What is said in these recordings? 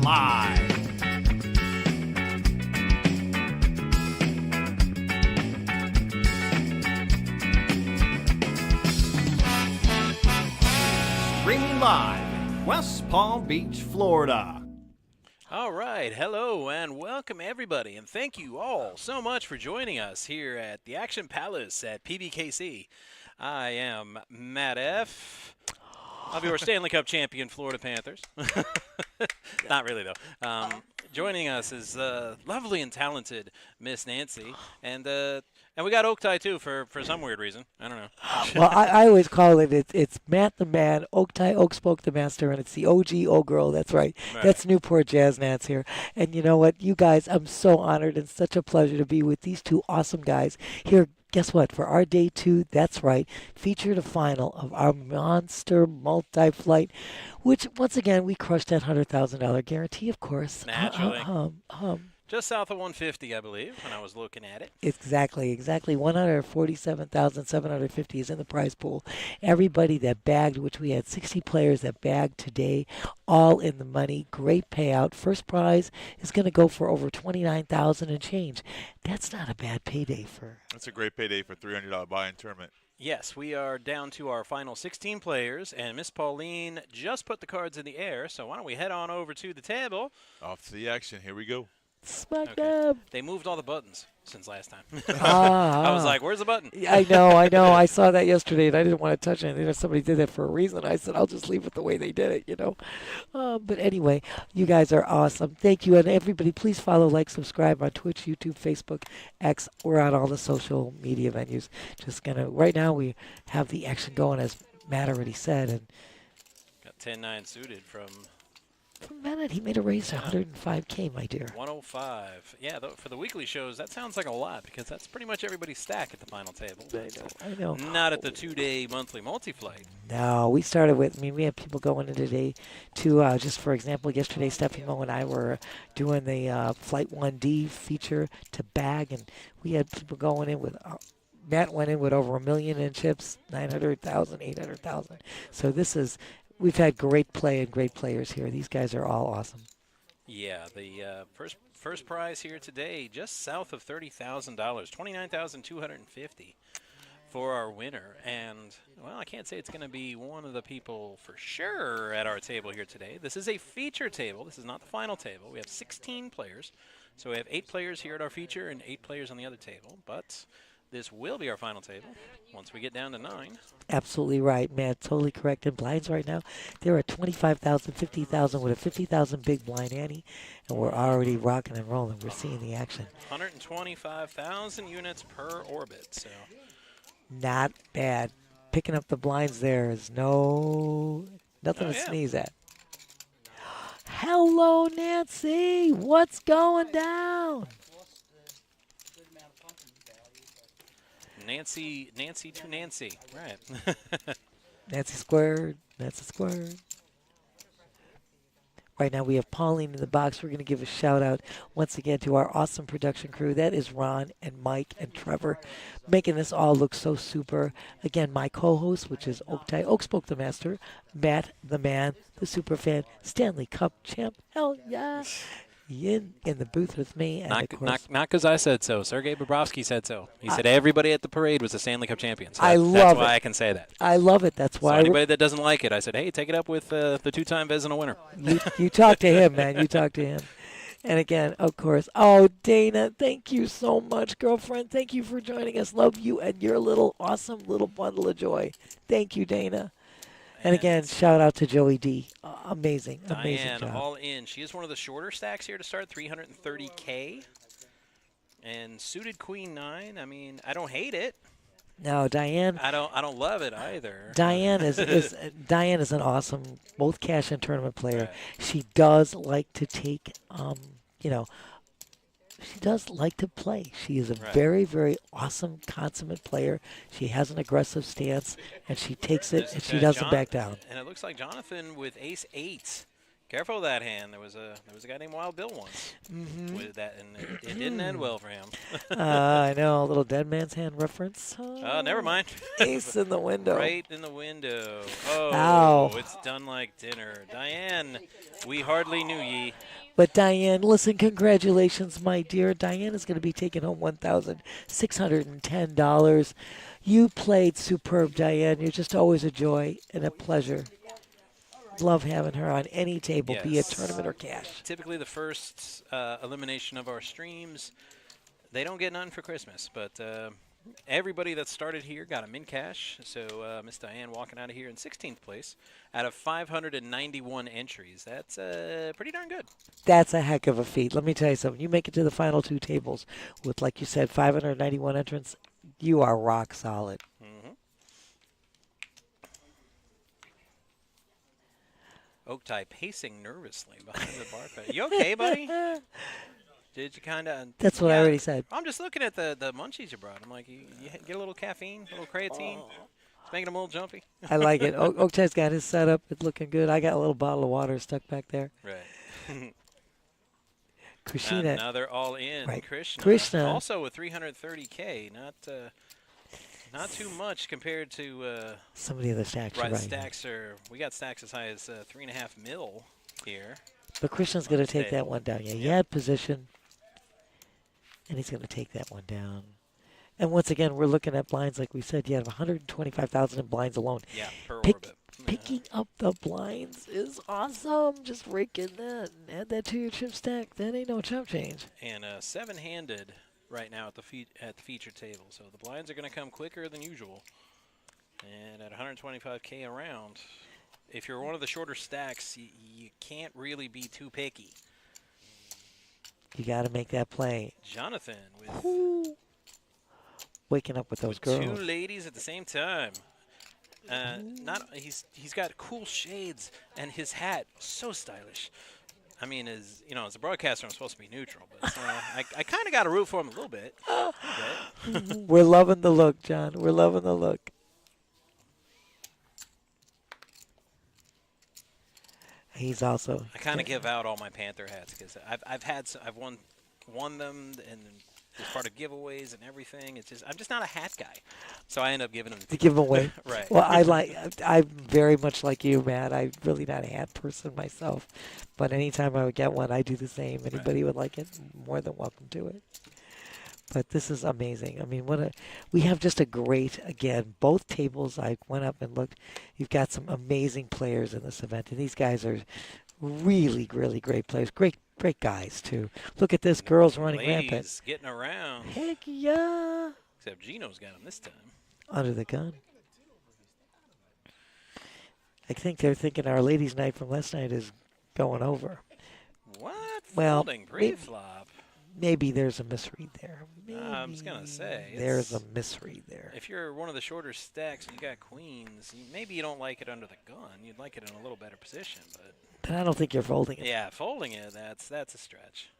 live. Streaming live, West Palm Beach, Florida. All right, hello and welcome everybody, and thank you all so much for joining us here at the Action Palace at PBKC. I am Matt F. of your Stanley Cup champion Florida Panthers. Not really, though. Joining us is lovely and talented Miss Nancy, and we got Oaktai too for some weird reason. I don't know. Well, I always call it's Matt the Man, Oaktai, Oak Spoke the Master, and it's the OG Old Girl. That's right. That's Newport Jazz Nats here. And you know what? You guys, I'm so honored and such a pleasure to be with these two awesome guys here. Guess what? For our day 2, that's right, featured a final of our monster multi-flight, which, once again, we crushed that $100,000 guarantee, of course. Naturally. Just south of 150, I believe, when I was looking at it. Exactly. 147,750 is in the prize pool. Everybody that bagged, which we had 60 players that bagged today, all in the money. Great payout. First prize is going to go for over $29,000 and change. That's not a bad payday for. That's a great payday for $300 buy-in tournament. Yes, we are down to our final 16 players, and Miss Pauline just put the cards in the air, so why don't we head on over to the table. Off to the action. Here we go. Smack them. They moved all the buttons since last time. I was like, where's the button? I know. I saw that yesterday, and I didn't want to touch anything. Somebody did that for a reason. I said, I'll just leave it the way they did it, But anyway, you guys are awesome. Thank you. And everybody, please follow, like, subscribe on Twitch, YouTube, Facebook, X. We're on all the social media venues. Right now we have the action going, as Matt already said. And got 10-9 suited from Matt, he made a raise to 105K, my dear. 105. Yeah, for the weekly shows, that sounds like a lot because that's pretty much everybody's stack at the final table. I know. Not at the 2-day monthly multi-flight. No, we started with, we had people going in today to, just for example, yesterday, Stephanie Moe and I were doing the Flight 1D feature to bag, and we had people going in with, Matt went in with over $1 million in chips, 900,000, 800,000. So we've had great play and great players here. These guys are all awesome. Yeah, the first prize here today, just south of $30,000, $29,250 for our winner. And, well, I can't say it's going to be one of the people for sure at our table here today. This is a feature table. This is not the final table. We have 16 players. So we have 8 players here at our feature and 8 players on the other table. But this will be our final table once we get down to 9. Absolutely right, man. Totally correct. And blinds right now, they're at 25,000, 50,000 with a 50,000 big blind ante, and we're already rocking and rolling. We're seeing the action. 125,000 units per orbit. So not bad. Picking up the blinds there is nothing to sneeze at. Hello, Nancy. What's going down? Nancy to Nancy. Right. Nancy squared. Right now we have Pauline in the box. We're going to give a shout out once again to our awesome production crew. That is Ron and Mike and Trevor, making this all look so super. Again, my co-host, which is Oaktai, Oak Spoke the Master, Matt the Man, the super fan, Stanley Cup champ. Hell yeah. In the booth with me. And not because I said so. Sergei Bobrovsky said so. He said everybody at the parade was a Stanley Cup champion. So that's why I can say that. I love it. That's why. So anybody that doesn't like it, I said, hey, take it up with the 2-time Vezina winner. You talk to him, man. You talk to him. And again, of course, Dana, thank you so much, girlfriend. Thank you for joining us. Love you and your little awesome little bundle of joy. Thank you, Dana. And again, shout out to Joey D. Amazing Diane, job. all in. She is one of the shorter stacks here to start, 330K. And suited Queen 9. I mean, I don't hate it. No, Diane. I don't love it either. Diane is an awesome both cash and tournament player. Right. She does like to take she does like to play. She is a very, very awesome, consummate player. She has an aggressive stance, and she takes it, and she doesn't back down. And it looks like Jonathan with ace-8 Careful of that hand. There was a guy named Wild Bill once with that, and it didn't end well for him. I know, a little dead man's hand reference. Oh, never mind. Ace in the window. Right in the window. Oh, Ow. It's done like dinner. Diane, we hardly knew ye. But Diane, listen, congratulations, my dear. Diane is going to be taking home $1,610. You played superb, Diane. You're just always a joy and a pleasure. Love having her on any table, Yes. be it tournament or cash. Typically the first elimination of our streams, they don't get none for Christmas, but everybody that started here got them in cash. So Miss Diane walking out of here in 16th place out of 591 entries. That's pretty darn good. That's a heck of a feat. Let me tell you something. You make it to the final two tables with, like you said, 591 entrants, you are rock solid. Oaktai pacing nervously behind the bar. You okay, buddy? Did you kind of... That's what I already said. I'm just looking at the munchies you brought. I'm like, you get a little caffeine, a little creatine? It's making them a little jumpy. I like it. Oaktai's got his setup. It's looking good. I got a little bottle of water stuck back there. Right. Krishna. Now they're all in. Right. Krishna. Also with 330K. Not too much compared to some of the other stacks. right, Right. stacks are. We got stacks as high as 3.5 mil here. But Krishna's going to take that one down. Yeah, he had position, and he's going to take that one down. And once again, we're looking at blinds like we said. You have 125,000 in blinds alone. Yeah, per orbit. Picking up the blinds is awesome. Just rake in that and add that to your chip stack. That ain't no chump change. And 7-handed. Right now at the feature table, so the blinds are going to come quicker than usual. And at 125K a round, if you're one of the shorter stacks, you can't really be too picky. You got to make that play. Jonathan with waking up with those girls. Two ladies at the same time. He's got cool shades and his hat so stylish. I mean, as a broadcaster, I'm supposed to be neutral, but I kind of got to root for him a little bit. We're loving the look, John. We're loving the look. He's also. I kind of give out all my Panther hats because I've won them and as part of giveaways and everything. It's just I'm just not a hat guy, so I end up giving them to give them away. Right. Well, I'm very much like you, Matt. I'm really not a hat person myself, but anytime I would get one, I do the same. Anybody would like it, more than welcome to it. But this is amazing. I mean, we have just a great, again, both tables. I went up and looked. You've got some amazing players in this event, and these guys are really, really great players. Great guys, too. Look at this. Girls running rampant. Getting around. Heck yeah. Except Gino's got him this time. Under the gun. I think they're thinking our ladies' night from last night is going over. What? Well, Folding pre-flop. Maybe there's a misread there. I was going to say. There's a misread there. If you're one of the shorter stacks and you got queens, maybe you don't like it under the gun. You'd like it in a little better position, but I don't think you're folding it. Yeah, folding it, that's a stretch.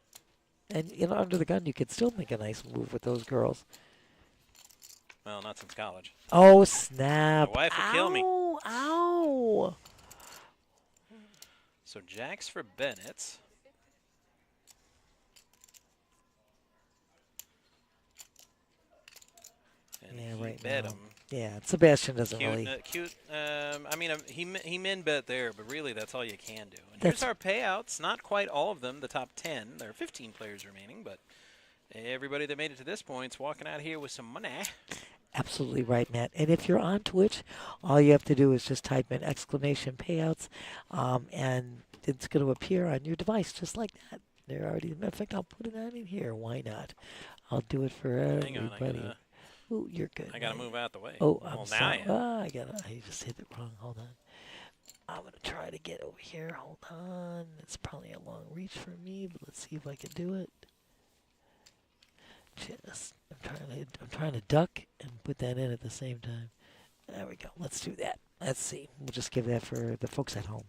And under the gun, you could still make a nice move with those girls. Well, not since college. Oh, snap. My wife would kill me. Ow. So jacks for Bennett. And Yeah, he right bet now. him. Yeah, Sebastian doesn't Cute, really. cute. I mean, he min bet there, but really that's all you can do. And here's our payouts. Not quite all of them, the top 10. There are 15 players remaining, but everybody that made it to this point's walking out here with some money. Absolutely right, Matt. And if you're on Twitch, all you have to do is just type in !payouts, and it's going to appear on your device just like that. They're already. Matter of fact, I'll put it on in here. Why not? I'll do it for everybody. Ooh, you're good. I gotta move out the way. Oh, I'm sorry. I just hit it wrong. Hold on. I'm gonna try to get over here. Hold on. It's probably a long reach for me, but let's see if I can do it. I'm trying to duck and put that in at the same time. There we go. Let's do that. Let's see. We'll just give that for the folks at home.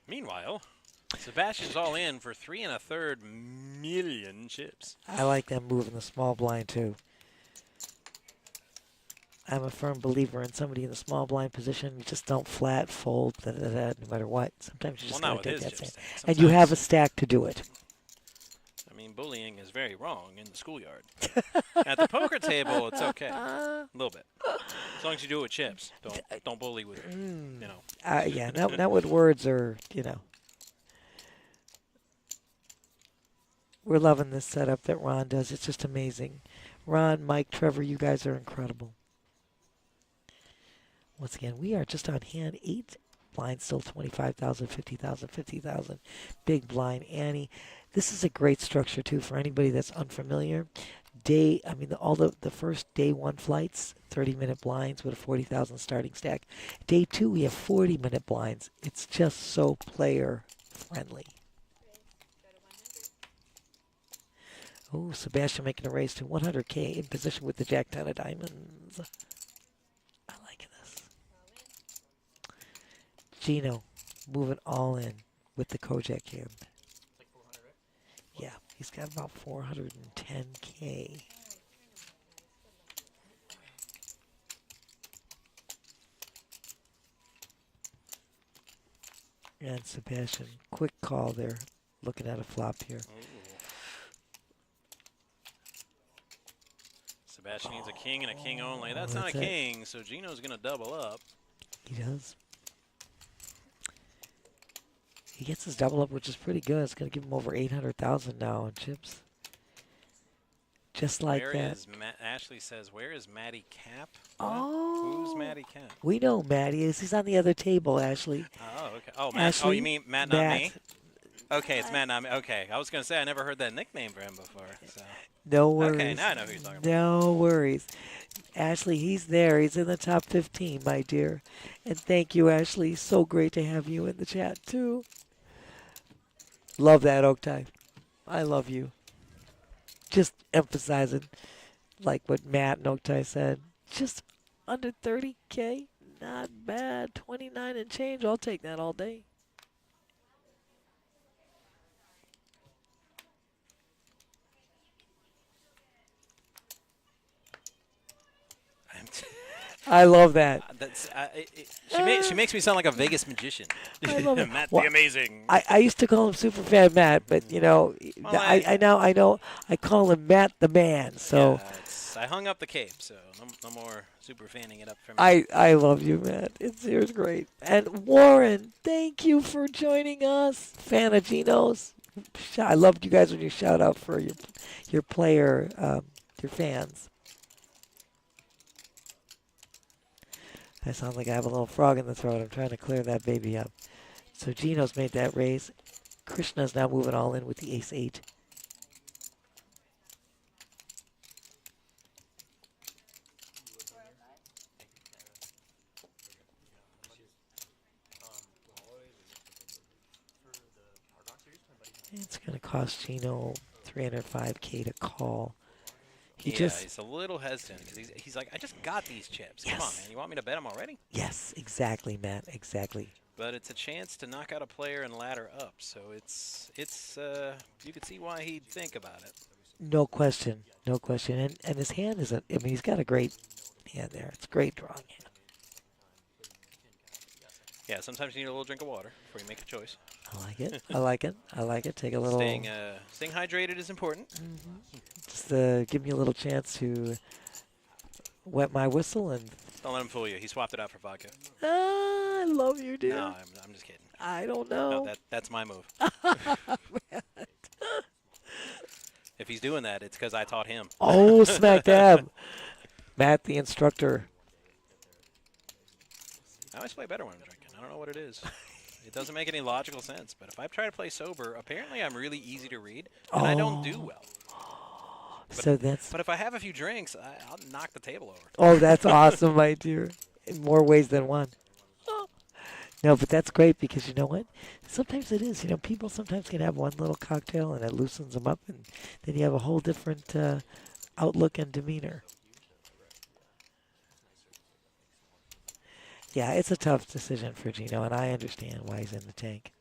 Meanwhile, Sebastian's all in for 3 1/3 million chips. I like them moving the small blind too. I'm a firm believer in somebody in the small blind position. You just don't flat fold, no matter what. Sometimes you just Well, gotta not with take his that chip stand. stack. And you have a Sometimes- stack to do it. I mean, bullying is very wrong in the schoolyard. At the poker table, it's okay. A little bit. As long as you do it with chips. Don't bully with, you know. Yeah, not with words or, you know. We're loving this setup that Ron does. It's just amazing. Ron, Mike, Trevor, you guys are incredible. Once again, we are just on hand 8 blinds, still 25,000, 50,000, 50,000. Big blind, Annie. This is a great structure, too, for anybody that's unfamiliar. All the first day 1 flights, 30-minute blinds with a 40,000 starting stack. Day 2, we have 40-minute blinds. It's just so player friendly. Oh, Sebastian making a race to 100K in position with the Jack 10 of diamonds. I like this. Gino moving all in with the Kojak hand. Yeah, he's got about 410K. And Sebastian, quick call there, looking at a flop here. Sebastian needs a king and a king only. That's that's not a it. king, so Gino's going to double up. He does. He gets his double up, which is pretty good. It's going to give him over 800,000 now in chips. Just like Where that. is Ashley says, where is Matty Cap? Oh. Who's Matty Cap? We know Matty is. He's on the other table, Ashley. Oh, okay. Oh, Matt. Ashley, Oh, you mean Matt, not Matt. me? Okay, it's Matt, not me. Okay, I was going to say I never heard that nickname for him before. So. No worries. Okay, now I know who you're talking about. No worries. Ashley, he's there. He's in the top 15, my dear. And thank you, Ashley. So great to have you in the chat, too. Love that, Oaktai. I love you. Just emphasizing, like what Matt and Oaktai said, just under 30K. Not bad. 29 and change. I'll take that all day. I love that. She makes me sound like a Vegas magician. I love it. Matt Well, the Amazing. I used to call him Superfan Matt, but you know, Well, I know I call him Matt the Man. So I hung up the cape, so no more super fanning it up for me. I love you, Matt. It's great. And Warren, thank you for joining us. Fan of Gino's. I loved you guys when you shout out for your player, your fans. I sound like I have a little frog in the throat. I'm trying to clear that baby up. So Gino's made that raise. Krishna's now moving all in with the ace-8. It's going to cost Gino 305K to call. He's a little hesitant because he's like, I just got these chips. Yes. Come on, man. You want me to bet them already? Yes, exactly, Matt. Exactly. But it's a chance to knock out a player and ladder up. So it's you could see why he'd think about it. No question. No question. And his hand isn't, I mean, he's got a great hand there. It's a great drawing hand. Yeah, sometimes you need a little drink of water before you make a choice. I like it. I like it. I like it. Take a little. Staying hydrated is important. Just give me a little chance to wet my whistle and. Don't let him fool you. He swapped it out for vodka. I love you, dude. No, I'm just kidding. I don't know. No, that's my move. If he's doing that, it's because I taught him. Oh, smack dab. Matt, the instructor. I always play better when I'm drinking. I don't know what it is. It doesn't make any logical sense. But if I try to play sober, apparently I'm really easy to read, and I don't do well. But if I have a few drinks, I'll knock the table over. Oh, that's awesome, my dear. In more ways than one. Oh. No, but that's great because you know what? Sometimes it is. You know, people sometimes can have one little cocktail and it loosens them up, and then you have a whole different outlook and demeanor. Yeah, it's a tough decision for Gino, and I understand why he's in the tank.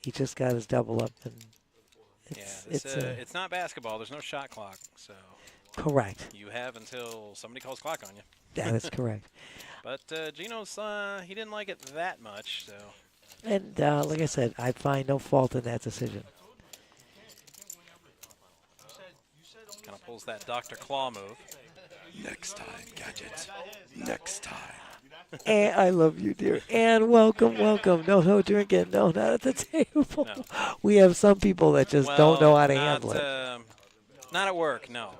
He just got his double up, and it's it's not basketball. There's no shot clock, so. Correct. You have until somebody calls clock on you. That is correct. But Gino's, he didn't like it that much, so. And like I said, I find no fault in that decision. Kind of pulls that Dr. Claw move. Next time, Gadget. Next time. And I love you, dear. And welcome, welcome. No drinking. No, not at the table. No. We have some people that just don't know how to handle it. Not at work, no.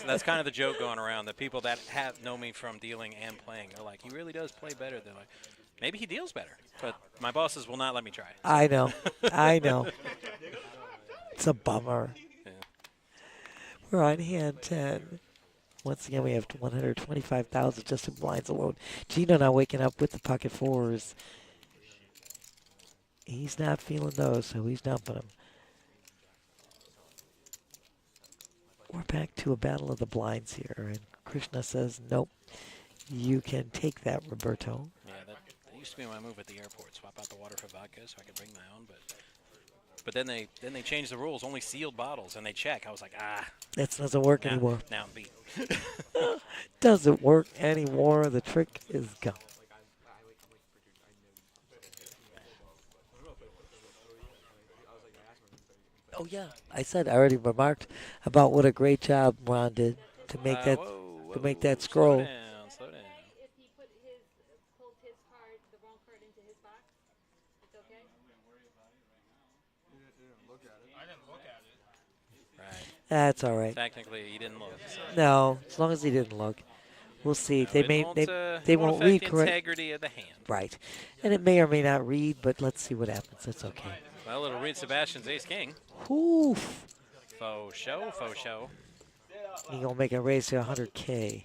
that's kind of the joke going around. The people that know me from dealing and playing, they're like, he really does play better. They're like, maybe he deals better. But my bosses will not let me try. I know. I know. It's a bummer. Yeah. We're on hand 10. Once again, we have 125,000 just in blinds alone. Gino now waking up with the pocket fours. He's not feeling those, so he's dumping them. We're back to a battle of the blinds here, and Krishna says, nope, you can take that, Roberto. Yeah, that used to be my move at the airport. Swap out the water for vodka so I could bring my own, but then they changed the rules, only sealed bottles, and they check. I was like, That doesn't work anymore. Now I'm beat. Doesn't work anymore. The trick is gone. Oh, yeah. I already remarked about what a great job Ron did to make that scroll. Slow down. If he pulled his card, the wrong card into his box, it's okay? Right. That's all right. Technically, he didn't look. So. No, as long as he didn't look. We'll see. They won't won't read affect the correct. integrity of the hand. Right. And it may or may not read, but let's see what happens. That's okay. Well, it'll read Sebastian's ace king. Oof. Faux show. You're going to make a raise to 100K.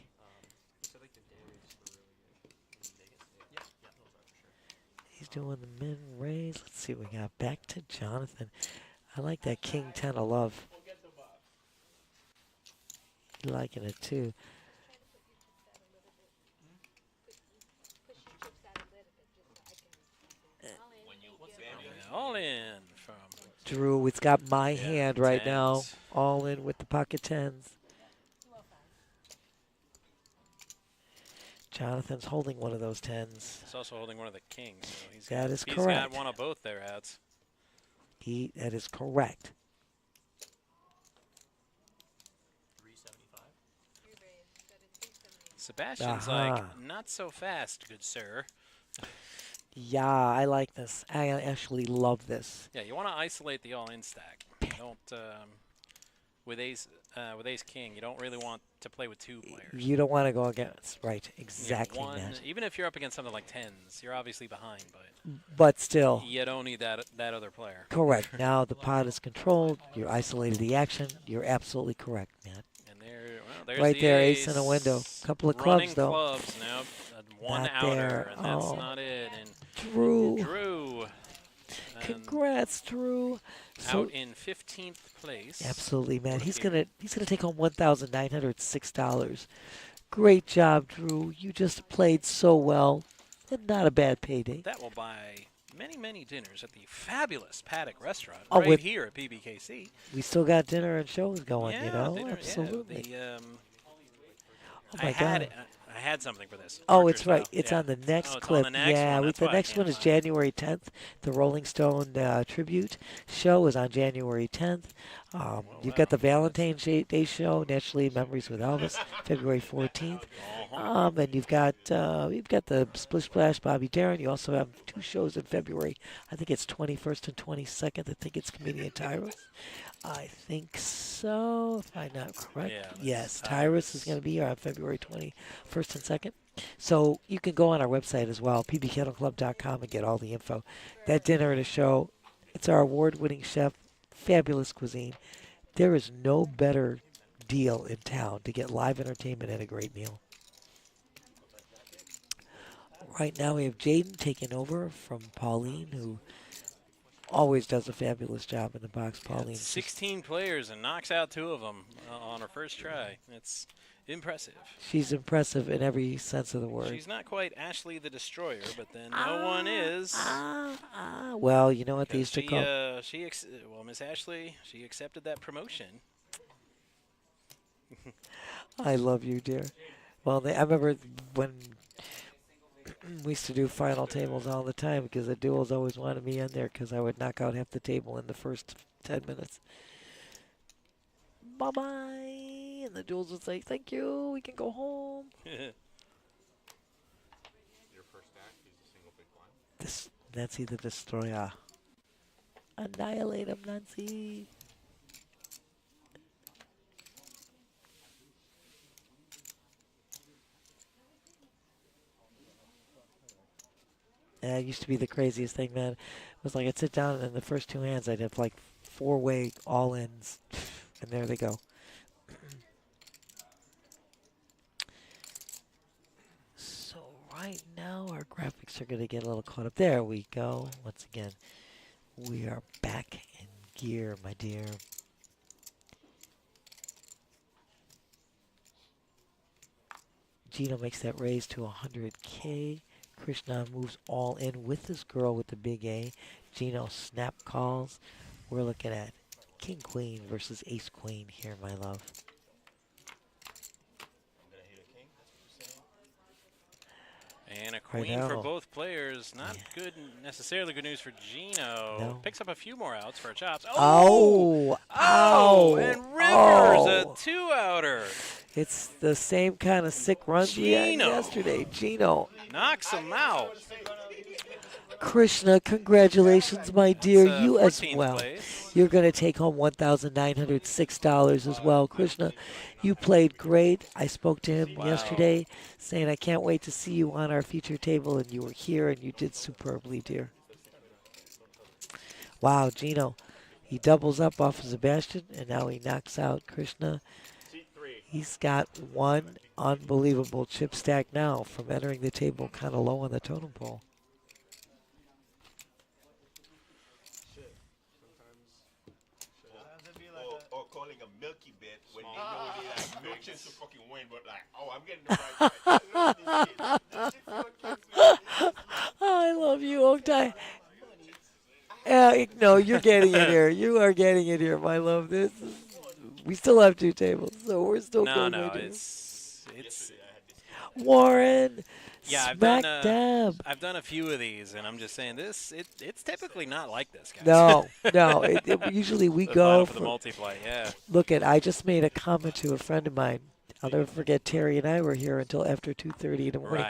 He's doing the min raise. Let's see what we got. Back to Jonathan. I like that king 10 of love. Liking it too. All in from Drew, it's got my hand right tens. now. All in with the pocket tens. Jonathan's holding one of those tens. He's also holding one of the kings. So That is he's correct. got one of both their ads. That is correct. Sebastian's like, not so fast, good sir. Yeah, I like this. I actually love this. Yeah, you want to isolate the all-in stack. You don't with ace king. You don't really want to play with two players. You don't want to go against, right, exactly one, that. even if you're up against something like tens, you're obviously behind, But still. you don't need that other player. Correct. Now the pot is controlled. You're isolated the action. You're absolutely correct, Matt. And there's Right the there, ace in a window. Couple of clubs, Running though. clubs now. One Not outer, there. and that's Oh. not it. And Drew. and Congrats, Drew. out in 15th place. Absolutely, man. He's gonna take home $1,906. Great job, Drew. You just played so well, and not a bad payday. That will buy many dinners at the fabulous Paddock Restaurant Oh, right with- here at PBKC. We still got dinner and shows going, Yeah, you know. dinner, Absolutely. Yeah, Oh my God. I had something for this. Oh, Archer it's right. style. It's Yeah. on the next Oh, it's clip. on the next yeah, one. with That's the why I next can't one is find it. January 10th. The Rolling Stone tribute show is on January 10th. You've got the Valentine's Day show, Naturally Memories with Elvis, February 14th. And you've got the Splish Splash Bobby Darin. You also have two shows in February. I think it's 21st and 22nd. I think it's Comedian Tyrus. I think so, if I'm not correct. Yeah, Yes, that's Tyrus is going to be here on February 21st and 2nd. So you can go on our website as well, pbkennelclub.com, and get all the info. That dinner and a show, it's our award-winning chef, fabulous cuisine. There is no better deal in town to get live entertainment and a great meal. Right now we have Jaden taking over from Pauline, who always does a fabulous job in the box. Pauline. 16 players and knocks out 2 of them on her first try. It's impressive. She's impressive in every sense of the word. She's not quite Ashley the Destroyer, but then no one is. Well, you know what they used to She, call. Miss Ashley, she accepted that promotion. I love you, dear. Well, I remember when we used to do final tables all the time because the duels always wanted me in there because I would knock out half the table in the first 10 minutes. Bye-bye. And the duels would say, thank you, we can go home. This Nancy the Destroyer. Annihilate him, Nancy. Yeah, it used to be the craziest thing, man. It was like I'd sit down and in the first two hands I'd have like 4-way all-ins. And there they go. So right now our graphics are going to get a little caught up. There we go. Once again, we are back in gear, my dear. Gino makes that raise to 100K. Krishna moves all in with this girl with the big A. Gino snap calls. We're looking at King Queen versus Ace Queen here, my love. And a queen for both players. Not good, necessarily good news for Gino. No. Picks up a few more outs for chops. Oh! Ow! And Rivers, a 2-outer. It's the same kind of sick runs we had yesterday. Gino knocks him out. Krishna, congratulations, my dear. You as 14th well. place. You're going to take home $1,906 as well. Krishna, you played great. I spoke to him yesterday saying I can't wait to see you on our feature table, and you were here, and you did superbly, dear. Wow, Gino. He doubles up off of Sebastian, and now he knocks out Krishna. He's got one unbelievable chip stack now from entering the table kind of low on the totem pole. Or calling a milky bit when they know they like milking to fucking win, but like, oh, I'm getting the right. I love you, Oktai. No, you're getting it here. You are getting it here, my love. We still have 2 tables, so we're still going. No, it's Warren. Yeah, Smack dab. I've done a few of these, and I'm just saying it's typically not like this, guys. No. Usually we go for the multiply. Yeah. Look I just made a comment to a friend of mine. I'll never forget. Terry and I were here until after 2:30 in the morning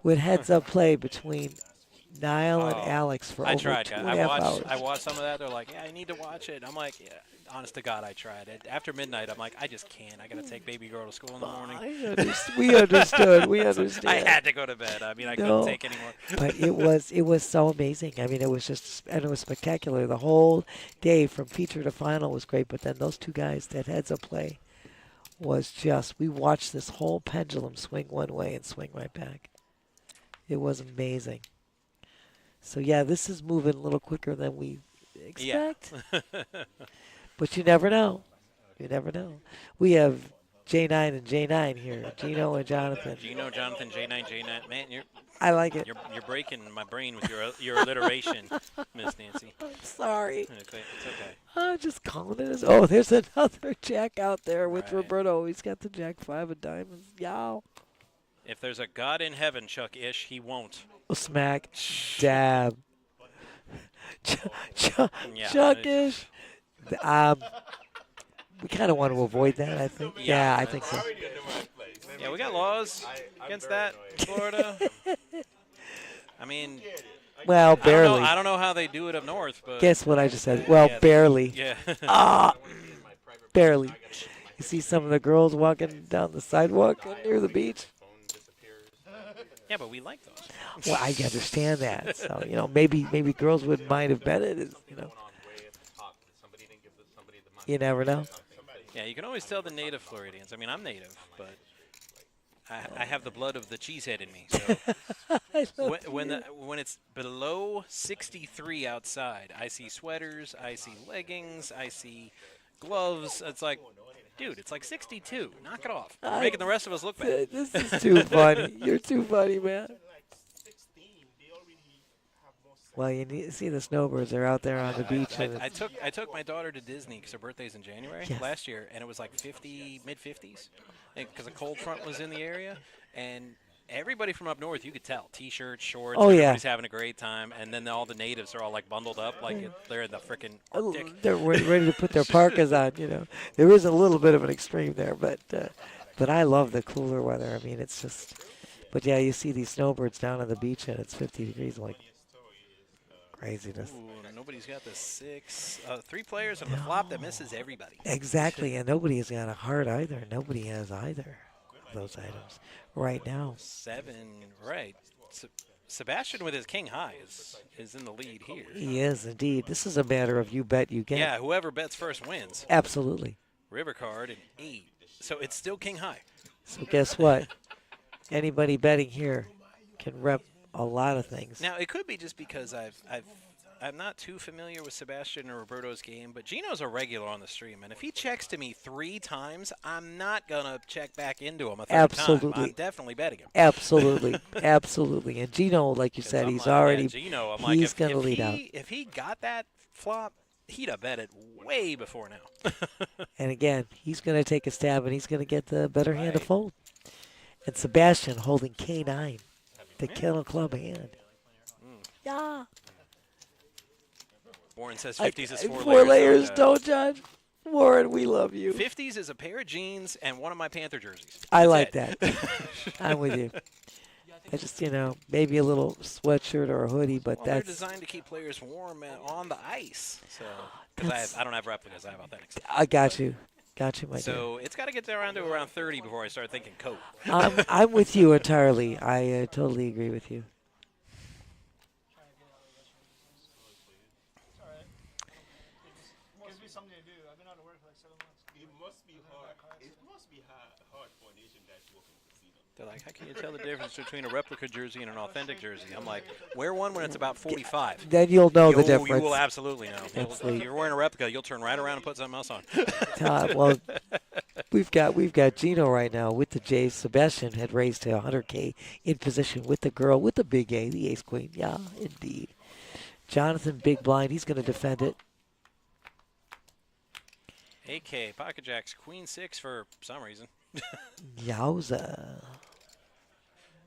with heads-up play between Niall and Alex for over 2.5 hours. I watched some of that. They're like, yeah, I need to watch it. I'm like, yeah, honest to God, I tried it. After midnight, I'm like, I just can't. I got to take baby girl to school in the morning. We understood. We understood. I had to go to bed. I mean, I couldn't take anymore. But it was so amazing. I mean, it was spectacular. The whole day from feature to final was great. But then those 2 guys, that heads-up play was just, we watched this whole pendulum swing one way and swing right back. It was amazing. So, yeah, this is moving a little quicker than we expect. Yeah. But you never know. You never know. We have J9 and J9 here. Gino and Jonathan. Gino, Jonathan, J9, J9. Man, I like it. You're breaking my brain with your alliteration, Miss Nancy. I'm sorry. It's okay. I'm just calling it as. Oh, there's another jack out there with Roberto. He's got the jack 5 of diamonds. Yow. If there's a God in heaven, Chuck-ish, he won't. Smack dab. Chuck-ish. We kind of want to avoid that, I think. Yeah, I think so. Yeah, we got laws against that in Florida. I mean, well, barely. I don't know how they do it up north, but guess what I just said? Well, barely. Yeah. Barely. You see some of the girls walking down the sidewalk near the beach? Yeah, but we like those. Well, I understand that. So, maybe girls wouldn't mind if Bennett is, You never know. Yeah, you can always tell the native Floridians. I mean, I'm native, but I have the blood of the cheesehead in me. So when it's below 63 outside, I see sweaters, I see leggings, I see gloves. It's like, dude, it's like 62. Knock it off. You're making the rest of us look bad. This is too funny. You're too funny, man. Well, you need to see the snowbirds. They're out there on the beach. And I took my daughter to Disney because her birthday's in January Yes. last year, and it was like 50, mid-50s, because a cold front was in the area, and everybody from up north, you could tell, T-shirts, shorts, Oh, yeah. everybody's having a great time, and then all the natives are all like bundled up like they're in the freaking Arctic. they're ready to put their parkas on. There is a little bit of an extreme there, but I love the cooler weather. I mean, it's just. But yeah, you see these snowbirds down on the beach, and it's 50 degrees. Like craziness. Ooh, nobody's got the 6. 3 players on the flop that misses everybody. Exactly, and nobody has got a heart either. Nobody has either of those items right now. 7, right. Sebastian with his king high is in the lead here. He is indeed. This is a matter of you bet, you get. Yeah, whoever bets first wins. Absolutely. River card and 8. So it's still king high. So guess what? Anybody betting here can rep a lot of things. Now it could be just because I'm not too familiar with Sebastian or Roberto's game, but Gino's a regular on the stream, and if he checks to me 3 times, I'm not gonna check back into him a third Absolutely. time. I'm definitely betting him. Absolutely, absolutely. And Gino, like you 'Cause said, I'm he's like, already. yeah, Gino, I'm like, he's if, going to if lead he, out. If he got that flop, he'd have bet it way before now. And again, he's going to take a stab, and he's going to get the better hand to fold. And Sebastian holding K9, the Kennel Club hand. Yeah. Warren says 50s is 4 4 layers, don't don't judge. Warren, we love you. 50s is a pair of jeans and one of my Panther jerseys. I That's like it. that. I'm with you. I just, maybe a little sweatshirt or a hoodie, but Well, they're that's. designed to keep players warm on the ice. So, because I don't have replicas, I have authentics. I got you. Got you, my dear. So it's got to get around to around 30 before I start thinking coat. I'm with you entirely. I totally agree with you. Hard for a nation that's working casino. They're like, how can you tell the difference between a replica jersey and an authentic jersey? I'm like, wear one when it's about 45. Then you'll know the difference. You will absolutely know. Absolutely. If you're wearing a replica, you'll turn right around and put something else on. Well, we've got Gino right now with the J. Sebastian had raised to 100K in position with the girl with the big A, the ace queen. Yeah, indeed. Jonathan, big blind. He's going to defend it. AK, pocket jacks, queen 6 for some reason. Yowza.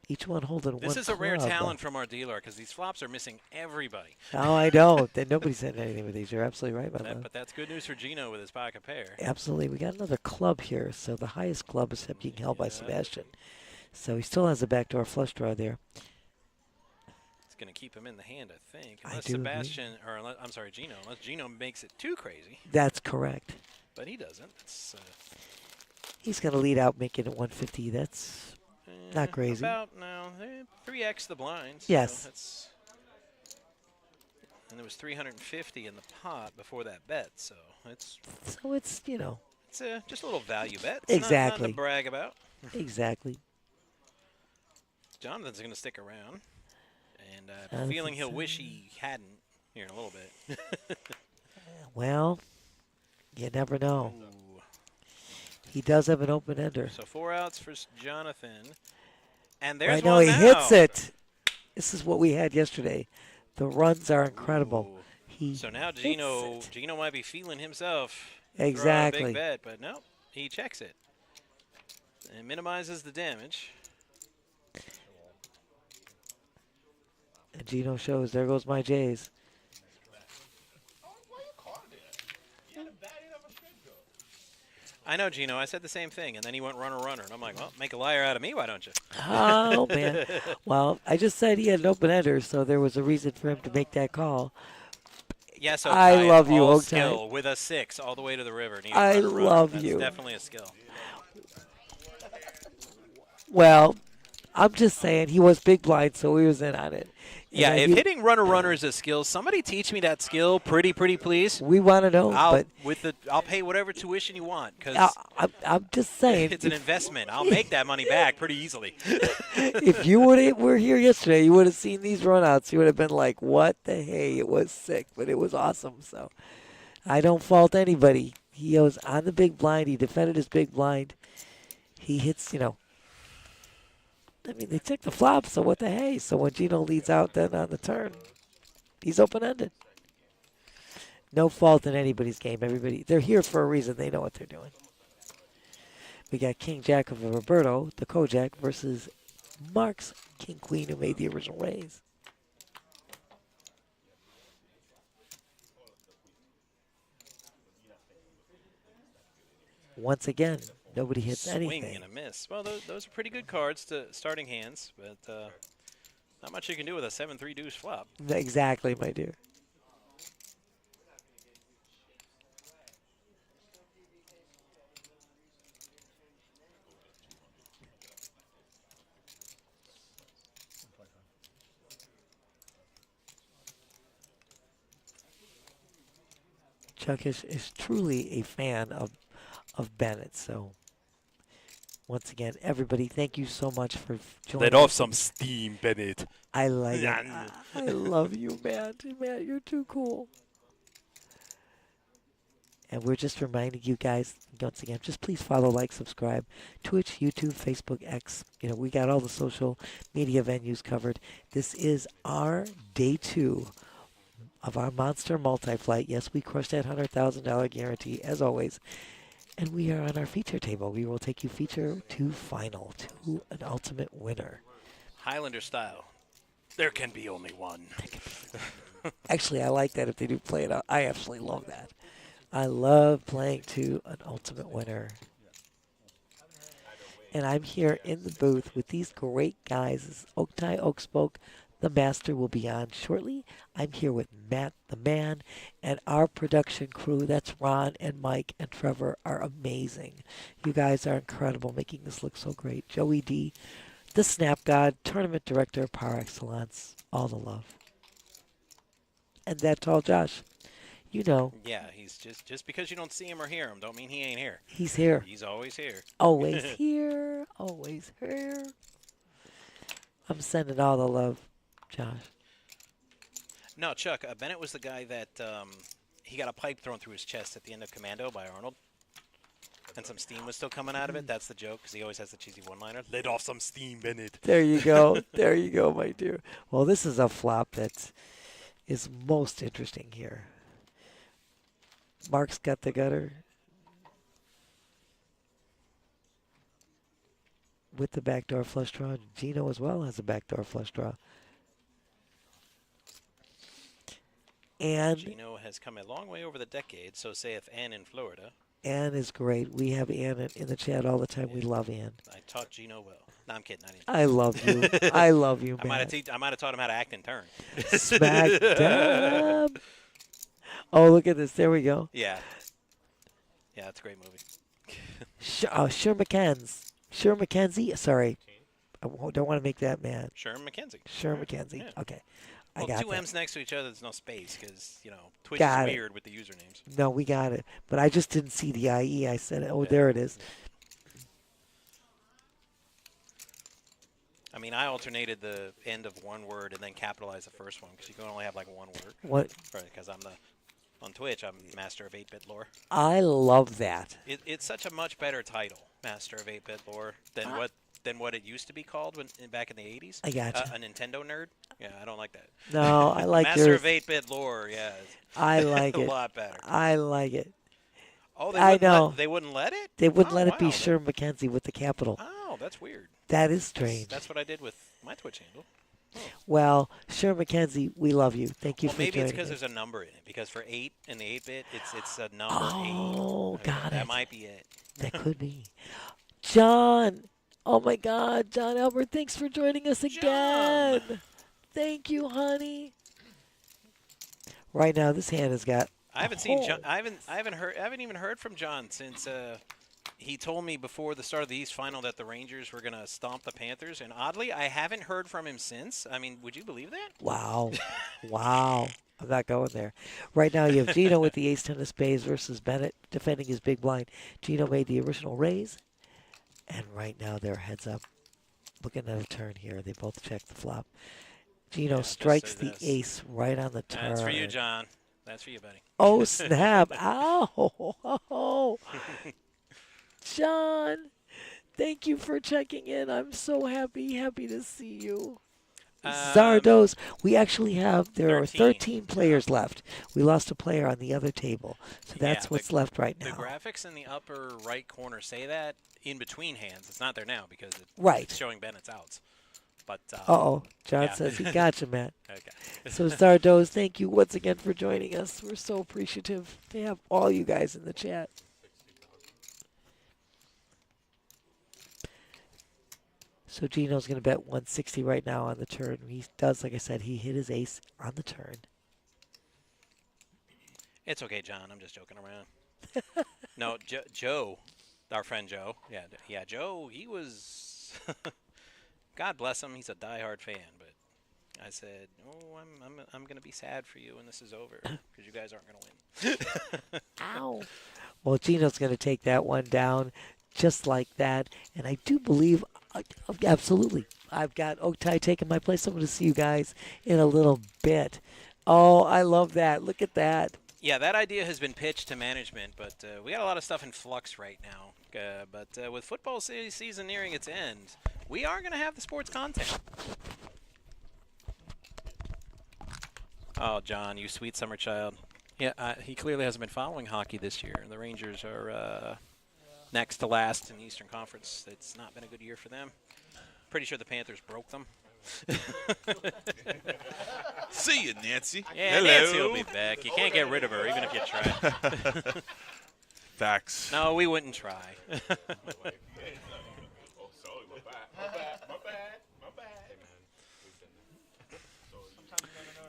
Each one holding one This is a rare club. talent from our dealer because these flops are missing everybody. Oh, I know. Nobody's said anything with these. You're absolutely right, my man. But that's good news for Gino with his pocket pair. Absolutely. We got another club here. So the highest club is being held by Sebastian. So he still has a backdoor flush draw there. It's going to keep him in the hand, I think. I Unless do agree. Sebastian, or I'm sorry, Gino. Unless Gino makes it too crazy. That's correct. But he doesn't. It's, He's going to lead out, making it 150. That's not crazy. About, no, 3x the blinds. Yes. And there was 350 in the pot before that bet, so it's it's it's just a little value bet. It's Exactly. Nothing to brag about. exactly. Jonathan's going to stick around, and I have a Jonathan's, feeling he'll wish he hadn't here in a little bit. Well, you never know. Ooh. He does have an open ender. So 4 outs for Jonathan, and there's I know one he now. hits it. This is what we had yesterday. The runs are incredible. Ooh. He So now hits Gino it. might be feeling himself. Exactly. Throw a big bet, but nope, he checks it and minimizes the damage. And Gino shows, there goes my Jays. I know, Gino. I said the same thing, and then he went runner, and I'm like, well, make a liar out of me, why don't you? Oh, man. Well, I just said he had an open ender, so there was a reason for him to make that call. Yes, I love you, all Oak Tide. skill with a 6 all the way to the river. Needed I runner. love That's you. Definitely a skill. Well, I'm just saying he was big blind, so he was in on it. And Yeah, then if you- hitting runner is a skill, somebody teach me that skill, pretty please. we want to know, but I'll pay whatever tuition you want because I'm just saying, it's an investment. I'll make that money back pretty easily. if you were here yesterday, you would have seen these runouts. You would have been like, what the hey? It was sick, but it was awesome. So I don't fault anybody. He was on the big blind. He defended his big blind. He hits, I mean, they took the flop, so what the hey? So when Gino leads out then on the turn, He's open-ended. No fault in anybody's game. They're here for a reason. They know what they're doing. We got King Jack of Roberto, the Kojak, versus Mark's King Queen, who made the original raise. Once again, nobody hits anything. Swing and a miss. Well, those are pretty good cards to starting hands, but not much you can do with a 7-3 deuce flop. Exactly, my dear. Chuck is truly a fan of Bennett. So, once again, everybody, thank you so much for joining Let off some steam, Bennett. I like it. I love you, Matt. Matt, you're too cool. And we're just reminding you guys, once again, just please follow, like, subscribe. Twitch, YouTube, Facebook, X. You know, we got all the social media venues covered. This is our day 2 of our Monster Multi-Flight. Yes, we crushed that $100,000 guarantee, as always. And we are on our feature table. We will take you feature to final, to an ultimate winner. Highlander style. There can be only one. Actually, I like that if they do play it out. I absolutely love that. I love playing to an ultimate winner. And I'm here in the booth with these great guys. This is Oaktie Oakspoke. The Master will be on shortly. I'm here with Matt the Man and our production crew. That's Ron and Mike and Trevor are amazing. You guys are incredible, making this look so great. Joey D, the Snap God, Tournament Director par excellence. All the love. And that tall Josh. You know. Yeah, he's just because you don't see him or hear him, don't mean he ain't here. He's here. He's always here. Always here. Always here. I'm sending all the love, Josh. No, Chuck, Bennett was the guy that he got a pipe thrown through his chest at the end of Commando by Arnold. And some steam was still coming out of it. That's the joke, because he always has the cheesy one-liner. Let off some steam, Bennett. There you go. There you go, my dear. Well, this is a flop that is most interesting here. Mark's got the gutter with the backdoor flush draw. Gino as well has a backdoor flush draw. And Gino has come a long way over the decades, so saith Ann in Florida. Ann is great. We have Ann in the chat all the time. We love Ann. I taught Gino well. No, I'm kidding. I love you. I love you, I man. might have taught him how to act and turn. Smack dab. Oh, look at this. There we go. Yeah. Yeah, that's a great movie. Sher McKenzie. Sorry. I don't want to make that mad. Sherm McKenzie. Sher McKenzie. Yeah. Okay. Well, I got two that. M's next to each other, there's no space because, Twitch Got is it. weird with the usernames. No, we got it. But I just didn't see the IE. I said, oh, there it is. I mean, I alternated the end of one word and then capitalized the first one because you can only have like one word. What? Right, because on Twitch, I'm Master of 8-Bit Lore. I love that. It's such a much better title, Master of 8-Bit Lore, than what it used to be called back in the 80s. I gotcha. A Nintendo nerd? Yeah, I don't like that. No, I like Master yours. of 8-Bit Lore, yeah. I like a it. lot better. I like it. Oh, I know. They wouldn't let it? They wouldn't Oh, let it be wow. Sher McKenzie with the capital. Oh, that's weird. That is strange. That's what I did with my Twitch handle. Well, Sher McKenzie, we love you. Thank you Well, for maybe it's joining because us. there's a number in it. Because for 8 in the 8-bit, it's a number 8. Oh, got That it. might be it. That could be. John. Oh, my God. John Albert, thanks for joining us again. John. Thank you, honey. Right now, this hand has got. I haven't seen John. I haven't even heard from John since he told me before the start of the East Final that the Rangers were gonna stomp the Panthers, and oddly, I haven't heard from him since. I mean, would you believe that? Wow. Wow. I'm not going there. Right now, you have Gino with the ace-10 of spades versus Bennett defending his big blind. Gino made the original raise, and right now they're heads up. Looking at a turn here. They both check the flop. Gino Yeah, just strikes say the this. ace right on the turn. That's for you, John. That's for you, buddy. Oh, snap. Ow. John, thank you for checking in. I'm so happy to see you. Zardos, we actually have, there are 13. 13 players left. We lost a player on the other table. So that's Yeah, what's left right The now. graphics in the upper right corner say that in between hands. It's not there now because Right. it's showing Bennett's outs. But Uh-oh. John yeah. says he got you, Matt. Okay. So Zardos, thank you once again for joining us. We're so appreciative to have all you guys in the chat. So Gino's going to bet 160 right now on the turn. He does, like I said, he hit his ace on the turn. It's okay, John. I'm just joking around. No, Joe, our friend Joe. Yeah, Joe, he was, God bless him, he's a diehard fan. But I said, oh, I'm going to be sad for you when this is over because you guys aren't going to win. Ow. Well, Gino's going to take that one down just like that. And I do believe, absolutely, I've got Oaktai taking my place. I'm going to see you guys in a little bit. Oh, I love that. Look at that. Yeah, that idea has been pitched to management, but we got a lot of stuff in flux right now. But with football season nearing its end, we are going to have the sports content. Oh, John, you sweet summer child. Yeah, he clearly hasn't been following hockey this year. The Rangers are next to last in the Eastern Conference. It's not been a good year for them. Pretty sure the Panthers broke them. See you, Nancy. Yeah, Hello. Nancy will be back. You can't get rid of her, even if you try. Facts. No, we wouldn't try. Oh, sorry, my bad.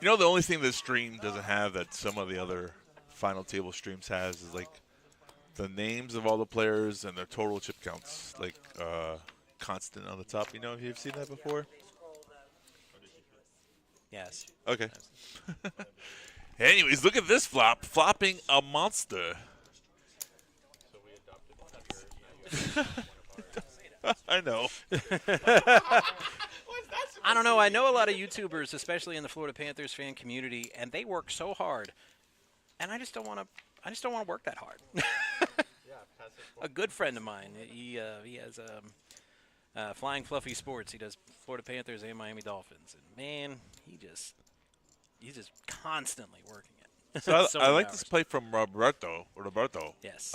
You know, the only thing this stream doesn't have that some of the other final table streams has is like the names of all the players and their total chip counts, like constant on the top. You know, have you seen that before? Yes. Okay. Anyways, look at this flop. Flopping a monster. I know. I don't know. I know a lot of YouTubers, especially in the Florida Panthers fan community, and they work so hard. And I just don't want to. I just don't want to work that hard. A good friend of mine, he has Flying Fluffy Sports. He does Florida Panthers and Miami Dolphins, and man, he's just constantly working it. So So I many like hours. this play from Roberto. Yes.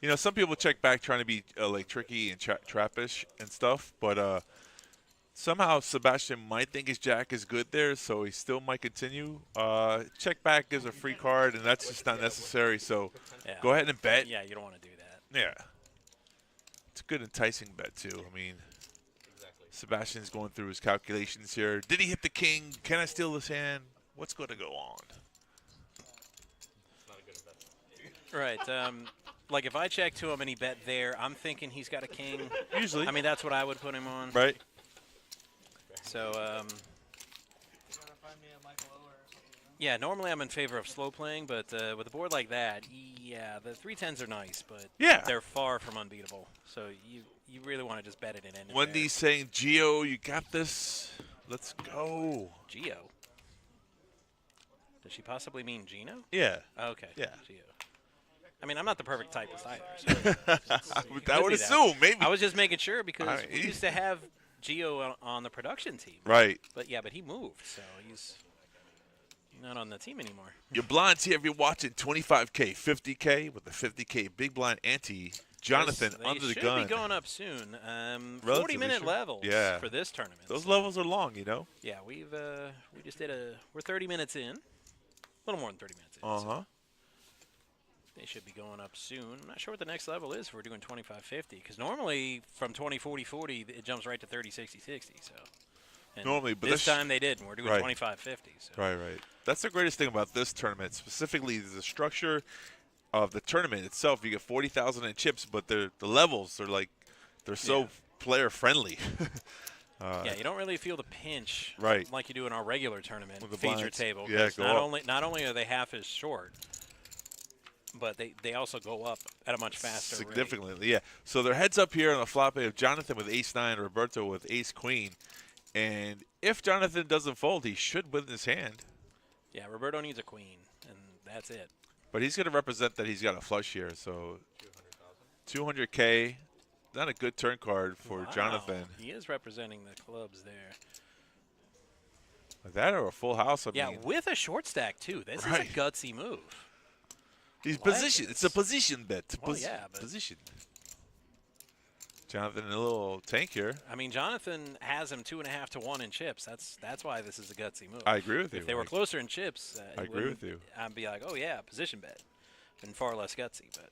You know, some people check back trying to be like tricky and trappish and stuff, but somehow Sebastian might think his jack is good there, so he still might continue. Check back gives a free card, and that's just not necessary. So Yeah. go ahead and bet. Yeah, you don't want to do that. Yeah. It's a good enticing bet, too. I mean, Sebastian's going through his calculations here. Did he hit the king? Can I steal this hand? What's going to go on? Right. Like if I check to him and he bet there, I'm thinking he's got a king. Usually. I mean, that's what I would put him on. Right? So, yeah, normally I'm in favor of slow playing, but with a board like that, yeah, the 3-10s are nice, but Yeah. they're far from unbeatable. So you really want to just bet it in. Wendy's saying, Gio, you got this. Let's go. Gio. Does she possibly mean Gino? Yeah. Okay. Yeah. Gio. I mean, I'm not the perfect typist either. So I would assume, maybe. I was just making sure because Alright. we used to have Gio on the production team. Right. But yeah, but he moved, so he's not on the team anymore. Your blinds here, if you're watching 25K, 50K with the 50K big blind ante, Jonathan They under the should gun. be going up soon. Relatively 40-minute soon. levels Yeah. for this tournament. Those so, levels are long, you know? Yeah, we just did we're 30 minutes in. A little more than 30 minutes in. Uh-huh. So they should be going up soon. I'm not sure what the next level is if we're doing 25-50, because normally from 20-40-40, it jumps right to 30-60-60. So and Normally, but this this- time they didn't. We're doing Right. 25-50. So. Right. That's the greatest thing about this tournament, specifically the structure of the tournament itself. You get 40,000 in chips, but the levels are like they're so Yeah. player friendly. Yeah, you don't really feel the pinch Right. like you do in our regular tournament With the feature blinds. table. Yeah, 'Cause go not up. not only are they half as short, but they also go up at a much faster rate. Significantly, yeah. So their heads up here on the flop of Jonathan with ace-9, Roberto with ace-queen. And if Jonathan doesn't fold, he should win this hand. Yeah, Roberto needs a queen, and that's it. But he's going to represent that he's got a flush here. So 200K, not a good turn card for Wow, Jonathan. he is representing the clubs there. That or a full house. I Yeah, mean, with a short stack too. This Right. is a gutsy move. he's What? position. It's a position bet. Well, yeah, but- Position. Jonathan, a little tank here. I mean, Jonathan has him 2.5 to 1 in chips. That's why this is a gutsy move. I agree with you. If they were closer in chips, I it agree with wouldn't- you. I'd be like, oh yeah, position bet, and far less gutsy. But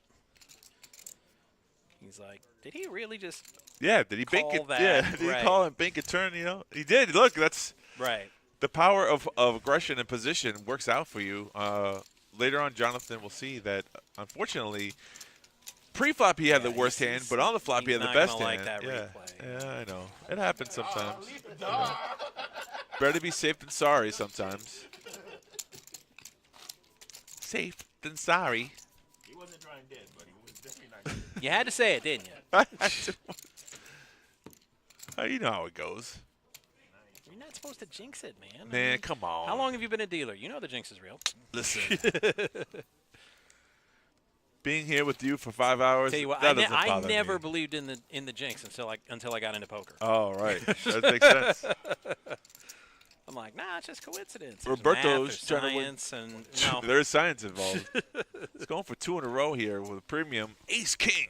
he's like, did he really just Yeah, did he bank call it? that, Yeah, did he right. call and bank a turn? You know, he did. Look, that's right? the power of aggression and position works out for you. Later on, Jonathan will see that, unfortunately, pre-flop he had the worst hand, but on the flop he had the not best gonna like hand. that yeah. replay. Yeah, I know. It happens sometimes. Better to be safe than sorry sometimes. Safe than sorry. He wasn't trying dead, but he was definitely not dead. You had to say it, didn't you? You know how it goes. You're not supposed to jinx it, man. Man, come on. How long have you been a dealer? You know the jinx is real. Listen. Being here with you for 5 hours, Tell you what, that I doesn't bother never me. believed in the jinx until I got into poker. Oh, right. That makes sense. I'm like, nah, it's just coincidence. There's Roberto's math, trying to win. science, and no. There is science involved. It's going for 2 in a row here with a premium. Ace King.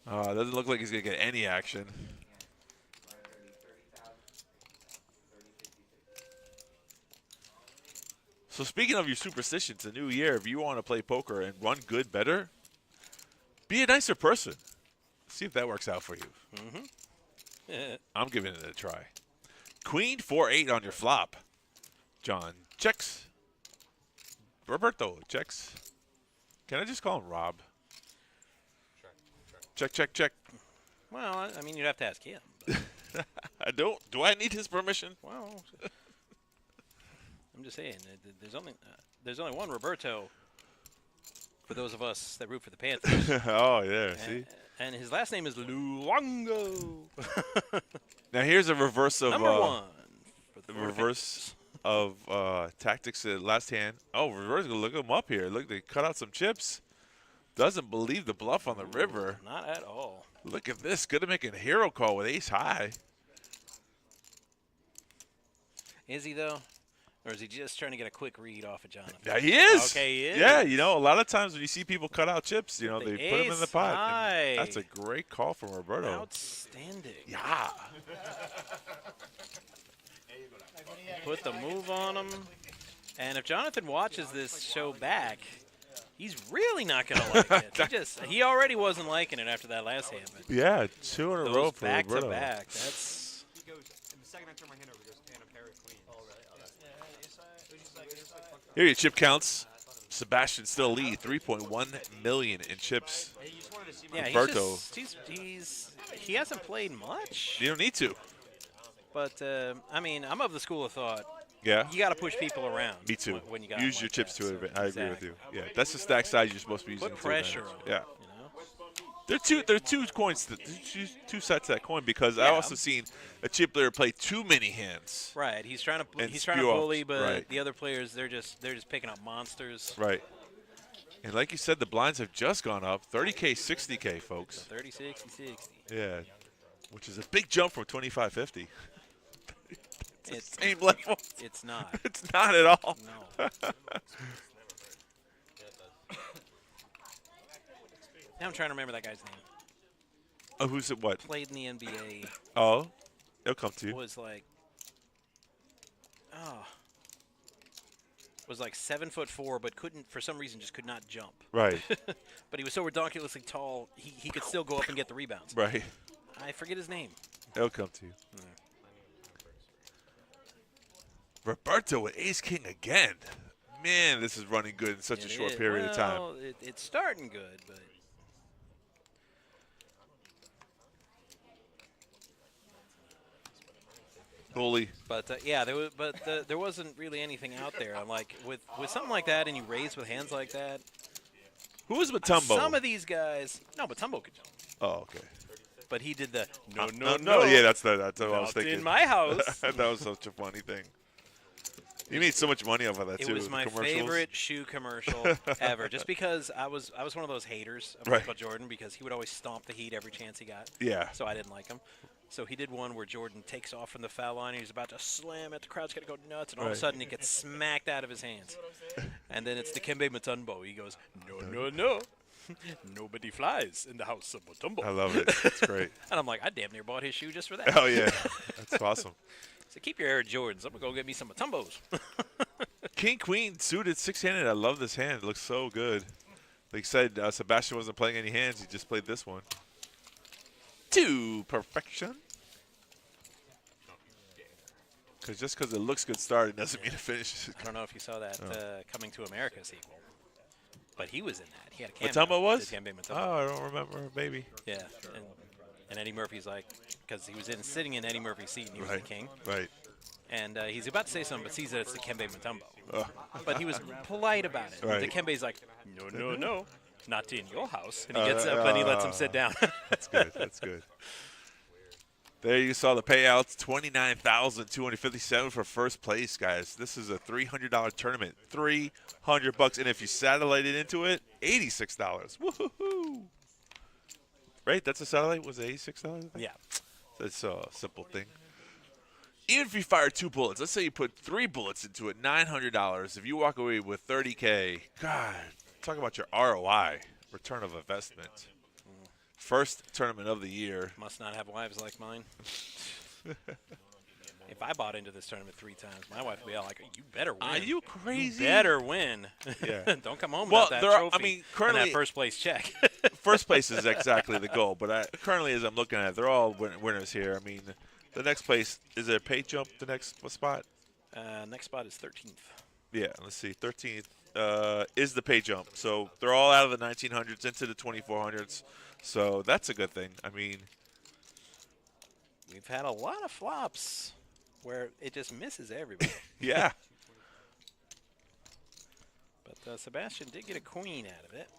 It doesn't look like he's going to get any action. So speaking of your superstitions, the new year, if you want to play poker and run good better, be a nicer person. See if that works out for you. I'm giving it a try. Queen 4-8 on your flop. John checks. Roberto checks. Can I just call him Rob? Check, check, check. Well, I mean, you'd have to ask him. but- I don't. Do I need his permission? Well, I'm just saying, there's only one Roberto for those of us that root for the Panthers. Oh, yeah. See? And his last name is Luongo. Now, here's a reverse of Number one. For the the Florida reverse of tactics last hand. Oh, reverse. Look him up here. Look, they cut out some chips. Doesn't believe the bluff on the river. Panthers. Not at all. Look at this. Good at making a hero call with ace high. Is he, though? Or is he just trying to get a quick read off of Jonathan? Yeah, he is. Okay, he is. Yeah, you know, a lot of times when you see people cut out chips, you know, The they put them in the ace pot. high. And that's a great call from Roberto. Outstanding. Yeah. Put the move on him. And if Jonathan watches this show back, he's really not going to like it. He already wasn't liking it after that last hand. But Yeah, 2 in a row those for back Roberto. to back, that's He goes, and the second I turn my hand over, he goes, and a pair of queens. Oh, really? Oh, that's Here are your chip counts. Sebastian still lead, 3.1 million in chips. He just wanted to see yeah. Roberto. He hasn't played much, You don't need to. but I mean, I'm of the school of thought. Yeah. You got to push people around. Me too. When you got Use them your like chips that, to so- advantage. I agree with exactly. you. Yeah, that's the stack size you're supposed to be using. Put to pressure advantage. on Yeah. them, you know? They're two coins, two sides of that coin because I Yeah. also seen a chip player play too many hands. Right. He's trying to And to spew off. bully, but Right. the other players they're just picking up monsters. Right. And like you said, the blinds have just gone up, 30K, 60K, folks. 30, 60, 60. Yeah, which is a big jump from 25.50. It's Same level. it's not. It's not at all. No. Now I'm trying to remember that guy's name. Oh, who's it? What? Played in the NBA. Oh, it'll come to you. Was like, was like 7'4", but couldn't for some reason just could not jump. Right, But he was so ridiculously tall, he could still go up and get the rebounds. right. I forget his name. It'll come to you. Roberto with Ace King again. Man, this is running good in such a It short is- period of time. well, it's starting good, but Holy. yeah, there wasn't really anything out there. Like with something like that, and you raise with hands like that. Who is Matumbo? Some of these guys, no, but Tumbo could jump. Oh, okay. But he did the no. Yeah, that's what I was Not thinking. in my house. That was such a funny thing. You made so much money off of that It too. was the my commercials. favorite shoe commercial ever. Just because I was one of those haters of Right. Michael Jordan because he would always stomp the Heat every chance he got. Yeah. So I didn't like him. So he did one where Jordan takes off from the foul line. He's about to slam it. The crowd's going to go nuts. And all of a Right. sudden, it gets smacked out of his hands. And then it's the Dikembe Mutombo. He goes, no. Nobody flies in the house of Mutombo. I love it. It's great. And I'm like, I damn near bought his shoe just for that. Oh, yeah. That's awesome. So keep your Air Jordans. I'm going to go get me some Mutombos. King, queen, suited, six-handed. I love this hand. It looks so good. Like you said, Sebastian wasn't playing any hands. He just played this one. To perfection. Because just because it looks good starting doesn't mean it finishes. I don't know if you saw that Coming to America sequel. But he was in that. He had a cameo. Mutombo was? Dikembe Mutombo. Oh, I don't remember. Maybe. Yeah. And Eddie Murphy's like, because he was sitting in Eddie Murphy's seat and he was Right. the king. Right. And he's about to say something, but sees that it's Dikembe Mutombo. But he was polite about it. Right. Dikembe's like, no, not in your house. And he gets up and he lets him sit down. That's good. That's good. There you saw the payouts, $29,257 for first place, guys. This is a $300 tournament, $300, and if you satellite it into it, $86. Woohoo! Right, that's a satellite. Was it $86? Yeah. That's a simple thing. Even if you fire 2 bullets, let's say you put 3 bullets into it, $900. If you walk away with $30K, God, talk about your ROI, return of investment. First tournament of the year. Must not have wives like mine. If I bought into this tournament 3 times, my wife would be all like, you better win. Are you crazy? You better win. Yeah. Don't come home Well, without that there are- trophy I mean, and currently- that first place check. First place is exactly the goal, but currently, as I'm looking at it, they're all winners here. I mean, the next place, is it a pay jump, the next spot? Next spot is 13th. Yeah, let's see. 13th is the pay jump. So they're all out of the 1900s into the 2400s. So that's a good thing. I mean, We've had a lot of flops where it just misses everybody. yeah. But Sebastian did get a queen out of it,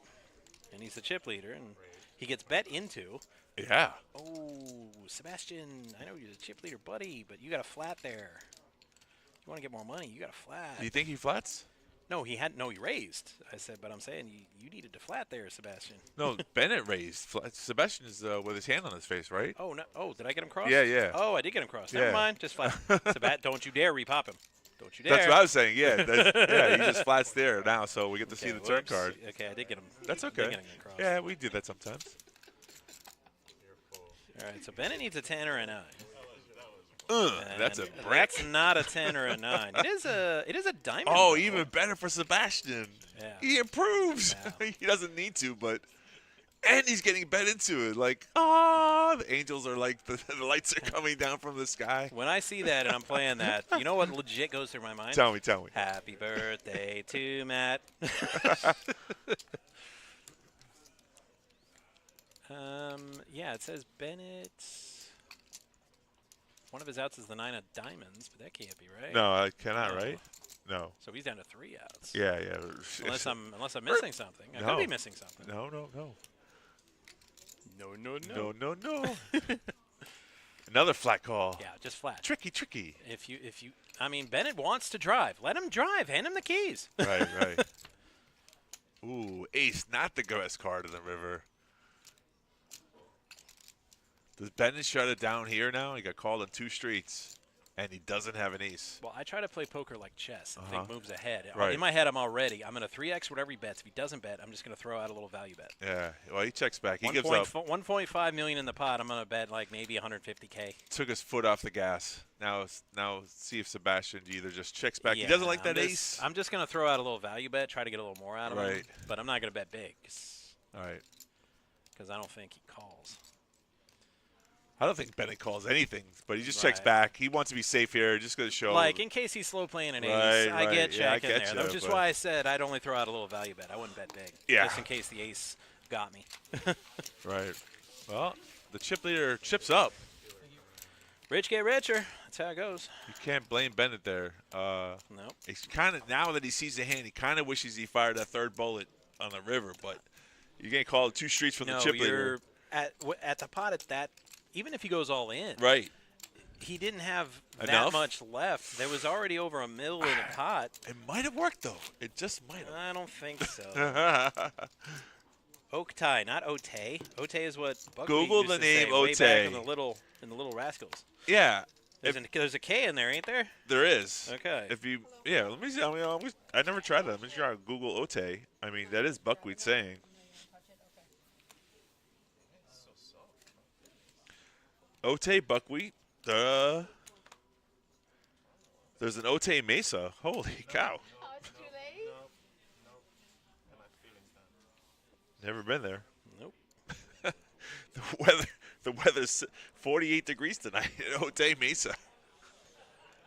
and he's the chip leader, and he gets bet into. Yeah. Oh, Sebastian, I know you're the chip leader, buddy, but you got a flat there. You want to get more money, you got a flat. Do you think he flats? No, he raised. I said, but I'm saying you needed to flat there, Sebastian. No, Bennett raised. Sebastian is with his hand on his face, right? Oh, no. Oh, did I get him crossed? Yeah, yeah. Oh, I did get him crossed. Yeah. Never mind. Just flat. Sebat, don't you dare repop him. Don't you dare. That's what I was saying. Yeah, yeah. He just flats there now, so we get to see the turn whoops. card. Okay, I did get him. That's did okay. get him crossed. Yeah, we do that sometimes. All right, so Bennett needs a 10 or a 9. That's a And brick. That's not a 10 or a 9. It is a diamond. Oh, though. even better for Sebastian. Yeah. He improves. Yeah. He doesn't need to, but and he's getting bet into it. Like, the angels are like the lights are coming down from the sky. When I see that and I'm playing that, you know what legit goes through my mind? Tell me. Happy birthday to Matt. Yeah, it says Bennett. One of his outs is the 9 of diamonds, but that can't be right. No, I cannot, No. right? No. So he's down to 3 outs. Yeah, yeah. Unless I'm missing something. I could be missing something. No. No. Another flat call. Yeah, just flat. Tricky. If you, I mean, Bennett wants to drive. Let him drive. Hand him the keys. Right. Ooh, ace, not the best card in the river. Does Bennett shut it down here now? He got called on 2 streets, and he doesn't have an ace. Well, I try to play poker like chess and think moves ahead. Right. In my head, I'm going to 3x whatever he bets. If he doesn't bet, I'm just going to throw out a little value bet. Yeah, well, he checks back. He gives up. 1.5 million in the pot. I'm going to bet like maybe 150K. Took his foot off the gas. Now see if Sebastian either just checks back. He doesn't like that ace. I'm just going to throw out a little value bet, try to get a little more out of him. Right. But I'm not going to bet big. All right. Because I don't think he calls. I don't think Bennett calls anything, but he just checks Right. back. He wants to be safe here, just going to show. Like, in case he's slow playing an ace, Right, I get right. Yeah, I check in get there. you, That's just but- why I said I'd only throw out a little value bet. I wouldn't bet big. Yeah. Just in case the ace got me. Right. Well, the chip leader chips up. Rich get richer. That's how it goes. You can't blame Bennett there. Nope. He's kind of, now that he sees the hand, he kind of wishes he fired that 3rd bullet on the river, but you're getting called 2 streets from the chip leader. At the pot, it's that. Even if he goes all in, Right. he didn't have that Enough? much left. There was already over $1 million in the pot. It might have worked, though. It just might have. I don't think so. Oaktai, not Otay. Otay is what Buckwheat Google used the to say name way back Otay. in the Little Rascals. Yeah, There's a K in there, ain't there? there is. Okay. If you, yeah, let me see. I never tried that. Let me try to Google Otay. I mean, that is buckwheat saying. Otay buckwheat. There's an Otay Mesa. Holy cow! Oh, it's too late. Never been there. Nope. The weather's 48 degrees tonight at Otay Mesa.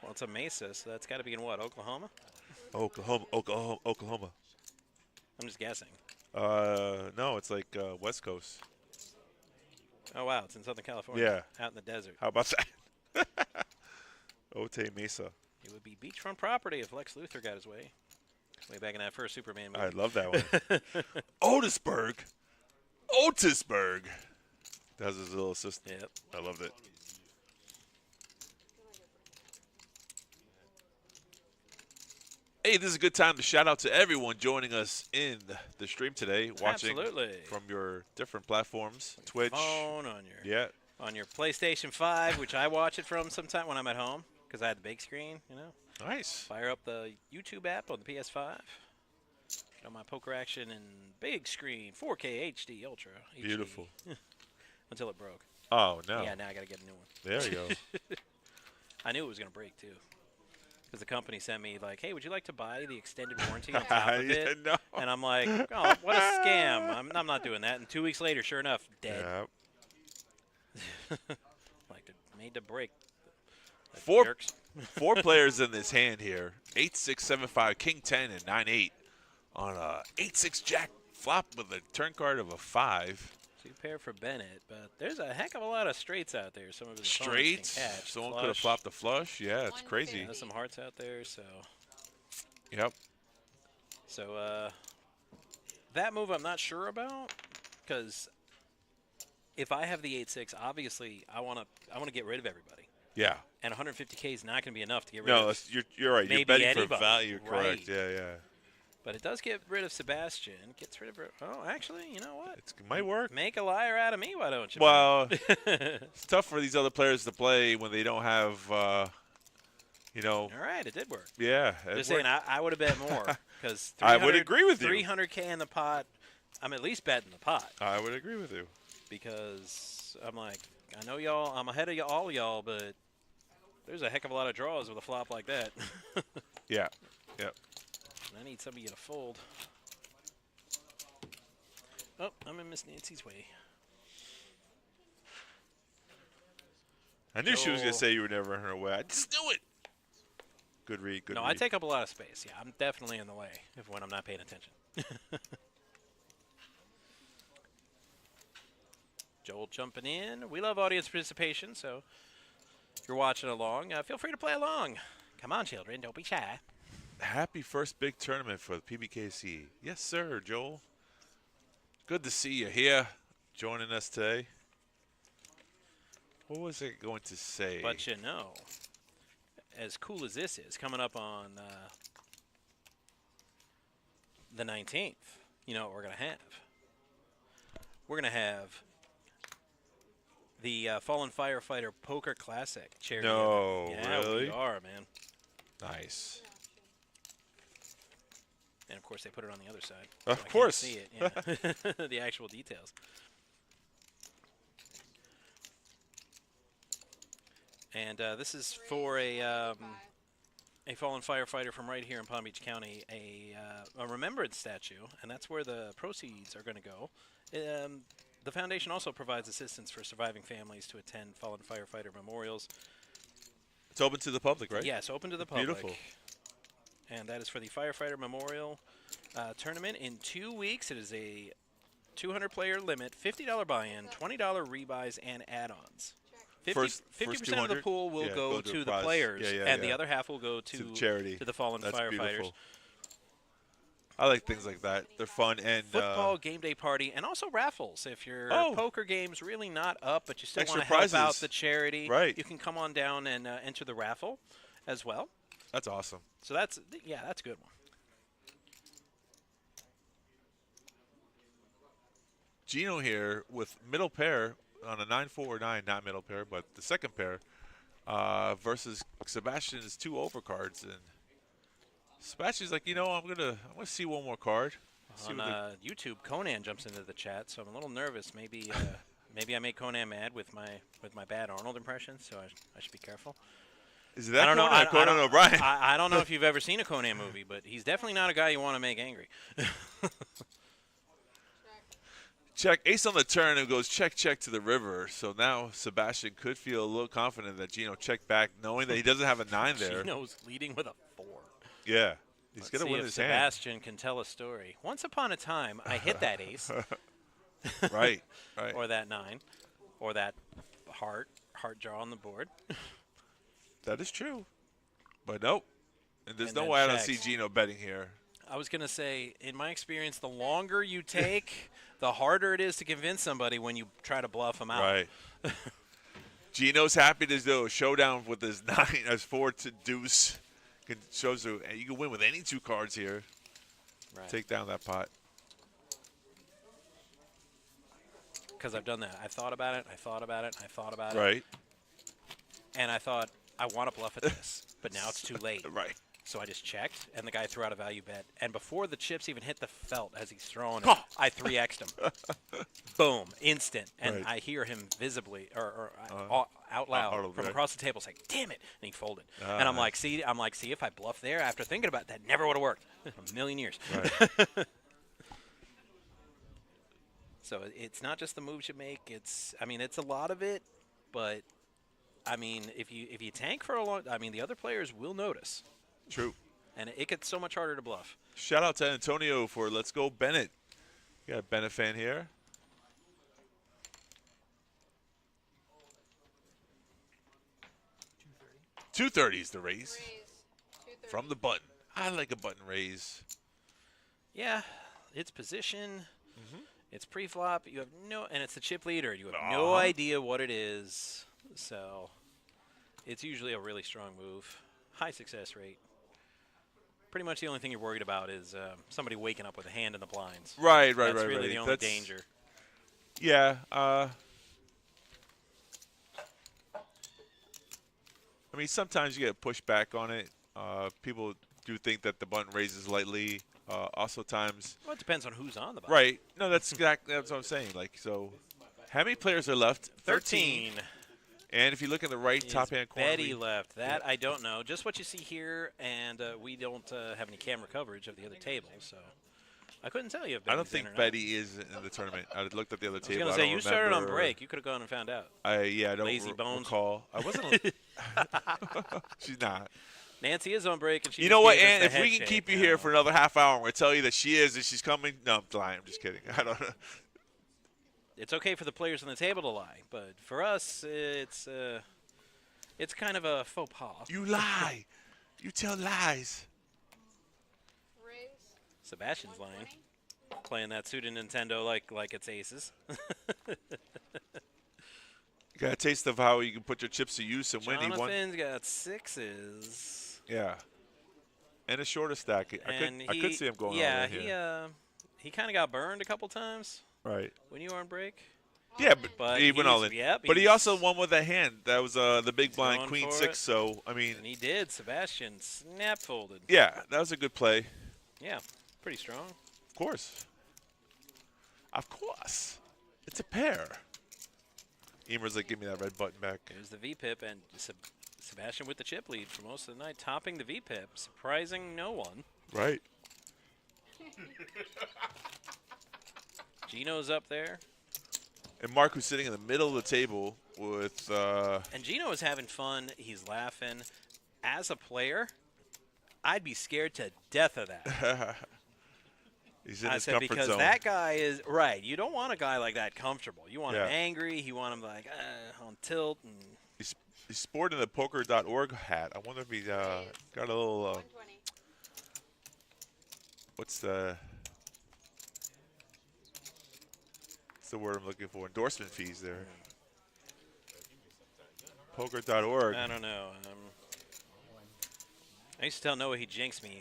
Well, it's a Mesa, so that's got to be in what, Oklahoma? Oklahoma. I'm just guessing. No, it's like West Coast. Oh, wow, it's in Southern California. Yeah. Out in the desert. How about that? Otay Mesa. It would be beachfront property if Lex Luthor got his way. Way back in that first Superman movie. I love that one. Otisburg. That was his little assistant. Yep. I loved it. Hey, this is a good time to shout out to everyone joining us in the stream today, watching Absolutely. from your different platforms, Twitch. Phone on your PlayStation 5, which I watch it from sometime when I'm at home because I had the big screen, you know. Nice. Fire up the YouTube app on the PS5. Get on my poker action in big screen, 4K HD Ultra. HD. Beautiful. Until it broke. Oh, no. Yeah, now I got to get a new one. There you go. I knew it was going to break, too. Because the company sent me, like, hey, would you like to buy the extended warranty on top of it? No. And I'm like, oh, what a scam. I'm not doing that. And 2 weeks later, sure enough, dead. Yep. Like, made to break. Four players in this hand here. 8-6, 7-5, King 10, and 9-8 on a 8-6 Jack flop with a turn card of a 5. 2 pair for Bennett, but there's a heck of a lot of straights out there. Some of his Straights. opponents can catch. Someone Flush. could have flopped a flush. Yeah, it's crazy. There's some hearts out there, so. Yep. So that move I'm not sure about because if I have the 8-6, obviously I want to get rid of everybody. Yeah. And 150K is not going to be enough to get rid of. No, you're right. Maybe You're betting anybody. for value, correct? Right. Yeah. But it does get rid of Sebastian. Gets rid of. Oh, actually, you know what? It might work. Make a liar out of me, why don't you? Well, it's tough for these other players to play when they don't have, All right, it did work. Yeah. Just saying, I would have bet more because I would agree with you. 300K in the pot. I'm at least betting the pot I would agree with you. because I'm like, I know y'all. I'm ahead of all y'all, but there's a heck of a lot of draws with a flop like that. Yeah. Yep. I need somebody to fold. Oh, I'm in Miss Nancy's way. I knew she was going to say you were never in her way. I just knew it. Good read. Good No, read. I take up a lot of space. Yeah, I'm definitely in the way when I'm not paying attention. Joel jumping in. We love audience participation, so if you're watching along, feel free to play along. Come on, children. Don't be shy. Happy first big tournament for the PBKC. Yes, sir, Joel. Good to see you here joining us today. What was I going to say? But you know, as cool as this is, coming up on the 19th, you know what we're going to have? We're going to have the Fallen Firefighter Poker Classic charity. No, yeah, really? we are, man. Nice. And of course, they put it on the other side. Of so I course. can't see it. Yeah. The actual details. And this is for a fallen firefighter from right here in Palm Beach County, a remembrance statue, and that's where the proceeds are going to go. The foundation also provides assistance for surviving families to attend fallen firefighter memorials. It's open to the public, right? Yes, open to the public. Beautiful. And that is for the Firefighter Memorial Tournament in 2 weeks. It is a 200-player limit, $50 buy-in, $20 rebuys, and add-ons. 50% of the pool will go to the players, and the other half will go to the charity. To the fallen firefighters. Beautiful. I like things like that. They're fun. And football game day party, and also raffles. If your poker game's really not up, but you still want to help out the charity, you can come on down and enter the raffle as well. That's awesome. So that's a good one. Gino here with middle pair on a 9-4 or 9, not middle pair, but the second pair, versus Sebastian's 2 overcards. And Sebastian's like, I'm gonna see one more card. See On YouTube, Conan jumps into the chat, so I'm a little nervous. Maybe maybe I make Conan mad with my bad Arnold impression, so I should be careful. Is it that I don't know. Conan or Conan O'Brien? I don't know if you've ever seen a Conan movie, but he's definitely not a guy you want to make angry. Check. Ace on the turn and goes check to the river. So now Sebastian could feel a little confident that Gino checked back, knowing that he doesn't have a 9 there. Gino's leading with a 4. Yeah. He's going to win if his hand. Sebastian can tell a story. Once upon a time, I hit that ace. Right. Or that 9. Or that heart draw on the board. That is true. But nope. And there's And no then way I don't checks. see Gino betting here. I was going to say, in my experience, the longer you take, the harder it is to convince somebody when you try to bluff them out. Right. Gino's happy to do a showdown with his 9 as 4 to deuce. Shows you can win with any 2 cards here. Right. Take down that pot. Because I've done that. I thought about it. Right. And I thought, I want to bluff at this. But now it's too late. Right. So I just checked, and the guy threw out a value bet. And before the chips even hit the felt as he's throwing it, Oh. I 3x'd him. Boom, instant. And Right. I hear him visibly, or out loud from across the table say, damn it, and he folded. And I'm like, see, if I bluff there after thinking about that, never would have worked. A million years. Right. So it's not just the moves you make. It's a lot of it, but if you tank for a long, the other players will notice. True. And it gets so much harder to bluff. Shout out to Antonio for Let's Go Bennett. You got a Bennett fan here. $230 is the raise. Raise. 230. From the button. I like a button raise. Yeah, it's position. It's pre-flop. You have and it's the chip leader. You have no idea what it is. So it's usually a really strong move. High success rate. Pretty much the only thing you're worried about is somebody waking up with a hand in the blinds. Right. That's really the only danger. Yeah. Sometimes you get pushback on it. People do think that the button raises lightly. Also times. Well, it depends on who's on the button. Right. No, that's exactly what I'm saying. So how many players are left? 13. And if you look in the right top-hand corner. Betty left. That I don't know. Just what you see here, and we don't have any camera coverage of the other table, so I couldn't tell you if Betty's I don't think in or not. Betty is in the tournament. I looked at the other I was table. going to I say, don't you started on remember. break. You could have gone and found out. I don't Lazy bones. recall. I wasn't. She's not. Nancy is on break, and she. You just know what, gave us Ann? the If we head can shake. keep you here for another half hour, I'm going to tell you that she is, and she's coming. No, I'm lying. I'm just kidding. I don't know. It's okay for the players on the table to lie, but for us, it's kind of a faux pas. You lie. You tell lies. Raise. Sebastian's lying, 120. playing that suited Nintendo like it's aces. You got a taste of how you can put your chips to use and win. He won. Jonathan's got 6s. Yeah. And a shorter stack. I could see him going yeah, all in here. he kind of got burned a couple times Right. when you were on break. Yeah, But he went all in. Yep, But he he's also won with that hand. That was the big blind, going queen for 6. it. So, I mean, And he did. Sebastian snap folded. yeah, that was a good play. Yeah, pretty strong. Of course. Of course. It's a pair. Emer's like, give me that red button back. There's the VPIP, and Sebastian with the chip lead for most of the night, topping the VPIP, surprising no one. Right. Gino's up there. And Mark, who's sitting in the middle of the table with And Gino is having fun. He's laughing. As a player, I'd be scared to death of that. he's in I his said comfort because zone. that guy is right. You don't want a guy like that comfortable. You want him Yeah. angry. You want him like on tilt. And He's sporting the poker.org hat. I wonder if he got a little, 120. what's the word I'm looking for? Endorsement fees there. Poker.org. I don't know. I used to tell Noah he jinxed me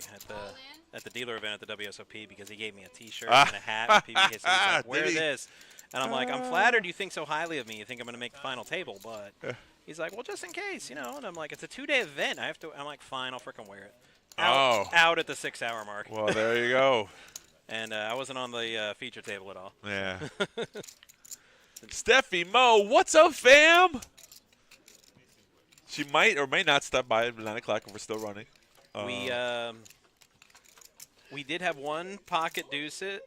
at the dealer event at the WSOP because he gave me a T-shirt and a hat. And PBKC. He's like, wear Did he? this. And I'm like, I'm flattered you think so highly of me. You think I'm going to make the final table, but he's like, well, just in case, And I'm like, it's a 2-day event. I'm like, fine, I'll frickin' wear it. Out at the 6-hour mark. Well, there you go. And I wasn't on the feature table at all. Yeah. Steffi Mo, what's up, fam? She might or may not stop by at 9 o'clock if we're still running. We did have one pocket deuces.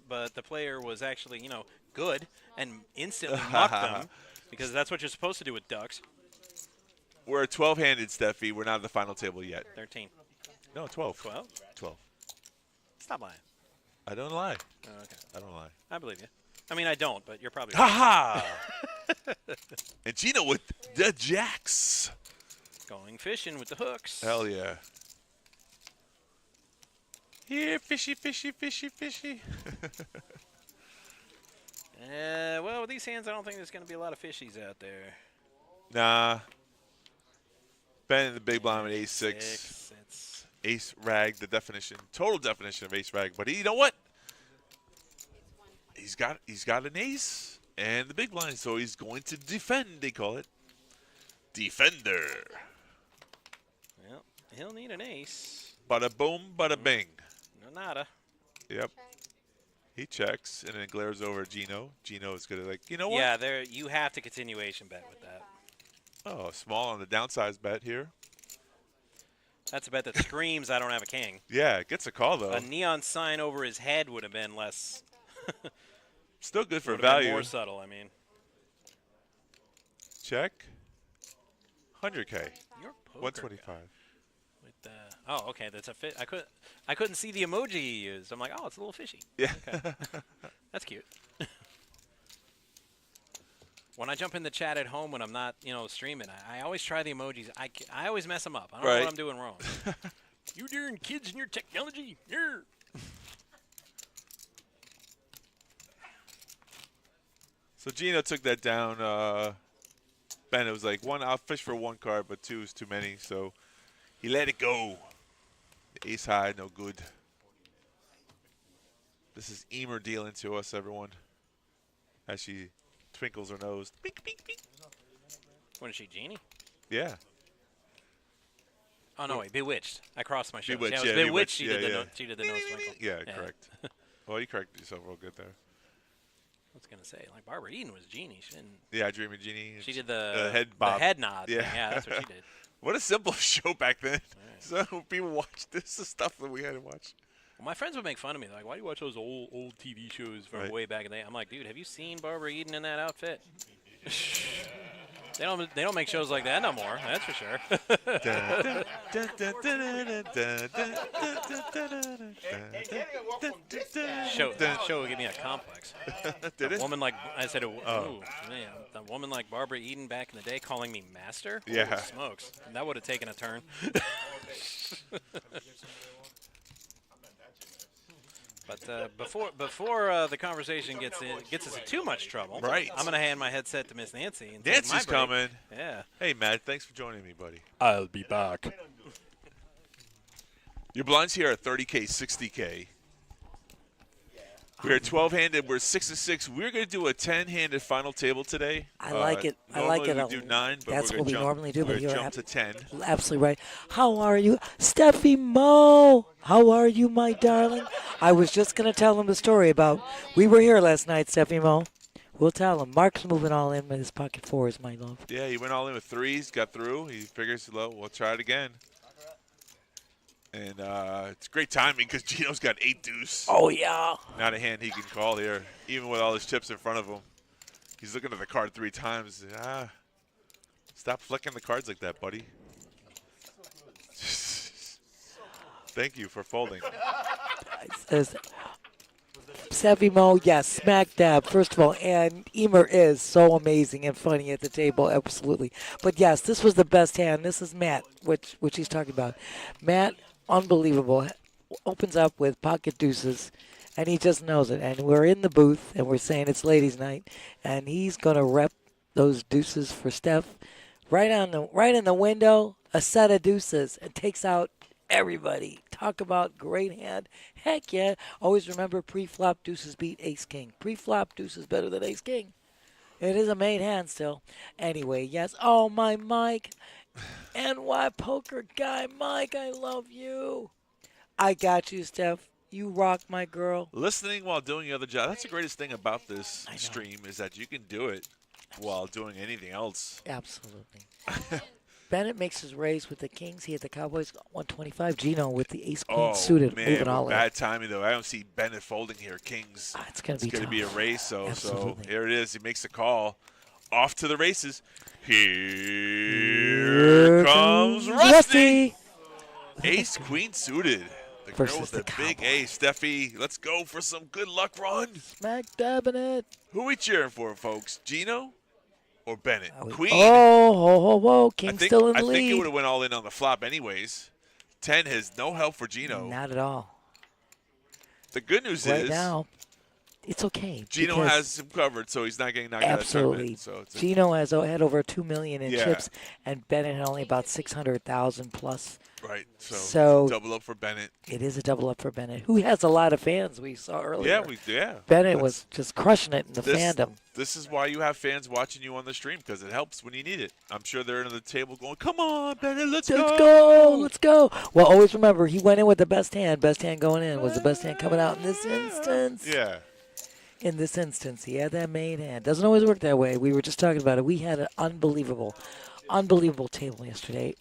But the player was actually, good and instantly mucked them because that's what you're supposed to do with ducks. We're 12-handed, Steffi. We're not at the final table yet. 13. No, 12. 12? 12. Stop lying. I don't lie. Oh, okay. I don't lie. I believe you. I mean, I don't, but you're probably right. Ha-ha! And Gino with the jacks. Going fishing with the hooks. Hell yeah. Here, fishy, fishy, fishy, fishy. Well, with these hands, I don't think there's going to be a lot of fishies out there. Nah. Ben in the big blind with ace-6. It's Ace rag, the definition, total definition of ace rag. But you know what? He's got an ace and the big blind, so he's going to defend. They call it defender. Well, he'll need an ace. Bada boom, bada bing. No nada. Yep. He checks and then glares over at Gino. Gino is gonna you know what? Yeah, you have to continuation bet with that. Oh, small on the downside bet here. That's a bet that screams I don't have a king. Yeah, it gets a call though. A neon sign over his head would have been less. Still good for would have value. been more subtle, I mean. Check. 100K. You're poker 125. With oh, okay, that's a fit. I couldn't see the emoji you used. I'm like, oh, it's a little fishy. Yeah. Okay. That's cute. When I jump in the chat at home when I'm not, streaming, I always try the emojis. I always mess them up. I don't know what I'm doing wrong. You darn kids and your technology. Yeah. So Gino took that down. Ben, it was like I'll fish for one card, but 2 is too many. So he let it go. The ace high, no good. This is Emer dealing to us, everyone. As she twinkles her nose. Bink, bink, bink. What is she, Genie? Yeah. Oh, no, wait, Bewitched. I crossed my show. Bewitched, Yeah, it was Bewitched. She yeah, did yeah. she did the nose twinkle. Yeah, correct. Well, you corrected yourself real good there. I was going to say, like, Barbara Eden was Genie. She didn't. Yeah, Dreamy Genie. She did the head bob. The head nod. Yeah. Yeah, that's what she did. What a simple show back then. Right. So people watched this is stuff that we had to watch. Well, my friends would make fun of me. They're like, why do you watch those old TV shows from Right. way back in the day? I'm like, dude, have you seen Barbara Eden in that outfit? They don't make shows like that no more. That's for sure. Show would give me a complex. Did A it? woman like I said, Oh. ooh, man, a woman like Barbara Eden back in the day calling me master. Yeah. Holy smokes, that would have taken a turn. But before the conversation gets us in too much trouble, Right. I'm gonna hand my headset to Miss Nancy. And take Nancy's my break. coming. Yeah. Hey, Matt, thanks for joining me, buddy. I'll be back. Your blinds here are 30K, 60K. We're 12-handed. We're 6-6. We're going to do a 10-handed final table today. I like it. I like it. Normally we do 9, but That's we're what we gonna normally do, but we're you're jump to 10. absolutely right. How are you? Steffi Mo, how are you, my darling? I was just going to tell him the story about we were here last night, Steffi Mo. We'll tell him. Mark's moving all in with his pocket 4s, my love. Yeah, he went all in with 3s, got through. He figures, we'll try it again. And it's great timing because Gino's got 8 deuce. Oh, yeah. Not a hand he can call here, even with all his chips in front of him. He's looking at the card 3 times. Stop flicking the cards like that, buddy. Thank you for folding. Steffi Mo, yes, smack dab, first of all. And Emer is so amazing and funny at the table, absolutely. But, yes, this was the best hand. This is Matt, which he's talking about. Matt, unbelievable, opens up with pocket deuces, and he just knows it. And we're in the booth, and we're saying it's ladies' night, and he's going to rep those deuces for Steph. Right in the window, a set of deuces, and takes out Everybody, talk about great hand. Heck yeah. Always remember pre-flop deuces beat ace-king. Pre-flop deuces better than ace-king. It is a made hand still. Anyway, yes. Oh, my Mike. NY poker guy. Mike, I love you. I got you, Steph. You rock, my girl. Listening while doing the other job. That's the greatest thing about this I know. stream is that you can do it while doing anything else. Absolutely. Bennett makes his raise with the Kings. He had the Cowboys 125. Gino with the ace queen suited, man, moving all in. bad timing though. I don't see Bennett folding here. Kings. It's going It's going to be a tough. race. So Absolutely. here it is. He makes the call. Off to the races. Here comes Rusty. Ace queen suited. The girl Versus with the the big Cowboy. ace. Steffi, let's go for some good luck run. Smack dabbing it. Who we cheering for, folks? Gino or Bennett? Queen. Oh, ho, ho, ho. King's still in the I think it lead. would have went all in on the flop anyways. 10 has no help for Gino. Not at all. The good news Right is now, it's okay. Gino because has him covered, so he's not getting knocked out of the absolutely. tournament. So it's Gino has had over $2 million in Yeah. chips, and Bennett had only about 600,000 plus. right. So, So- double up for Bennett. It is a double up for Bennett, who has a lot of fans. We saw earlier. Yeah. Bennett That's- was just crushing it in the fandom. This is why you have fans watching you on the stream, because it helps when you need it. I'm sure they're under the table going, "Come on, Bennett, let's go." Let's go. Well, always remember, he went in with the best hand. Best hand going in was the best hand coming out in this instance. Yeah. In this instance, he had that main hand. Doesn't always work that way. We were just talking about it. We had an unbelievable table yesterday.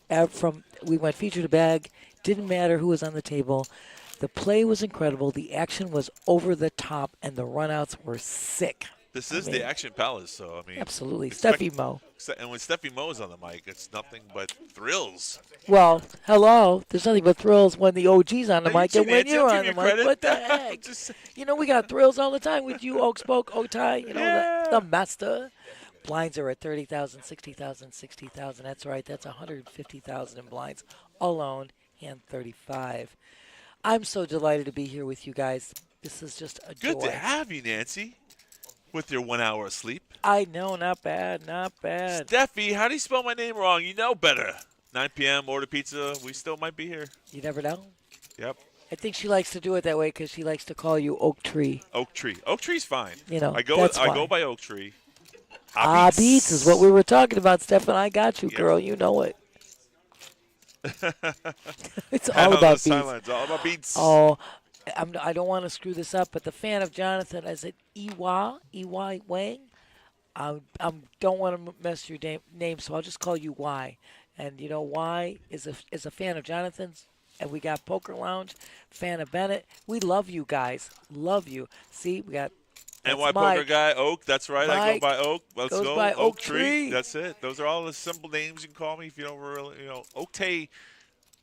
We went feature to bag. Didn't matter who was on the table. The play was incredible. The action was over the top, and the runouts were sick. This is the Action Palace, so I mean. Absolutely. expect- Steffi Mo. And when Steffi Mo's on the mic, it's nothing but thrills. Well, hello. There's nothing but thrills when the OG's on the Hey, mic and when Nancy, you're I'll on the give you mic. credit. What the heck? Just- You know, we got thrills all the time with you, Oak Spoke, Otai, Yeah. the master. Blinds are at 30,000, 60,000, 60,000. That's right. That's 150,000 in blinds alone, and 35. I'm so delighted to be here with you guys. This is just a Good joy. to have you, Nancy, with your 1 hour of sleep. I know, not bad, not bad. Steffi, how do you spell my name wrong? You know better. 9 p.m., order pizza. We still might be here. You never know. Yep. I think she likes to do it that way because she likes to call you Oak Tree. Oak Tree. Oak Tree's fine. You know, I go that's I go fine. by Oak Tree. Beats is what we were talking about, Stefan. I got you, Yeah. girl. You know it. It's I all know about the beats. silence. All about beats. Oh, I don't want to screw this up, but the fan of Jonathan, I said Ewa Wang. I don't want to mess your name, so I'll just call you Y. And you know, Y is a fan of Jonathan's, and we got Poker Lounge, fan of Bennett. We love you guys, love you. See, we got. NY that's Poker Mike. Guy, Oak. That's right. I Mike go by Oak. Let's goes go. by Oak Tree. Tree. That's it. Those are all the simple names you can call me if you don't really, Oak Tay.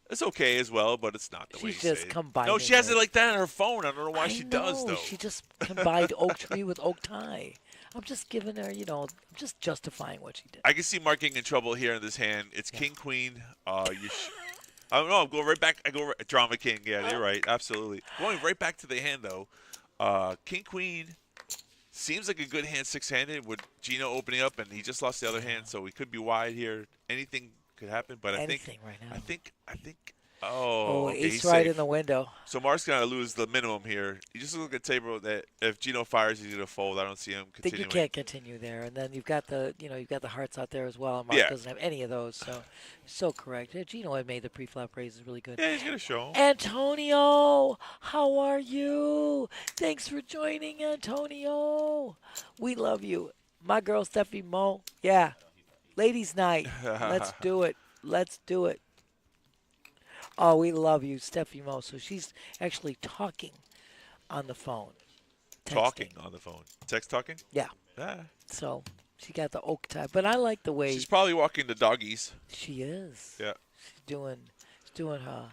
It's okay as well, but it's not the way you She's say just it. combining No, she has it. it like that on her phone. I don't know why I she does, know, though. She just combined Oak Tree with Oak Tie. I'm just giving her, I'm just justifying what she did. I can see Mark getting in trouble here in this hand. It's King Queen. I don't know. I'm going right back. Drama King. Yeah, you're right. Absolutely. Going right back to the hand though. King Queen seems like a good hand, six-handed with Gino opening up, and he just lost the other hand, so we could be wide here. Anything could happen, but Anything right now. I think. Oh, Okay, ace he's right safe. in the window. So Mark's gonna lose the minimum here. You just look at the table that if Gino fires, he's gonna fold. I don't see him I think continuing. you can't continue there, and then you've got the hearts out there as well. And Mark Yeah. doesn't have any of those, so correct. Yeah, Gino had made the pre-flop raises really good. Yeah, he's gonna show him. Antonio, how are you? Thanks for joining, Antonio. We love you, my girl Steffi Mo. Yeah, ladies' night. Let's do it. Let's do it. Oh, we love you, Steffi Mo. So she's actually talking on the phone. Talking Texting. on the phone. Text talking? Yeah. Yeah. So she got the oak tie, but I like the way She's probably walking the doggies. she is. Yeah. She's doing her.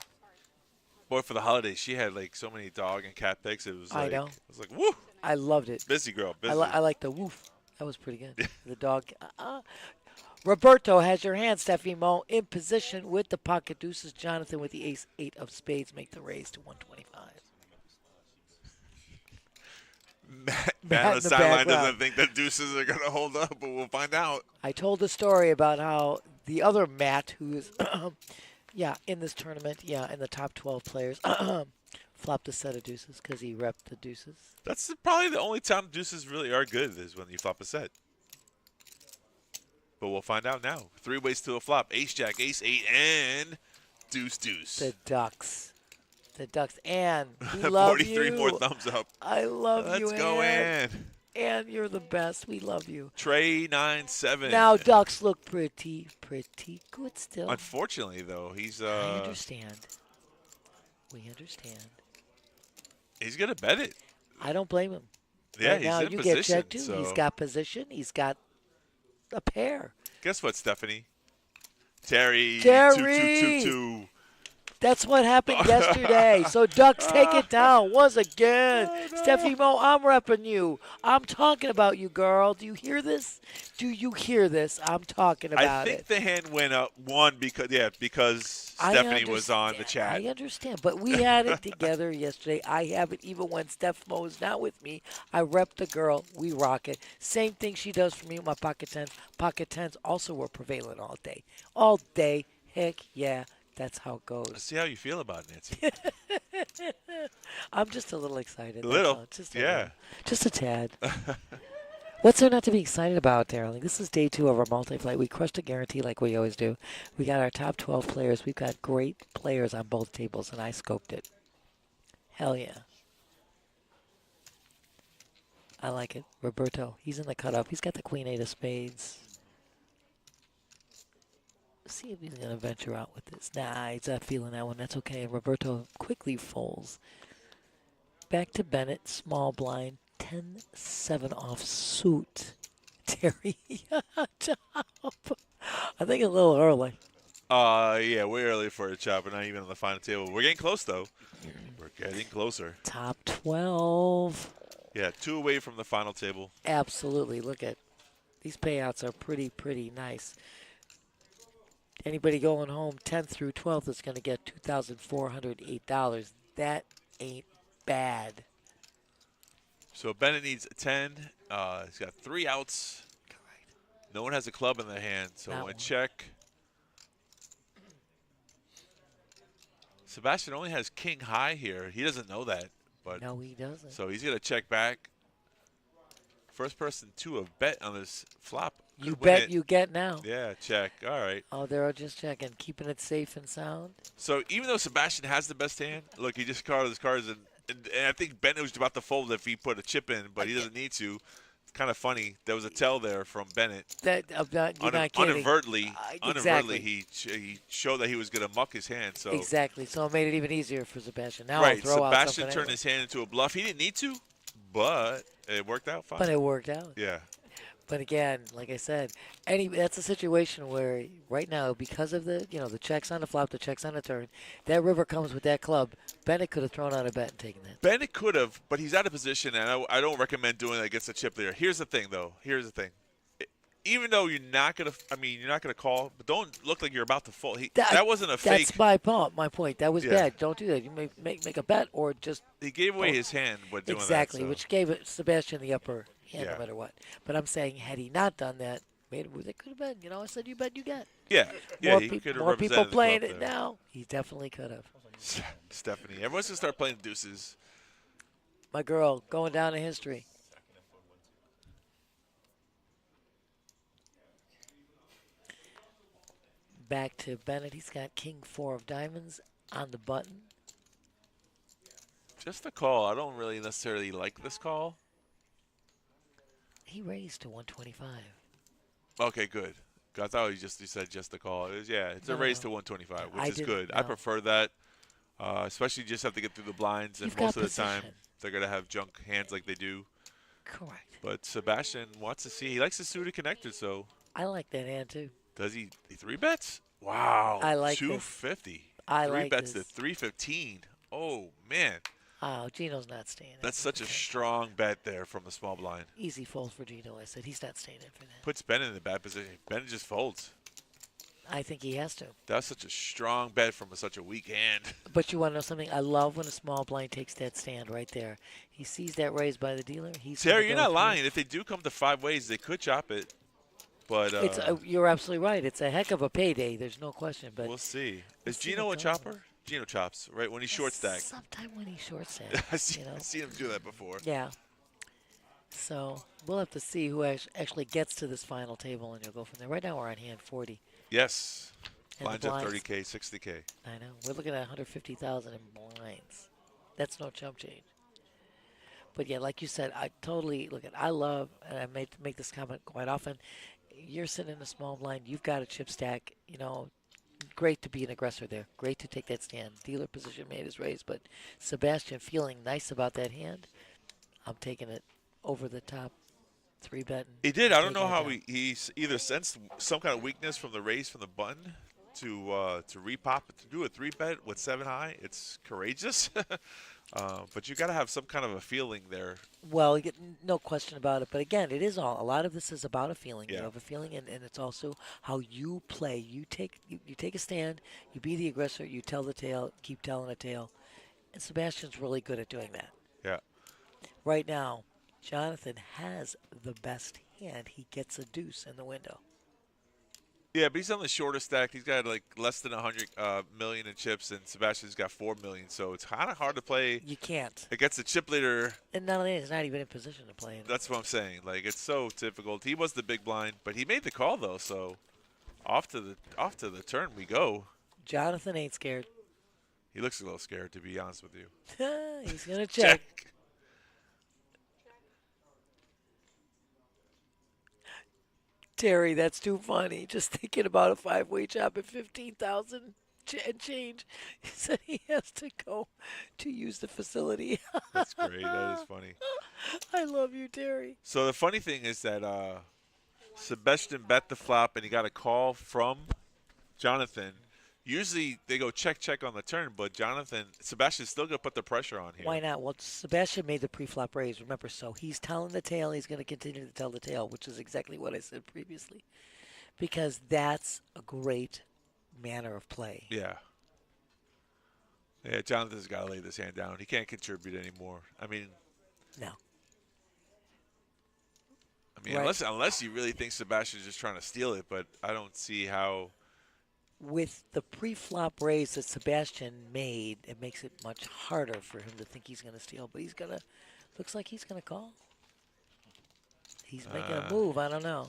Boy, for the holidays, she had like so many dog and cat pics. It was I like, know. I was like, woo, I loved it. busy girl, busy. I like the woof. That was pretty good. The dog. Roberto has your hand, Steffi Mo, in position with the pocket deuces. Jonathan with the ace-8 of spades make the raise to 125. Matt on in the the sideline background. doesn't think the deuces are going to hold up, but we'll find out. I told the story about how the other Matt, who is Yeah, in this tournament, yeah, in the top 12 players, flopped a set of deuces because he repped the deuces. That's probably the only time deuces really are good is when you flop a set. But we'll find out now. 3 ways to a flop. Ace, jack, ace, 8, and deuce, deuce. The Ducks. The Ducks. Ann, we love 43 you. more thumbs up. I love you, Let's go, Ann. Ann, you're the best. We love you. Trey 9-7. Now Ducks look pretty good still. Unfortunately, though, he's I understand. We understand. he's gonna bet it. I don't blame him. Yeah, right he's now, in you position. get checked too. So. He's got position. He's got a pair. Guess what, Stephanie? Terry. Terry! 2-2-2-2. That's what happened yesterday. So Ducks take it down once again. Stephanie Mo, I'm repping you. I'm talking about you, girl. Do you hear this? Do you hear this? I'm talking about I think it. the hand went up because Stephanie was on the chat. I understand, but we had it together yesterday. I have it even when Steph Mo is not with me. I rep the girl. We rock it. Same thing she does for me with my pocket tens. Pocket tens also were prevalent all day. All day. Heck yeah. That's how it goes. Let's see how you feel about it, Nancy. I'm just a little excited. A little, Just yeah. little. Just a tad. What's there not to be excited about, darling? This is day 2 of our multi-flight. We crushed a guarantee like we always do. We got our top 12 players. We've got great players on both tables, and I scoped it. Hell yeah. I like it. Roberto, he's in the cutoff. He's got the queen 8 of spades. See if he's going to venture out with this. Nah, he's not feeling that one. That's okay. Roberto quickly folds. Back to Bennett, small blind, 10-7 off suit. Terry, I think a little early. Yeah, way early for a chop, but not even on the final table. We're getting close, though. We're getting closer. Top 12. Yeah, 2 away from the final table. Absolutely. Look at these payouts are pretty nice. Anybody going home 10th through 12th is going to get $2,408. That ain't bad. So Bennett needs a 10. He's got 3 outs. Correct. No one has a club in their hand, so Not when one. check. Sebastian only has king high here. He doesn't know that, but No, he doesn't. so he's gonna check back. First person to have bet on this flop. You could win bet it. you get now. Yeah, check. All right. Oh, they're just checking, keeping it safe and sound. So even though Sebastian has the best hand, look, he just carded his cards, and I think Bennett was about to fold if he put a chip in, but he doesn't need to. It's kind of funny. There was a tell there from Bennett. That you're not kidding. Inadvertently, exactly. he showed that he was going to muck his hand. So Exactly. So it made it even easier for Sebastian. Now right, I'll throw out Sebastian something turned anyway. his hand into a bluff. He didn't need to, but it worked out fine. But it worked out. Yeah. But again, like I said, that's a situation where right now, because of the the checks on the flop, the checks on the turn, that river comes with that club. Bennett could have thrown out a bet and taken that. Bennett could have, but he's out of position, and I don't recommend doing that against a chip leader. Here's the thing, though. Here's the thing. Even though you're not gonna call, but don't look like you're about to fold. That wasn't a fake. That's my point. My point. That was Yeah. bad. Don't do that. You may make a bet or just He gave away his hand by doing exactly, that. So. which gave Sebastian the upper hand Yeah. no matter what. But I'm saying, had he not done that, it could have been. I said you bet you get. Yeah, More, he could have more people represented the playing club it there. now. He definitely could have. Stephanie, everyone's gonna start playing deuces. My girl going down in history. Back to Bennett. He's got king 4 of diamonds on the button. Just a call. I don't really necessarily like this call. He raised to 125. Okay, good. I thought you said just the call. It's a No, raise no. to 125, which I is didn't good. I know. prefer that, especially just have to get through the blinds, and You've most got of the time position. they're gonna have junk hands like they do. Correct. But Sebastian wants to see. He likes the suited connector, so I like that hand too. does he? He 3-bets? Wow. I like this. 250. I 3 like bets this. to 315. Oh man, Oh, Gino's not staying in. that's for such a that. strong bet there from the small blind. Easy fold for Gino. I said he's not staying in for that. Puts Bennett in a bad position. Bennett just folds. I think he has to. That's such a strong bet from such a weak hand. But you want to know something? I love when a small blind takes that stand right there. He sees that raise by the dealer. He's Terry, gonna you're go not through. lying. If they do come to 5 ways, they could chop it. But It's you're absolutely right. It's a heck of a payday. There's no question. But we'll see. we'll Is see Gino a what goes on. chopper? Gino chops, right? When he's short stacked. Sometime when he's short stacked, I've seen you know. him do that before. Yeah. So we'll have to see who actually gets to this final table, and you'll go from there. Right now we're on hand 40. Yes. And the Blinds at blinds. 30K, 60K. I know. We're looking at 150,000 in blinds. That's no chump change. But yeah, like you said, I totally look at. I love, and I make this comment quite often. You're sitting in a small blind. You've got a chip stack. You know, great to be an aggressor there. Great to take that stand. Dealer position made his raise, but Sebastian feeling nice about that hand. I'm taking it over the top, 3-betting. He did. I don't know taking it how down. he either sensed some kind of weakness from the raise from the button to repop it, to do a 3-bet with 7 high. It's courageous. But you got to have some kind of a feeling there. Well, no question about it. But again, it is a lot of this is about a feeling. Yeah. You have a feeling, and it's also how you play. You take a stand. You be the aggressor. You tell the tale. Keep telling the tale. And Sebastian's really good at doing that. Yeah. Right now, Jonathan has the best hand. He gets a deuce in the window. Yeah, but he's on the shorter stack. He's got like less than 100 million in chips, and Sebastian's got 4 million. So it's kind of hard to play You can't. against the chip leader. And not only that, he's not even in position to play it. That's what I'm saying. Like, it's so difficult. He was the big blind, but he made the call though. So off to the turn we go. Jonathan ain't scared. He looks a little scared, to be honest with you. He's going to check. Terry, that's too funny. Just thinking about a 5-way chop at 15,000 and change. He said he has to go to use the facility. That's great. That is funny. I love you, Terry. So the funny thing is that Sebastian bet the flop, and he got a call from Jonathan. Usually they go check on the turn, but Sebastian's still going to put the pressure on here. Why not? Well, Sebastian made the pre-flop raise, remember, so he's telling the tale. He's going to continue to tell the tale, which is exactly what I said previously, because that's a great manner of play. Yeah. Yeah, Jonathan's got to lay this hand down. He can't contribute anymore. I mean, No. Right. unless you really think Sebastian's just trying to steal it, but I don't see how. With the pre-flop raise that Sebastian made, it makes it much harder for him to think he's going to steal. But looks like he's going to call. He's making a move. I don't know.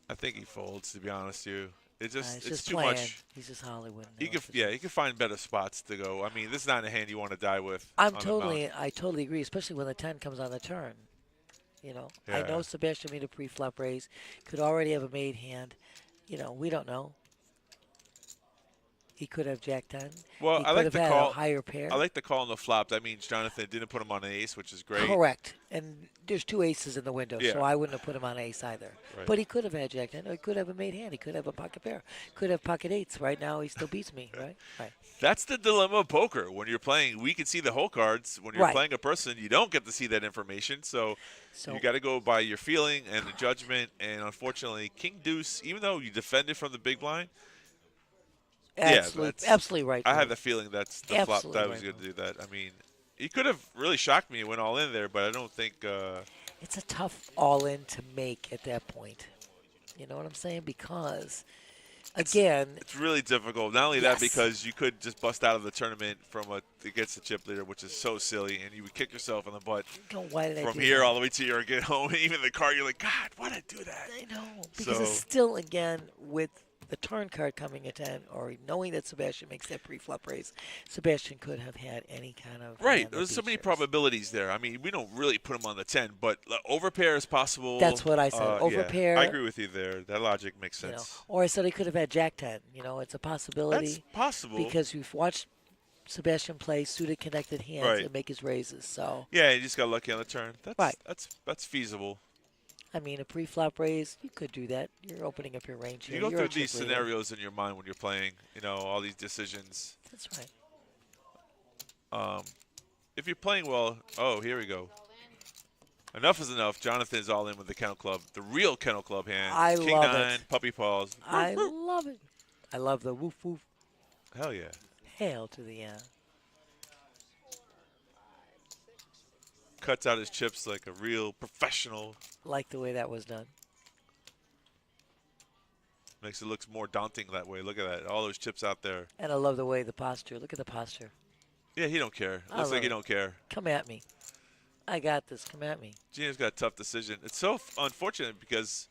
I think he folds, to be honest with you. It's just too playing. much. He's just Hollywood. You can find better spots to go. I mean, this is not a hand you want to die with. I on the mound. totally agree, especially when the 10 comes on the turn. You know, I Yeah. know Sebastian made a pre-flop raise, could already have a made hand. You know, we don't know. He could have Jack 10. Well, he I could like have the had call. a higher pair. I like the call on the flop. That means Jonathan didn't put him on an ace, which is great. Correct. And there's 2 aces in the window, Yeah. so I wouldn't have put him on ace either. Right. But he could have had Jack 10. Or he could have a made hand. He could have a pocket pair. Could have pocket eights. Right now, he still beats me, right? Right. That's the dilemma of poker. When you're playing, we can see the whole cards. When you're Right. playing a person, you don't get to see that information. So you got to go by your feeling and the judgment. And unfortunately, King Deuce, even though you defended from the big blind, Absolutely right. I have Bruce. the feeling that's the flop Absolutely that I was right, going to do that. I mean, he could have really shocked me and went all in there, but I don't think. It's a tough all-in to make at that point. You know what I'm saying? Because, again, It's really difficult. Not only Yes. that, because you could just bust out of the tournament against the chip leader, which is so silly, and you would kick yourself in the butt why did I from do here that? all the way to your get home. Even the car, you're like, God, why'd I do that? I know. Because So- it's still, again, with the turn card coming at 10, or knowing that Sebastian makes that pre-flop raise, Sebastian could have had any kind of Right. hand that There's so beats many yours. probabilities there. I mean, we don't really put him on the 10, but overpair is possible. That's what I said. Yeah. Overpair. I agree with you there. That logic makes You know, sense. or I said he could have had Jack 10. You know, it's a possibility. That's possible. Because we've watched Sebastian play suited connected hands Right. and make his raises. So, Yeah, you just got lucky on the turn. That's Right. That's feasible. I mean, a pre-flop raise, you could do that. You're opening up your range here. You go You're through a these chip leader. scenarios in your mind when you're playing, all these decisions. That's right. If you're playing well, here we go. Enough is enough. Jonathan's all in with the kennel club. The real kennel club hand. I King love 9, it. puppy paws. I love it. I love the woof woof. Hell yeah. Hail to the Cuts out his chips like a real professional. like the way that was done. Makes it look more daunting that way. Look at that. All those chips out there. And I love the way the posture. Look at the posture. Yeah, he don't care. I Looks like love he it. don't care. Come at me. I got this. Come at me. Gino's got a tough decision. It's so unfortunate because,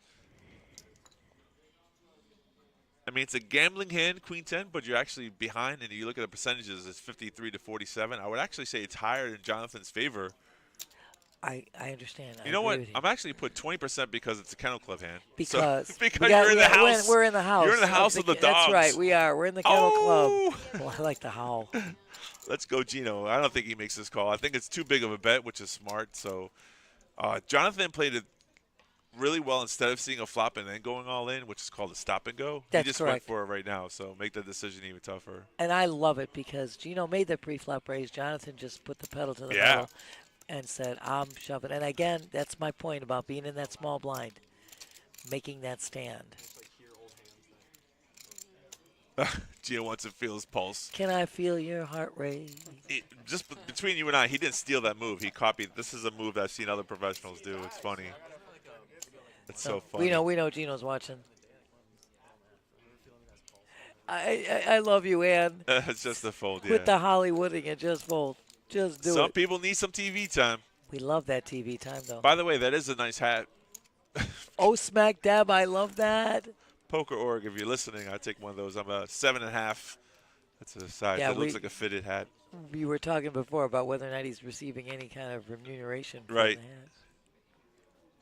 I mean, it's a gambling hand, Queen 10, but you're actually behind, and you look at the percentages, it's 53 to 47. I would actually say it's higher in Jonathan's favor. I understand. You know what? With you. I'm actually put 20% because it's a Kennel Club hand. Because, because you're in the house. We're in the house. You're in the house of the dogs. That's right. We are. We're in the Kennel Oh! Club. Well, I like the howl. Let's go, Gino. I don't think he makes this call. I think it's too big of a bet, which is smart. So Jonathan played it really well instead of seeing a flop and then going all in, which is called a stop and go. That's he just correct. went for it right now, so make the decision even tougher. And I love it because Gino made the pre-flop raise. Jonathan just put the pedal to the Yeah. metal and said, I'm shoving. And again, that's my point about being in that small blind, making that stand. Gino wants to feel his pulse. Can I feel your heart rate? Just between you and I, he didn't steal that move. He copied. This is a move that I've seen other professionals do. It's funny. It's so funny. We know Gino's watching. I love you, Ann. It's just a fold, yeah. Quit the Hollywooding and just fold. Just do Some it. people need some TV time. We love that TV time, though. By the way, that is a nice hat. Oh, smack dab. I love that. Poker Org, if you're listening, I take one of those. I'm a 7.5. That's a size. Yeah, That looks like a fitted hat. We were talking before about whether or not he's receiving any kind of remuneration. For Right. the hat.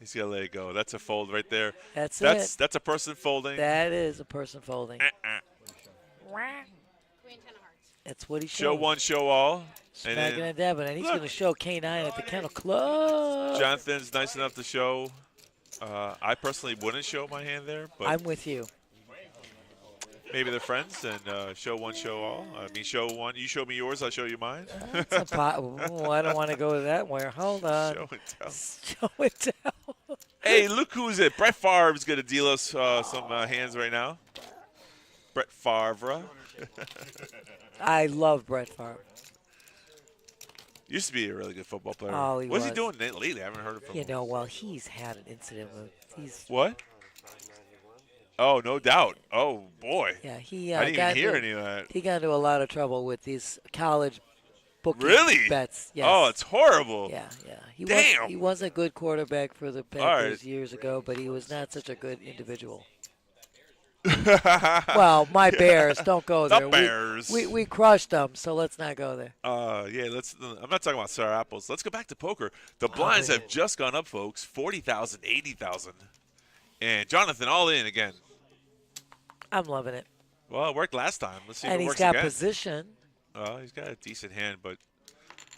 He's got to let it go. That's a fold right there. That's That's it. That's a person folding. That is a person folding. Queen 10 of hearts. That's what he Show showed. one, show all. And Smacking then and dabbing. And he's look. going to show K9 at the Kennel Club. Jonathan's nice enough to show. I personally wouldn't show my hand there, but I'm with you. maybe they're friends and show one, show all. I mean, show one. You show me yours, I'll show you mine. That's a oh, I don't want to go that way. Hold on. Show and tell. Show it tell. Hey, look who's it. Brett Favre's going to deal us some hands right now. Brett Favre. I love Brett Favre. Used to be a really good football player. Oh, he What's he was. doing lately? I haven't heard of him. You know, well, he's had an incident with these. What? Oh, no doubt. Oh, boy. Yeah, he. I didn't got even hear into, any of that. He got into a lot of trouble with these college booking Really? bets. Yes. Oh, it's horrible. Yeah, yeah. Damn. He was a good quarterback for the right. Packers years ago, but he was not such a good individual. Well, my Bears, don't go The there. Bears. We crushed them, so let's not go there. Yeah, I'm not talking about sour apples. Let's go back to poker. The blinds have just gone up, folks. 40,000, 80,000. And Jonathan all in again. I'm loving it. Well, it worked last time. Let's see if And it he's works got again. position. Well, he's got a decent hand, but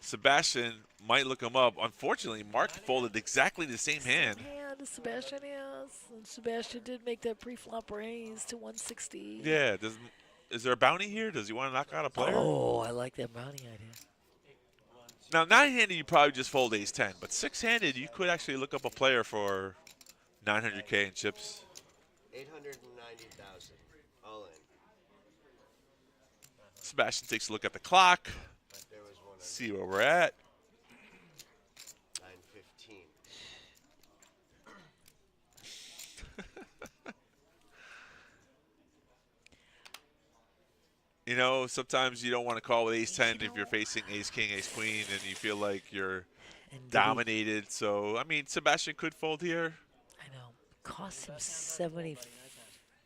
Sebastian might look him up. Unfortunately, Mark folded exactly the same hand. And Sebastian is. And Sebastian did make that pre-flop raise to 160. Yeah. Is there a bounty here? Does he want to knock out a player? Oh, I like that bounty idea. Now, 9-handed, you probably just fold ace-10. But 6-handed, you could actually look up a player for $900K in chips. 890,000, all in. Sebastian takes a look at the clock. There was one on See where we're at. 915. You know, sometimes you don't want to call with ace-10 if you're facing ace-king, ace-queen, and you feel like you're And dominated. So, I mean, Sebastian could fold here. I know. Cost him 70.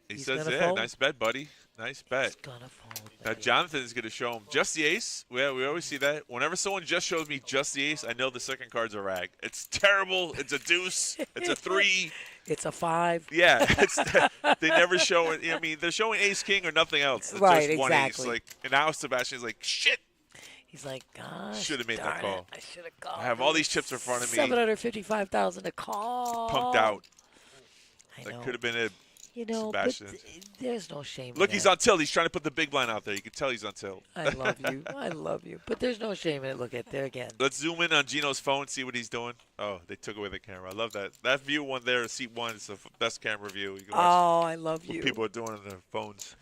He He's says, gonna yeah, fold? nice bet, buddy. Nice bet. He's gonna fold. Now, baby. Jonathan is going to show him just the ace. Yeah, we always see that. Whenever someone just shows me just the ace, I know the second card's a rag. It's terrible. It's a deuce. It's a 3. It's a 5. Yeah, they never show it. I mean, they're showing ace king or nothing else. It's Right, just one exactly. ace. Like, and now Sebastian's like, shit. He's like, gosh. Should have made that darn call. it, I should have called. I have all these chips in front of me. 755,000 to call. Punked out. I That know. could have been it. You know, Sebastian. but there's no shame. Look, in he's that. on tilt. He's trying to put the big blind out there. You can tell he's on tilt. I love you. I love you. But there's no shame in it. Look at there again. Let's zoom in on Gino's phone, see what he's doing. Oh, they took away the camera. I love that. That view one there, seat one, is the best camera view. You can watch Oh, I love what you. people are doing on their phones.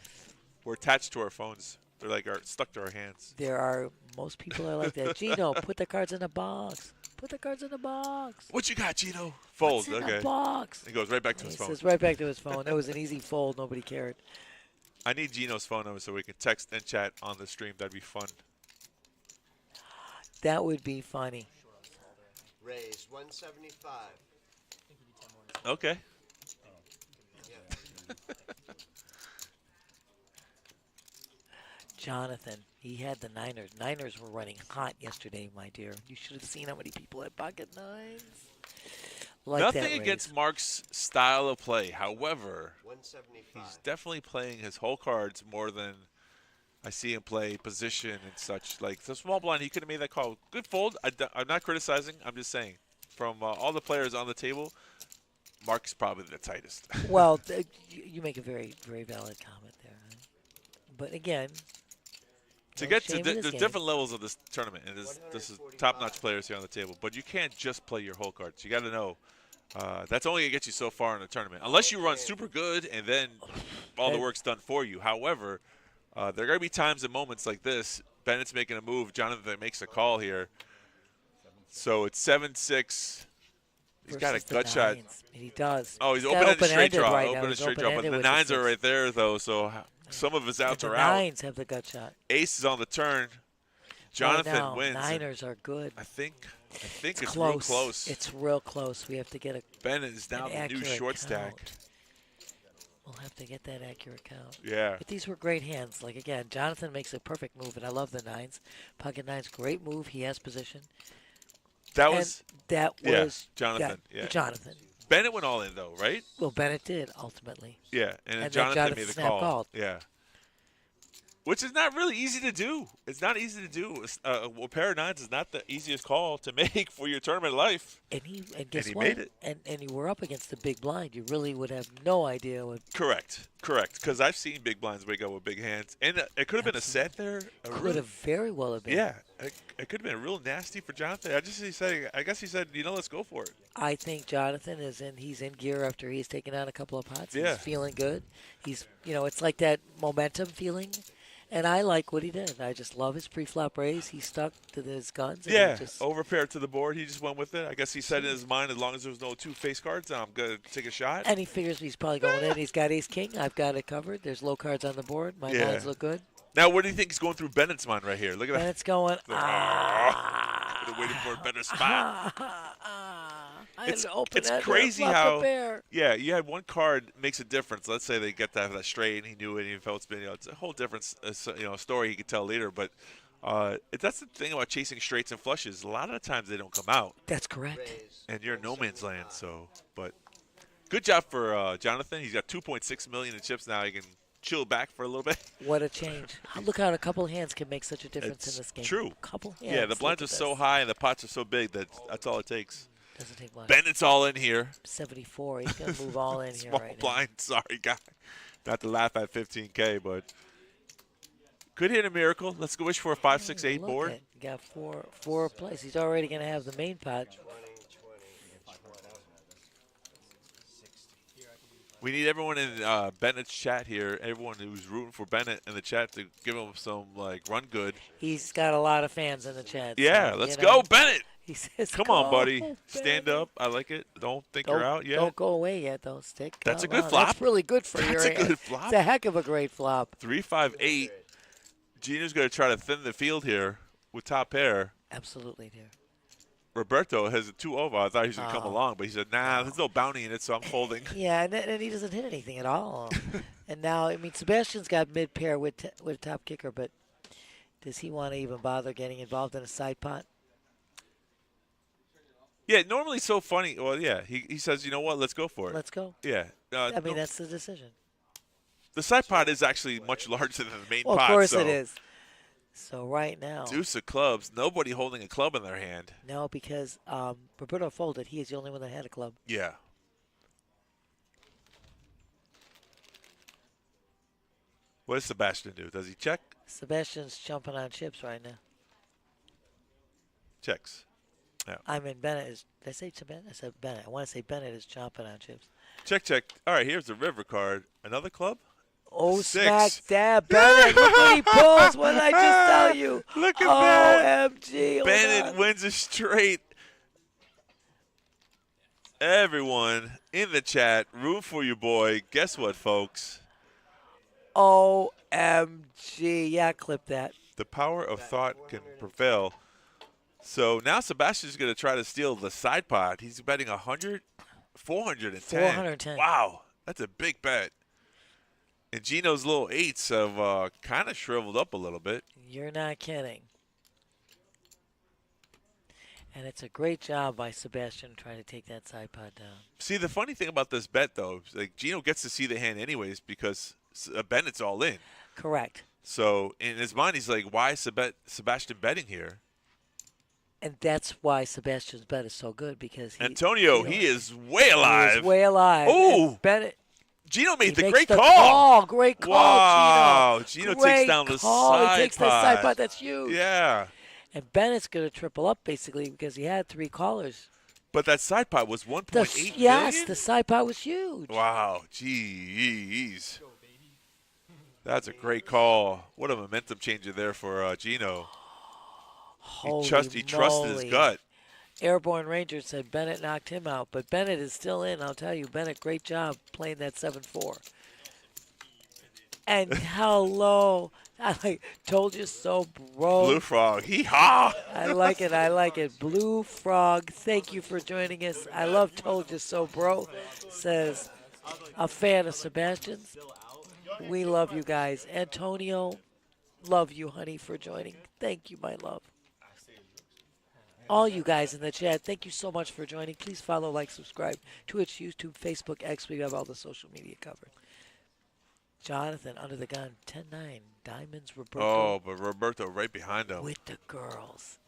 We're attached to our phones. They're like stuck to our hands. Most people are like that. Gino, put the cards in a box. Put the cards in the box. What you got, Gino? Fold. What's in Okay. the box? He goes right back to He his phone. says right back to his phone. That was an easy fold. Nobody cared. I need Gino's phone number so we can text and chat on the stream. That'd be fun. That would be funny. Raise 175. Okay. Jonathan, he had the Niners. Niners were running hot yesterday, my dear. You should have seen how many people had pocket nines. Like Nothing that against raise. Mark's style of play. However, 175. he's definitely playing his whole cards more than I see him play position and such. Like the small blind, he could have made that call. Good fold. I'm not criticizing. I'm just saying, from all the players on the table, Mark's probably the tightest. Well, you make a very, very valid comment there. Right? But again, To no get to shame in there's this game. different levels of this tournament, and this is top-notch players here on the table. But you can't just play your whole cards. You got to know that's only gonna get you so far in the tournament, unless you run super good and then all the work's done for you. However, there are gonna be times and moments like this. Bennett's making a move. Jonathan makes a call here. So it's 7-6. He's got a versus the gut shot. nines. He does. Oh, he's got open-ended straight open-ended draw. right now. Open-ended He's straight draw. But open-ended the with nines this are mix. right there, though, so some of his outs And are the out. nines have the gut shot. Ace is on the turn. Jonathan right now, wins. Niners are good. I think it's close. real close. It's real close. We have to get Bennett is now an the new accurate short count. stack. We'll have to get that accurate count. Yeah. But these were great hands. Like, again, Jonathan makes a perfect move, and I love the nines. Pocket nines, great move. He has position. That And was that yeah, was Jonathan. Yeah. Jonathan. Bennett went all in though, right? Well, Bennett did, ultimately. Yeah, and then And then Jonathan Jonathan made the snap call. called. Yeah. Which is not really easy to do. It's not easy to do. A pair of nines is not the easiest call to make for your tournament life. And guess he what? made it. And you were up against the big blind. You really would have no idea what Correct. Because I've seen big blinds wake up with big hands, and it could have been a set there. could have very well have been. Yeah, it could have been real nasty for Jonathan. I guess he said, let's go for it. I think Jonathan he's in gear after he's taken out a couple of pots. Yeah. He's feeling good. He's, it's like that momentum feeling. And I like what he did. I just love his pre-flop raise. He stuck to his guns. And Yeah, he just, overpaired to the board. He just went with it. I guess he said in his mind, as long as there was no two face cards, I'm going to take a shot. and he figures he's probably going in. He's got ace-king. I've got it covered. There's low cards on the board. My Yeah. nines look good. Now, what do you think is going through Bennett's mind right here? Look at And that. it's going, They're waiting for a better spot. I had It's- to open it's that crazy flop a how- pair. Yeah, you had one card makes a difference. Let's say they get that straight and he knew it and he felt spin. It's a whole different story he could tell later. But that's the thing about chasing straights and flushes. A lot of the times they don't come out, That's correct. Raise and you're in no man's land. So, but good job for Jonathan. He's got 2.6 million in chips now. He can chill back for a little bit. What a change. Look how a couple hands can make such a difference It's in this game. true. Couple hands. Yeah, the look blinds at are so this. high and the pots are so big that's all it takes. Doesn't take much. Bennett's all in here. 74. He's going to move all in here Small right now. blind, sorry guy. Not to laugh at 15K, but could hit a miracle. Let's go wish for a 5, 6, 8 Look board. at- got four plays. He's already going to have the main pot. 20, 20. We need everyone in Bennett's chat here, everyone who's rooting for Bennett in the chat to give him some run good. He's got a lot of fans in the chat. Yeah, so, let's you know, go, Bennett. He says, Come on, "Go, buddy. Bennett." Stand up. I like it. Don't think Don't, you're out yet. Don't go away yet, though. Stick. That's a out good loud. flop. That's really good for That's your a good hand. flop. It's a heck of a great flop. 3, 5, 8. Gino's going to try to thin the field here with top pair. Absolutely, dear. Roberto has a 2 over. I thought he was going to come Oh. along, but he said, nah, there's no bounty in it, so I'm folding. Yeah, and he doesn't hit anything at all. And now, I mean, Sebastian's got mid pair with a top kicker, but does he want to even bother getting involved in a side pot? Yeah, normally it's so funny. Well, yeah, he says, you know what, let's go for it. Let's go. Yeah. I mean, that's the decision. the side pot is actually much larger than the main Well, pot. of course so it is. So right now, Deuce of clubs, nobody holding a club in their hand. no, because Roberto folded. He is the only one that had a club. Yeah. What does Sebastian do? Does he check? Sebastian's jumping on chips right now. Checks. I mean, Bennett is. Did I say Bennett? I said Bennett. I want to say Bennett is chomping on chips. Check, check. All right, here's the river card. Another club? Oh, 6. smack dab. Bennett, look what he pulls. What did I just tell you? Look at that. OMG. hold Bennett on. wins a straight. Everyone in the chat, room for you, boy. Guess what, folks? OMG. Yeah, clip that. The power of thought can prevail. So now Sebastian's going to try to steal the side pot. He's betting 100, 410. 410. Wow, that's a big bet. And Gino's little eights have kind of shriveled up a little bit. You're not kidding. And it's a great job by Sebastian trying to take that side pot down. See, the funny thing about this bet, though, is like Gino gets to see the hand anyways because Bennett's all in. Correct. So in his mind, he's like, why is Sebastian betting here? And that's why Sebastian's bet is so good because Antonio, he is way alive. He is way alive. Ooh. And Bennett. Gino made the Makes great the call. Great call, wow. Gino. Gino takes down the side He takes pot. the side pot. That's huge. Yeah. And Bennett's going to triple up basically because he had 3 callers. But that side pot was 1.8 million? Yes, the side pot was huge. Wow. Jeez. That's a great call. What a momentum changer there for Gino. Holy He trusted his gut. Airborne Ranger said Bennett knocked him out, but Bennett is still in. I'll tell you, Bennett, great job playing that 7-4. And hello, told you so, bro. Blue Frog, hee-haw. I like it, I like it. Blue Frog, thank you for joining us. I love told you so, bro. Says a fan of Sebastian's. We love you guys. Antonio, love you, honey, for joining. Thank you, my love. All you guys in the chat, thank you so much for joining. Please follow, like, subscribe. Twitch, YouTube, Facebook, X. We have all the social media covered. Jonathan, under the gun, 10-9. Diamonds, Roberto. Oh, but Roberto right behind him. With the girls.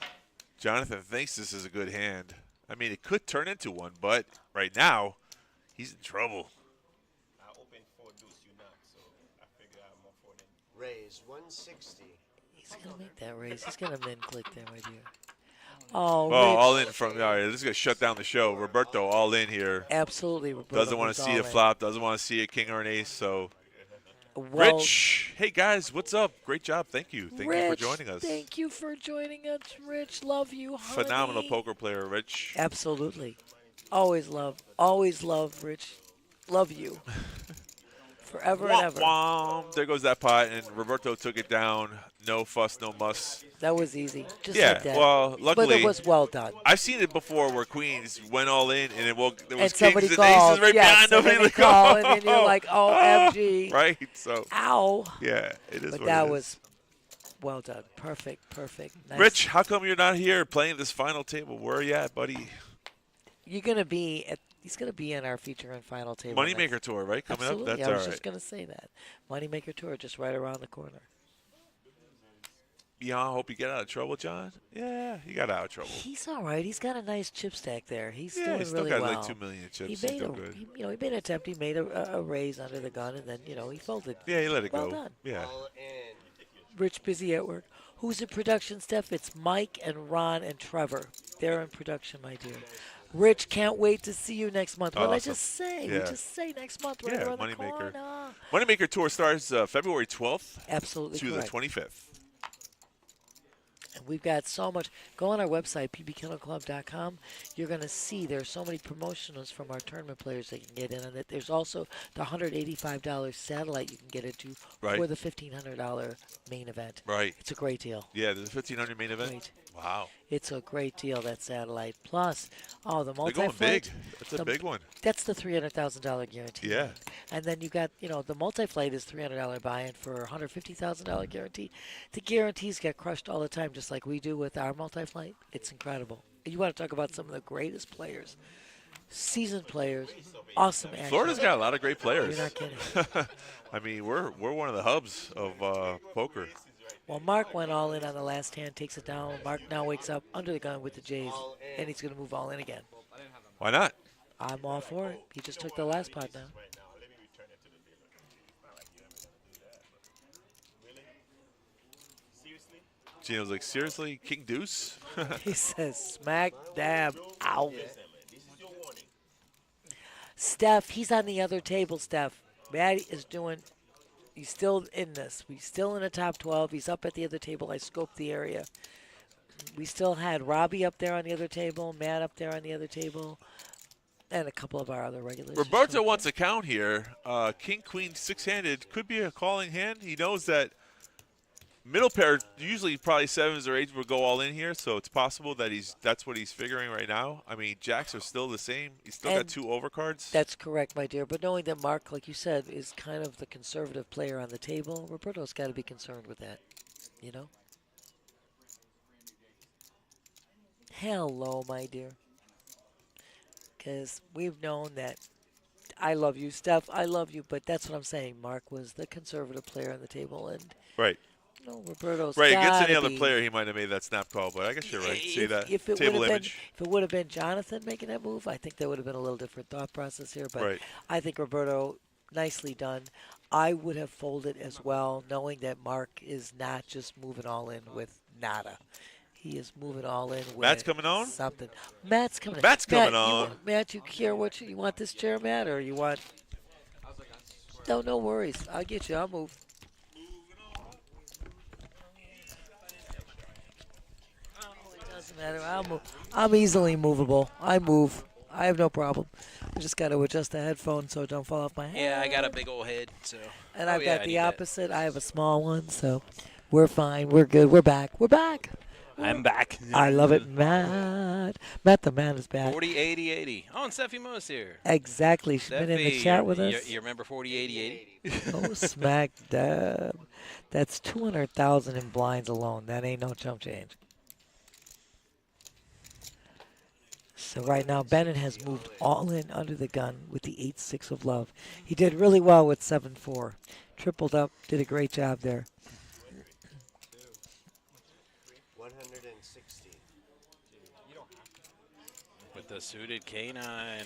Jonathan thinks this is a good hand. I mean, it could turn into one, but right now, he's in trouble. I opened 4 deuce, you not, so I figure I'm more for them. Raise 160. He's going to make that raise. He's going to min-click there, my dear. Oh, Rich. All in from. All right, this is going to shut down the show. Roberto all in here. Absolutely, Roberto. Doesn't want was to see all a in. flop. Doesn't want to see a king or an ace. So, Well, Rich, hey guys, what's up? Great job. Thank you. Thank you for joining us. Thank you for joining us, Rich. Love you, honey. Phenomenal poker player, Rich. Absolutely. Always love, Rich. Love you. Forever and ever. Womp. There goes that pot, and Roberto took it down. No fuss, no muss. That was easy. Just Yeah, like that. well, luckily, but it was well done. I've seen it before where queens went all in, and there was And somebody kings called. and aces right yes, behind them. somebody Like, called, and then you're like, OMG. Right, so. Ow. Yeah, it is But what that it is. was well done. Perfect. Nice. Rich, how come you're not here playing this final table? Where are you at, buddy? You're going to be at. He's going to be in our feature and final table. Moneymaker Tour, right? Coming Absolutely. up? That's I all was right. just going to say that. Moneymaker Tour just right around the corner. Yeah, I hope you get out of trouble, John. Yeah, he got out of trouble. He's all right. He's got a nice chip stack there. He's Yeah, doing he still really got well. like 2 million chips. He He's made doing good. he made an attempt. He made a raise under the gun, and then he folded. Yeah, he let it well go. Done. Yeah. All in. Rich busy at work. Who's in production, Steph? It's Mike and Ron and Trevor. They're in production, my dear. Rich, can't wait to see you next month. What did I Awesome. just say? Yeah. We just say next month right Yeah, around the Moneymaker. corner. Moneymaker Tour starts February 12th Absolutely to correct. the 25th. And we've got so much. Go on our website, pbkennelclub.com. You're going to see there's so many promotionals from our tournament players that you can get in on it. There's also the $185 satellite you can get into Right. for the $1,500 main event. Right. It's a great deal. Yeah, there's a 1,500 main event. Great. Wow. It's a great deal, that satellite. Plus, the They're going multi-flight. big. That's a big one. That's the $300,000 guarantee. Yeah. And then you got, the multi-flight is $300 buy-in for a $150,000 guarantee. The guarantees get crushed all the time, just like we do with our multi-flight. It's incredible. You want to talk about some of the greatest players, seasoned players, awesome action. Florida's got a lot of great players. You're not kidding. I mean, we're one of the hubs of poker. Well, Mark went all in on the last hand, takes it down. Mark now wakes up under the gun with the Jays, and he's going to move all in again. Why not? I'm all for it. He just took the last pot down. Gino's like, seriously? King Deuce? He says, smack, dab, ow. Steph, he's on the other table, Steph. Maddie is doing, he's still in this. He's still in the top 12. He's up at the other table. I scoped the area. We still had Robbie up there on the other table, Matt up there on the other table. And a couple of our other regulars. Roberto wants a count here. King, queen, six-handed could be a calling hand. He knows that middle pair, usually probably sevens or eights, would go all in here, so it's possible that that's what he's figuring right now. I mean, jacks are still the same. He's still got 2 overcards. That's correct, my dear. But knowing that Mark, like you said, is kind of the conservative player on the table, Roberto's got to be concerned with that, you know? Hello, my dear. Because we've known that I love you, Steph, I love you, but that's what I'm saying. Mark was the conservative player on the table, and Right. you know, Roberto's Right, against any gotta other player, he might have made that snap call, but I guess you're right. See that if it table would have image. been, if it would have been Jonathan making that move, I think there would have been a little different thought process here. But Right. I think Roberto, nicely done. I would have folded as well, knowing that Mark is not just moving all in with nada. He is moving all in with Matt's coming on? something. Matt's coming on. Matt's coming Matt, on. Matt, you care what you want this chair, Matt, or you want? No worries. I'll get you. I'll move. It doesn't matter. I'll move. I'm easily movable. I move. I have no problem. I just got to adjust the headphones so it don't fall off my head. Yeah, I got a big old head, so. And Oh, I've yeah, got I the need that. opposite. I have a small one, so we're fine. We're good. We're back. We're back. I'm back. I love it, Matt. Matt the man is back. 40, 80, 80. Oh, and Steffi Mo's here. Exactly. She's been in the Steffi, chat with us. You remember 40, 80, 80? Oh, smack dab. That's 200,000 in blinds alone. That ain't no chump change. So right now, Bennett has moved all in under the gun with the 8-6 of love. He did really well with 7-4. Tripled up, did a great job there. 160. With the suited K9.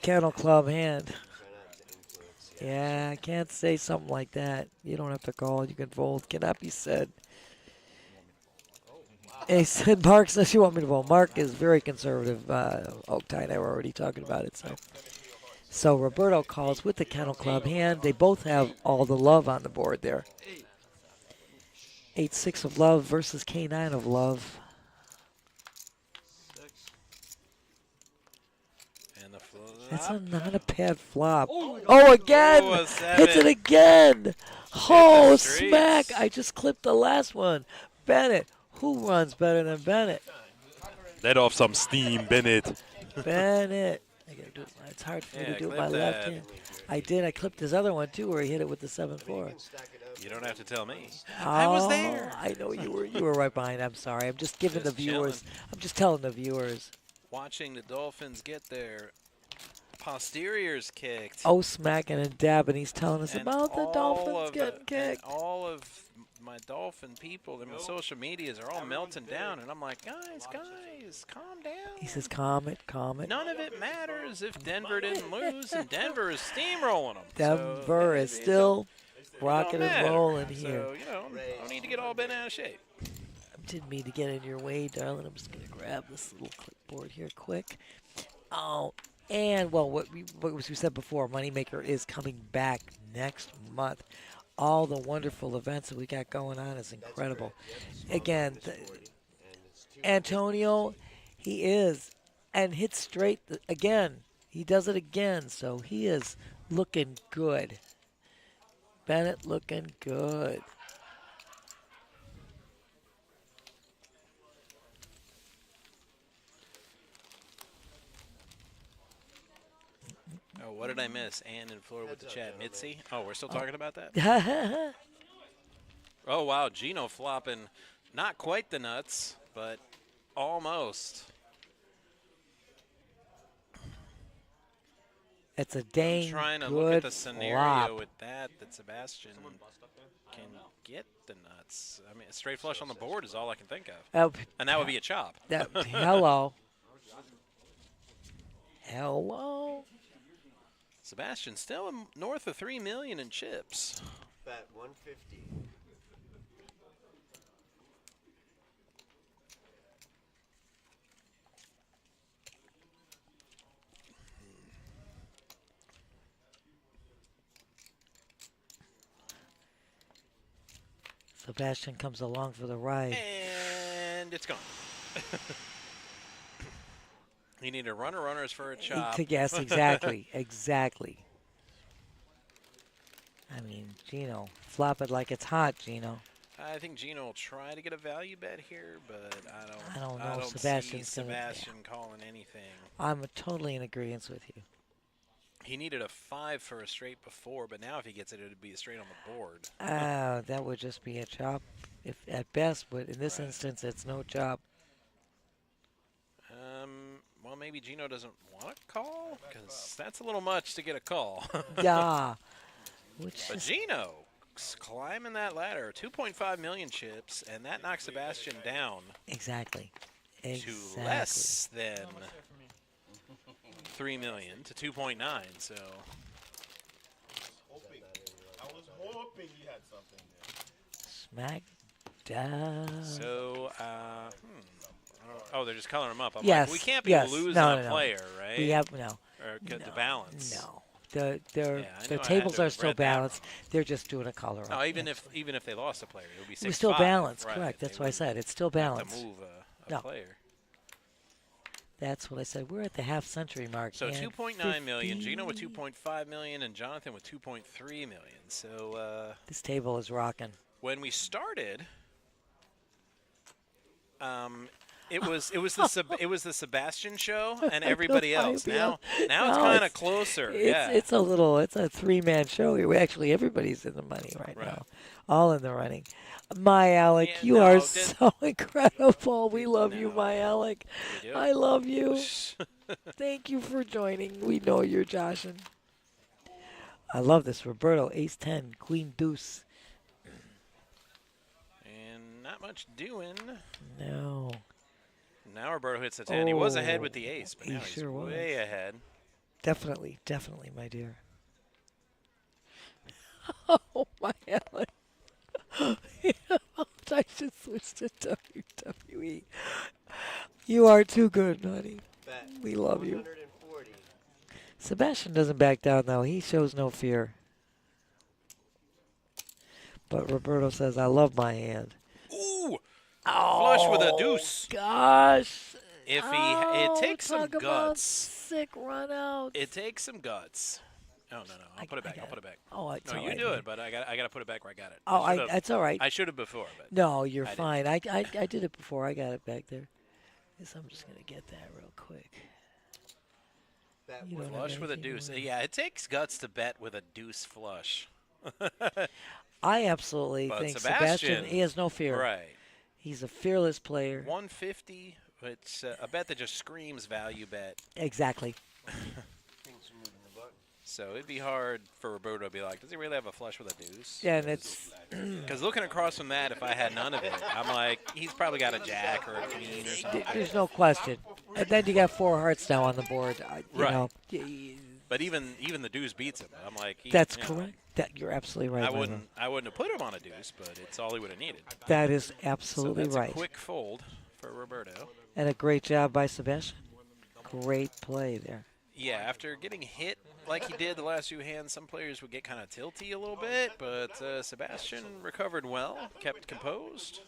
Kennel club hand. Try not to influence the Yeah, I can't say something like that. You don't have to call. You can fold. Cannot be said. He said, Mark says you want me to fold. Mark is very conservative. Oak Tie and I were already talking about it. So Roberto calls with the Kennel Club hand. They both have all the love on the board there. 8-6 of love versus K9 of love. And the flop. It's not a bad flop. Oh, again! Oh, a Hits it 7. again! Oh, streets. smack! I just clipped the last one. Bennett. Who runs better than Bennett? Let off some steam, Bennett. Bennett. I gotta do it. It's hard for me Yeah, to do it clip my left that. hand. I did. I clipped his other one too, where he hit it with the 7-4. stack it up. You don't have to tell me. Oh, I was there. I know you were right behind. I'm sorry. I'm just giving Just the viewers. chilling. I'm just telling the viewers. Watching the Dolphins get their posteriors kicked. Oh, smacking and dabbing. He's telling us And about the all Dolphins of getting and kicked. all of my Dolphin people and my social medias are all melting down, and I'm like, guys, calm down. He says, calm it. None of it matters if Denver didn't lose, and Denver is steamrolling them. Denver is still rocking and rolling here. So, you know, don't need to get all bent out of shape. Didn't mean to get in your way, darling. I'm just going to grab this little clipboard here quick. Oh, and, well, what we said before, Moneymaker is coming back next month. All the wonderful events that we got going on is incredible. Again, Antonio, he is, and hits straight again. He does it again, so he is looking good. Bennett looking good. Oh, what did I miss? Ann and Fleur with the chat. Mitzi? Oh, we're still talking about that? Oh, wow. Gino flopping not quite the nuts, but almost. It's a I'm dang trying to good look at the scenario flop. with that Sebastian can get the nuts. I mean, a straight flush on the board is all I can think of. Oh, And that would be a chop. hello. Hello. Sebastian still north of 3 million in chips. Bet 150. Sebastian comes along for the ride. And it's gone. He needed runners for a chop. Yes, exactly. Exactly. I mean, Gino, flop it like it's hot, Gino. I think Gino will try to get a value bet here, but I don't know. see Sebastian's gonna- Sebastian calling anything. I'm totally in agreement with you. He needed a 5 for a straight before, but now if he gets it, it would be a straight on the board. That would just be a chop, if at best. But in this instance, it's no chop. Well, maybe Gino doesn't want to call because that's a little much to get a call. Yeah. But Gino's climbing that ladder, 2.5 million chips, and that knocks Sebastian down Exactly. to less than 3 million to 2.9. So I was hoping you had something Smack there. down. so oh, they're just coloring them up. I'm Yes, like, we can't be yes. losing No, a no. player, right? We have no. Or No, the balance. No. The Yeah, I knew the I had tables to are have still read that balanced. They're just doing a color up. No, even Yeah. if they lost a player, it would be 6-5. We're still balanced, Right, correct. they That's what I wouldn't said. It's still have to balanced. move a No. player. That's what I said. We're at the half century mark. So and 2.9 million, Gino with 50. 2.5 million, and Jonathan with 2.3 million. So This table is rocking. when we started, it was the Sebastian show and everybody else. Now it's kind of closer. It's a 3-man show here. Actually, everybody's in the money right now, all in the running. My Alec, Yeah, you no, are did- so incredible. We love you, No. my Alec. We do. I love you. Thank you for joining. We know you're joshing. I love this. Roberto, ace 10, queen deuce. And not much doing. No. Now Roberto hits the 10. He was ahead Oh, with the ace, but he now he's sure was. way ahead. Definitely, my dear. Oh, my Alec. I should switch to WWE. You are too good, honey. Bet. We love you. 140. Sebastian doesn't back down, though. He shows no fear. But Roberto says, I love my hand. Ooh! Flush with a deuce. Gosh. If it takes some talk about guts. sick run out. It takes some guts. Oh no, I'll put it back. I'll put it back. Oh, it's No, all you right, do man. it, but I got to put it back where I got it. Oh, that's all right. I should have before, but No, you're I didn't. fine. I did it before. I got it back there. Guess I'm just going to get that real quick. Bet You don't have flush with a anything deuce. more. Yeah, it takes guts to bet with a deuce flush. I absolutely But think Sebastian, he has no fear. Right. He's a fearless player. 150. It's a bet that just screams value bet. Exactly. So it'd be hard for Roberto to be like, does he really have a flush with a deuce? Yeah, and it's Because looking across from that, if I had none of it, I'm like, he's probably got a jack or a queen or something. there's no question. And then you got 4 hearts now on the board. You Right. know, But even the deuce beats him. I'm like, that's you know, correct. That you're absolutely right. I Michael. wouldn't have put him on a deuce, but it's all he would have needed. That is So absolutely that's right. a quick fold for Roberto. And a great job by Sebastian. Great play there. Yeah, after getting hit like he did the last few hands, some players would get kind of tilty a little bit, but Sebastian recovered well, kept composed.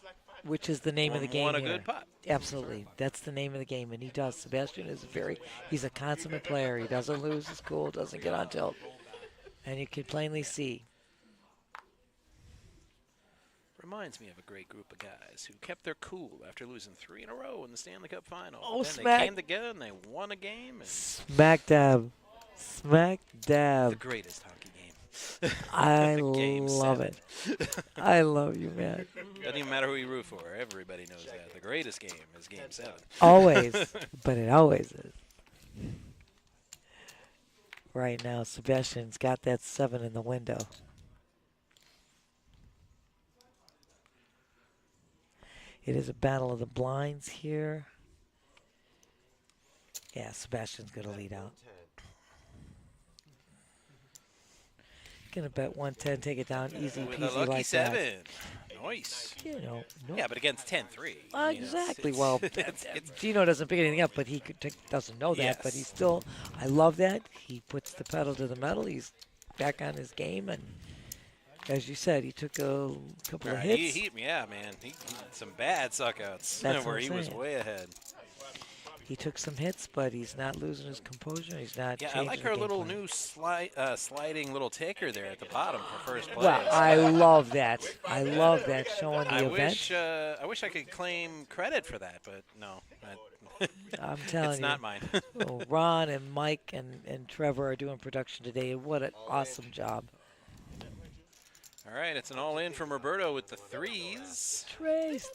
Which is the name of the game Won a here. good pot. Absolutely. That's the name of the game, and he does. Sebastian is he's a consummate player. He doesn't lose his cool, doesn't get on tilt. And you can plainly see. Reminds me of a great group of guys who kept their cool after losing 3 in a row in the Stanley Cup final. Oh, then smack. they came together and they won a game. And Smack dab. Smack the dab. greatest hockey game. I Game love 7. it. I love you, man. Doesn't even matter who you root for. Everybody knows that. The greatest game is Game 7. Always. But it always is. Right now, Sebastian's got that 7 in the window. It is a battle of the blinds here. Yeah, Sebastian's going to lead out. Going to bet 110, take it down easy With peasy a lucky like 7. that. Nice. You know, no. Yeah, but against 10-3. Exactly. Well, Gino doesn't pick anything up, but he doesn't know that. But he's still, I love that. He puts the pedal to the metal. He's back on his game. And as you said, he took a couple of hits. Yeah, man. He some bad suckouts That's where what he I'm was saying. way ahead. He took some hits, but he's not losing his composure. He's not. Yeah, I changing like the our game little plan. new sliding little taker there at the bottom for first place. Well, I love that. I love that showing the I event. wish I could claim credit for that, but no. I'm telling it's you. not mine. Well, Ron and Mike and Trevor are doing production today, and what an awesome job. All right, it's an all-in from Roberto with the threes.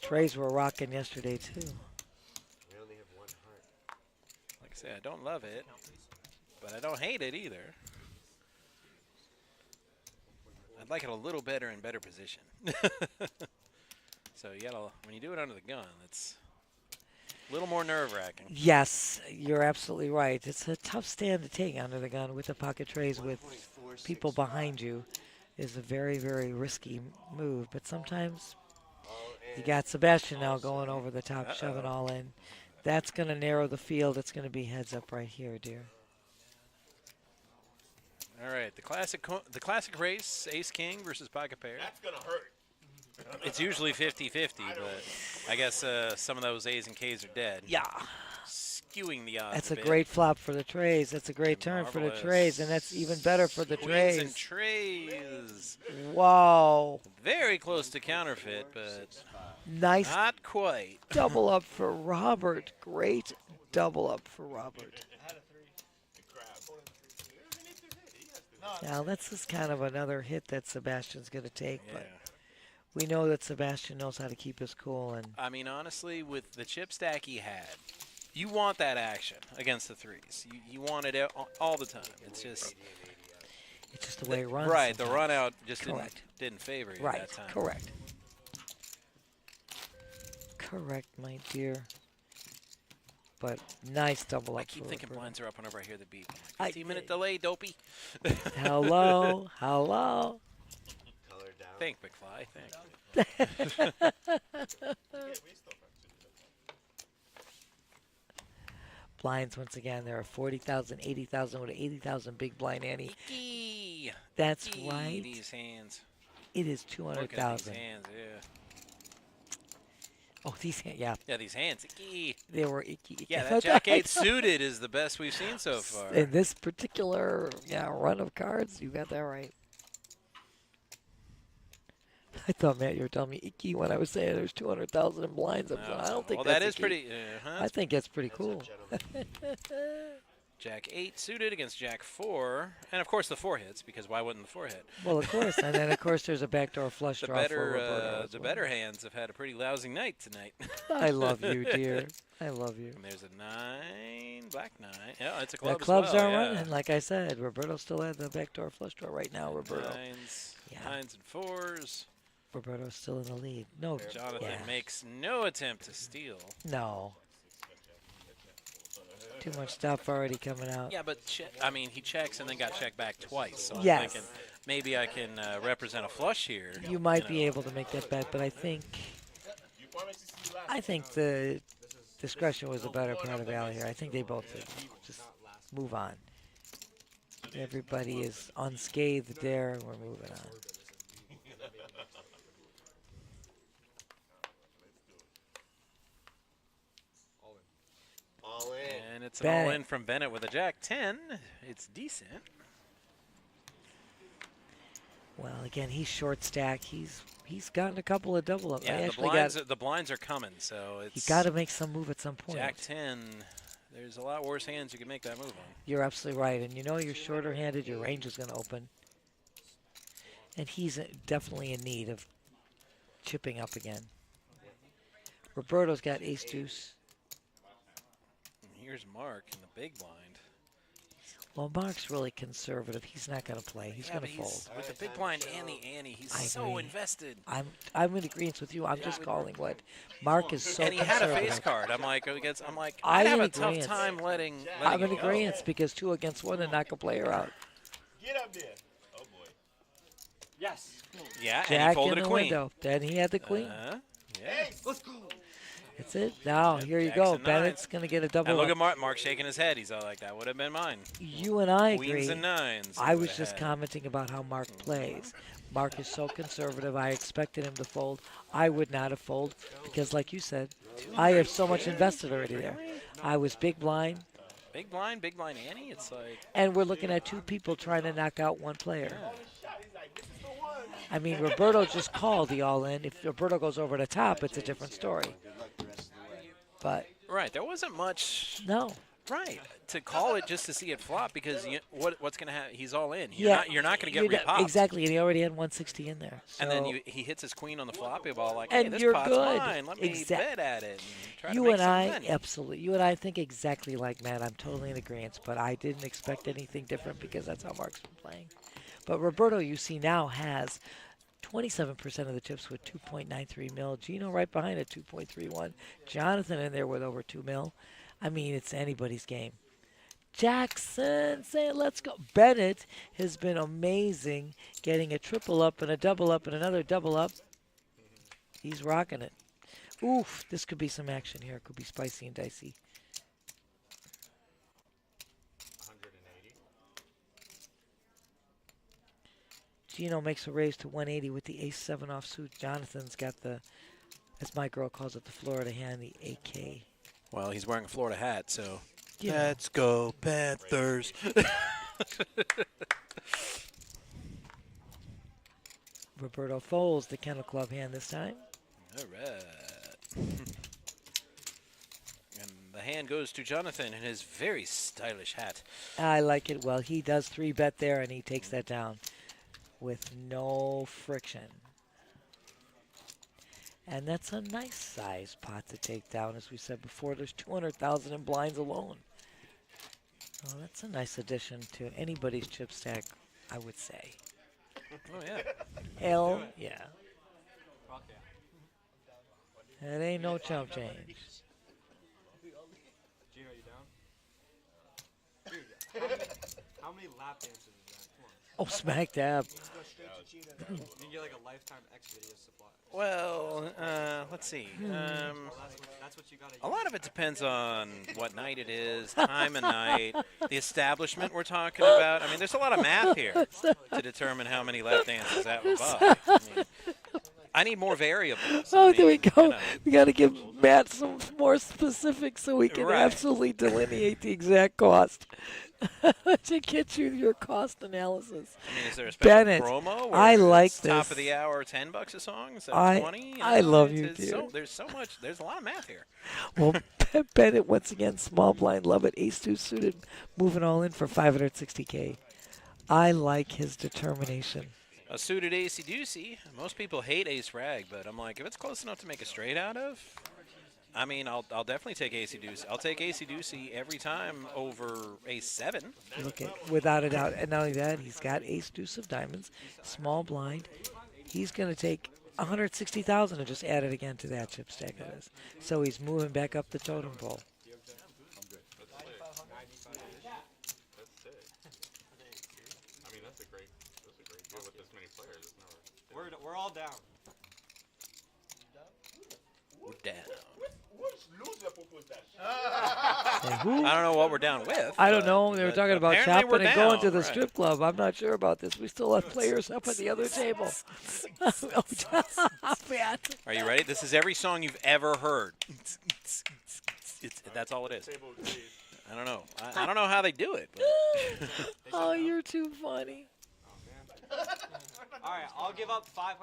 Trays were rocking yesterday, too. We only have one heart. Like I said, I don't love it, but I don't hate it either. I'd like it a little better in better position. So you gotta, when you do it under the gun, it's a little more nerve-wracking. Yes, you're absolutely right. It's a tough stand to take under the gun with the pocket trays with people behind you. Is a very, very risky move. But sometimes you got Sebastian now going over the top, shoving all in. That's going to narrow the field. It's going to be heads up right here, dear. All right, the classic race, Ace-King versus Pocket Pair. That's going to hurt. It's usually 50-50, but I guess some of those A's and K's are dead. Yeah. Skewing the odds That's a a bit. great flop for the trays. That's a great turn for the Marvelous. trays, and that's even better for the Queens and trays. trays. Wow. Very close to counterfeit, but Nice not quite. double up for Robert. Great double up for Robert. Now, that's just kind of another hit that Sebastian's going to take, Yeah. but we know that Sebastian knows how to keep his cool. And I mean, honestly, with the chip stack he had, you want that action against the threes. You want it all the time. It's just the way it runs. right. The sometimes. run out just Correct. didn't favor you Right, that time. correct. Correct, my dear. But nice double up. I keep for thinking Roberto. blinds are up whenever I hear the beep. I- 15-minute delay, dopey. Hello, hello. Color down. Thank McFly. Thank you. Blinds once again. There are 40,000, 80,000 with 80,000 big blind Annie. Eeky. That's Eeky, right. These hands. It is Look at these 200,000. hands. Yeah. Oh, these hands, yeah, Yeah, these hands. Eeky. they were icky. Yeah, that Jack 8 suited is the best we've seen so far. In this particular run of cards, you got that right. I thought, Matt, you were telling me icky when I was saying there's 200,000 in blinds. I don't think well, that's that is icky. pretty. I think that's pretty cool. Jack 8 suited against Jack 4, and of course the 4 hits, because why wouldn't the 4 hit? Well, of course, and then of course there's a backdoor flush The draw for better, Roberto as the well. better hands have had a pretty lousy night tonight. I love you, dear. I love you. And there's a 9, black 9. Yeah, it's a The club clubs as well. are yeah. running, like I said. Roberto still had the backdoor flush draw right now. Roberto. Nines, Yeah. 9s and 4s. Roberto's still in the lead. No, Jonathan yeah. makes no attempt to steal. No. Too much stuff already coming out. Yeah, but I mean, he checks and then got checked back twice. So I'm Yes. thinking maybe I can represent a flush here. You might know. be able to make that bet, but I think the discretion was a better part of Al here. I think they both did. Just move on. Everybody is unscathed there. We're moving on. All in. And it's an Bennett. all-in from Bennett with a Jack 10. It's decent. Well, again, he's short stack. He's gotten a couple of double ups. I Yeah, the actually blinds are coming, so he it's got to make some move at some point. Jack 10. There's a lot worse hands you can make that move on. You're absolutely right, and you know you're shorter handed. Your range is going to open, and he's definitely in need of chipping up again. Roberto's got ace deuce. And here's Mark in the big blind. Well, Mark's really conservative. He's not going to play. He's Yeah, going but to fold. with the big blind and the ante, he's I so agree. invested. I'm in agreement with you. I'm just calling what Mark is so And he had a conservative. face card. I'm like, I'm I have in a tough agreement. time letting I'm in it go. agreement because 2 against 1 and knock a player out. Get up there. Oh, boy. Yes. Yeah, and he Jack in folded the a queen. window. Then he had the queen. Yeah. Let's go. That's it. Now, here you Jacks go. and Bennett's going to get a double And look up. at Mark shaking his head. He's all like, that would have been mine. You and I Queens agree. and 9s. I he was would've just had. commenting about how Mark plays. Mark is so conservative. I expected him to fold. I would not have folded because, like you said, I have so much invested already there. I was big blind, Big blind Annie. It's like and we're looking at 2 people trying to knock out 1 player. I mean, Roberto just called the all-in. If Roberto goes over the top, it's a different story. But right. There wasn't much. no. Right. To call it just to see it flop because what's going to happen? He's all in. Yeah, You're not going to get you're repopped. exactly, and he already had 160 in there. And then So- he hits his queen on the floppy ball like, And hey, this you're pot's good. mine. Let me bet at it. And try to You make and some I, money. absolutely. You and I think exactly like Matt. I'm totally in agreement, but I didn't expect anything different because that's how Mark's been playing. But Roberto, you see now, has 27% of the chips with 2.93 mil. Gino right behind at 2.31. Jonathan in there with over 2 mil. I mean, it's anybody's game. Jackson saying, let's go. Bennett has been amazing, getting a triple up and a double up and another double up. He's rocking it. Oof, this could be some action here. It could be spicy and dicey. 180. Gino makes a raise to 180 with the ace-7 offsuit. Jonathan's got the, as my girl calls it, the Florida hand, the AK. Well, he's wearing a Florida hat, so. Yeah. Let's go Panthers. Roberto folds the Kennel Club hand this time. All right. And the hand goes to Jonathan in his very stylish hat. I like it. Well, he does 3-bet there, and he takes that down with no friction. And that's a nice size pot to take down. As we said before, there's 200,000 in blinds alone. Well, that's a nice addition to anybody's chip stack, I would say. Oh, yeah. Hell, yeah. It ain't no chump change. Gino, you down? Dude, how many lap dances is that? Come on. Oh, smack dab. You can get like a lifetime X video supply. Well, let's see. That's what you gotta A lot of it depends on what night it is, time of night, the establishment we're talking about. I mean, there's a lot of math here to determine how many lap dances that would buy. I mean, I need more variables. Oh, there we go. You know. We got to give Matt some more specifics so we can Right. absolutely delineate the exact cost to get you your cost analysis. I mean, is there a special Bennett, promo? Where I like it's top this. of the hour, $10 a song. Is that I- 20? I love it's- you, it's dude. there's so much. There's a lot of math here. Well, Bennett once again, small blind, love it. Ace-2 suited, moving all in for $560K. I like his determination. A suited Acey Deucey. Most people hate Ace Rag, but I'm like, if it's close enough to make a straight out of, I mean, I'll definitely take Acey Deucey. I'll take Acey Deucey every time over Ace 7. Look at, without a doubt. And not only that, he's got ace-deuce of diamonds, small blind. He's going to take 160,000 and just add it again to that chip stack of this. So he's moving back up the totem pole. That's sick. I mean, that's a great deal with this many players. We're all down. We're down. Which loser proposed that? And who? I don't know what we're down with. I don't but- know. They were but talking about apparently shopping we're and going down, to the right. strip club. I'm not sure about this. We still have players up at the other table. Matt. Are you ready? This is every song you've ever heard. That's all it is. I don't know. I don't know how they do it. But Oh, you're too funny. All right, I'll give up $500.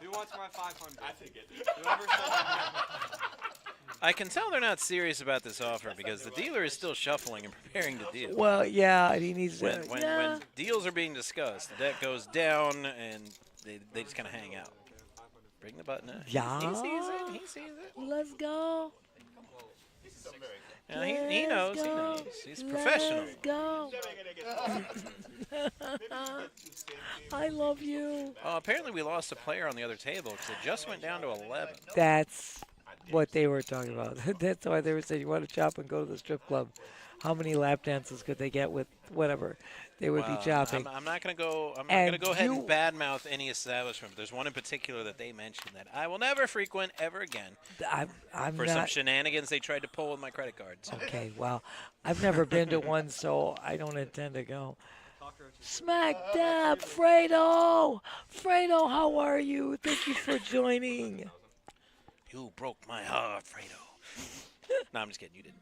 Who wants my 500? I think it. Whoever said that. I can tell they're not serious about this offer because the dealer is still shuffling and preparing to deal. Well, yeah, he needs to. When deals are being discussed, the deck goes down and they just kind of hang out. Bring the button up. Yeah. He sees it. He sees it. Let's go. Yeah, he knows. He knows. He's professional. Let's go. I love you. Oh, apparently we lost a player on the other table because it just went down to 11. That's what they were talking about. That's why they were saying you want to shop and go to the strip club. How many lap dances could they get with whatever they would be shopping? I'm not going to go. I'm not And going to go ahead you- and badmouth any establishment. There's one in particular that they mentioned that I will never frequent ever again I'm for some not. shenanigans they tried to pull with my credit cards. Okay, well, I've never been to one, so I don't intend to go. Smack dab, Fredo! Fredo, how are you? Thank you for joining. You broke my heart, Fredo. No, I'm just kidding. You didn't.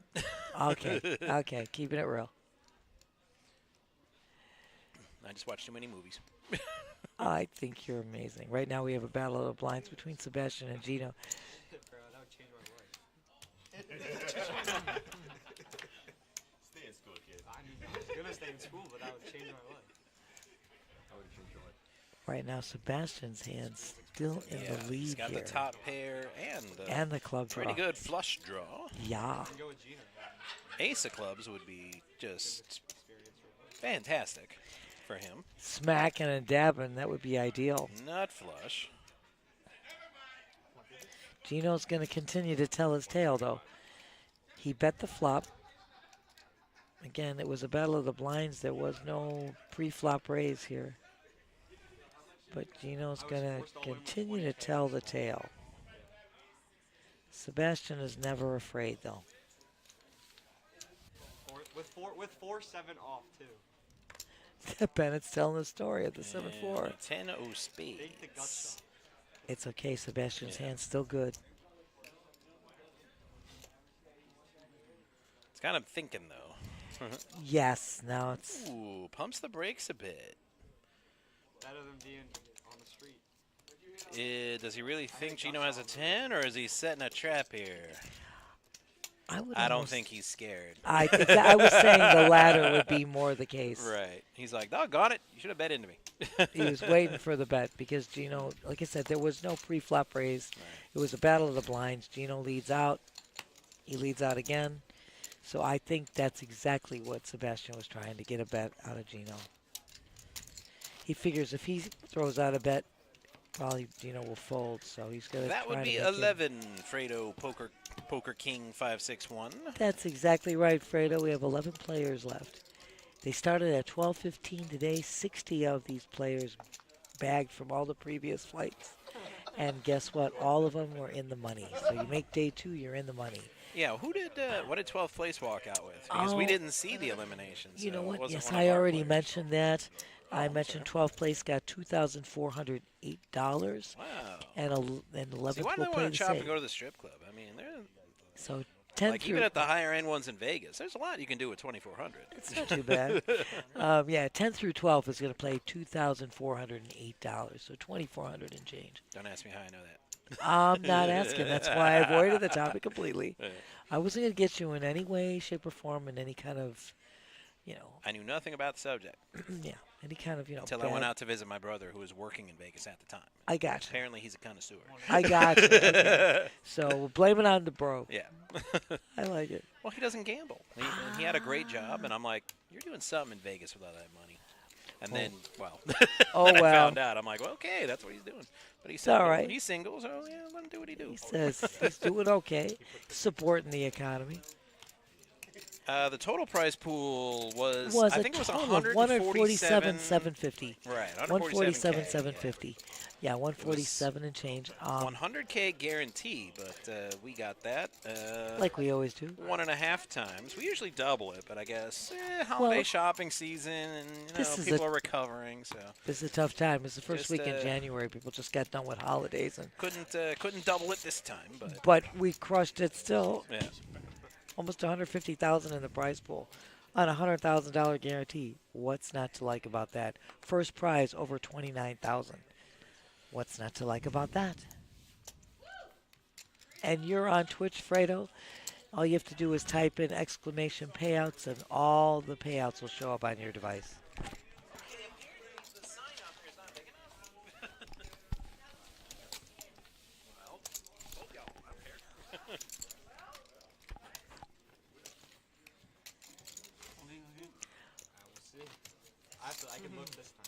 Okay, okay, keeping it real. I just watched too many movies. I think you're amazing. Right now we have a battle of the blinds between Sebastian and Gino. Bro, that would change my life. Stay in school, kid. I was gonna stay in school, but that would change my life. Right now Sebastian's hand's still in the lead he's got here. the top pair and the club draw. pretty good flush draw. Yeah. Go with Gino. Ace of clubs would be just fantastic for him. Smacking and dabbing, that would be ideal. Nut flush. Gino's going to continue to tell his tale, though. He bet the flop. Again, it was a battle of the blinds. There was no pre-flop raise here. But Gino's going to continue to tell the tale. Sebastian is never afraid, though. With 4-7 off too. Bennett's telling the story of the 7-4. 10 o Take the gut spades. shot. It's okay. Sebastian's hand's still good. It's kind of thinking, though. Yes, now it's... Ooh, pumps the brakes a bit. Better than being on the street. Does he really think Gino has a 10, or is he setting a trap here? I don't think he's scared. I was saying the latter would be more the case. Right. He's like, doggone it, you should have bet into me. He was waiting for the bet because Gino, like I said, there was no pre-flop raise. Right. It was a battle of the blinds. Gino leads out. He leads out again. So I think that's exactly what Sebastian was trying to get a bet out of Gino. He figures if he throws out a bet, probably Gino will fold. So he's going to That would be 11, Fredo Poker King 561. That's exactly right, Fredo. We have 11 players left. They started at 12:15 today. 60 of these players bagged from all the previous flights. And guess what? All of them were in the money. So you make day 2, you're in the money. Yeah, what did 12th place walk out with? Because we didn't see the eliminations. You know so it what? wasn't Yes, one of I our already players. mentioned that. I mentioned 12th place got $2,408. Wow. And 11th See, why do will they play want the to chop same. and go to the strip club? I mean, they're So 10 like through... even at the higher end ones in Vegas, there's a lot you can do with 2,400. It's not too bad. Yeah, 10 through 12 is going to play $2,408, so $2,400 and change. Don't ask me how I know that. I'm not asking. That's why I avoided the topic completely. I wasn't going to get you in any way, shape, or form in any kind of, I knew nothing about the subject yeah, any kind of, until I went out to visit my brother who was working in Vegas at the time. I got you. Apparently, he's a connoisseur. I got you. Okay. So we'll blame it on the bro. Yeah. I like it. Well, he doesn't gamble. He had a great job, and I'm like, you're doing something in Vegas with all that money. And then, well, Oh, then I well. found out. I'm like, well, okay, that's what he's doing. But he's all single. right. He's single, so yeah, let him do what he do. He says he's doing okay, supporting the economy. The total prize pool was Was I a think it was total of 147 $147,750. Right, 147,750. Yeah, 147 and change. 100K guarantee, but we got that. Like we always do. 1.5 times. We usually double it, but I guess holiday Well, shopping season, and this is people are recovering, so This is a tough time. It's the first Just, week in January. People just got done with holidays, and couldn't double it this time, but but we crushed it still. yeah. Almost $150,000 in the prize pool on a $100,000 guarantee. What's not to like about that? First prize over $29,000. What's not to like about that? And you're on Twitch, Fredo. All you have to do is type in exclamation payouts, and all the payouts will show up on your device. I can look this time.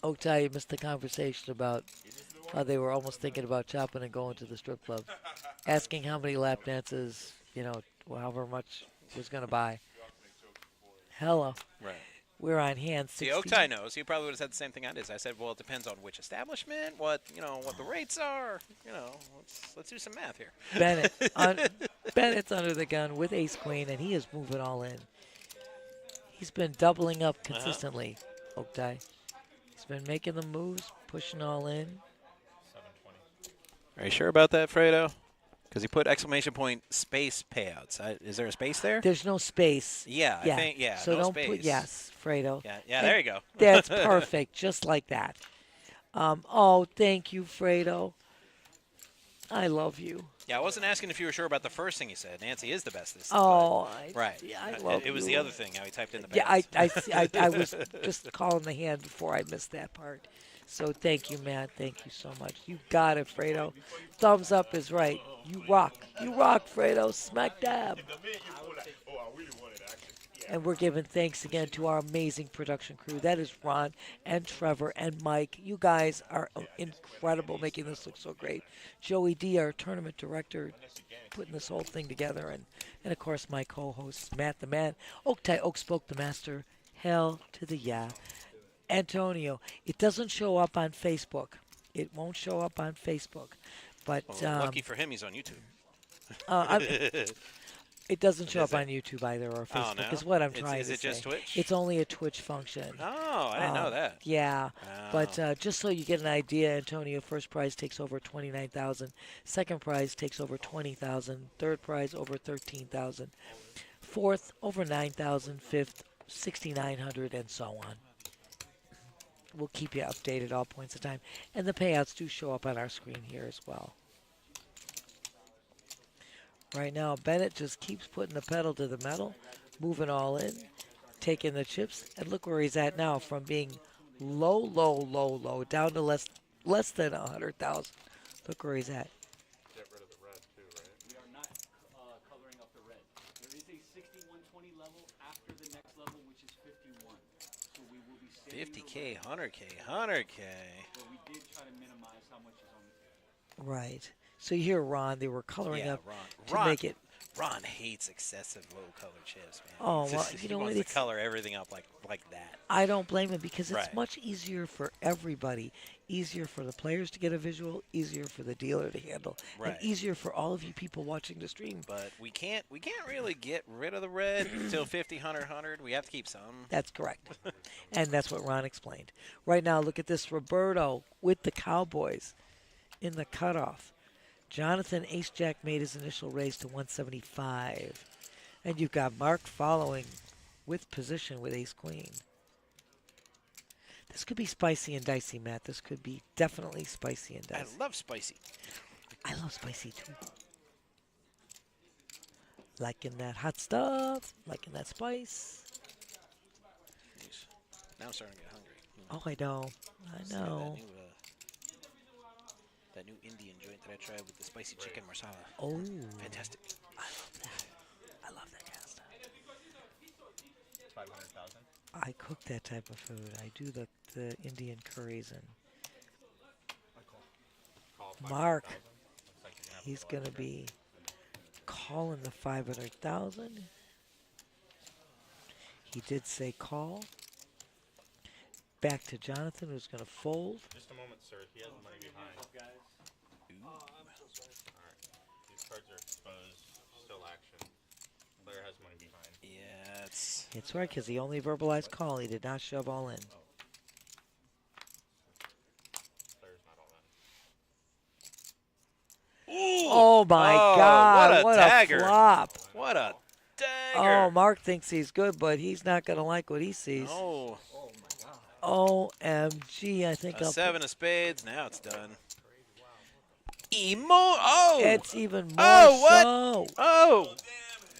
Oaktai, you missed the conversation about how they were almost thinking about chopping and going to the strip club. Asking how many lap dances, however much was going to buy. Hello. Right. We're on hand. See, 60. Oaktai knows. He probably would have said the same thing I did. I said, well, it depends on which establishment, what the rates are. Let's do some math here. Bennett's under the gun with ace queen, and he is moving all in. He's been doubling up consistently, Oaktai. He's been making the moves, pushing all in. 720. Are you sure about that, Fredo? Because he put exclamation point space payouts. Is there a space there? There's no space. Yeah, I think, So no don't space. put yes, Fredo. Yeah, there you go. That's perfect, just like that. Oh, thank you, Fredo. I love you. Yeah, I wasn't asking if you were sure about the first thing you said. Nancy is the bestest. Oh, right. I love it was you. the other thing, how he typed in the Yeah, payouts. I was just calling the hand before I missed that part. So thank you, Matt. Thank you so much. You got it, Fredo. Thumbs up is right. You rock. You rock, Fredo. Smack dab. The minute you go like, oh, I really wanted action. Yeah. And we're giving thanks again to our amazing production crew. That is Ron and Trevor and Mike. You guys are incredible making this look so great. Joey D, our tournament director, putting this whole thing together. And of course, my co-host, Matt the Man, Oak Tie Oak Spoke the Master, hell to the yeah. Antonio, it doesn't show up on Facebook. It won't show up on Facebook. But Well, lucky for him, he's on YouTube. it doesn't show up on YouTube either or Facebook. no? Is what I'm trying to say. Is it just Twitch? It's only a Twitch function. Oh, I didn't know that. Yeah, Oh. but just so you get an idea, Antonio, first prize takes over 29,000, second prize takes over 20,000, third prize over 13,000, fourth over 9,000, fifth 6,900, and so on. We'll keep you updated all points of time, and the payouts do show up on our screen here as well. Right now, Bennett just keeps putting the pedal to the metal, moving all in, taking the chips, and look where he's at now from being low, down to less than 100,000. Look where he's at. Get rid of the red too, right? We are not covering up the red. There is a 6120 level after the next level, which is 51. So we will be saving 50K, 100K, 100K. but we did try to minimize how much is on the Right. So you hear Ron, they were coloring Yeah, up to Ron, make it. Ron hates excessive low color chips, man. Oh, It's well, just- you he know what, wants to it's- color everything up like that. I don't blame him because it's Right. much easier for everybody. Easier for the players to get a visual, easier for the dealer to handle, Right. and easier for all of you people watching the stream. But we can't really get rid of the red until 50, 100, 100. We have to keep some. That's correct. And that's what Ron explained. Right now, look at this. Roberto with the Cowboys in the cutoff. Jonathan Ace-Jack made his initial raise to 175. And you've got Mark following with position with Ace-Queen. This could be spicy and dicey, Matt. This could be definitely spicy and I dicey. love spicy. I love spicy, too. Liking that hot stuff. Liking that spice. Jeez. Now I'm starting to get hungry. Oh, I know. I know. That new Indian joint that I tried with the spicy chicken marsala. Oh. Fantastic. I love that. I love that kind of stuff. 500,000. I cook that type of food. I do the Indian curries and Call Mark, 500,000. Looks like you're gonna have he's to going to go be calling the 500,000. He did say call. Back to Jonathan, who's going to fold. Just a moment, sir. He has money behind. Alright. These cards are exposed. Still action. Player has money behind. Yeah, it's It's right, because he only verbalized call. He did not shove all in. Player's not all in. Oh, my God. what a dagger. flop. what a dagger. Oh, Mark thinks he's good, but he's not going to like what he sees. Oh, OMG, I think a I'll seven of spades. Now it's done. Oh, It's even more Oh, what? so. oh,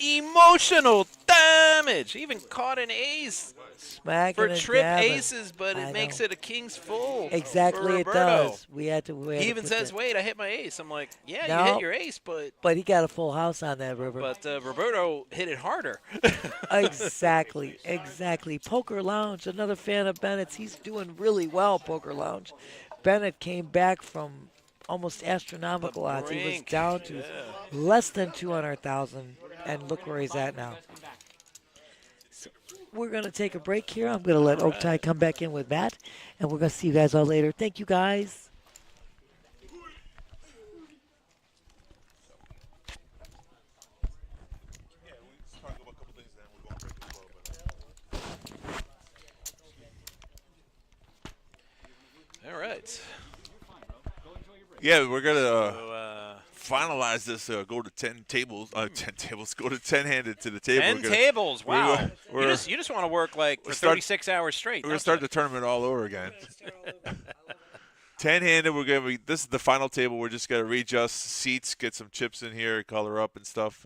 emotional damage. Even caught an ace Smacking for and trip dabbing. aces, but I it makes know. it a king's full. for Exactly, it Roberto. does. We had to. He even says, "Wait, I hit my ace." I'm like, "Yeah, you No. hit your ace, but But he got a full house on that river. Roberto hit it harder." Exactly, exactly. Poker Lounge, another fan of Bennett's. He's doing really well, Poker Lounge. Bennett came back from almost astronomical odds. He was brink, down to less than 200,000, and look where he's at now. So we're going to take a break here. I'm going to let Oak Tie come back in with Matt, and we're going to see you guys all later. Thank you, guys. Yeah, we talked about a couple things, then we're going to break as well. All right. Yeah, we're gonna So, finalize this. Go to 10 tables. 10 tables. Go to 10-handed to 10 tables. Wow. we're- You just want to work like for start- 36 hours straight. We're gonna don't start you? the tournament all over again. 10-handed. We're gonna be. This is the final table. We're just gonna readjust seats, get some chips in here, color up and stuff.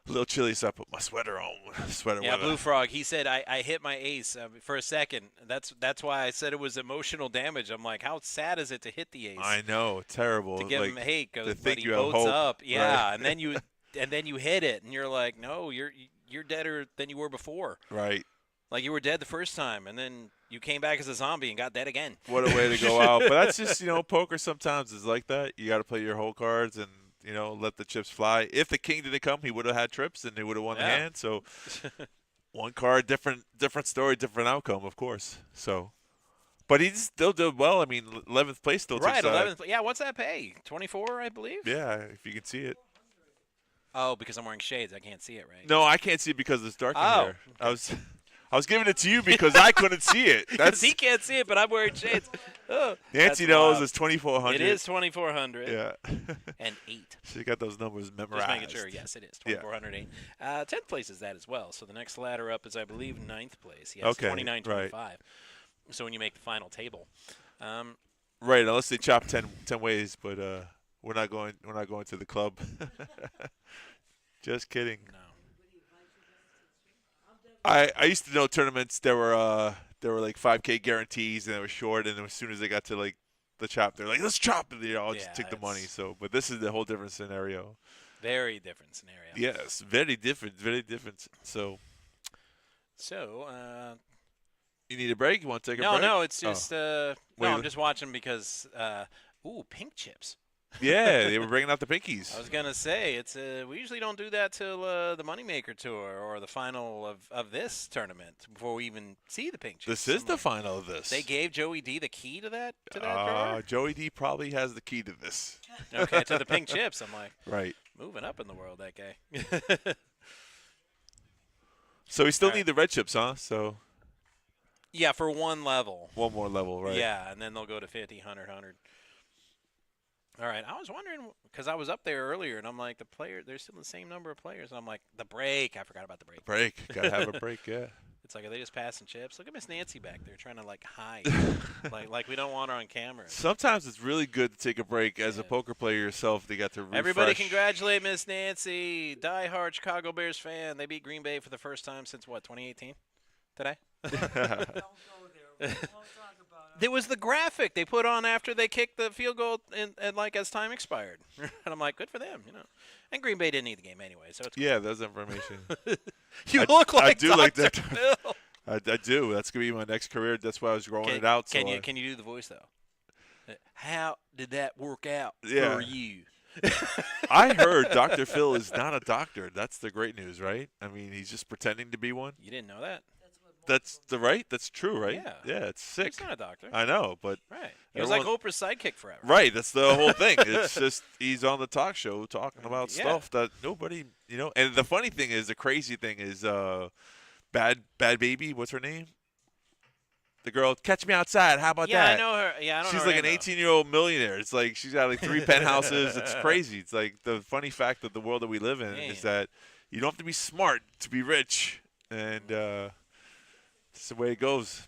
A little chilly, so I put my sweater on. Sweater Yeah, weather. Blue Frog. He said I hit my ace for a second. That's why I said it was emotional damage. I'm like, how sad is it to hit the ace? I know, terrible. To give like, him hate because to think he you have boats hope. up. Yeah, Right. and then you hit it, and you're like, no, you're deader than you were before. Right. Like you were dead the first time, and then you came back as a zombie and got dead again. What a way to go out. But that's just, poker sometimes is like that. You got to play your whole cards and, let the chips fly. If the king didn't come, he would have had trips and he would have won the Yeah. hand. So one card, different story, different outcome, of course. So, but he still did well. I mean, 11th place still Right, takes 11th. Yeah, what's that pay? 24, I believe. Yeah, if you can see it. Oh, because I'm wearing shades, I can't see it, right? No, I can't see it because it's dark in Oh. here. I was giving it to you because I couldn't see it. Because he can't see it, but I'm wearing shades. Oh, Nancy that's knows wild. it's 2,400. It is 2,400. Yeah. And 8. She got those numbers memorized. Just making sure. Yes, it is. 2,408. 10th place is that as well. So the next ladder up is, I believe, 9th place. Yes, Okay, 29.25. right. So when you make the final table. Right, unless they chop 10 ways, but we're not going to the club. Just kidding. No. I used to know tournaments there were like 5K guarantees and they were short, and as soon as they got to like the chop, they're like, let's chop, and I'll just take the money. So, but this is a whole different scenario. Very different scenario. Yes, very different, very different. So you need a break? You want to take a break? No, it's just Wait, I'm just watching because pink chips. Yeah, they were bringing out the pinkies. I was gonna say it's we usually don't do that till the Moneymaker Tour or the final of this tournament before we even see the pink chips. This is the final of this. They gave Joey D the key to that drawer? Joey D probably has the key to this. Okay, to the pink chips. I'm like, right. Moving up in the world, that guy. So we still need the red chips, huh? So. Yeah, for one level. One more level, right? Yeah, and then they'll go to 50, 100, 100. All right, I was wondering, because I was up there earlier, and I'm like, there's still the same number of players. And I'm like, the break. I forgot about the break. Break. Got to have a break, yeah. It's like, are they just passing chips? Look at Miss Nancy back there trying to, hide. like we don't want her on camera. Sometimes it's really good to take a break. As a poker player yourself, they got to refresh. Everybody congratulate Miss Nancy. Die-hard Chicago Bears fan. They beat Green Bay for the first time since, 2018? Today? There was the graphic they put on after they kicked the field goal and as time expired. And I'm like, good for them, And Green Bay didn't need the game anyway, so it's yeah, that's information. You look like I do like Dr. that. Phil. I do. That's gonna be my next career. That's why I was growing it out. Can you do the voice though? How did that work out Yeah. for you? I heard Dr. Phil is not a doctor. That's the great news, right? I mean, he's just pretending to be one. You didn't know that? That's true, right? Yeah. It's sick. He's not a doctor. I know, but Right. He was like Oprah's sidekick forever. Right, that's the whole thing. It's just he's on the talk show talking about stuff that nobody, And the funny thing is, the crazy thing is, Bad Baby. What's her name? The girl, Catch Me Outside. How about that? Yeah, I know her. Yeah, I don't know She's her like an name, 18-year-old millionaire. It's like she's got 3 penthouses. It's crazy. It's like the funny fact of the world that we live in is that you don't have to be smart to be rich, and it's the way it goes.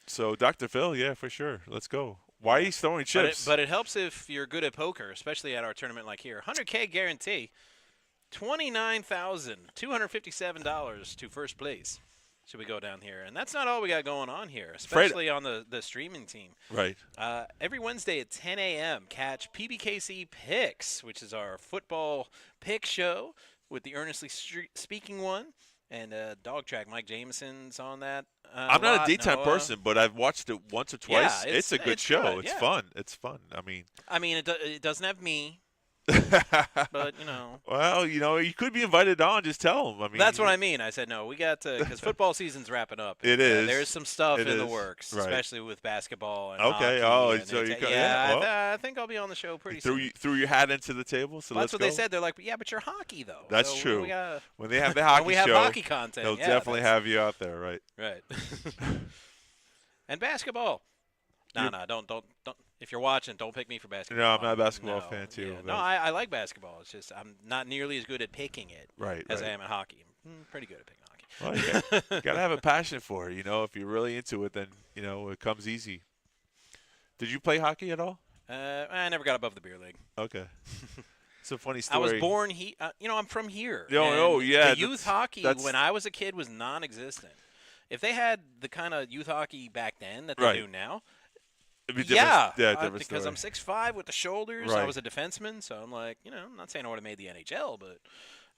So Dr. Phil, yeah, for sure. Let's go. Why are you throwing chips? But it helps if you're good at poker, especially at our tournament like here. 100K guarantee, $29,257 to first place. Should we go down here? And that's not all we got going on here, especially on the streaming team. Right. Every Wednesday at 10 a.m., catch PBKC Picks, which is our football pick show with the Earnestly Speaking one. And Dog Track, Mike Jameson's on that. I'm not a daytime person, but I've watched it once or twice. Yeah, it's a good show. Good, it's fun. It's fun. I mean, it doesn't have me. But, Well, you could be invited on. Just tell them. I mean, that's what I mean. I said, no, we got to, because football season's wrapping up. It is. There's some stuff in the works, right. especially with basketball and okay. hockey. So you got, I think I'll be on the show pretty soon. Threw your hat into the table. So that's let's what go. they said. They're like, yeah, but you're hockey, though. That's so true. When they have the when hockey we have show, hockey content, they'll definitely have you out there, right? Right. And basketball. No, don't. If you're watching, don't pick me for basketball. No, I'm not a basketball No, fan too. yeah. but- No, I like basketball. It's just I'm not nearly as good at picking it Right, as right. I am at hockey. I'm pretty good at picking hockey. Well, you got to have a passion for it. You know, if you're really into it, then it comes easy. Did you play hockey at all? I never got above the beer league. Okay. It's a funny I story. was born here. I'm from here. Oh, and yeah. The youth hockey when I was a kid was non-existent. If they had the kind of youth hockey back then that they Right. do now, It'd be different. Different because story. I'm 6'5" with the shoulders. Right. I was a defenseman, so I'm like, I'm not saying I would have made the NHL, but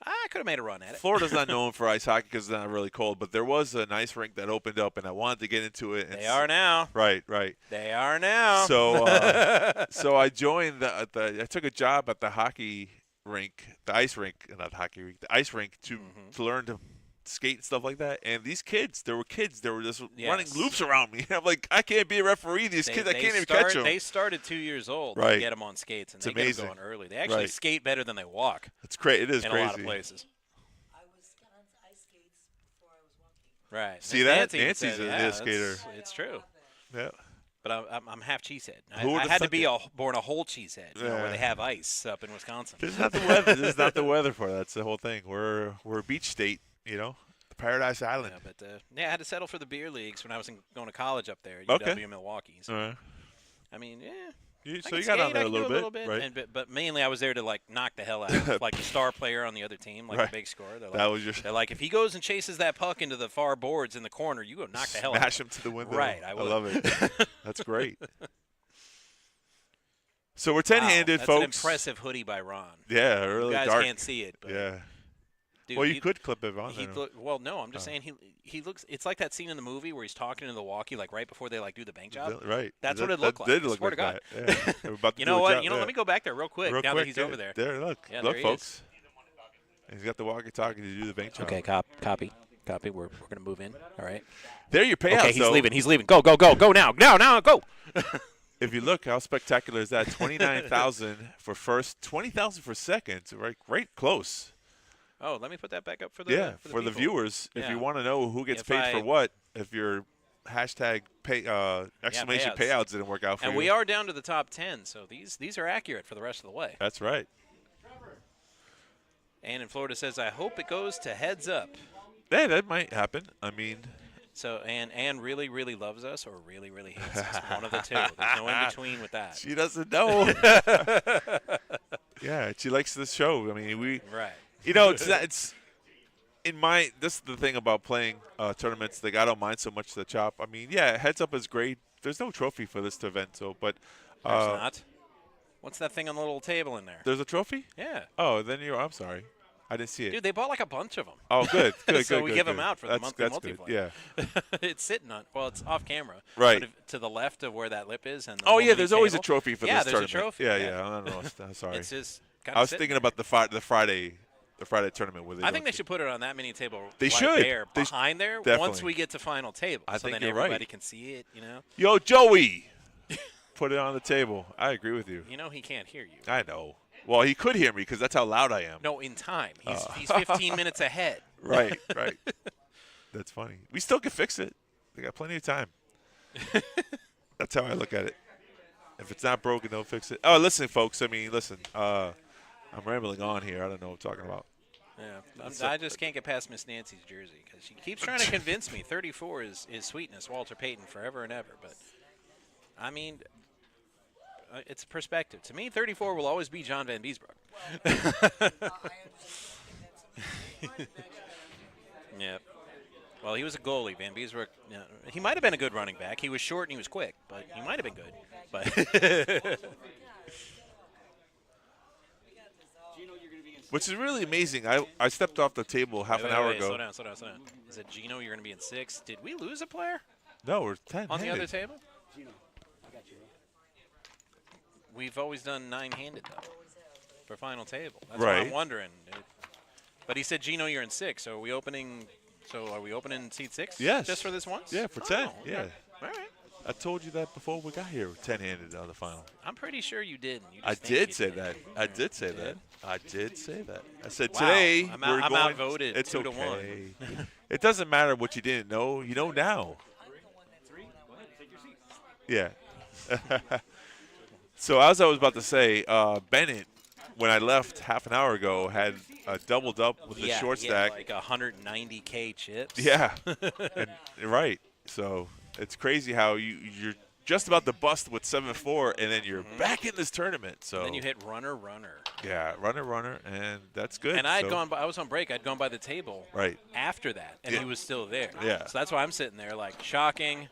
I could have made a run at it. Florida's not known for ice hockey because it's not really cold, but there was an ice rink that opened up, and I wanted to get into it. And They are now. Right. They are now. So, so I joined I took a job at the hockey rink, the ice rink, not the hockey rink, the ice rink to learn to skate and stuff like that. And these kids, they were just running loops around me. I'm like, I can't be a referee. These kids, I can't even catch them. They started 2 years old Right. to get them on skates, and It's they get amazing. them going early. They actually Right. skate better than they walk. It's crazy. It is in crazy. a lot of places. I was on ice skates before I was walking. Right. See Miss that? Nancy Nancy's said, a yeah, skater. It's true. Yeah. But I'm half cheesehead. Who I would've had to thunk be it? born a whole cheesehead, where Yeah. they have ice up in Wisconsin. This is not the weather. This is not the weather for that. That's the whole thing. We're a beach state, the Paradise Island. Yeah, but I had to settle for the beer leagues when I was going to college up there at Okay. UW Milwaukee. So, All right. I mean, yeah. You, I so can you got on skate, there I a can do little bit, right? but mainly I was there to knock the hell out of the star player on the other team, Right. the big scorer. That was your They're like, if he goes and chases that puck into the far boards in the corner, you go knock the hell out. Smash him to the window. Right, I would. love it. That's great. So we're 10-handed, That's folks. an impressive hoodie by Ron. Yeah, really you guys dark. can't see it. But Yeah. dude, Well, you could clip it on there. Well, no, I'm just saying he looks. It's like that scene in the movie where he's talking to the walkie, right before they do the bank job. Right. That's That- what it looked that like. Did look Swear like to God. that. Yeah. We're about to You do know a what? job, yeah. Let me go back there real quick. Real now quick, that he's yeah. over there. There, look. Yeah, look, there he folks. And he's got the walkie-talkie to do the bank job. Okay, copy. We're gonna move in. All right. There are your payouts, Okay, though. he's leaving. Go now, go. If you look, how spectacular is that? 29,000 for first, 20,000 for second. Right close. Oh, let me put that back up for the For the people. viewers. If Yeah. you want to know who gets If paid for I- what, if your hashtag exclamation payouts didn't work out for And you. we are down to the top 10, so these are accurate for the rest of the way. That's right. And in Florida says, I hope it goes to heads up. Yeah, that might happen. I mean, So Anne really, really loves us or really, really hates us. One of the two. There's no in between with that. she doesn't know. Yeah, she likes this show. I mean, Right. it's this is the thing about playing tournaments. I don't mind so much the chop. I mean, yeah, heads up is great. There's no trophy for this event, but There's not. What's that thing on the little table in there? there's a trophy. Yeah. Oh, then I'm sorry, I didn't see it. Dude, they bought a bunch of them. Oh, good. So we give good. them out for the monthly that's good. multiplayer. Yeah. It's sitting on. Well, it's off camera. Right. But to the left of where that lip is, and the Oh, yeah. little There's always a table. trophy for Yeah, this there's tournament. a trophy. Yeah. I don't know. I'm sorry. It's just. I was thinking about the Friday tournament with it. I think they should put it on that mini table. They right should. there, They behind there. definitely. Once we get to final table, I so think then you're right. everybody can see it. Yo, Joey, put it on the table. I agree with you. He can't hear you. I know. Well, he could hear me because that's how loud I am. No, in time. He's 15 minutes ahead. Right. That's funny. We still can fix it. We got plenty of time. That's how I look at it. If it's not broken, don't fix it. Oh, listen, folks. I mean, listen. I'm rambling on here. I don't know what I'm talking about. Yeah, I just can't get past Miss Nancy's jersey because she keeps trying to convince me 34 is sweetness, Walter Payton, forever and ever. But, I mean, it's a perspective. To me, 34 will always be John Van Beesbrook. Yeah. Well, he was a goalie. Van Beesbrook, he might have been a good running back. He was short and he was quick, but he might have been good. But Which is really amazing. I stepped off the table half an hour ago. Slow down. Is it Gino? You're going to be in 6. Did we lose a player No, we're 10. on the other table? We've always done 9-handed, though, for final table. That's what I'm Right. wondering. But he said, Gino, you're in 6. So are we opening seat 6? Yes. Just for this once? Yeah, for 10. Oh, Yeah. okay. All right. I told you that before we got here. 10-handed on the final. I'm pretty sure you didn't. You I just think did you say that. I did say that. I did say that. I said Wow. today I'm we're going. outvoted It's 2 to okay. 1. It doesn't matter what you didn't know. You know now. Yeah. So as I was about to say, Bennett, when I left half an hour ago, had doubled up with the short stack. like 190K chips. Yeah, and, right. So it's crazy how you're just about to bust with 7-4, and then you're back in this tournament. So and then you hit runner. Yeah, runner, and that's good. And I was on break. I'd gone by the table Right after that, and he was still there. Yeah. So that's why I'm sitting there like shocking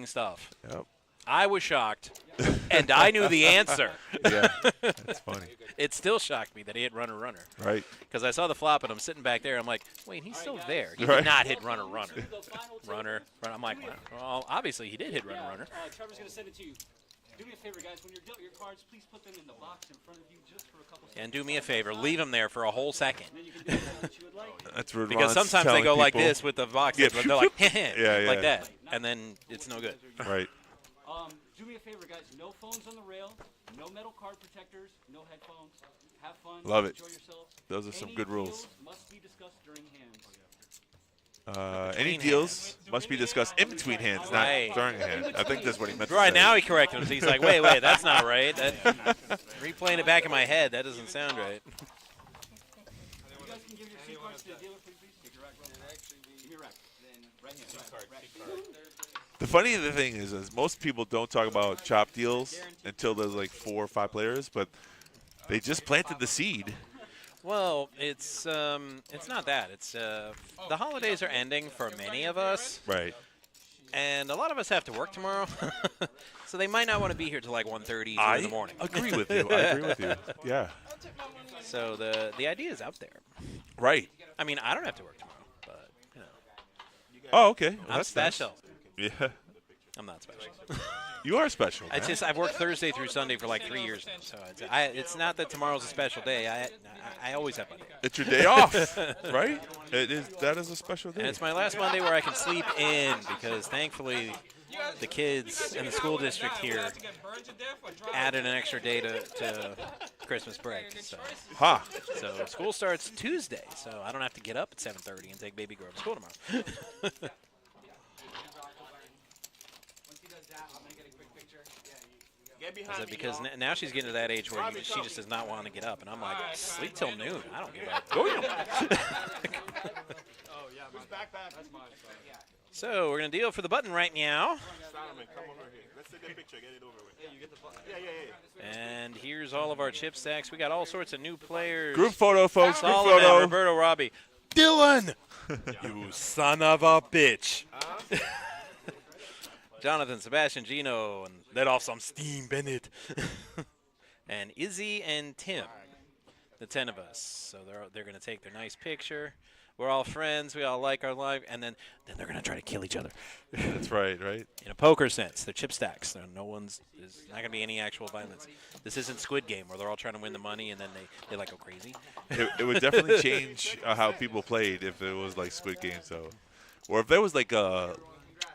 stuff. Yep. I was shocked, and I knew the answer. Yeah, that's funny. It still shocked me that he hit runner. Right. Because I saw the flop, and I'm sitting back there. I'm like, wait, he's still there. He Right. did not hit runner. Runner. I'm like, well, obviously he did hit runner. Trevor's going to send it to you. Do me a favor, guys. When you're dealt your cards, please put them in the box in front of you just for a couple seconds. And do me a favor, leave him there for a whole second. And then you can do what you would like. That's rude. Because Ron's sometimes they telling go like people- this with the box, Yeah. but they're like, Yeah. like that, and then it's no good. Right. Do me a favor, guys. No phones on the rail. No metal card protectors. No headphones. Have fun. Love it. Enjoy yourselves. Those are some Any good rules. deals must be discussed during hands. Any deals must be discussed in between hands, not Right. during a hand. I think that's what he meant to Right say. now he corrected him. So he's like, wait, that's not right. Replaying it back in my head, that doesn't sound right. You guys can give your C cards to the dealer, please. Take your rack. Give me your rack. Then right here. The funny thing is most people don't talk about chop deals until there's like 4 or 5 players, but they just planted the seed. Well, it's not that. It's the holidays are ending for many of us, Right. and a lot of us have to work tomorrow, so they might not want to be here till like 1:30 in the morning. Agree with you. I agree with you. Yeah. So the idea is out there. Right. I mean, I don't have to work tomorrow, but you know, Oh, okay. Well, I'm that's nice. special. Yeah. I'm not special. You are special. It's man. just I've worked Thursday through Sunday for like 3 years now, so it's not that tomorrow's a special day. I always have Monday. It's your day off, right? It is. That is a special day. And it's my last Monday where I can sleep in because thankfully the kids in the school district here added an extra day to Christmas break. Ha. So school starts Tuesday, so I don't have to get up at 7:30 and take baby girl to school tomorrow. Get behind me, Because y'all. now she's getting to that age where she just does not want to get up, and I'm like, sleep till noon. I don't give a go. Oh, yeah, my backpack. That's mine. So we're gonna deal for the button right now, Solomon, come over here. Let's take a picture. Get it over with. Yeah, you get the button. Yeah. and here's all of our chip stacks. We got all sorts of new players. Group photo, folks. Group Solomon, photo. Roberto, Robbie. Dylan! You son of a bitch. Jonathan, Sebastian, Gino, and let off some steam, Bennett. And Izzy and Tim, the 10 of us. So they're going to take their nice picture. We're all friends. We all like our life. And then they're going to try to kill each other. That's right. In a poker sense, they're chip stacks. There's not going to be any actual violence. This isn't Squid Game where they're all trying to win the money and then they like go crazy. It would definitely change how people played if it was like Squid Game. So, or if there was like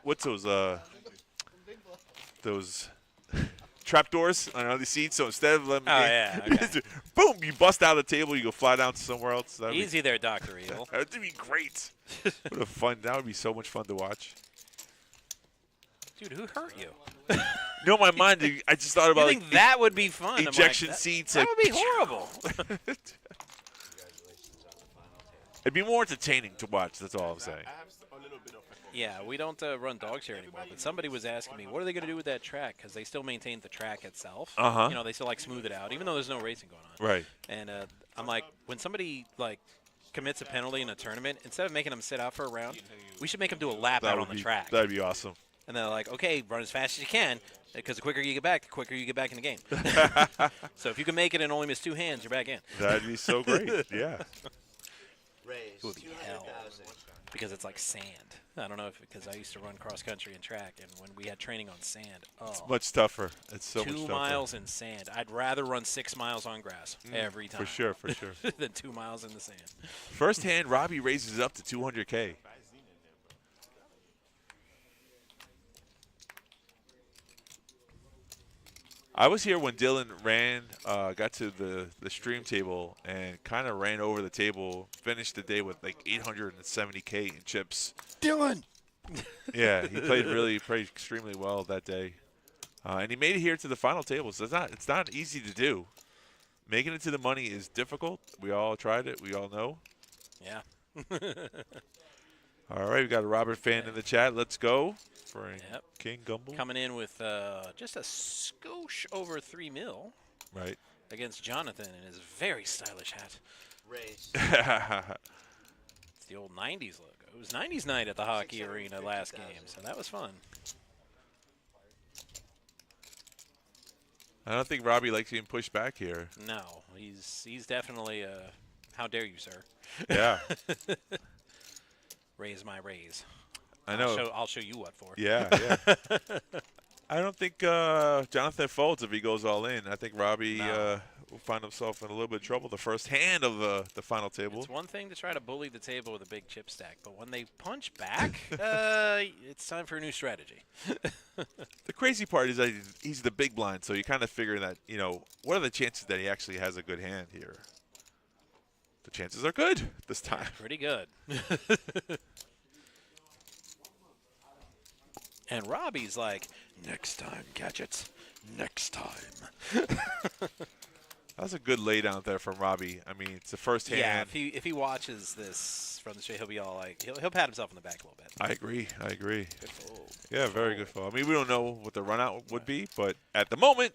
what's those trapdoors on the seats. So instead of them, boom, you bust out of the table, you go fly down to somewhere else. Easy there, Dr. Evil. That'd be great. What a fun! That would be so much fun to watch. Dude, who hurt you? You know, my mind. I just thought about You think that would be fun? I'm like, ejection seats. That like, would be horrible. It'd be more entertaining to watch. That's all I'm saying. I have a little bit of Yeah, we don't run dogs here anymore. But somebody was asking me, what are they going to do with that track? Because they still maintain the track itself. Uh-huh. You know, they still like smooth it out, even though there's no racing going on. Right. And I'm like, when somebody like commits a penalty in a tournament, instead of making them sit out for a round, we should make them do a lap out on the track. That'd be awesome. And they're like, okay, run as fast as you can, because the quicker you get back, the quicker you get back in the game. So if you can make it and only miss 2 hands, you're back in. That'd be so great. Yeah. It would be hell because it's like sand. I don't know if because I used to run cross country and track, and when we had training on sand, It's much tougher. It's so much 2 tougher. miles in sand. I'd rather run 6 miles on grass every time. For sure, for sure. Than 2 miles in the sand. First hand, Robbie raises it up to 200K. I was here when Dylan got to the stream table and kind of ran over the table, finished the day with like 870K in chips. Dylan! Yeah, he played extremely well that day. And he made it here to the final table, so it's not easy to do. Making it to the money is difficult. We all tried it. We all know. Yeah. All right, we got a Robert fan in the chat. Let's go for Yep. King Gumble. Coming in with just a skosh over 3 mil. Right. Against Jonathan in his very stylish hat. Raise. It's the old 90s logo. It was 90s night at the hockey arena last game, so that was fun. I don't think Robbie likes being pushed back here. No, he's definitely how dare you, sir? Yeah. Raise my raise. I know. I'll show you what for. Yeah, yeah. I don't think Jonathan folds if he goes all in. I think Robbie will find himself in a little bit of trouble the first hand of the final table. It's one thing to try to bully the table with a big chip stack, but when they punch back, it's time for a new strategy. The crazy part is that he's the big blind, so you kind of figure that, what are the chances that he actually has a good hand here? The chances are good this time. Pretty good. And Robbie's like, next time, Gadgets. Next time. That was a good laydown there from Robbie. I mean, it's the first hand. Yeah, if he watches this from the street, he'll be all like, he'll pat himself on the back a little bit. I agree. Good fold. Yeah, very good fold. I mean, we don't know what the run out would be, but at the moment.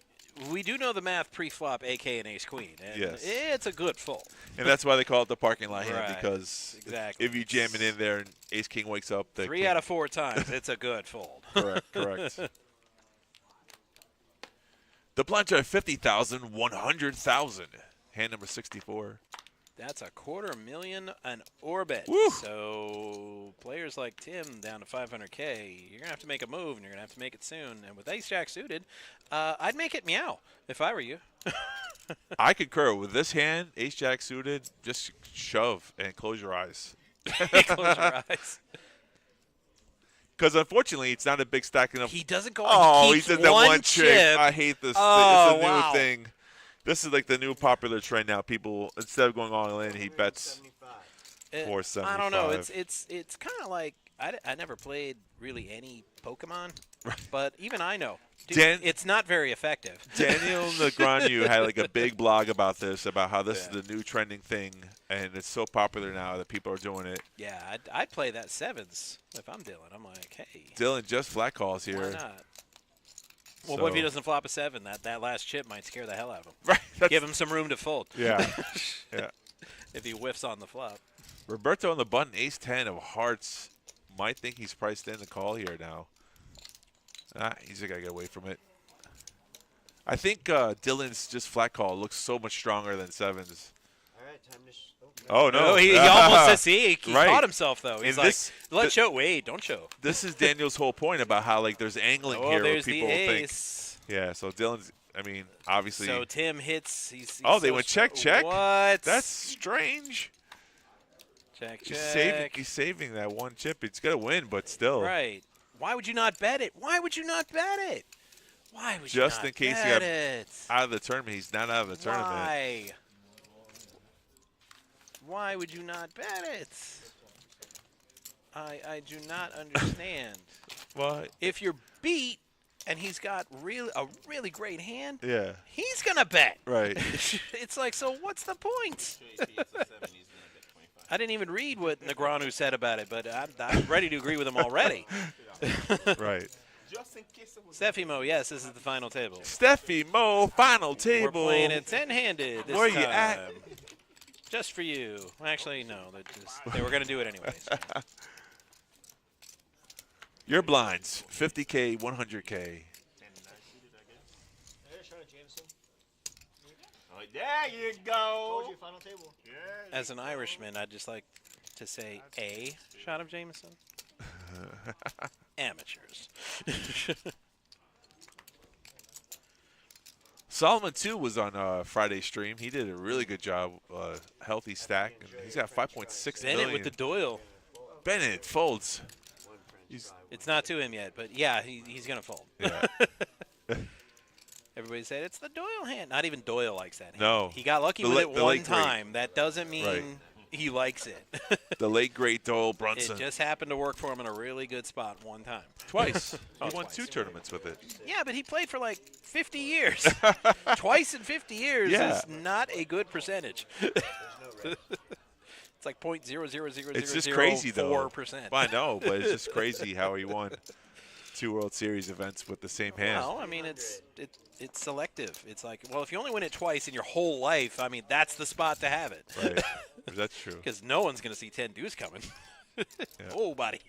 We do know the math pre-flop, AK and Ace Queen. And yes. It's a good fold. And that's why they call it the parking lot hand, Right, because exactly. if you jam it in there and Ace King wakes up. 3 out of 4 times, it's a good fold. Correct. The blinds are 50,000, 100,000. Hand number 64. That's $250,000 an orbit. Woo. So players like Tim down to 500K, you're going to have to make a move, and you're going to have to make it soon. And with Ace-Jack suited, I'd make it meow if I were you. I concur. With this hand, Ace-Jack suited, just shove and close your eyes. Close your eyes. Because unfortunately, it's not a big stack enough. He doesn't go. Oh, he keeps did that one chip. trick. I hate this. Oh, it's a new wow. thing. This is like the new popular trend now. People, instead of going all in, he bets 475. I don't know. It's kind of like I never played really any Pokemon, but even I know. Dude, it's not very effective. Daniel Negreanu had like a big blog about this, about how this is the new trending thing, and it's so popular now that people are doing it. Yeah, I'd play that sevens if I'm Dylan. I'm like, hey. Dylan just flat calls here. Why not? Well, what if he doesn't flop a 7? That last chip might scare the hell out of him. Right. Give him some room to fold. Yeah. Yeah. If he whiffs on the flop. Roberto on the button, ace-10 of hearts. Might think he's priced in the call here now. He's got to get away from it. I think Dylan's just flat call looks so much stronger than sevens. All right, time to. Oh, no. He almost says, see, he Right. caught himself, though. He's And like, let's show. Wait, don't show. This is Daniel's whole point about how, like, there's angling here where There's people the think. ace. Yeah, so Dylan's, I mean, obviously. So Tim hits. He's they went check. What? That's strange. Check. He's saving that one chip. He's going to win, but still. Right. Why would you not bet it? Why would you not bet it? Why would Just you not in case bet he got it? out of the tournament. He's not out of the tournament. Why? Why would you not bet it? I do not understand. Well, if you're beat and he's got a really great hand, yeah, he's gonna bet. Right. It's like, so what's the point? I didn't even read what Negreanu said about it, but I'm ready to agree with him already. Right. Steffi Mo, yes, this is the final table. Steffi Mo, final table. We're playing it 10-handed this Where time. you at? Just for you. Actually, no. They were going to do it anyways. Your blinds, 50K, 100K. There you go. Final table. As an Irishman, I'd just like to say a shot of Jameson. Amateurs. Solomon, too, was on Friday's stream. He did a really good job, healthy stack. And he's got 5.6 million. Bennett with the Doyle. Bennett folds. It's not to him yet, but yeah, he's going to fold. Yeah. Everybody said it's the Doyle hand. Not even Doyle likes that hand. No. He got lucky with it one time. That doesn't mean He likes it. The late great Doyle Brunson. It just happened to work for him in a really good spot one time. Twice. Oh, He won twice. 2 tournaments with it. Yeah, but he played for like 50 years. Twice in 50 years Yeah. is not a good percentage. It's like .0000004%. It's just crazy, though. I know, but it's just crazy how he won 2 World Series events with the same hand. Well, I mean, it's selective. It's like, well, if you only win it twice in your whole life, I mean, that's the spot to have it. Right. That's true. Because no one's going to see 10 deuce coming. Oh, buddy.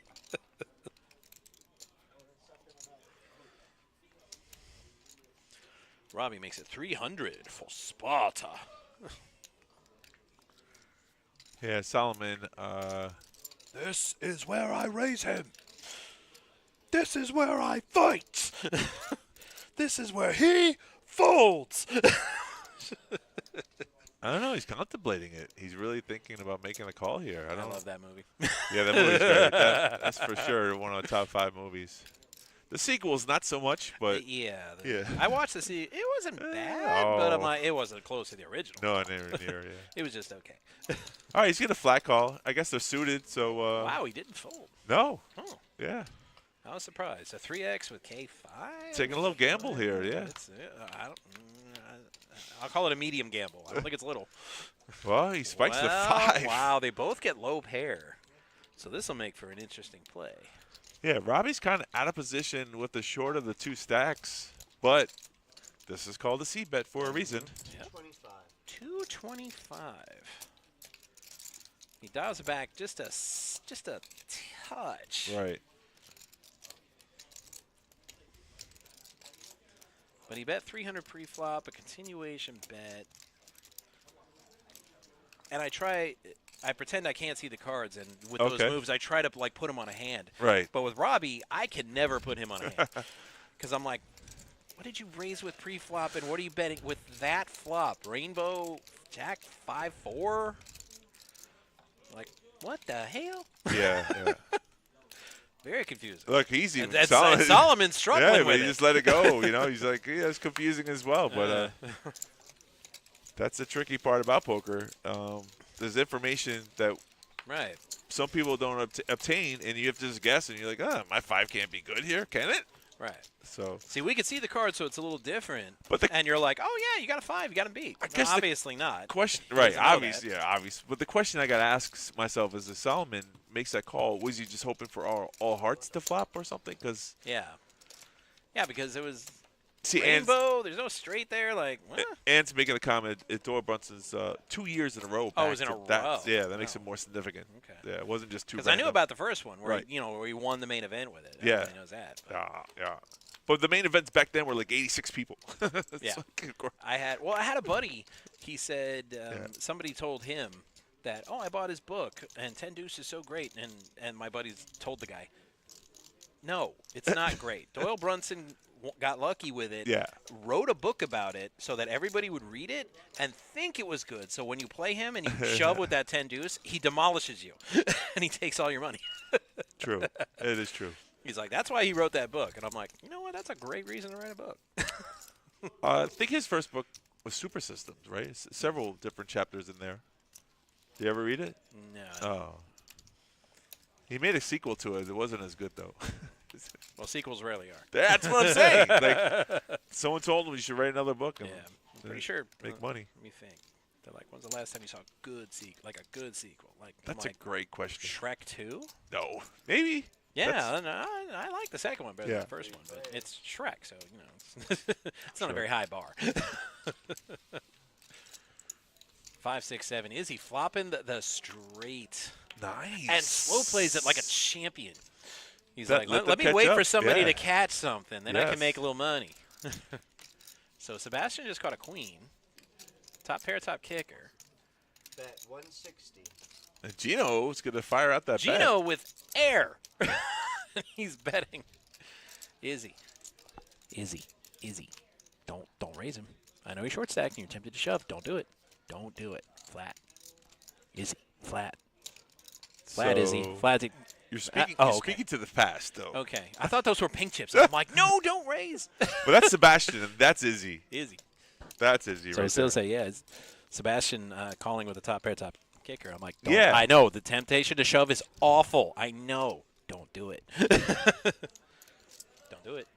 Robbie makes it 300 for Sparta. Yeah, Solomon. This is where I raise him. This is where I fight. This is where he folds. I don't know. He's contemplating it. He's really thinking about making a call here. I love that movie. Yeah, that movie's great. That's for sure one of the top 5 movies. The sequel's not so much, but yeah. yeah. I watched the sequel. It wasn't bad, but I'm Oh. like, it wasn't close to the original. No, never near. Yeah. It was just okay. All right, he's getting a flat call. I guess they're suited, so. Wow, he didn't fold. No. Oh, Yeah. I was surprised. A 3X with K5. Taking a little gamble here. Yeah. I'll call it a medium gamble. I don't think it's little. Well, he spikes the Well, 5. Wow, they both get low pair. So this will make for an interesting play. Yeah, Robbie's kind of out of position with the short of the 2 stacks, but this is called a C bet for a reason. Yep. 225. He dials it back just a touch. Right. But he bet 300 pre-flop, a continuation bet. And I pretend I can't see the cards, and with those moves, I try to like put him on a hand. Right. But with Robbie, I can never put him on a hand. Because I'm like, what did you raise with pre-flop, and what are you betting with that flop? Rainbow, Jack, 5-4? Like, what the hell? Yeah. Very confusing. Look, easy. And Solomon's struggling yeah, with but he it. just let it go. He's like, yeah, it's confusing as well. But that's the tricky part about poker. There's information that some people don't obtain, and you have to just guess, and you're like, my 5 can't be good here, can it? Right. So see, we can see the card, so it's a little different. But and you're like, oh yeah, you got a 5, you got him beat. I guess obviously not. Question, right? Obvious. But the question I got to ask myself is: if Solomon makes that call, was he just hoping for all hearts to flop or something? Because because it was see, rainbow. There's no straight there. Like, what? Ant's making a comment. Doyle Brunson's 2 years in a row. Oh, it was in a row. Yeah, that makes it more significant. Okay. Yeah, it wasn't just 2. Because I knew about the first one, where where he won the main event with it. Everybody knows that. Yeah. But the main events back then were like 86 people. Yeah. I had a buddy. He said somebody told him that, I bought his book, and 10 Deuce is so great. And my buddies told the guy, no, it's not great. Doyle Brunson got lucky with it, wrote a book about it so that everybody would read it and think it was good. So when you play him and you shove with that 10 Deuce, he demolishes you, and he takes all your money. True. It is true. He's like, that's why he wrote that book. And I'm like, you know what? That's a great reason to write a book. I think his first book was Super Systems, right? Several different chapters in there. Did you ever read it? No. Oh. He made a sequel to it. It wasn't as good, though. Well, sequels rarely are. That's what I'm saying. Like, someone told him you should write another book. And I'm pretty sure. Make money. Let me think. They're like, when's the last time you saw a good sequel? Like a good sequel? Like that's a great question. Shrek 2? No. Maybe. Yeah, I like the second one better than the first one, but it's Shrek, so it's not a very high bar. 5, 6, 7. Is he flopping the straight? Nice. And slow plays it like a champion. He's like, let me wait for somebody to catch something, then I can make a little money. So Sebastian just caught a queen. Top pair, top kicker. Bet 160. And Gino's going to fire out that Gino bet. with air. He's betting. Izzy. Don't raise him. I know you're short stacked and you're tempted to shove. Don't do it. Don't do it. Flat. Izzy. Flat. Flat, Izzy. Flat. You're speaking to the past, though. Okay. I thought those were pink chips. I'm like, no, don't raise. But that's Sebastian, and that's Izzy. Izzy. That's Izzy. So right I still there. say, it's Sebastian calling with a top pair, top kicker. I'm like, don't, Yeah. I know the temptation to shove is awful. I know. Don't do it. Don't do it.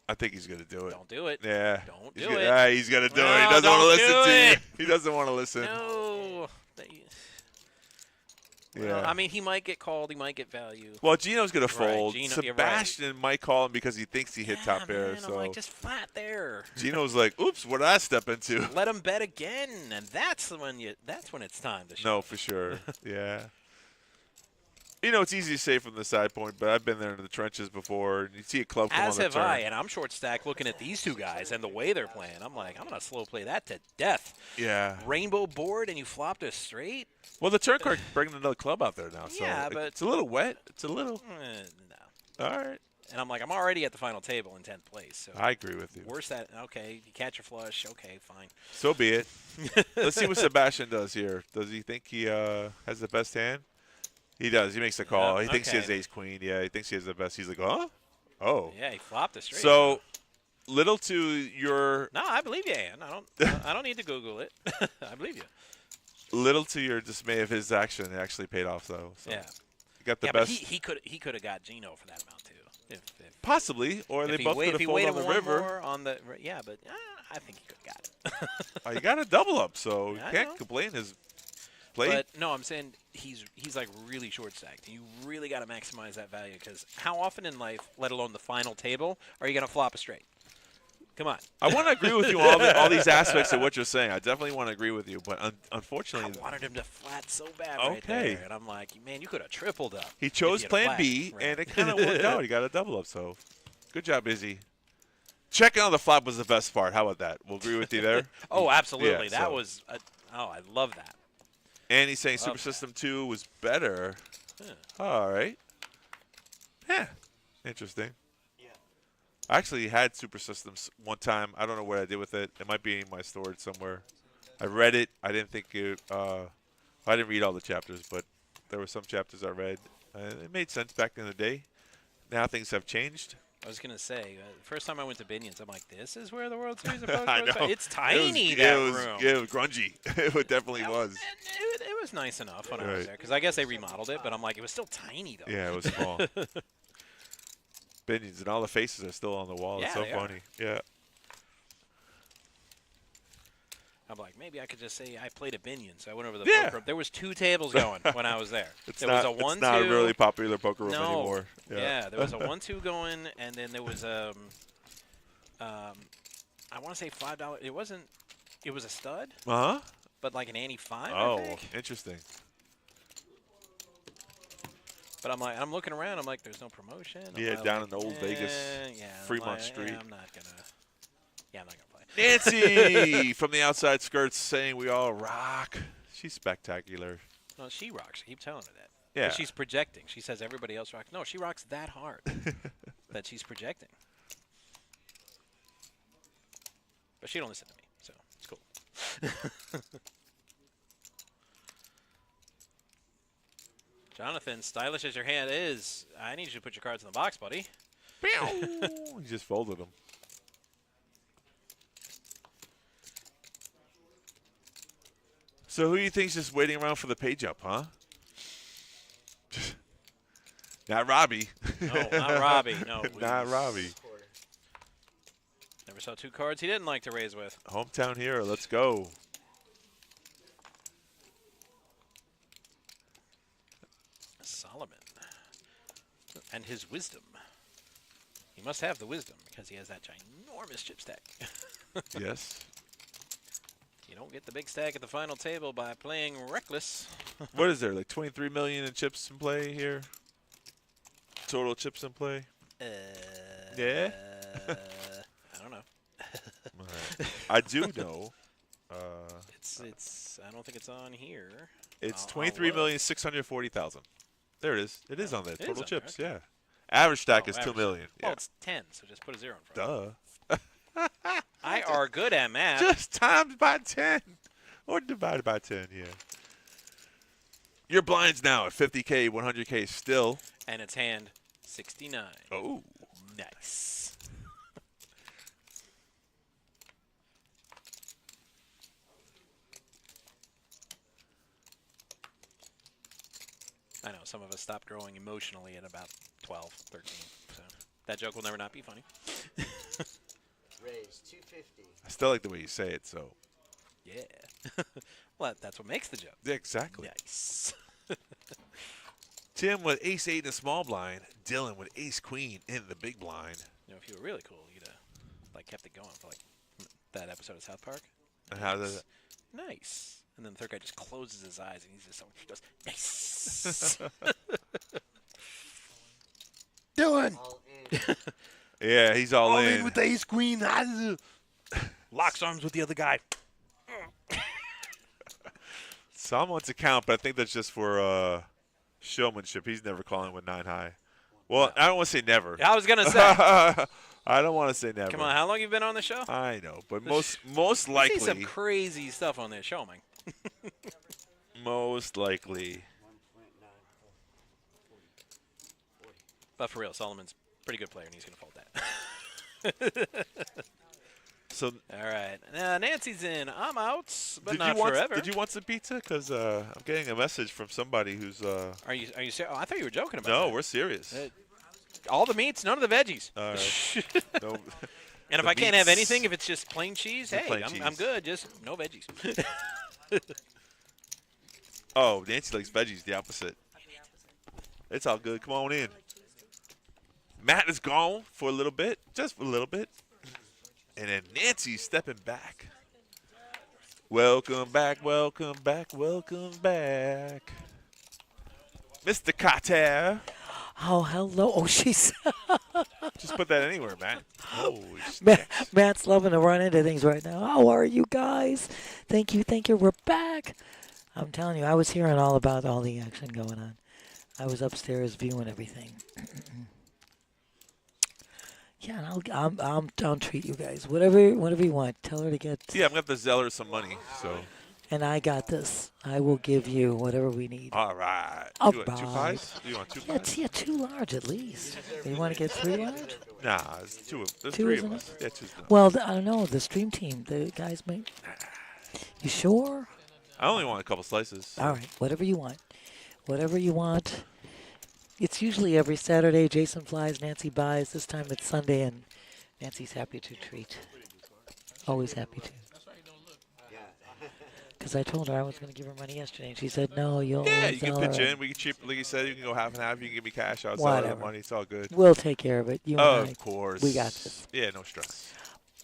I think he's gonna do it. Don't do it. Yeah. Don't He's do gonna, it. ah, he's gonna do it. He No, doesn't want to don't listen do to you. it. He doesn't want to listen. No. Yeah. Well, I mean, he might get called. He might get value. Well, Gino's gonna Right, fold. Gino- you're Sebastian might call him because he thinks he hit Yeah, top pair. man, So I'm like, just flat there. Gino's like, "Oops, what did I step into?" Let him bet again, and that's when it's time to shove. No, for sure. Yeah. You know, it's easy to say from the side point, but I've been there in the trenches before. And you see a club come As on the have turn. I, and I'm short stack looking at these two guys and the way they're playing. I'm like, I'm going to slow play that to death. Yeah. Rainbow board, and you flopped a straight? Well, the turn card bringing another club out there now, so Yeah, but- it's a little wet. It's a little. No. All right. And I'm like, I'm already at the final table in 10th place. So I agree with you. Worse that, okay, you catch your flush, okay, fine. So be it. Let's see what Sebastian does here. Does he think he has the best hand? He does. He makes the call. Yeah, He thinks he has okay. ace queen. Yeah, he thinks he has the best. He's like, huh? Oh. Yeah, he flopped a straight. So little to your No, I believe you, Ann. I don't need to Google it. I believe you. little to your dismay of his action, it actually paid off though. So Yeah. he got the Yeah, best. but he could have got Gino for that amount too. If Possibly, or they both could have folded on the river. More on the, yeah, but I think he could have got it. You got a double up, so you I can't know. complain his play. But no, I'm saying he's like really short stacked. You really got to maximize that value because how often in life, let alone the final table, are you going to flop a straight? Come on. I want to agree with you on all these aspects of what you're saying. I definitely want to agree with you, but unfortunately, I wanted him to flat so bad right there, and I'm like, man, you could have tripled up. he if chose you had Plan flat. B, Right. and it kind of worked out. He got a double up, so good job, Izzy. Checking on the flop was the best part. How about that? We'll agree with you there. Oh, absolutely. Yeah, that so- was. I love that. And he's saying Love Super that. System 2 was better. Huh. All right. Yeah. Interesting. Yeah. I actually had Super Systems one time. I don't know what I did with it. It might be in my storage somewhere. I read it. I didn't think it. I didn't read all the chapters, but there were some chapters I read. It made sense back in the day. Now things have changed. I was gonna say, the first time I went to Binion's, I'm like, this is where the World Series of Poker I was. know. It's tiny. It that was, room. It was grungy. It definitely was. It was nice enough when I was Right. there because I guess they remodeled it, but I'm like, it was still tiny though. Yeah, it was small. Binions and all the faces are still on the wall. It's Yeah, so they are. funny. Yeah. I'm like, maybe I could just say I played at Binion, so I went over to the Yeah. poker room. There was 2 tables going when I was there. It's there not, was a 1-2. it's not a really popular poker room no. anymore. Yeah, there was a 1-2 going, and then there was I want to say $5. It wasn't. It was a stud, Uh-huh. but like an ante 5. I Oh, think. interesting. But I'm like, I'm looking around. I'm like, there's no promotion. I'm Yeah, like, down in the old Vegas, yeah, I'm Fremont like, Street. I'm not gonna. Yeah, I'm not gonna play. Nancy from the outside skirts saying we all rock. She's spectacular. No, she rocks. I keep telling her that. Yeah. But she's projecting. She says everybody else rocks. No, she rocks that hard that she's projecting. But she don't listen to me, so it's cool. Jonathan, stylish as your hand is, I need you to put your cards in the box, buddy. He just folded them. So who do you think's just waiting around for the page up, huh? Not Robbie. No, not Robbie. No, Not Robbie. Never saw 2 cards he didn't like to raise with. Hometown hero, let's go. Solomon. And his wisdom. He must have the wisdom because he has that ginormous chip stack. Yes. You don't get the big stack at the final table by playing reckless. What is there, like 23 million in chips in play here? Total chips in play? Yeah? I don't know. I do know. It's. I don't think it's on here. It's I'll look. 23,640,000. There it is. It is on there. It is Total on there, chips, okay. yeah. Average stack Oh, is 2 average. million. Well, Yeah. it's 10, so just put a 0 in front. Duh. I are good at math. Just times by 10. Or divided by 10, yeah. Your blinds now at 50K, 100K still. And it's hand 69. Oh. Nice. I know some of us stopped growing emotionally at about 12, 13. So that joke will never not be funny. Raise 250. I still like the way you say it, so. Yeah. Well, that's what makes the joke. Yeah, exactly. Nice. Tim with ace-8 in the small blind. Dylan with ace-queen in the big blind. You know, if you were really cool, you'd like kept it going for like that episode of South Park. And how does it? Nice. And then the third guy just closes his eyes and he's just goes, nice. Dylan. All in. Yeah, he's all in. with the ace queen. Locks arms with the other guy. Some wants to count, but I think that's just for showmanship. He's never calling with 9 high. Well, I don't want to say never. I was gonna say. I don't want to say never. Come on, how long you been on the show? I know, but most I likely. see some crazy stuff on this show, man. Most likely. But for real, Solomon's a pretty good player, and he's gonna fold that. So. All right, Nancy's in. I'm out, but Did not you want, forever. Did you want some pizza? Because I'm getting a message from somebody who's. Are you serious? Oh, I thought you were joking about No, that. we're serious. All the meats, none of the veggies. All right. No, and if the I can't have meats- anything, if it's just plain cheese, The hey, plain I'm cheese. good. Just no veggies. Oh, Nancy likes veggies, the opposite. It's all good. Come on in. Matt is gone for a little bit, just for a little bit. And then Nancy's stepping back. Welcome back, welcome back, welcome back. Mr. Carter. Oh, hello. Oh, she's Just put that anywhere, Matt. Holy Matt's loving to run into things right now. How are you guys? Thank you. We're back. I'm telling you, I was hearing all about all the action going on. I was upstairs viewing everything. Yeah, and I'll treat you guys. Whatever you want. Tell her to get. Yeah, I'm going to have to sell her some money, so. And I got this. I will give you whatever we need. All right. All You want 2 right. pies? You want 2 pies? Yeah, 2 large at least. You want to get 3 large? Nah, it's 2 of There's 2 3 is of enough? us. Yeah, 2's enough. Well, I don't know. The stream team, the guys might. You sure? I only want a couple slices. All right, whatever you want. Whatever you want. It's usually every Saturday. Jason flies, Nancy buys. This time it's Sunday, and Nancy's happy to treat. Always happy to. Because I told her I was going to give her money yesterday, and she said, no, you'll Yeah, you can sell pitch her. in. We can cheap, like you said, you can go half and half. You can give me cash. I'll sell her the Whatever. money. It's all good. We'll take care of it. You and I. Of course. We got this. Yeah, no stress.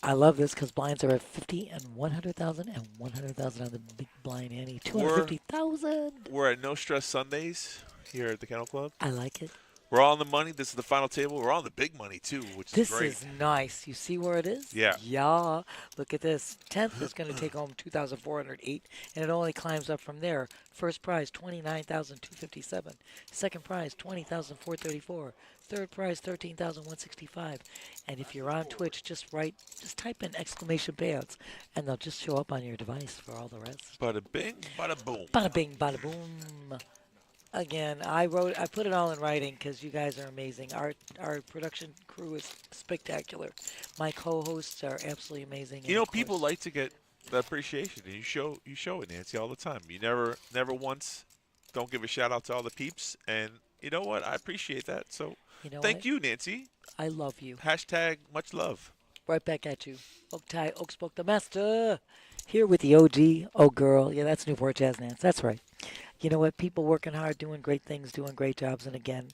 I love this because blinds are at 50 and 100,000 and 100,000 on the big blind ante. 250,000. We're at No Stress Sundays here at the Kennel Club. I like it. We're all on the money. This is the final table. We're all on the big money, too, which This is great. is nice. You see where it is? Yeah. Yeah. Look at this. 10th is going to take home 2,408, and it only climbs up from there. First prize, 29,257. Second prize, 20,434. Third prize, 13,165. And if you're on Twitch, just type in exclamation payouts, and they'll just show up on your device for all the rest. Bada bing, bada boom. Bada bing, bada boom. Again, I put it all in writing because you guys are amazing. Our production crew is spectacular. My co-hosts are absolutely amazing. You know, people like to get the appreciation, and you show it, Nancy, all the time. You never once don't give a shout out to all the peeps, and you know what? I appreciate that. So thank you, Nancy. I love you. Hashtag much love. Right back at you. Oaktie, Oakspoke the Master. Here with the OG, oh girl. Yeah, that's Newport Jazz Nance. That's right. You know what? People working hard, doing great things, doing great jobs. And again,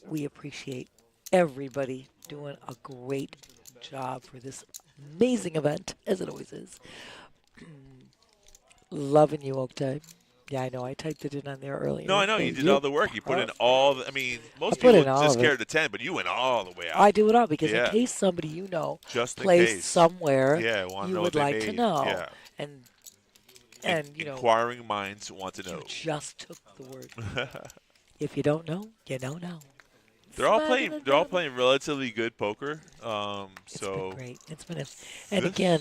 we appreciate everybody doing a great job for this amazing event, as it always is. Loving you, Oaktie. Yeah, I know. I typed it in on there earlier. No, I know. You did all the work. You put in all the, I mean, most put people in all just of it. scared to 10, but you went all the way out. I do it all because Yeah. in case somebody you know Just in plays case. somewhere, Yeah, wanna you know would what they like to made. know. Yeah. And you know, Inquiring minds want to know. you just took the word. If you don't know, you don't know. They're all Smack playing. it They're all down. playing relatively good poker. It's So been great. It's been, and again,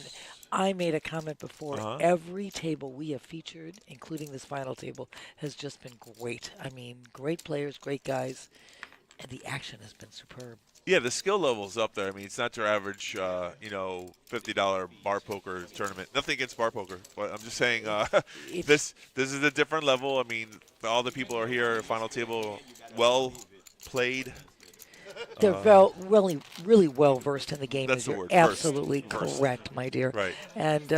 I made a comment before. Uh-huh. Every table we have featured, including this final table, has just been great. I mean, great players, great guys, and the action has been superb. Yeah, the skill level's up there. I mean, it's not your average, $50 bar poker tournament. Nothing against bar poker, but I'm just saying this is a different level. I mean, all the people are here, final table, well played. They're really well versed in the game. That's the You're word. absolutely Versed. correct, my dear. Right. And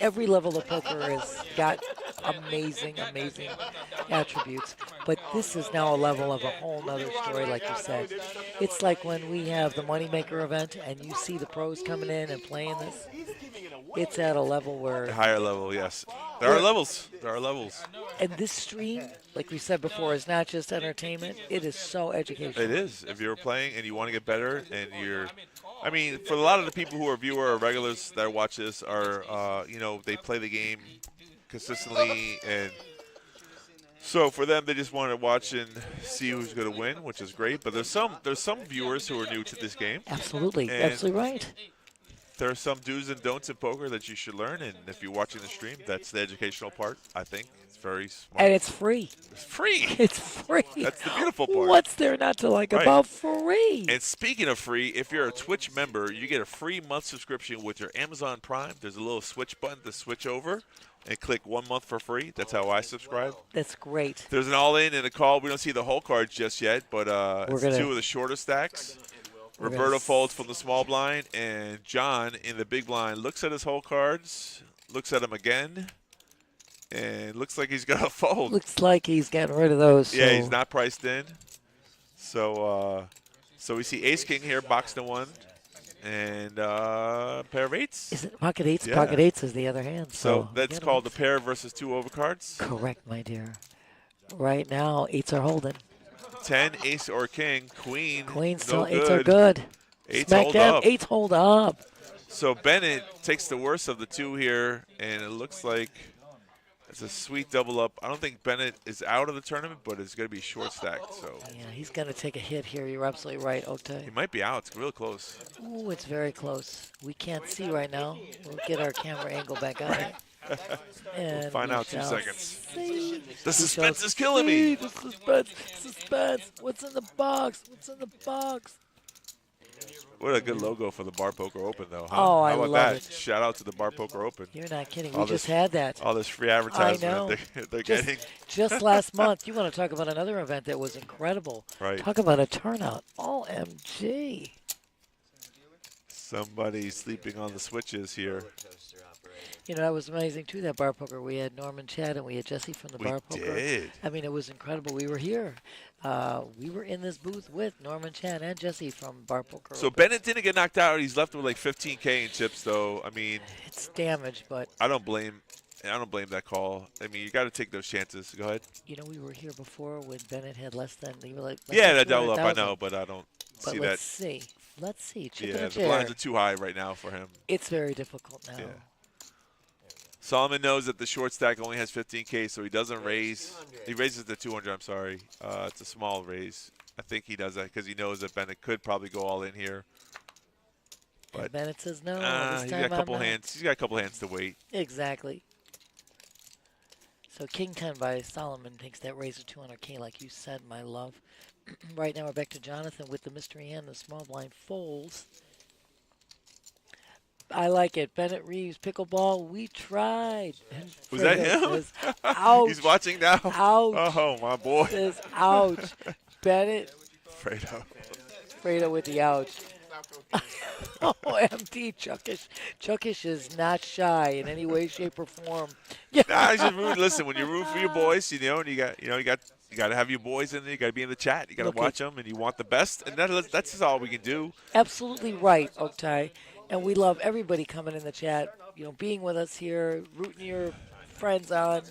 every level of poker has got amazing attributes. But this is now a level of a whole nother story, like you said. It's like when we have the Moneymaker event and you see the pros coming in and playing this. It's at a level where A higher level, yes. There are levels. And this stream, like we said before, is not just entertainment. It is so educational. It is. If you're playing and you want to get better, and I mean, for a lot of the people who are viewer or regulars that watch this are, they play the game consistently, and so for them, they just want to watch and see who's going to win, which is great. But there's some viewers who are new to this game. Absolutely, and absolutely right. There are some do's and don'ts in poker that you should learn, and if you're watching the stream, that's the educational part, I think. It's very smart. And it's free. It's free. It's free. That's the beautiful part. What's there not to like about free? And speaking of free, if you're a Twitch member, you get a free month subscription with your Amazon Prime. There's a little switch button to switch over and click 1 month for free. That's how I subscribe. That's great. There's an all-in and a call. We don't see the whole cards just yet, but it's two of the shorter stacks. Roberto folds from the small blind, and John in the big blind looks at his whole cards, looks at them again, and looks like he's going to fold. Looks like he's getting rid of those. Yeah, so. he's not priced in. So we see ace-king here, box to one, and pair of eights. Is it pocket eights? Yeah. Pocket eights is the other hand. So that's called the pair versus two overcards. Correct, my dear. Right now, eights are holding. 10, ace or king, queen. Queens no still, eights are good. Eights Smack hold down, up. eights hold up. So Bennett takes the worst of the two here, and it looks like it's a sweet double up. I don't think Bennett is out of the tournament, but it's going to be short stacked. So Yeah, he's going to take a hit here. You're absolutely right, Oktay. he might be out. It's real close. Ooh, it's very close. We can't see right now. We'll get our camera angle back on it. We'll find out 2 shall seconds. see. The suspense We is shall killing me. see. The suspense. What's in the box? What's in the box? What a good logo for the Bar Poker Open, though. Huh? Oh, I How about love that? it. Shout out to the Bar Poker Open. You're not kidding. All We this- just had that. All this free advertisement I know. they're just, getting. just last month. You want to talk about another event that was incredible. Right. Talk about a turnout. OMG. Somebody sleeping on the switches here. You know, that was amazing, too, that bar poker. We had Norman Chad and we had Jesse from the We bar poker. did. I mean, it was incredible. We were here. We were in this booth with Norman Chad and Jesse from bar poker. So Open. Bennett didn't get knocked out. He's left with like 15K in chips, though. I mean, It's damage, but, I don't blame that call. I mean, you got to take those chances. Go ahead. you know, we were here before when Bennett had less than, less Yeah, than that double up. I 200,000. know, but I don't But see let's that. see. Let's see. Chip in Yeah, a the chair. blinds are too high right now for him. It's very difficult now. Yeah. Solomon knows that the short stack only has 15K, so he doesn't raise. He raises to 200. I'm sorry. It's a small raise. I think he does that because he knows that Bennett could probably go all in here. And But Bennett says no. he's This got time a couple I'm not. hands. He's got a couple hands to wait. Exactly. So King 10 by Solomon takes that raise to 200K, like you said, my love. Right now we're back to Jonathan with the mystery hand. The small blind folds. I like it. Bennett Reeves, pickleball. We tried. And Was that Fredo him? says, ouch. He's watching now. Ouch. Oh, my boy. Says, ouch. Bennett. Fredo. Fredo with the ouch. OMG, Chuckish. Chuckish is not shy in any way, shape, or form. Nah, he's just rude. Listen, when you root for your boys, and you got to have your boys in there. You got to be in the chat. You got to Look watch them, and you want the best. And that's just all we can do. Absolutely right, Oktay. And we love everybody coming in the chat, you know, being with us here, rooting your friends on.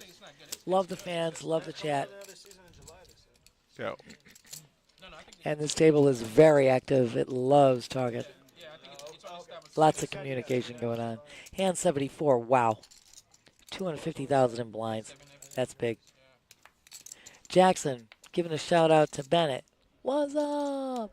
Love the fans, love the chat. Yeah. And this table is very active. It loves talking. Lots of communication going on. Hand 74, wow. 250,000 in blinds. That's big. Jackson giving a shout out to Bennett. What's up?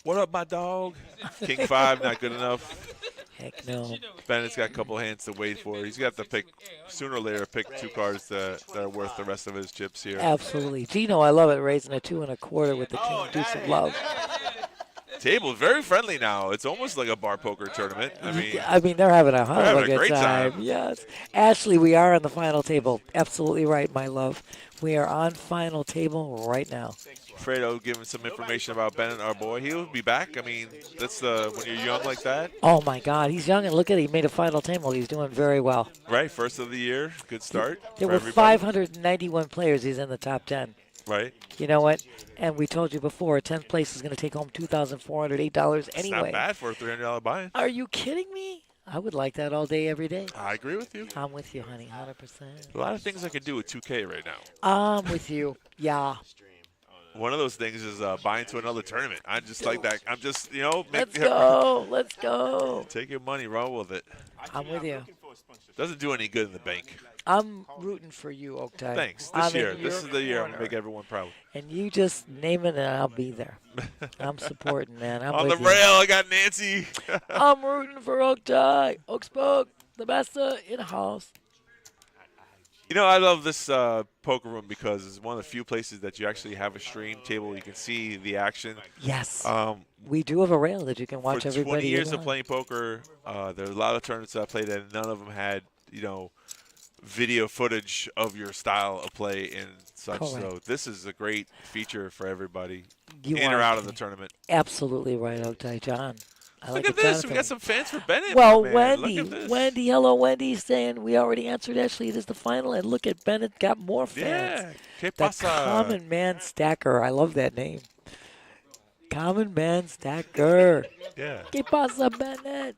What up, my dog? King 5, not good enough. Heck no. Bennett's got a couple hands to wait for. He's got to pick, sooner or later, pick two cards that are worth the rest of his chips here. Absolutely. Gino, I love it, raising a 2 1/4 with the king deuce of love. table very friendly now. It's almost like a bar poker tournament. I mean, they're having a hell of a good great time. Yes. Ashley, we are on the final table. Absolutely right, my love. We are on final table right now. Fredo giving some information about Bennett, our boy. He'll be back. I mean, that's when you're young like that. Oh, my God. He's young, and look at it. He made a final table. He's doing very well. Right, first of the year. Good start. There for were everybody. 591 players. He's in the top 10. Right. You know what? And we told you before, 10th place is going to take home $2,408 It's anyway. not bad for a $300 buy-in. Are you kidding me? I would like that all day, every day. I agree with you. I'm with you, honey, 100%. A lot of things I could do with 2K right now. I'm with you. Yeah. One of those things is buying to another tournament. I just like that. I'm just, Let's go. Let's go. Take your money, roll with it. I'm with you. Doesn't do any good in the bank. I'm rooting for you, Oktay. Thanks. I'm This year. in This your is the year I'm corner. going to make everyone proud. And you just name it, and I'll be there. I'm supporting, man. I'm On the with you. rail, I got Nancy. I'm rooting for Oktay. Oakspoke, the best in the house. I love this poker room because it's one of the few places that you actually have a stream table. You can see the action. Yes. We do have a rail that you can watch For everybody. 20 years in of playing poker, there are a lot of tournaments that I played in, and none of them had, video footage of your style of play and such. Correct. So this is a great feature for everybody You in are or out of the tournament. Absolutely right, Oktay. John. I Look like at it, this. Jonathan. We got some fans for Bennett. Well, man. Wendy, Look at this. Wendy, hello, Wendy, saying we already answered Ashley. It is the final, and look at Bennett got more fans. Yeah. ¿Qué The pasa? Common Man Stacker. I love that name. Common Man Stacker. Yeah. ¿Qué pasa, Bennett?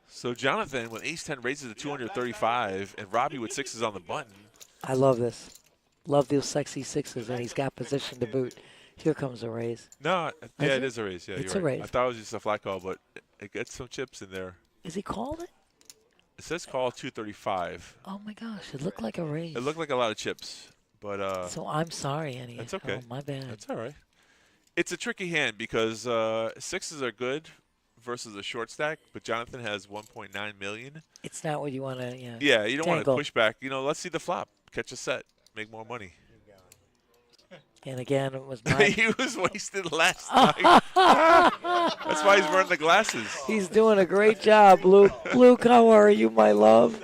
So Jonathan with ace-10 raises to 235, and Robbie with sixes on the button. I love this. Love those sexy sixes, and he's got position to boot. Here comes a raise. No, yeah, Is it it? is a raise. Yeah, It's you're a right. raise. I thought it was just a flat call, but it gets some chips in there. Is he called it? It says call 235. Oh, my gosh. It looked like a raise. It looked like a lot of chips, but So I'm sorry, Annie. that's okay. Oh, my bad. That's all right. It's a tricky hand because sixes are good versus a short stack, but Jonathan has 1.9 million. It's not what you want to, Yeah, you don't want to tangle. push back. Let's see the flop, catch a set, make more money. And again, it was my. He was wasted last night. That's why he's wearing the glasses. He's doing a great job, Luke. Luke, how are you, my love?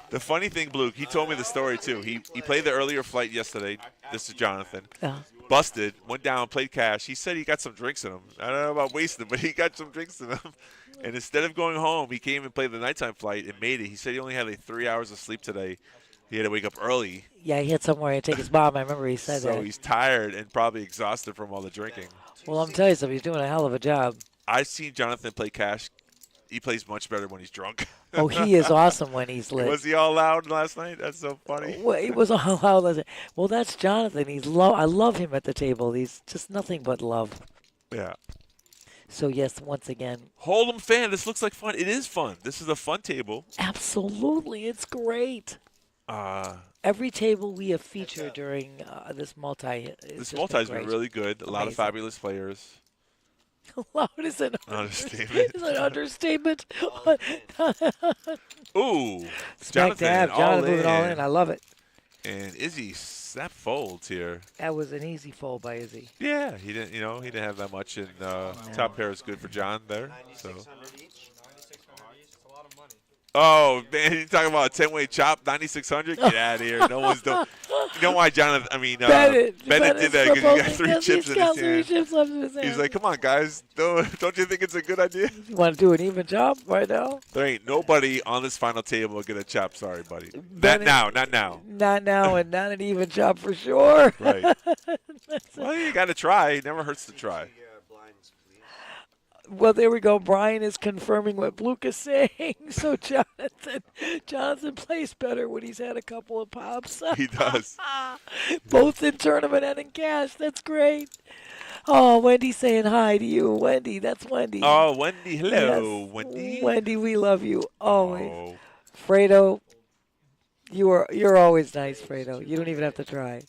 The funny thing, Blue, he told me the story too. He played the earlier flight yesterday. This is Jonathan. Yeah. Busted, went down, played cash. He said he got some drinks in him. I don't know about wasting them, but he got some drinks in him. And instead of going home, he came and played the nighttime flight and made it. He said he only had like 3 hours of sleep today. He had to wake up early. Yeah, he had somewhere to take his mom. I remember he said So that. he's tired and probably exhausted from all the drinking. Well, I'm telling you something. He's doing a hell of a job. I've seen Jonathan play cash. He plays much better when he's drunk. Oh, he is awesome when he's lit. Was he all loud last night? That's so funny. Well, he was all loud. Well, that's Jonathan. I love him at the table. He's just nothing but love. Yeah. So, yes, once again. Hold'em fan. This looks like fun. It is fun. This is a fun table. Absolutely. It's great. Every table we have featured during this multi. This multi's been really good. A lot of Amazing. fabulous players. Loud is an Understatement. Is an understatement. Ooh, Smack dab. Jonathan moving all in. I love it. And Izzy snap folds here. That was an easy fold by Izzy. Yeah, he didn't. He didn't have that much. And top pair is good for John there. So. 9,600 each. Oh man, you talking about a 10-way chop, 9,600? Get out of here. No one's doing. You know why Jonathan? Bennett did that because he got 3 chips in his hand. Chips left in his hand. He's like, come on, guys. Don't you think it's a good idea? You want to do an even job right now? There ain't nobody on this final table get a chop. Sorry, buddy. Bennett- Not now. Not now, and not an even job for sure. Right. Well, you got to try. It never hurts to try. Well, there we go. Brian is confirming what Luke is saying. So Jonathan plays better when he's had a couple of pops. He does. Both in tournament and in cash. That's great. Oh, Wendy's saying hi to you. Wendy, that's Wendy. Oh, Wendy. Hello, Yes. Wendy. Wendy, we love you always. Oh. Fredo, you're always nice, Fredo. You don't even have to try.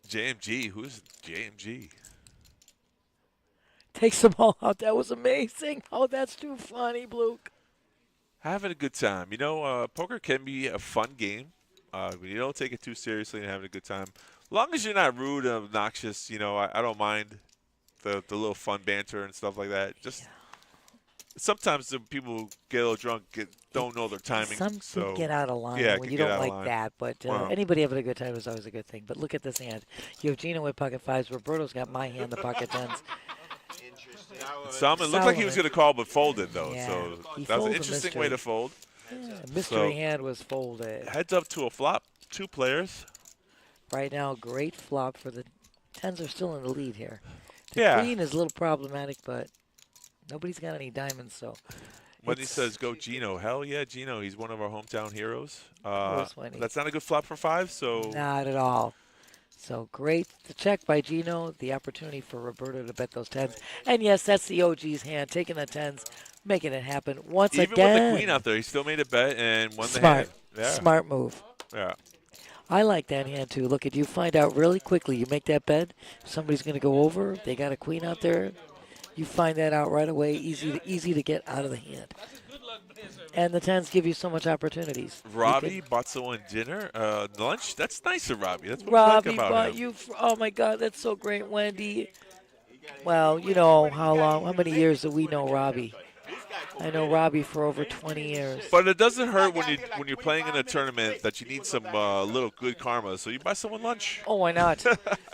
JMG. Who's JMG? Takes them all out. That was amazing. Oh, that's too funny, Luke. Having a good time. Poker can be a fun game when you don't take it too seriously and having a good time. long as you're not rude and obnoxious, you know, I don't mind the little fun banter and stuff like that. Just sometimes the people get a little drunk, don't know their timing. Some so can get out of line yeah, when can you get don't out of like line. that. But Wow. anybody having a good time is always a good thing. But look at this hand. You have Gino with pocket fives. Roberto's got my hand, the pocket tens. Interesting. Solomon looked like he was going to call, but folded though. Yeah. So He that was an folded interesting mystery. way to fold. Yeah, mystery hand was folded. Heads up to a flop. 2 players. Right now, great flop for the tens are still in the lead here. The Yeah. queen is a little problematic, but nobody's got any diamonds, so. When he says go Gino, hell yeah, Gino. He's one of our hometown heroes. course, Wendy. That's not a good flop for 5, so. Not at all. So great the check by Gino. The opportunity for Roberto to bet those tens. And yes, that's the OG's hand, taking the tens, making it happen once Even again. with the queen out there, he still made a bet and won the Smart. hand. Yeah. Smart move. Yeah. I like that hand too. Look, you find out really quickly. You make that bet, somebody's going to go over. They got a queen out there. You find that out right away. Easy to get out of the hand. And the tens give you so much opportunities. Robbie bought someone dinner, lunch. That's nice of Robbie. That's what Robbie we like about bought him. you. Oh my God, that's so great, Wendy. Well, you know how many years do we know Robbie? I know Robbie for over 20 years. But it doesn't hurt when you're playing in a tournament that you need some little good karma. So you buy someone lunch. Oh, why not?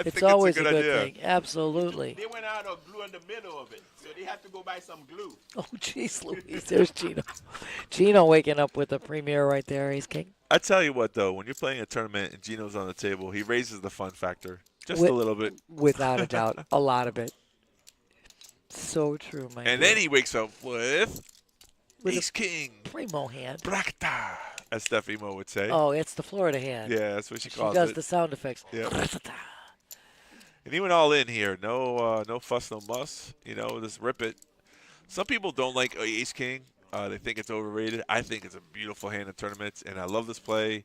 It's always a good good idea. thing. Absolutely. They went out of glue in the middle of it, so they had to go buy some glue. Oh, jeez, Louise. There's Gino. Gino waking up with the premier right there. Ace King. I tell you what, though, when you're playing a tournament and Gino's on the table, he raises the fun factor just a little bit. Without a doubt. A lot of it. So true, my And dear. then he wakes up with With Ace King. Primo hand. Bracta, as Steffi Mo would say. Oh, it's the Florida hand. Yeah, that's what she calls does it. the sound effects. Yeah. And he went all in here. No fuss, no muss. You know, just rip it. Some people don't like Ace King. They think it's overrated. I think it's a beautiful hand in tournaments, and I love this play.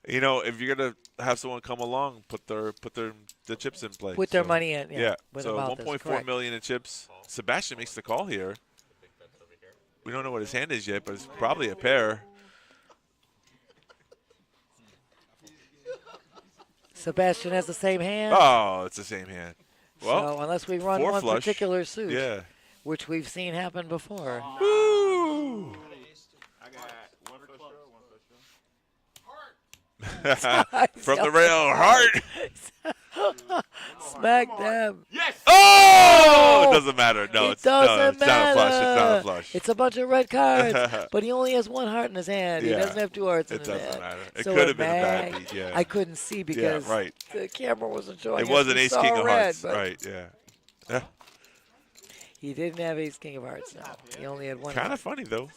You know, if you're gonna have someone come along, put the chips in play. Put their money in. Yeah. With So them out, that's 1.4 correct. million in chips. Sebastian makes the call here. We don't know what his hand is yet, but it's probably a pair. Sebastian has the same hand. Oh, it's the same hand. Well, so unless we run 4 one flush. particular suit, Yeah. which we've seen happen before. Woo! I got one flush draw, one flush draw. From the rail, heart. Smack them. Yes! Oh! It doesn't matter. No, It doesn't it's not a flush. It's not a matter. flush. It's a bunch of red cards, but he only has one heart in his hand. He Yeah. doesn't have 2 hearts in It his doesn't hand. matter. It So could have been a bad magged. beat, yeah. I couldn't see because right. the camera wasn't showing. It us. wasn't We Ace saw King of red, Hearts. but Right, yeah. He didn't have Ace King of Hearts. No, he only had one. Kind heart. of funny, though.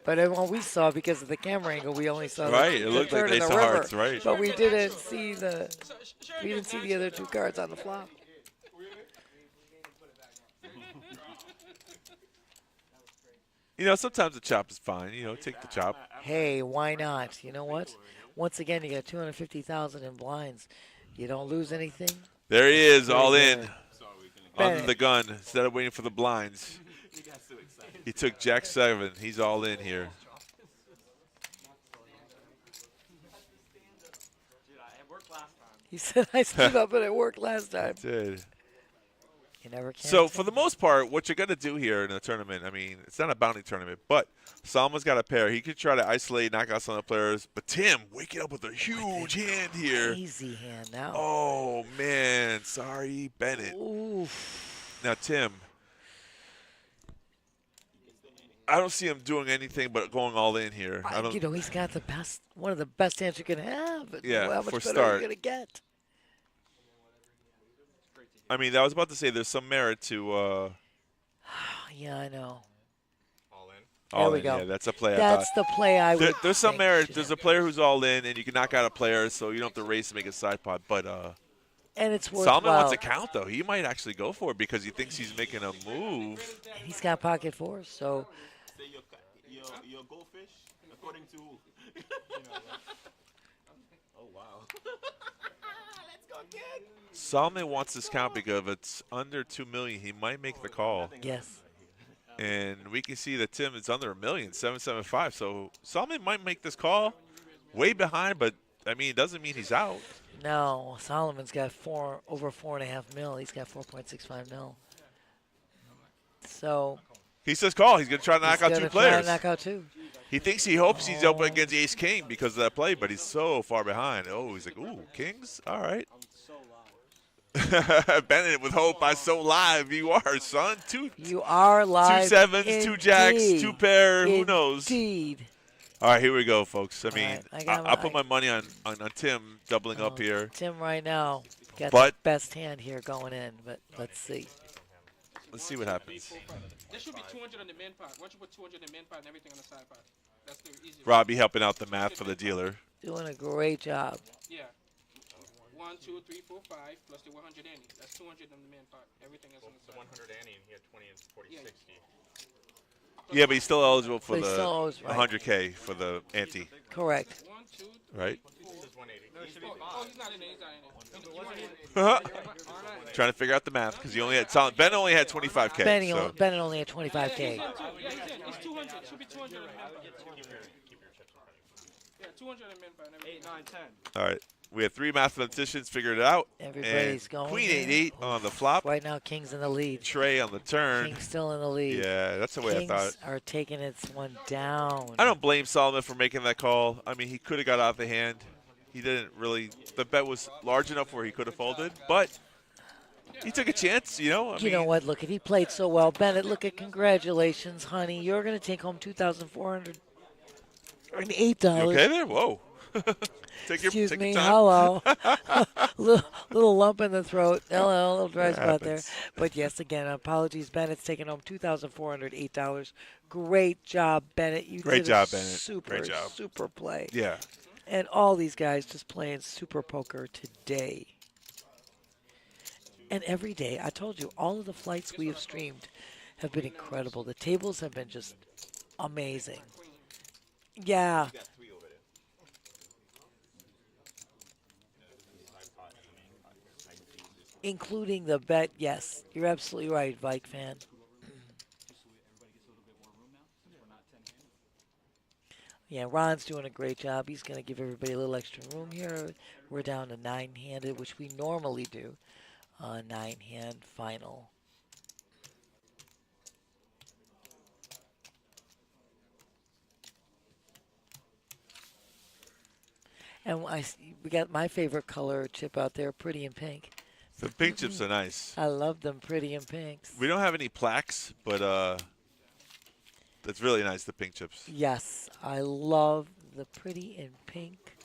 But when we saw, because of the camera angle, we only saw Right, the, it looked the like turn Ace of of the river. Hearts, right. But we didn't see the other 2 cards on the flop. You know, sometimes the chop is fine. You know, take the chop. Hey, why not? You know what? Once again, you got 250,000 in blinds. You don't lose anything. There he is, all Very in. good. Under the gun, instead of waiting for the blinds. He took Jack 7. He's all in here. He said, I stood up and it worked last time. Did. You never can. So, for the most part, what you're going to do here in a tournament, I mean, it's not a bounty tournament, but Salma's got a pair. He could try to isolate, knock out some of the players. But Tim waking up with a huge hand here. Easy hand now. Oh, man. Sorry, Bennett. Oof. Now, Tim, I don't see him doing anything but going all in here. I don't. You know, he's got the best, one of the best hands you can have. And Yeah, how much for better are start. you going to get? I mean, I was about to say there's some merit to. Yeah, I know. All There we in. go. Yeah, that's a play. That's the play I would. There's some think merit. should There's a player who's all in, and you can knock out a player, so you don't have to race to make a side pot. But And it's worthwhile. Solomon wants to count, though. He might actually go for it because he thinks he's making a move. And he's got pocket 4s, so. Say your goldfish, according to who? Oh, wow. Let's go again. Solomon wants this count because if it's under 2 million, he might make the call. Yes. And we can see that Tim is under 1 million, 775. So Solomon might make this call way behind, but I mean, it doesn't mean he's out. No, Solomon's got over 4.5 mil. He's got 4.65 mil. So He says call. He's going to try to knock out two players. Knock out two. He thinks he hopes he's open against Ace King because of that play, but he's so far behind. Oh, he's like, ooh, Kings? All right. Bennett with hope. I'm so live. You are, son. You are live. 2 sevens, indeed. 2 jacks, 2 pair. Who knows? Indeed. All right, here we go, folks. I mean, right, I'll put my money on Tim doubling up here. Tim right now got But- the best hand here going in, but let's see. Let's see what happens. There should be 200 on the main part. Once you put 200 on the main part and everything on the side part. That's the easiest. Robbie helping out the math for the dealer. Doing a great job. Yeah. 1, 2, 3, 4, 5 plus the 100 ante. That's 200 on the main part. Everything else on the The side. 100 ante, and he had 20 and 40, Yeah. 60. Yeah, but he's still eligible for But he the still owes, right. 100K for the ante, Correct. 1, 2, 3, right? This is 180. Oh, he's not in there. He's not in there. You want it? Trying to figure out the math because he only had Ben only had 25K. so. Bennett only had Yeah, 25K. he's in too. Yeah, he's in. It's 200. It should be 200 on the main part. Keep your chips in front of you. Yeah, 200 on the main part and everything. 8, 9, 10. All right, we have 3 mathematicians figured it out. Everybody's and going Queen there. 8-8 on the flop. Right now, King's in the lead. Trey on the turn. King's still in the lead. Yeah, that's the way Kings I thought. are taking its one down. I don't blame Solomon for making that call. I mean, he could have got out of the hand. He didn't really. The bet was large enough where he could have folded, but he took a chance. You know. You know what? Look, he played so well. Bennett, look at congratulations, honey. You're going to take home $2,408. You okay there? Whoa. Take your me. time. Hello. little lump in the throat. Hello, little dry spot there. But yes, again, apologies. Bennett's taking home $2,408. Great job, Bennett. You Great did job, a Bennett. Super, Great job. super play. Yeah. And all these guys just playing super poker today. And every day, I told you, all of the flights we have streamed have been incredible. The tables have been just amazing. Yeah. You got 3 over there. Including the bet, yes. You're absolutely right, Vike fan. Yeah, Ron's doing a great job. He's going to give everybody a little extra room here. We're down to 9-handed, which we normally do. 9-hand final. And we got my favorite color chip out there, pretty in pink. The pink chips are nice. I love them pretty in pinks. We don't have any plaques, but that's really nice, the pink chips. Yes, I love the pretty in pink.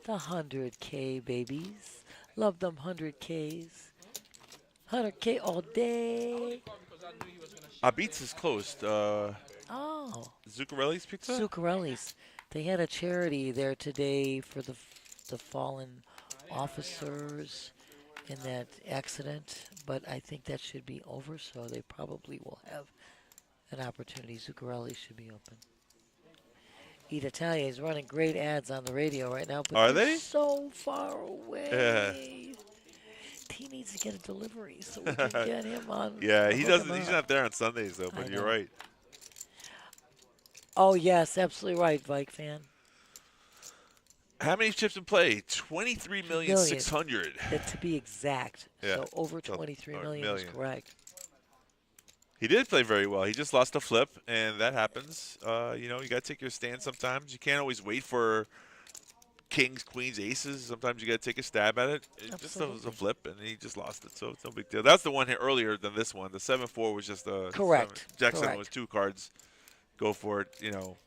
The 100K babies. Love them 100Ks. 100K all day. Beats is closed. Oh. Zuccarelli's Pizza? Zuccarelli's. They had a charity there today for the fallen officers in that accident, but I think that should be over, so they probably will have an opportunity. Zuccarelli should be open. Eat Italia is running great ads on the radio right now, but Are they're they? so far away. Yeah. He needs to get a delivery so we can get him on. Yeah, he hook doesn't. him He's up. not there on Sundays though. But I you're know. right. Oh yes, absolutely right, Vike fan. How many chips in play? 23,600,000. To be exact. Yeah. So over So, 23 or million is correct. He did play very well. He just lost a flip, and that happens. You know, you got to take your stand sometimes. You can't always wait for kings, queens, aces. Sometimes you got to take a stab at it. It just was a flip, and he just lost it, so it's no big deal. That's the one here earlier than this one. The 7-4 was just a Correct. Jack 7 Correct. was 2 cards. Go for it, you know.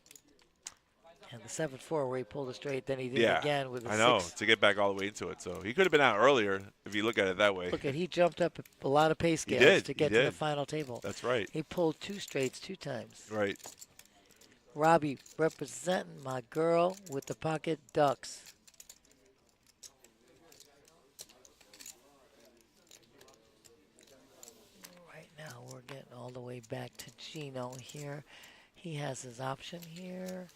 And the 7-4 where he pulled it straight, then he did Yeah, it again with the I know, 6. to get back all the way into it. So he could have been out earlier if you look at it that way. Look at, he jumped up a lot of pay He scales did, to he get to the did. final table. That's right. He pulled 2 straights 2 times. Right. Robbie representing my girl with the pocket ducks. Right now we're getting all the way back to Gino here. He has his option here.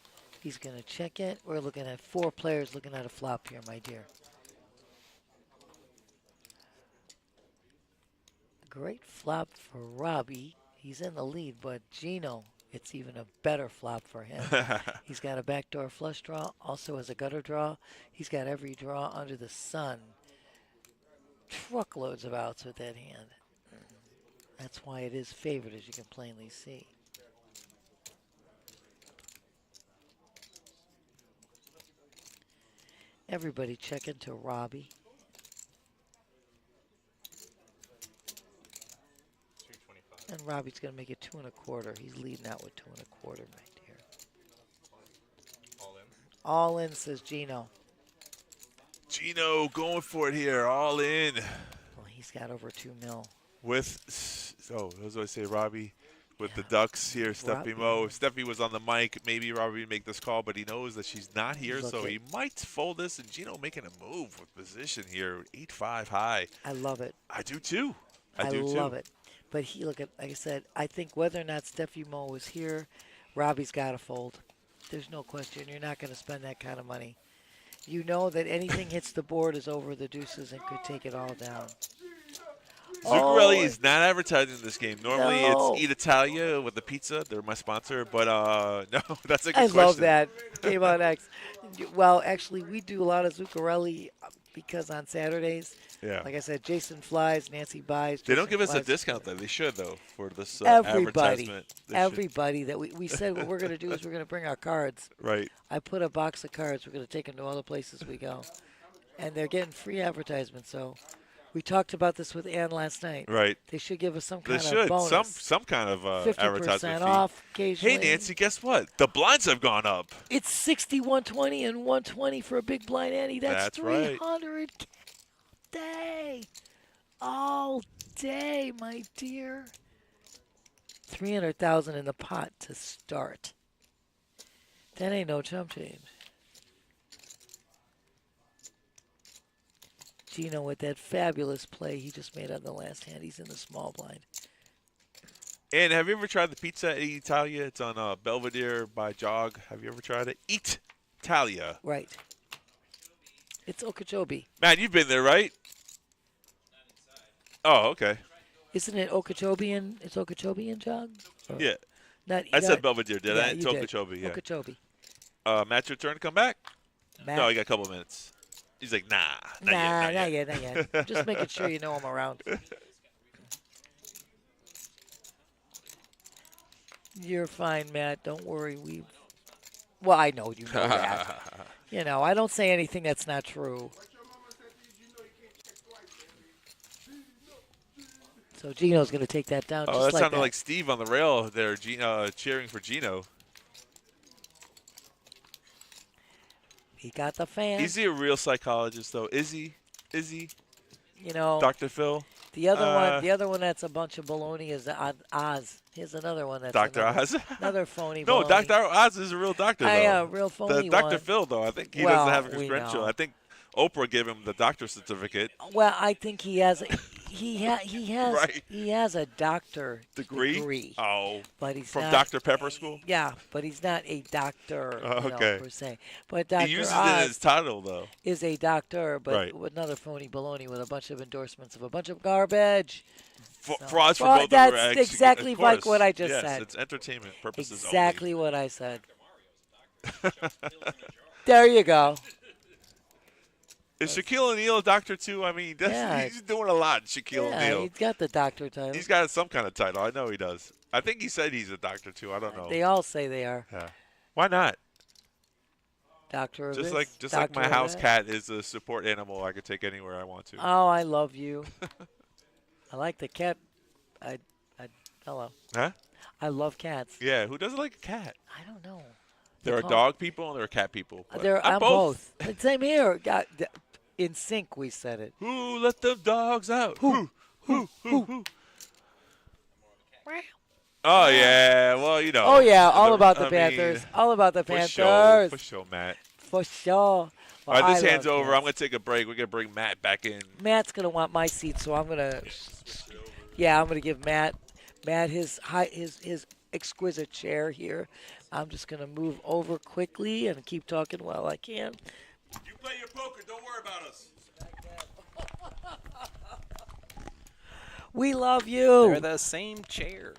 He's going to check it. We're looking at 4 players looking at a flop here, my dear. Great flop for Robbie. He's in the lead, but Gino, it's even a better flop for him. He's got a backdoor flush draw, also has a gutter draw. He's got every draw under the sun. truckloads of outs with that hand. That's why it is favored, as you can plainly see. Everybody check into Robbie. 225. And Robbie's going to make it 2 1/4. He's leading out with 2 1/4 right here. All in. All in, says Gino. Gino going for it here, all in. Well, he's got over 2 mil. With, as I say, Robbie with the Ducks here, Steffi Mo. If Steffi was on the mic, maybe Robbie would make this call, but he knows that she's not here, so he might fold this. And Gino making a move with position here, 8-5 high. I love it. I do too. I love it. But he, look at, like I said, I think whether or not Steffi Mo was here, Robbie's got to fold. There's no question. You're not going to spend that kind of money. You know that anything hits the board is over the deuces and could take it all down. Zuccarelli is not advertising this game. Normally No. it's Eat Italia with the pizza. They're my sponsor. But, no, that's a good I question. love that. Game on X. Well, actually, we do a lot of Zuccarelli because on Saturdays, like I said, Jason flies, Nancy buys. They don't Jason give us a flies. discount, though. They should, though, for this Everybody. advertisement. Everybody that we said what we're going to do is we're going to bring our cards. Right. I put a box of cards. We're going to take them to all the places we go. And they're getting free advertisements, so we talked about this with Ann last night. Right. They should give us some They kind should. of bonus. Some kind of 50% advertisement fee. off occasionally. Hey, Nancy, guess what? The blinds have gone up. It's 60, 120, and 120 for a big blind Annie. That's right. 300 day. All day, my dear. 300,000 in the pot to start. That ain't no chump change. Gino with that fabulous play he just made on the last hand. He's in the small blind. And have you ever tried the pizza at Eat Italia? It's on Belvedere by Jog. Have you ever tried it? Eat Italia. Right. It's Okeechobee. Matt, you've been there, right? Oh, okay. Isn't it Okeechobee? It's Okeechobee and Jog? Or Yeah. Not, I said Belvedere, did I? Yeah, It's you did. Okeechobee, yeah. Okeechobee. Matt, your turn to come back? Matt. No, you got a couple minutes. He's like, nah. Not yet. Just making sure you know I'm around. You're fine, Matt. Don't worry. Well, I know you know that. You know, I don't say anything that's not true. So Gino's going to take that down. Oh, just that like sounded like Steve on the rail there, cheering for Gino. He got the fan. Is he a real psychologist, though? Is he? You know, Dr. Phil? The other one that's a bunch of baloney is Oz. Here's another one that's Dr. Oz? Another phony No, baloney. Dr. Oz is a real doctor, though. Yeah, real phony Dr. one. Phil, though, I think he Well, doesn't have a we credential. know. I think Oprah gave him the doctor's certificate. Well, I think he has Right. he has a doctor degree. Oh, but he's from not, Dr. Pepper School? Yeah, but he's not a doctor Okay. per se. But Dr. He uses it Oz in his title, though. is a doctor, but Right. with another phony baloney with a bunch of endorsements of a bunch of garbage. Frauds for Well, both that's of our exactly of like course. what I just yes, said. It's entertainment purposes Exactly what I said. There you go. Is Shaquille O'Neal a doctor, too? I mean, Yeah. he's doing a lot, Shaquille Yeah, O'Neal. he's got the doctor title. He's got some kind of title. I know he does. I think he said he's a doctor, too. I don't know. They all say they are. Yeah. Why not? Doctor of Just this, like doctor my of house that. cat is a support animal I could take anywhere I want to. Oh, I love you. I like the cat. Hello. Huh? I love cats. Yeah, who doesn't like a cat? I don't know. There are call- dog people and there are cat people. but I'm both. Same here. In sync, we said it. Who let the dogs out? Who? Oh, yeah. Well, you know. Oh, yeah. All about the I Panthers. mean, all about the for Panthers. sure. For sure, Matt. For sure. Well, All right, this I hand's love over. cats. I'm going to take a break. We're going to bring Matt back in. Matt's going to want my seat, so I'm going to. Yeah, I'm going to give Matt his exquisite chair here. I'm just going to move over quickly and keep talking while I can. You play your poker. Don't worry about us. We love They're you. the same chair.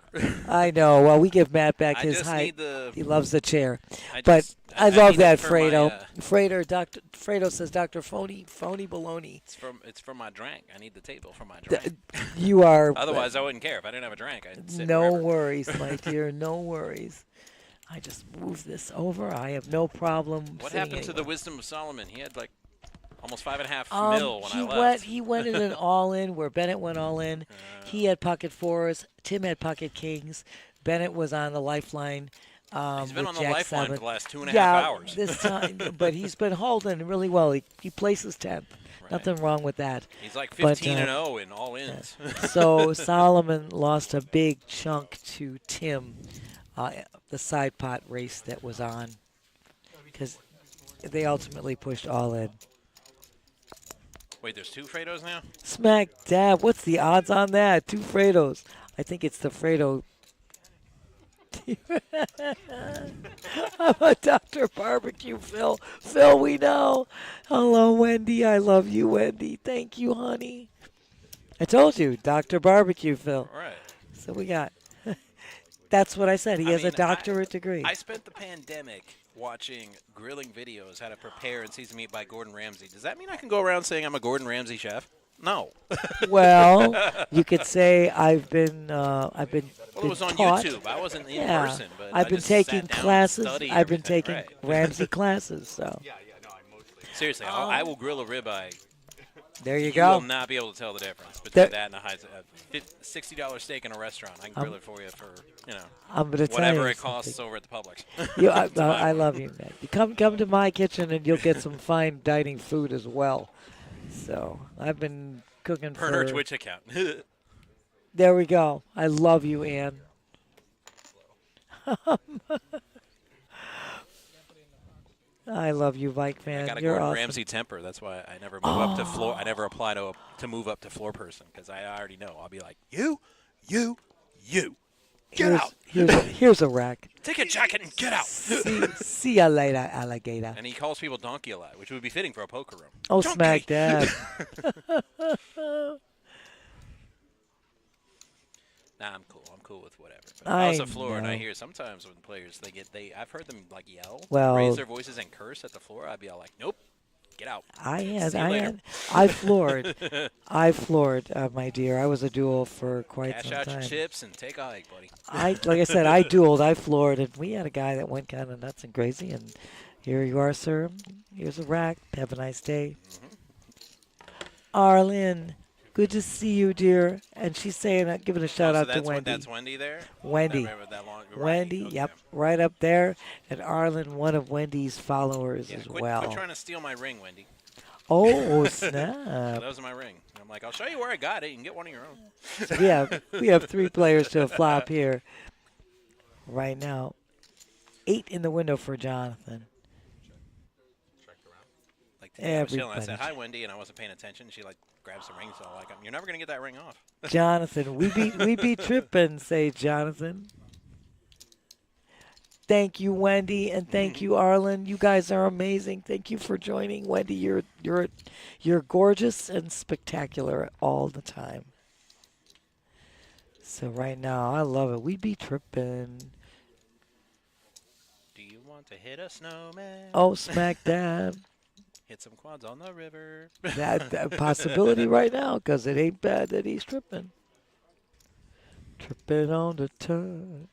I know. Well, we give Matt back I his just height. need the. He loves the chair. I But just- I need love it that, for my, Fredo. Fredo says, Dr. Phony Baloney. It's from my drink. I need the table for my drink. You are. Otherwise, I wouldn't care. If I didn't have a drink, I'd sit No wherever. worries, my dear. No worries. I just moved this over. I have no problem. What sitting happened to the anywhere. Wisdom of Solomon? He had like almost 5.5 mil when I left. He went in an all-in where Bennett went all in. He had pocket fours. Tim had pocket kings. Bennett was on the lifeline. He's been with on the Jack lifeline seven. for the last 2.5 yeah, hours. this time, but he's been holding really well. He places 10th. Right. Nothing wrong with that. He's like But, 15-0 in all ins. So Solomon lost a big chunk to Tim, the side pot race that was on, because they ultimately pushed all in. Wait, there's 2 Fredos now? Smack dab. What's the odds on that? 2 Fredos. I think it's the Fredo. I'm a Dr. Barbecue, Phil. Phil, we know. Hello, Wendy. I love you, Wendy. Thank you, honey. I told you, Dr. Barbecue, Phil. Right. So we got. That's what I said. He has a mean, doctorate degree. I spent the pandemic watching grilling videos, how to prepare and season meat by Gordon Ramsay. Does that mean I can go around saying I'm a Gordon Ramsay chef? No. Well, you could say I've been. Well, it was on taught. YouTube. I wasn't in Yeah. person, but I've I been just taking sat down and classes. studied I've been everything. taking Right. Ramsey classes. So Seriously, I will grill a ribeye. there you You go. will not be able to tell the difference between That- that and a $60 steak in a restaurant. I can grill it for you for I'm gonna tell whatever you it costs something. over at the Publix. I love you, man. You come to my kitchen and you'll get some fine dining food as well. So I've been cooking Per her for. Twitch account. There we go. I love you, Ann. I love you, Mike I fan. got a You're Gordon awesome. Ramsay temper. That's why I never move up to floor. I never apply to move up to floor person because I already know. I'll be like, you. Get out. Here's a rack. Take a jacket and get out. See ya later, alligator. And he calls people donkey a lot, which would be fitting for a poker room. Oh, Donkey. smack dab. Nah, I'm cool. I'm cool with whatever. But if I was I a floor and I know. hear sometimes when players I've heard them like yell, Well- raise their voices and curse at the floor. I'd be all like, nope, get out. I floored. My dear. I was a duel for quite Cash some out time. your chips and take a hike, buddy. Like I said, I dueled, I floored, and we had a guy that went kind of nuts and crazy. And here you are, sir. Here's a rack. Have a nice day. Arlen, good to see you, dear. And she's saying, giving a shout out to Wendy. That's Wendy there. Wendy. I remember that long. Wendy, right, okay. yep, right up there. And Arlen, one of Wendy's followers as Quit well. trying to steal my ring, Wendy. Oh, So snap. that was my ring. And I'm like, I'll show you where I got it. You can get one of your own. So we have 3 players to a flop here right now. 8 in the window for Jonathan. Like today, I was chilling. I Everybody. said hi, Wendy, and I wasn't paying attention. She like grabs the ring, so I'm like, you're never gonna get that ring off. Jonathan, we be tripping, say Jonathan. Thank you, Wendy, and thank you, Arlen. You guys are amazing. Thank you for joining, Wendy. You're gorgeous and spectacular all the time. So right now, I love it. We be tripping. Do you want to hit a snowman? Oh, smack dab. Hit some quads on the river. that possibility right now, because it ain't bad that he's tripping. Tripping on the turn.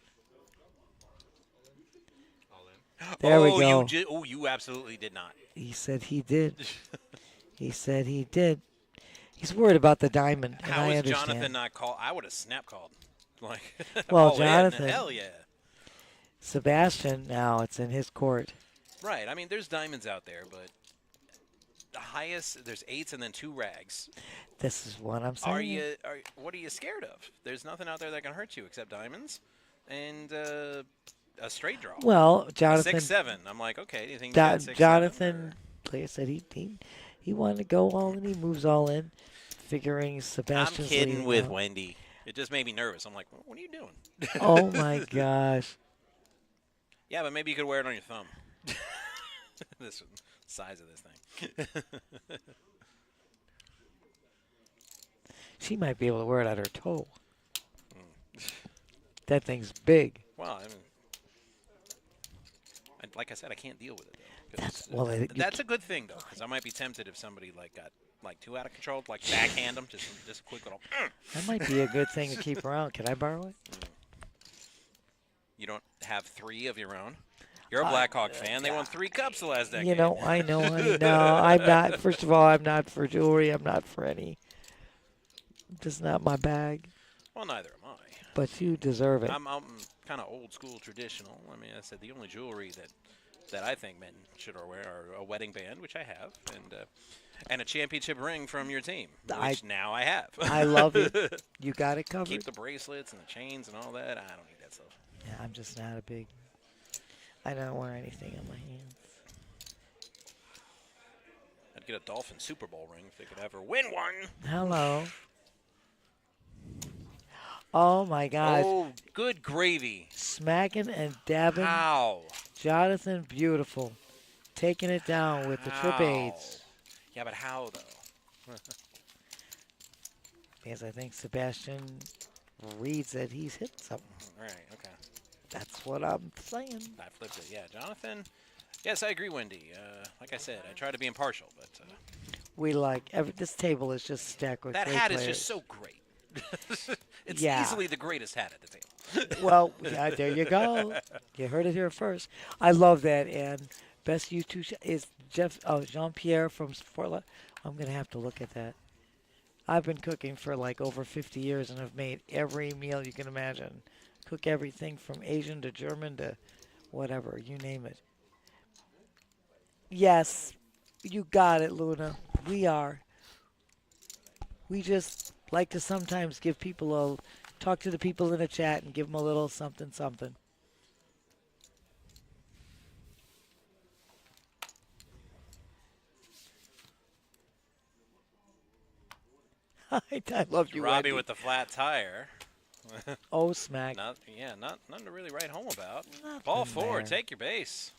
There we go. You absolutely did not. He said he did. He said he did. He's worried about the diamond, and How I is understand. Jonathan not called? I would have snap called. Like, Well, all in. Jonathan- Hell yeah. Sebastian, now it's in his court. Right. I mean, there's diamonds out there, but the highest there's 8s and then 2 rags. This is what I'm saying. What are you scared of? There's nothing out there that can hurt you except diamonds and a straight draw. Well, Jonathan. 6-7. I'm like, okay. Do you think you got 6-7, Jonathan, like I said, he wanted to go all in. He moves all in, figuring I'm Sebastian's kidding leading with out. Wendy. It just made me nervous. I'm like, what are you doing? Oh my gosh. Yeah, but maybe you could wear it on your thumb. This size of this thing. She might be able to wear it on her toe. That thing's big. Well, I mean, like I said, I can't deal with it though. That's A good thing though, because I might be tempted if somebody like got like too out of control, like backhand them, just a quick little. That might be a good thing to keep around. Can I borrow it? You don't have 3 of your own. You're a Blackhawk fan. They won 3 cups the last decade. You know, I know, honey. No, I'm not. First of all, I'm not for jewelry. I'm not for any. Just not my bag. Well, neither am I. But you deserve it. I'm kind of old school traditional. I mean, I said the only jewelry that I think men should wear are a wedding band, which I have, and a championship ring from your team, which now I have. I love it. You got it covered. Keep the bracelets and the chains and all that. I don't need that stuff. Yeah, I'm just not a big. I don't wear anything on my hands. I'd get a Dolphin Super Bowl ring if they could ever win one. Hello. Oh my gosh. Oh, good gravy. Smacking and dabbing. How? Jonathan Beautiful. Taking it down with the trip aids. Yeah, but how though? Because I think Sebastian reads that he's hit something. Right, okay. That's what I'm saying. I flipped it. Yeah, Jonathan. Yes, I agree, Wendy. Like I said, I try to be impartial, but we like this table is just stacked with that great hat players. is just so great. It's Yeah. easily the greatest hat at the table. Well, yeah, there you go. You heard it here first. I love that. And best YouTube is Jean-Pierre from Fort. I'm gonna have to look at that. I've been cooking for like over 50 years and have made every meal you can imagine. Cook everything from Asian to German to whatever, you name it. Yes, you got it, Luna. We are. We just like to sometimes give people talk to the people in the chat and give them a little something, something. I love you, Robbie Wendy. with the flat tire. Oh, smack. Nothing to really write home about. Nothing Ball forward, there. take your base.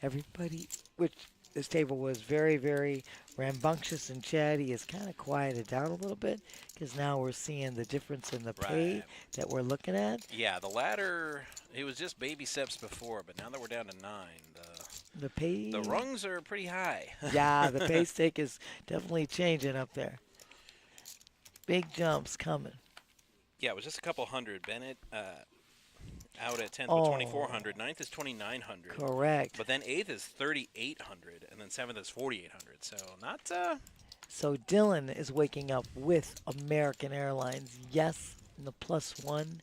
Everybody, which this table was very, very rambunctious and chatty, is kind of quieted down a little bit because now we're seeing the difference in the pay that we're looking at. Yeah, the ladder, it was just baby steps before, but now that we're down to 9, The pay. the rungs are pretty high. Yeah, the pay stake is definitely changing up there. Big jumps coming. Yeah, it was just a couple hundred. Bennett out at 10th Oh. with 2,400. 9th is 2,900. Correct. But then 8th is 3,800, and then 7th is 4,800. So not. So Dylan is waking up with American Airlines. Yes, in the +1.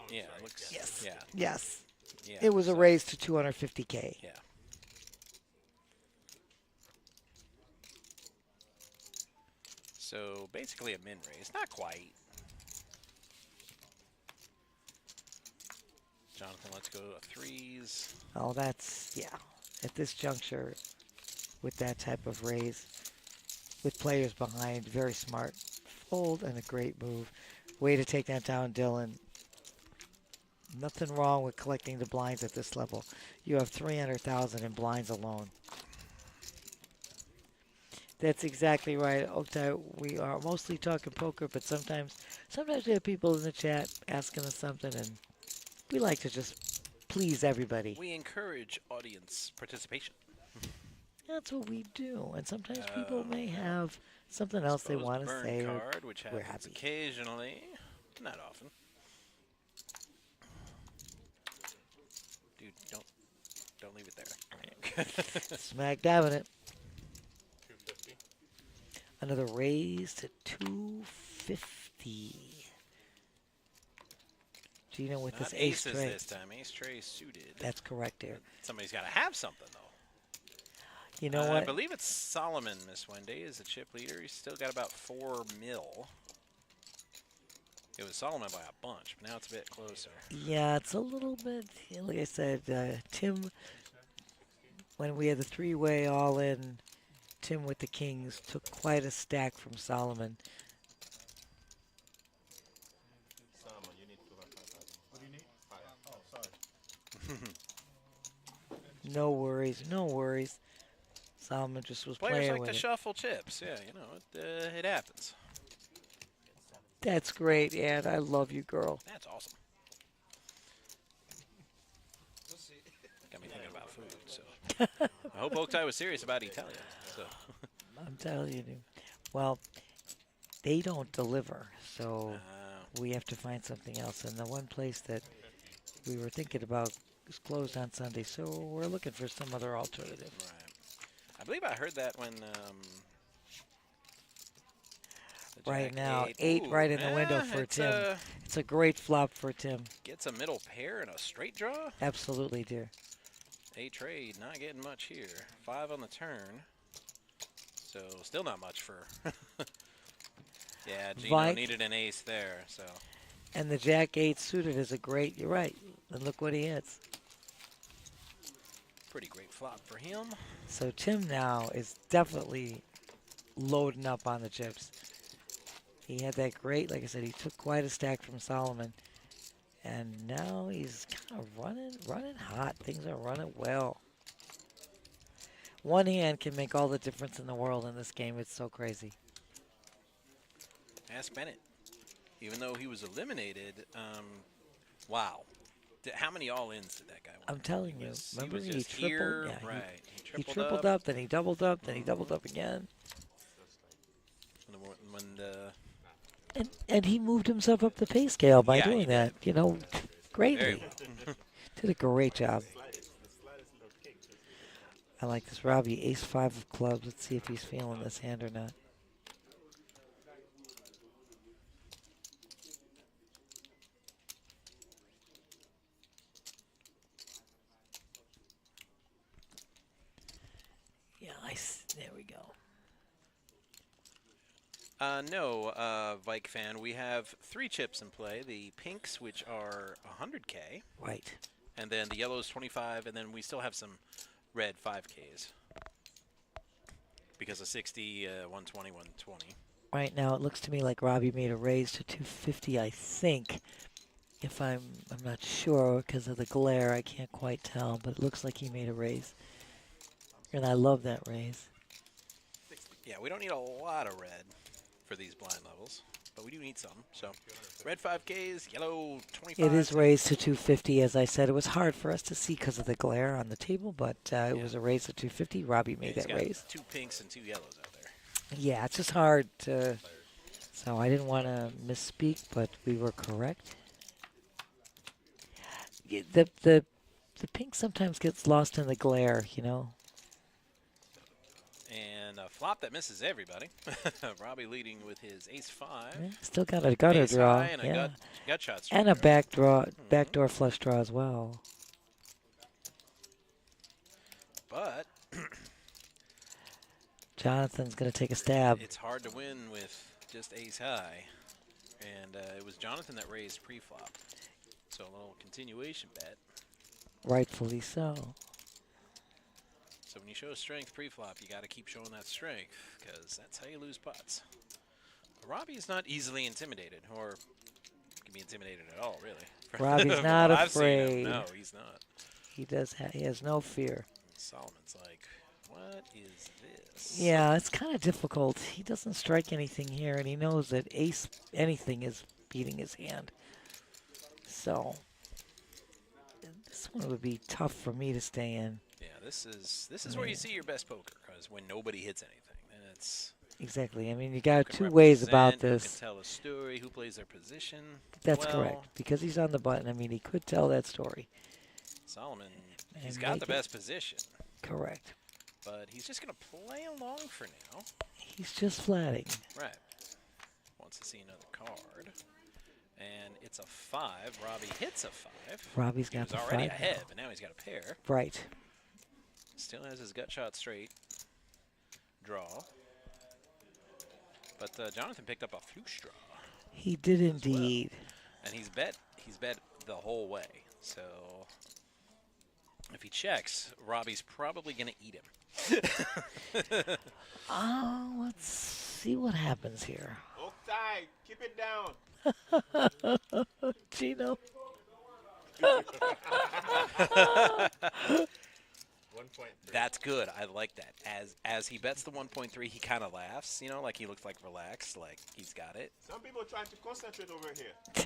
Yeah, it looks. Yes. Yeah. Yes. Yeah, It was a so- raise to 250K. Yeah. So basically a min raise, not quite. Jonathan, let's go to 3s. Oh, that's, yeah. At this juncture, with that type of raise, with players behind, very smart fold and a great move. Way to take that down, Dylan. Nothing wrong with collecting the blinds at this level. You have 300,000 in blinds alone. That's exactly right, Oktay. We are mostly talking poker, but sometimes we have people in the chat asking us something, and we like to just please everybody. We encourage audience participation. That's what we do, and sometimes people may have something else they want to Burn say. card, which we're happens happy. occasionally, not often. Dude, don't leave it there. Smack dabbing it. 250. Another raise to 250. Gino with Not this ace aces tray. this time. Ace tray suited. That's correct there. Somebody's got to have something though. You know I what? believe it's Solomon, Miss Wendy, is the chip leader. He's still got about 4 mil. It was Solomon by a bunch, but now it's a bit closer. Yeah, it's a little bit. Like I said, Tim, when we had the three-way all-in, Tim with the Kings took quite a stack from Solomon. Solomon, you need 5,000. What do you need? 5. Oh, sorry. No worries, no worries. Solomon just was Players playing like with to it. shuffle chips. Yeah, you know, it happens. That's great, Ann. I love you, girl. That's awesome. Got me thinking about food. So I hope Oaktai was serious about Italia. So I'm telling you. Well, they don't deliver, so we have to find something else. And the one place that we were thinking about is closed on Sunday, so we're looking for some other alternative. right. I believe I heard that when. Right Jack now, 8. 8 Ooh, right in the window yeah, for it's Tim. It's a great flop for Tim. Gets a middle pair and a straight draw. Absolutely, dear. A trade, not getting much here. 5 on the turn. So still not much for. Yeah, Gino Vike. needed an ace there. So. And the Jack 8 suited is a great, you're right. And look what he hits. Pretty great flop for him. So Tim now is definitely loading up on the chips. He had that great, like I said, he took quite a stack from Solomon. And now he's kind of running hot. Things are running well. One hand can make all the difference in the world in this game. It's so crazy. Ask Bennett. Even though he was eliminated, wow. How many all-ins did that guy win? I'm telling you. Remember, he was he just tripled. here, Yeah, right. he tripled up, then he doubled up, then he doubled up again. When the And he moved himself up the pay scale by Yeah, he doing that. You know, greatly. Very well. Did a great job. I like this Robbie. Ace 5 of clubs. Let's see if he's feeling this hand or not. Yeah, there we go. No, Vike fan. We have 3 chips in play. The pinks, which are 100K. Right. And then the yellows, 25. And then we still have some red 5Ks. Because of 60, 120, 120. Right now, it looks to me like Robbie made a raise to 250, I think. If I'm not sure because of the glare, I can't quite tell, but it looks like he made a raise. And I love that raise. Yeah, we don't need a lot of red for these blind levels, but we do need some. So, red 5Ks, yellow 25. It is raised to 250, as I said. It was hard for us to see because of the glare on the table, but it was a raise to 250. Robbie made He's that got raise. 2 pinks and 2 yellows out there. Yeah, it's just hard to. So I didn't want to misspeak, but we were correct. The pink sometimes gets lost in the glare, you know. And a flop that misses everybody. Robbie leading with his ace 5. Yeah, still got a gutter ace draw, high and yeah, a gut shot and a straight draw. backdoor flush draw as well. But Jonathan's gonna take a stab. it's hard to win with just ace high. And it was Jonathan that raised pre-flop. So a little continuation bet. Rightfully so. So when you show strength pre-flop, you got to keep showing that strength because that's how you lose pots. Robbie is not easily intimidated, or can be intimidated at all, really. Robbie's From not what I've seen him, afraid. No, he's not. He does. He has no fear. Solomon's like, what is this? Yeah, it's kind of difficult. He doesn't strike anything here, and he knows that ace anything is beating his hand. So this one would be tough for me to stay in. Yeah, this is where you see your best poker, because when nobody hits anything, then it's Exactly. I mean, you got who two can ways about represent, who this. can tell a story, who plays their position. That's well. correct. Because he's on the button, I mean, he could tell that story. Solomon, he's And got the make it- best position, Correct. but he's just going to play along for now. He's just flatting. Right. Wants to see another card. And it's a 5. Robbie hits a 5. Robbie's He got was the already 5 ahead, now. but now he's got a pair. Right. Still has his gut shot straight. Draw. But Jonathan picked up a flush draw. He did indeed. And he's bet the whole way. So if he checks, Robbie's probably going to eat him. Let's see what happens here. Oaktai, keep it down. Gino. 1.3. That's good. I like that. As he bets the 1.3, he kind of laughs, you know, like he looks like relaxed, like he's got it. Some people trying to concentrate over here.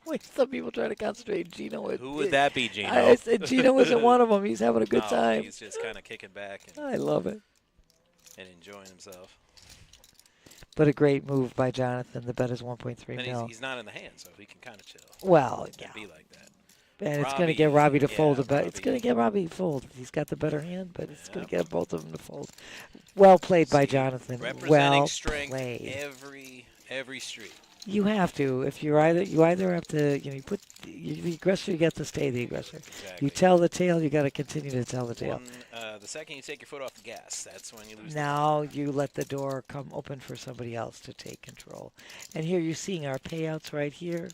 Wait, some people try to concentrate. Gino. Who would that be, Gino? I said Gino isn't one of them. He's having a good time. He's just kind of kicking back I love it. and enjoying himself. But a great move by Jonathan. The bet is 1.3 And mil. he's not in the hand, so he can kind of chill. Well, It yeah. can be like that. And it's going to get Robbie to fold a bet. Robbie. It's going to get Robbie to fold. He's got the better hand, but it's going to get both of them to fold. Well played by Jonathan. Representing Well strength played. every street. You have to. If you either have to, you put the aggressor. You got to stay the aggressor. Exactly. You tell the tail. You got to continue to tell the tail. The second you take your foot off the gas, that's when you lose. Now you let the door come open for somebody else to take control. And here you're seeing our payouts right here.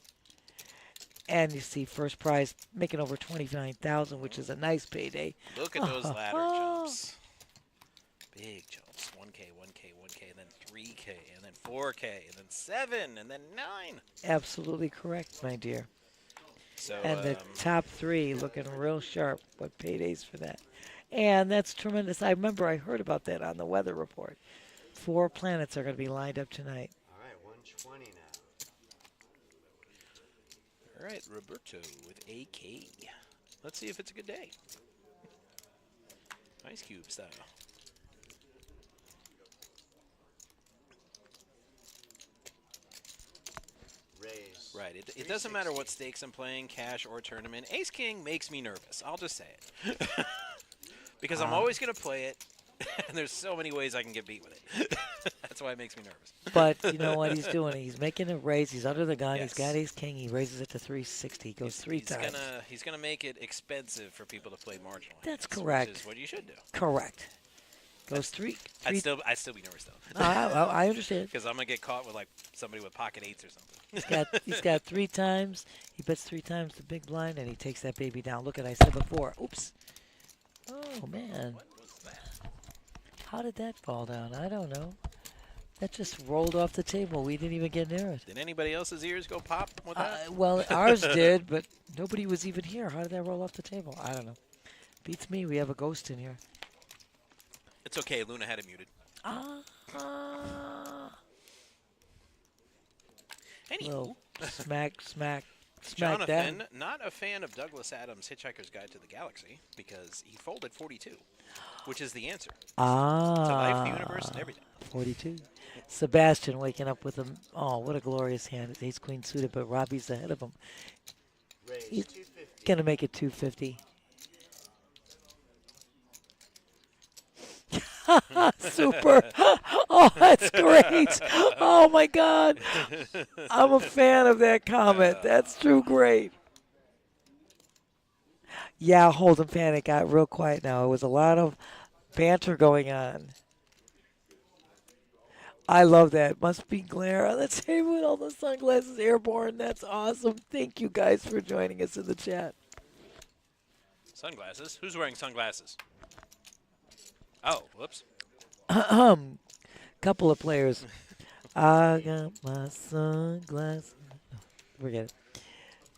And you see first prize making over $29,000, which is a nice payday. Look at those ladder jumps. Big jumps. 1K, 1K, 1K, and then 3K, and then 4K, and then 7, and then 9. Absolutely correct, my dear. So, and the top 3 looking real sharp. What paydays for that? And that's tremendous. I remember I heard about that on the weather report. 4 planets are going to be lined up tonight. All right, 120 now. All right, Roberto with AK. Let's see if it's a good day. Ice Cube style. Raise. Right. It doesn't matter what stakes I'm playing, cash or tournament. Ace King makes me nervous. I'll just say it. Because I'm always going to play it, and there's so many ways I can get beat with it. That's why it makes me nervous. But you know what he's doing? He's making a raise. He's under the gun. Yes. He's got Ace King. He raises it to 360. He goes three times. He's gonna make it expensive for people to play marginal. That's hands, correct. Which is what you should do. Correct. Goes three. I'd still be nervous though. I understand. Because I'm gonna get caught with like somebody with pocket 8s or something. He's got 3 times. He bets 3 times the big blind, and he takes that baby down. Look at I said before. Oops. Oh man. How did that fall down? I don't know. That just rolled off the table. We didn't even get near it. Did anybody else's ears go pop with that? Well, ours did, but nobody was even here. How did that roll off the table? I don't know. Beats me. We have a ghost in here. It's okay. Luna had it muted. Anywho. Smack Jonathan, down. not a fan of Douglas Adams' Hitchhiker's Guide to the Galaxy because he folded 42, which is the answer to life, the universe, and everything. 42. Sebastian waking up with him. Oh, what a glorious hand. It's ace queen suited, but Robbie's ahead of him. Raise He's 250. going to make it 250. Super. Oh, that's great. Oh, my God. I'm a fan of that comment. That's too great. Yeah, Hold'em Panic got real quiet now. It was a lot of banter going on. I love that. Must be glare on the table with all the sunglasses airborne. That's awesome. Thank you guys for joining us in the chat. Sunglasses? Who's wearing sunglasses? Oh, whoops. Couple of players. I got my sunglasses. Forget it.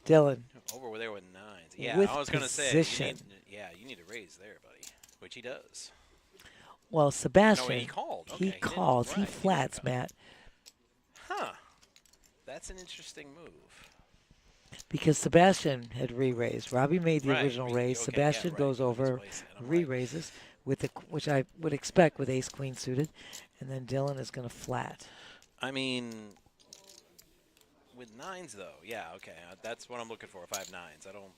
Dylan. Over there with 9s. Yeah, With I was going to say. position. You need to raise there, buddy. Which he does. Well, Sebastian. No, he called. Okay, He calls. He right, flats, Matt. Huh. That's an interesting move. Because Sebastian had re-raised. Robbie made the Right, original raise. okay, Sebastian yeah, goes right, over, misplaced it, I'm right. re-raises, with the which I would expect with ace queen suited, and then Dylan is going to flat. I mean, with 9s though, yeah, okay, that's what I'm looking for. If I have 9s, I don't.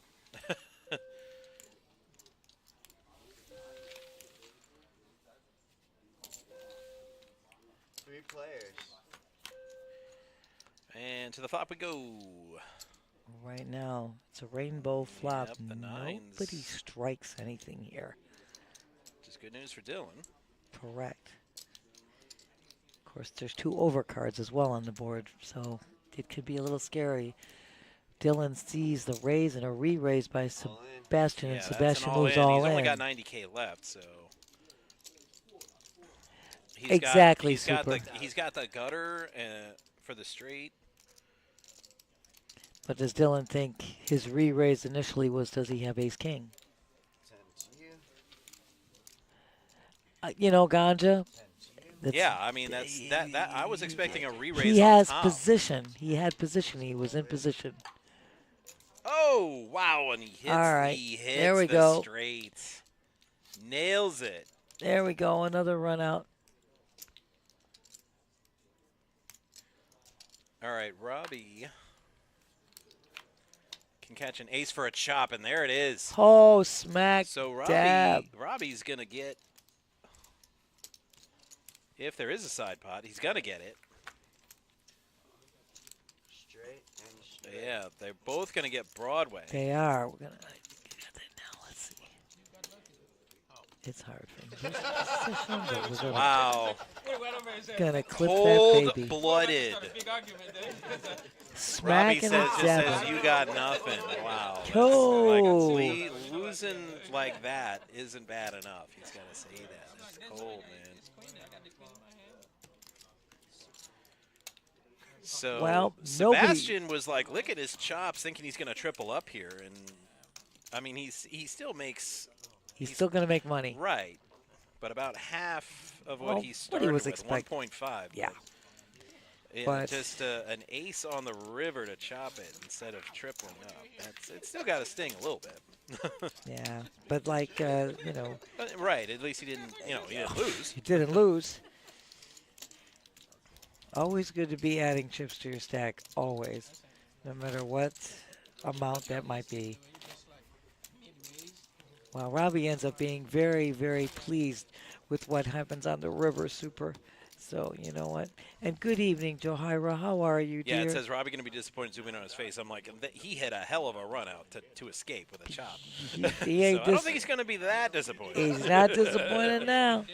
3 players. And to the flop we go. Right now, it's a rainbow flop. Yep, the 9s. Nobody strikes anything here. Which is good news for Dylan. Correct. Of course, there's 2 overcards as well on the board, so it could be a little scary. Dylan sees the raise and a re-raise by Sebastian, and Sebastian moves all in. He's only got 90K left, so. He's Exactly, he's got the gutter for the straight. But does Dylan think his re-raise initially was, does he have ace-king? 10 to you. You know, Ganja. Yeah, I mean that. I was expecting a re-raise. He on has top. position. He had position. He was in position. Oh wow! And he hits. All right. He hits There we the go. straight. Nails it. There we go. Another run out. All right, Robbie can catch an ace for a chop, and there it is. Oh, smack So dab. Robbie's gonna get. If there is a side pot, he's gonna get it. Straight and straight. Yeah, they're both gonna get Broadway. They are. We're gonna get that now. Let's see. It's hard for him. We're gonna, Wow. gonna clip that baby. Cold-blooded. Robbie Smacking says, and just dabbing. says, you got nothing. Wow. Cold. Like, losing like that isn't bad enough. He's got to say that. It's cold, man. So Well, Sebastian was like licking his chops, thinking he's going to triple up here, and I mean he still makes. He's still gonna make money. Right, but about half of what Well, he started what he was with, expecting. 1.5. Yeah. Yeah, But- just an ace on the river to chop it instead of tripling up. It's still got to sting a little bit. Yeah, but like you know, Right, at least he didn't lose. you didn't lose. Always good to be adding chips to your stack. Always, no matter what amount that might be. Well, Robbie ends up being very, very pleased with what happens on the river super. So, you know what? And good evening, Johira. How are you, dear? Yeah, it says Robbie going to be disappointed zooming on his face. I'm like, he had a hell of a run out to escape with a chop. He ain't So I don't think he's going to be that disappointed. He's not disappointed now.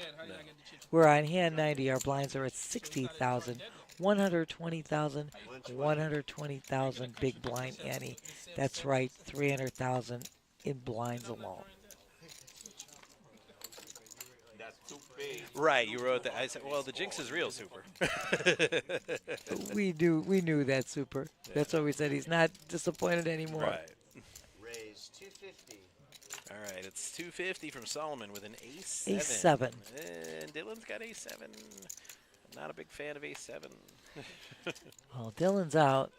We're on hand 90. Our blinds are at 60,000, 120,000, 120,000 big blind ante. That's right, 300,000 in blinds alone. That's too big. Right, you wrote that. I said, well, the jinx is real, super. We knew that, super. That's why we said he's not disappointed anymore. Right. Raise 250. All right, it's 250 from Solomon with an ace-7. Ace-7. And Dylan's got ace-7. Not a big fan of ace-7. Well, Dylan's out.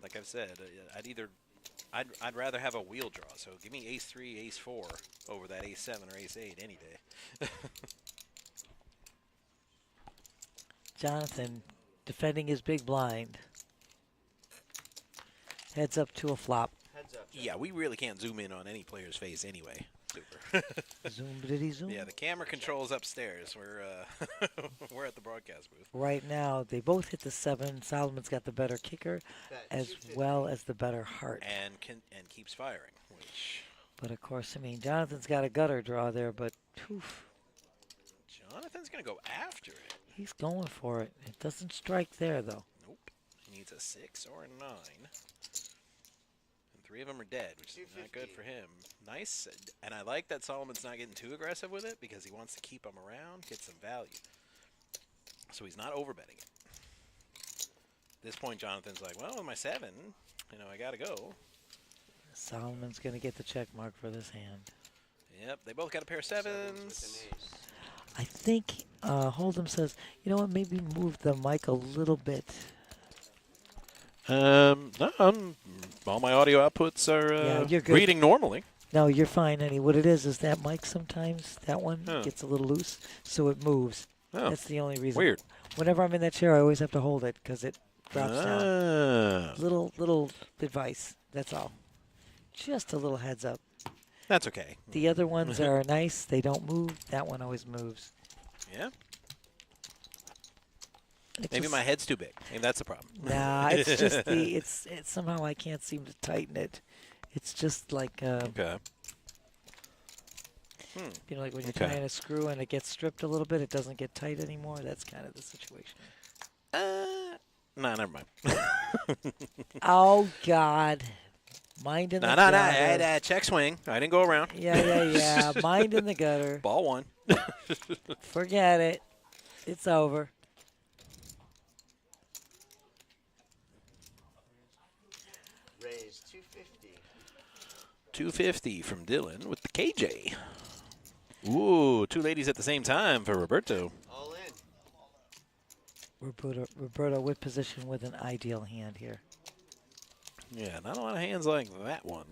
Like I've said, I'd rather have a wheel draw. So give me ace-3, ace-4 over that ace-7 or ace-8 any day. Jonathan defending his big blind. Heads up to a flop. Heads up. Yeah, we really can't zoom in on any player's face anyway. Super. Zoom, did he zoom? Yeah, the camera control's upstairs. We're we're at the broadcast booth. Right now, they both hit the 7. Solomon's got the better kicker Bet as 250. well as the better heart. And keeps firing, which But of course, I mean, Jonathan's got a gutter draw there, but oof, Jonathan's gonna go after it. he's going for it. It doesn't strike there, though. Nope. He needs a 6 or a 9. And 3 of them are dead, which is not good 250. for him. Nice. And I like that Solomon's not getting too aggressive with it because he wants to keep them around, get some value. So he's not overbetting it. At this point, Jonathan's like, well, with my 7, I got to go. Solomon's going to get the check mark for this hand. Yep, they both got a pair of 7s. With an ace. I think Hold'em says, you know what, maybe move the mic a little bit. No, all my audio outputs are Yeah, you're good. reading normally. No, you're fine, honey. What it is that mic sometimes, that one Huh. gets a little loose, so it moves. Oh, That's the only reason. weird. Whenever I'm in that chair, I always have to hold it because it drops down. Ah, Little advice, that's all. Just a little heads up. that's okay. The other ones are nice. They don't move. That one always moves. Yeah. It's Maybe just- my head's too big. Maybe that's the problem. Nah, it's just it's somehow I can't seem to tighten it. It's just like Okay. like when you're Okay. tying a screw and it gets stripped a little bit, it doesn't get tight anymore. That's kind of the situation. Nah, never mind. Oh God, mind in the No. gutter. I had a check swing. I didn't go around. Yeah. Mind in the gutter. Ball 1. Forget it. It's over. Raise 250. 250 from Dylan with the KJ. Ooh, two ladies at the same time for Roberto. All in. Roberto with position with an ideal hand here. Yeah, not a lot of hands like that one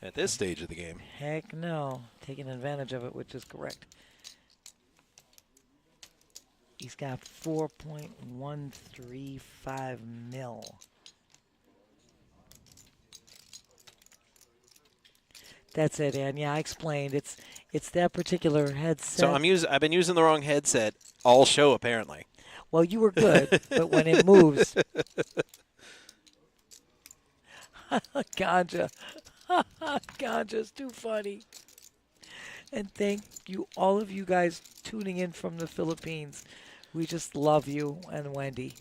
at this stage of the game. Heck no. Taking advantage of it, which is correct. He's got 4.135 mil. That's it, Ann. Yeah, I explained. It's that particular headset. So I've been using the wrong headset all show apparently. Well, you were good, but when it moves, Ganja, Ganja's too funny. And thank you, all of you guys tuning in from the Philippines. We just love you and Wendy.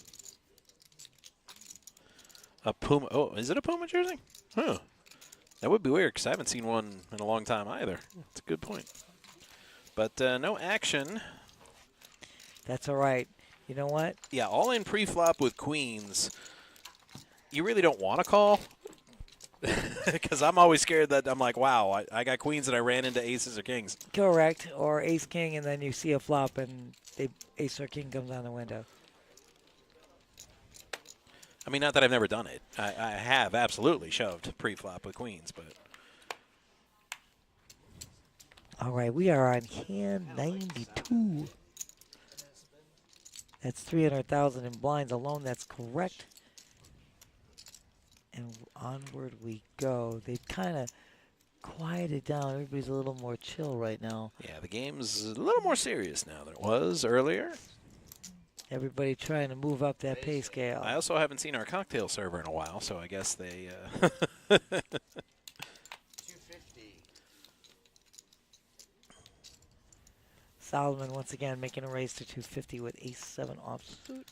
A Puma. Oh, is it a Puma jersey? Huh. That would be weird because I haven't seen one in a long time either. That's a good point. But no action. That's all right. You know what? Yeah, all in pre-flop with queens. You really don't want to call because I'm always scared that I'm like, wow, I got queens and I ran into aces or kings. Correct. Or ace king, and then you see a flop and ace or king comes on the window. I mean, not that I've never done it. I have absolutely shoved pre-flop with queens, but. All right, we are on hand 92. That's 300,000 in blinds alone. That's correct. And onward we go. They've kind of quieted down. Everybody's a little more chill right now. Yeah, the game's a little more serious now than it was earlier. Everybody trying to move up that pay scale. I also haven't seen our cocktail server in a while, so I guess they. 250. Solomon once again making a raise to 250 with ace-7 offsuit.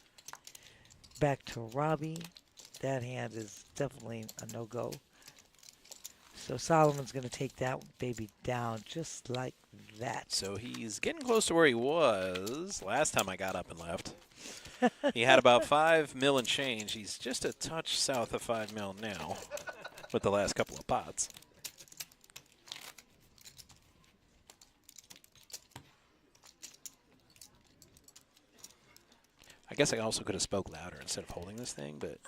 Back to Robbie. That hand is definitely a no-go. So Solomon's going to take that baby down just like that. So he's getting close to where he was last time I got up and left. He had about 5 mil and change. He's just a touch south of 5 mil now with the last couple of pots. I guess I also could have spoke louder instead of holding this thing, but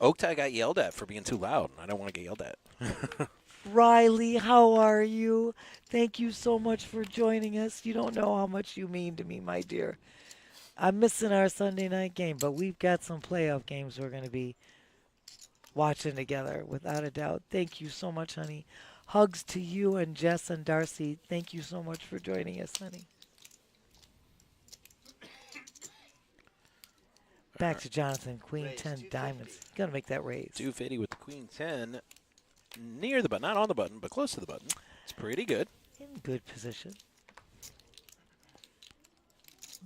Oaktai got yelled at for being too loud, and I don't want to get yelled at. Riley, how are you? Thank you so much for joining us. You don't know how much you mean to me, my dear. I'm missing our Sunday night game, but we've got some playoff games we're going to be watching together, without a doubt. Thank you so much, honey. Hugs to you and Jess and Darcy. Thank you so much for joining us, honey. Back to Jonathan, Queen 10 diamonds. Got to make that raise. 250 with the Queen 10. Near the button, not on the button, but close to the button. It's pretty good. In good position.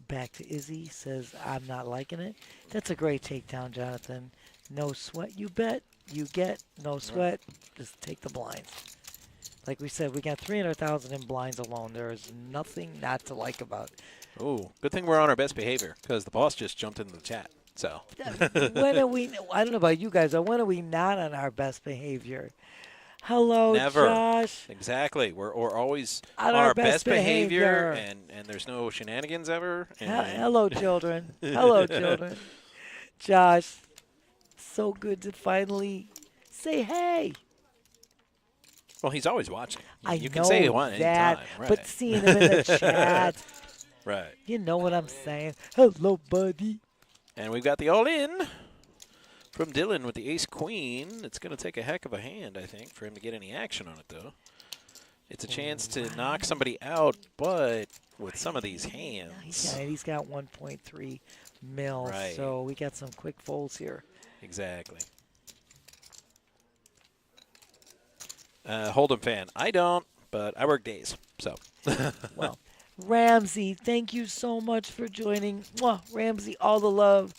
Back to Izzy, says, I'm not liking it. That's a great takedown, Jonathan. No sweat, you bet. You get no sweat. Just take the blinds. Like we said, we got 300,000 in blinds alone. There is nothing not to like about it. Oh, good thing we're on our best behavior because the boss just jumped into the chat. So when are we? I don't know about you guys, but when are we not on our best behavior? Hello, Never. Josh. Exactly. We're always on our best behavior, and there's no shenanigans ever. Hello, children. Hello, children. Josh, so good to finally say hey. Well, he's always watching. You can know say one that, anytime. Right. but seeing him in the chat. Right. You know what I'm saying. Hello, buddy. And we've got the all-in from Dylan with the ace-queen. It's going to take a heck of a hand, I think, for him to get any action on it, though. It's a chance to knock somebody out, but with some of these hands. He's got 1.3 mil, right. So we got some quick folds here. Exactly. Hold'em fan. I don't, but I work days, so. Well. Ramsey, thank you so much for joining. Mwah, Ramsey, all the love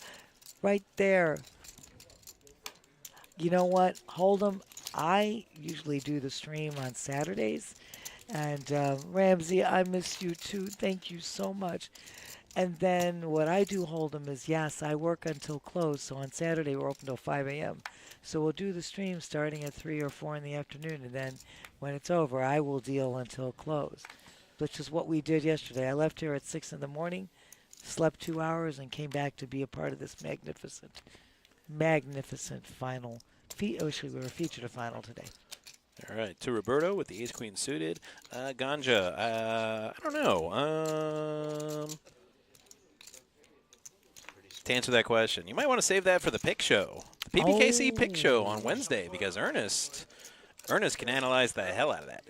right there. You know what? Hold'em, I usually do the stream on Saturdays. And Ramsey, I miss you too. Thank you so much. And then what I do Hold'em is, yes, I work until close. So on Saturday, we're open till 5 a.m. So we'll do the stream starting at 3 or 4 in the afternoon. And then when it's over, I will deal until close. which is what we did yesterday. I left here at 6 in the morning, slept 2 hours, and came back to be a part of this magnificent final. Actually, we were featured a final today. All right, to Roberto with the ace-queen suited. Ganja, I don't know. To answer that question, you might want to save that for the pick show. The PBKC pick show on Wednesday, because Ernest can analyze the hell out of that.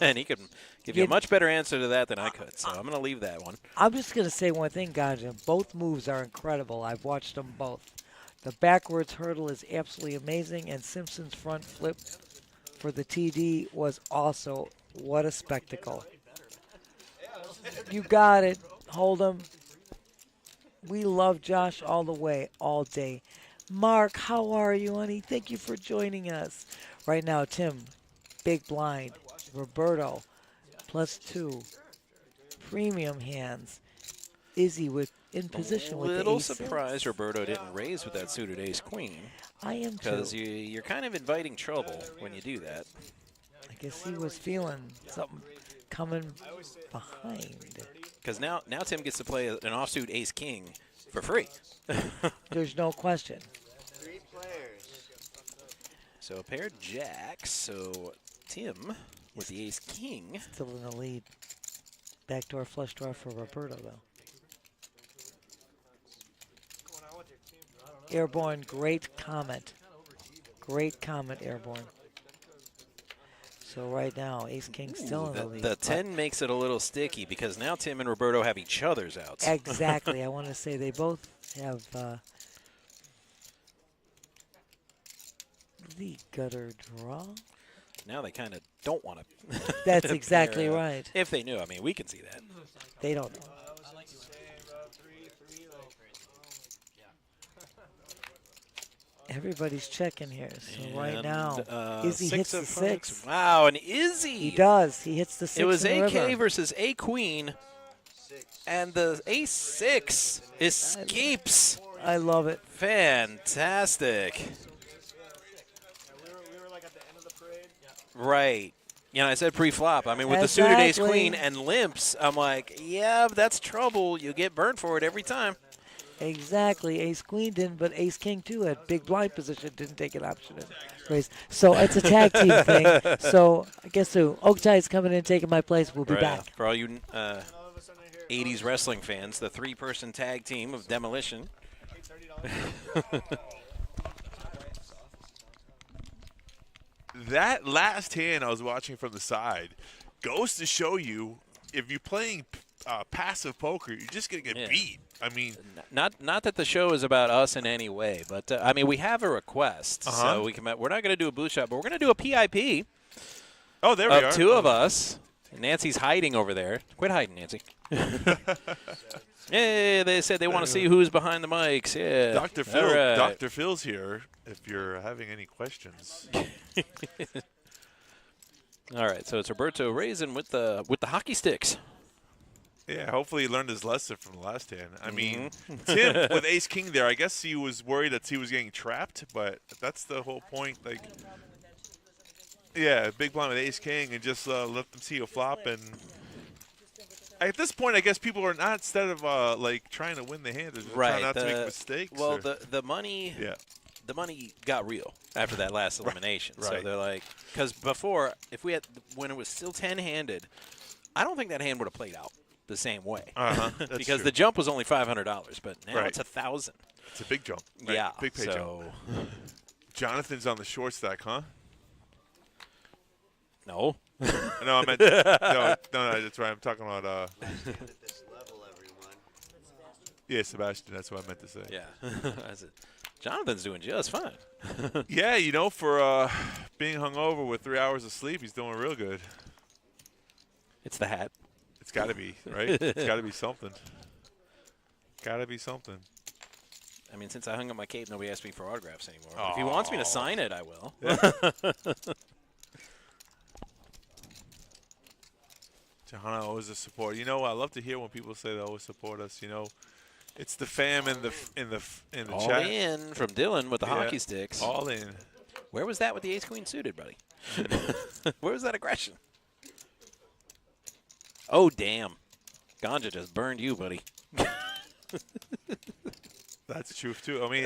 And he can give you a much better answer to that than I could. So I'm going to leave that one. I'm just going to say one thing, Ganja. Both moves are incredible. I've watched them both. The backwards hurdle is absolutely amazing, and Simpson's front flip for the TD was also, what a spectacle. You got it. Hold him. We love Josh all the way, all day. Mark, how are you, honey? Thank you for joining us. Right now, Tim, big blind. Roberto, +2. Premium hands. Izzy in position with the ace. A little surprised Roberto didn't raise with that suited ace-queen. I am too. Because you're kind of inviting trouble when you do that. I guess he was feeling something coming behind. Because now Tim gets to play an offsuit ace-king for free. There's no question. 3 players. So a pair of jacks. So Tim with the ace-king. Still in the lead. Backdoor flush draw for Roberto, though. Airborne, great comment. Great comment, Airborne. So right now, ace-king still in the lead. The 10 makes it a little sticky because now Tim and Roberto have each other's outs. Exactly. I want to say they both have the gutter draw. Now they kind of don't want to. That's exactly right. If they knew. I mean, we can see that. They don't know. Everybody's checking here. So right now, Izzy hits the 6. Wow, and Izzy. He does. He hits the 6. It was in the AK river. versus A queen, and the ace-6 escapes. I love it. Fantastic. Right. You know, I said pre-flop. I mean, with the suited ace-queen and limps, I'm like, yeah, that's trouble. You get burned for it every time. Exactly. Ace-queen didn't, but ace-king, too, at big blind position, didn't take an option in raise. So it's a tag team thing. So I guess so. Oaktie's coming in, taking my place. We'll be back. For all you 80s wrestling fans, the 3-person tag team of Demolition. That last hand I was watching from the side goes to show you if you're playing passive poker, you're just going to get beat. I mean, not that the show is about us in any way, but I mean, we have a request, so we can. We're not going to do a booth shot, but we're going to do a PIP. Oh, there we are. 2 of us. Nancy's hiding over there. Quit hiding, Nancy. Yeah, they said they want to see who's behind the mics. Yeah, Dr. Phil. Right. Dr. Phil's here. If you're having any questions. All right, so it's Roberto raising with the hockey sticks. Yeah, hopefully he learned his lesson from the last hand. I mean, Tim with ace-king there, I guess he was worried that he was getting trapped, but that's the whole point. Like, yeah, big blind with ace-king and just let them see a flop. And at this point, I guess people are not, instead of like trying to win the hand, they're just trying not to make mistakes. Well, the money. Yeah. The money got real after that last elimination. Right. So they're like, because before, when it was still 10-handed, I don't think that hand would have played out the same way. Because true. the jump was only $500, but now it's $1,000. It's a big jump. Right? Yeah. Big pay jump. Jonathan's on the short stack, huh? No. No, I meant no, that's right. I'm talking about At this level, everyone. yeah, Sebastian. That's what I meant to say. Yeah. Jonathan's doing just fine. Yeah, you know, for being hungover with 3 hours of sleep, he's doing real good. It's the hat. It's got to be, right? It's got to be something. Got to be something. I mean, since I hung up my cape, nobody asked me for autographs anymore. If he wants me to sign it, I will. Johanna always a support. You know, I love to hear when people say they always support us. You know, it's the fam in the All chat. All in from Dylan with the hockey sticks. All in. Where was that with the ace-queen suited, buddy? Where was that aggression? Oh, damn. Ganja just burned you, buddy. That's the truth too. I mean,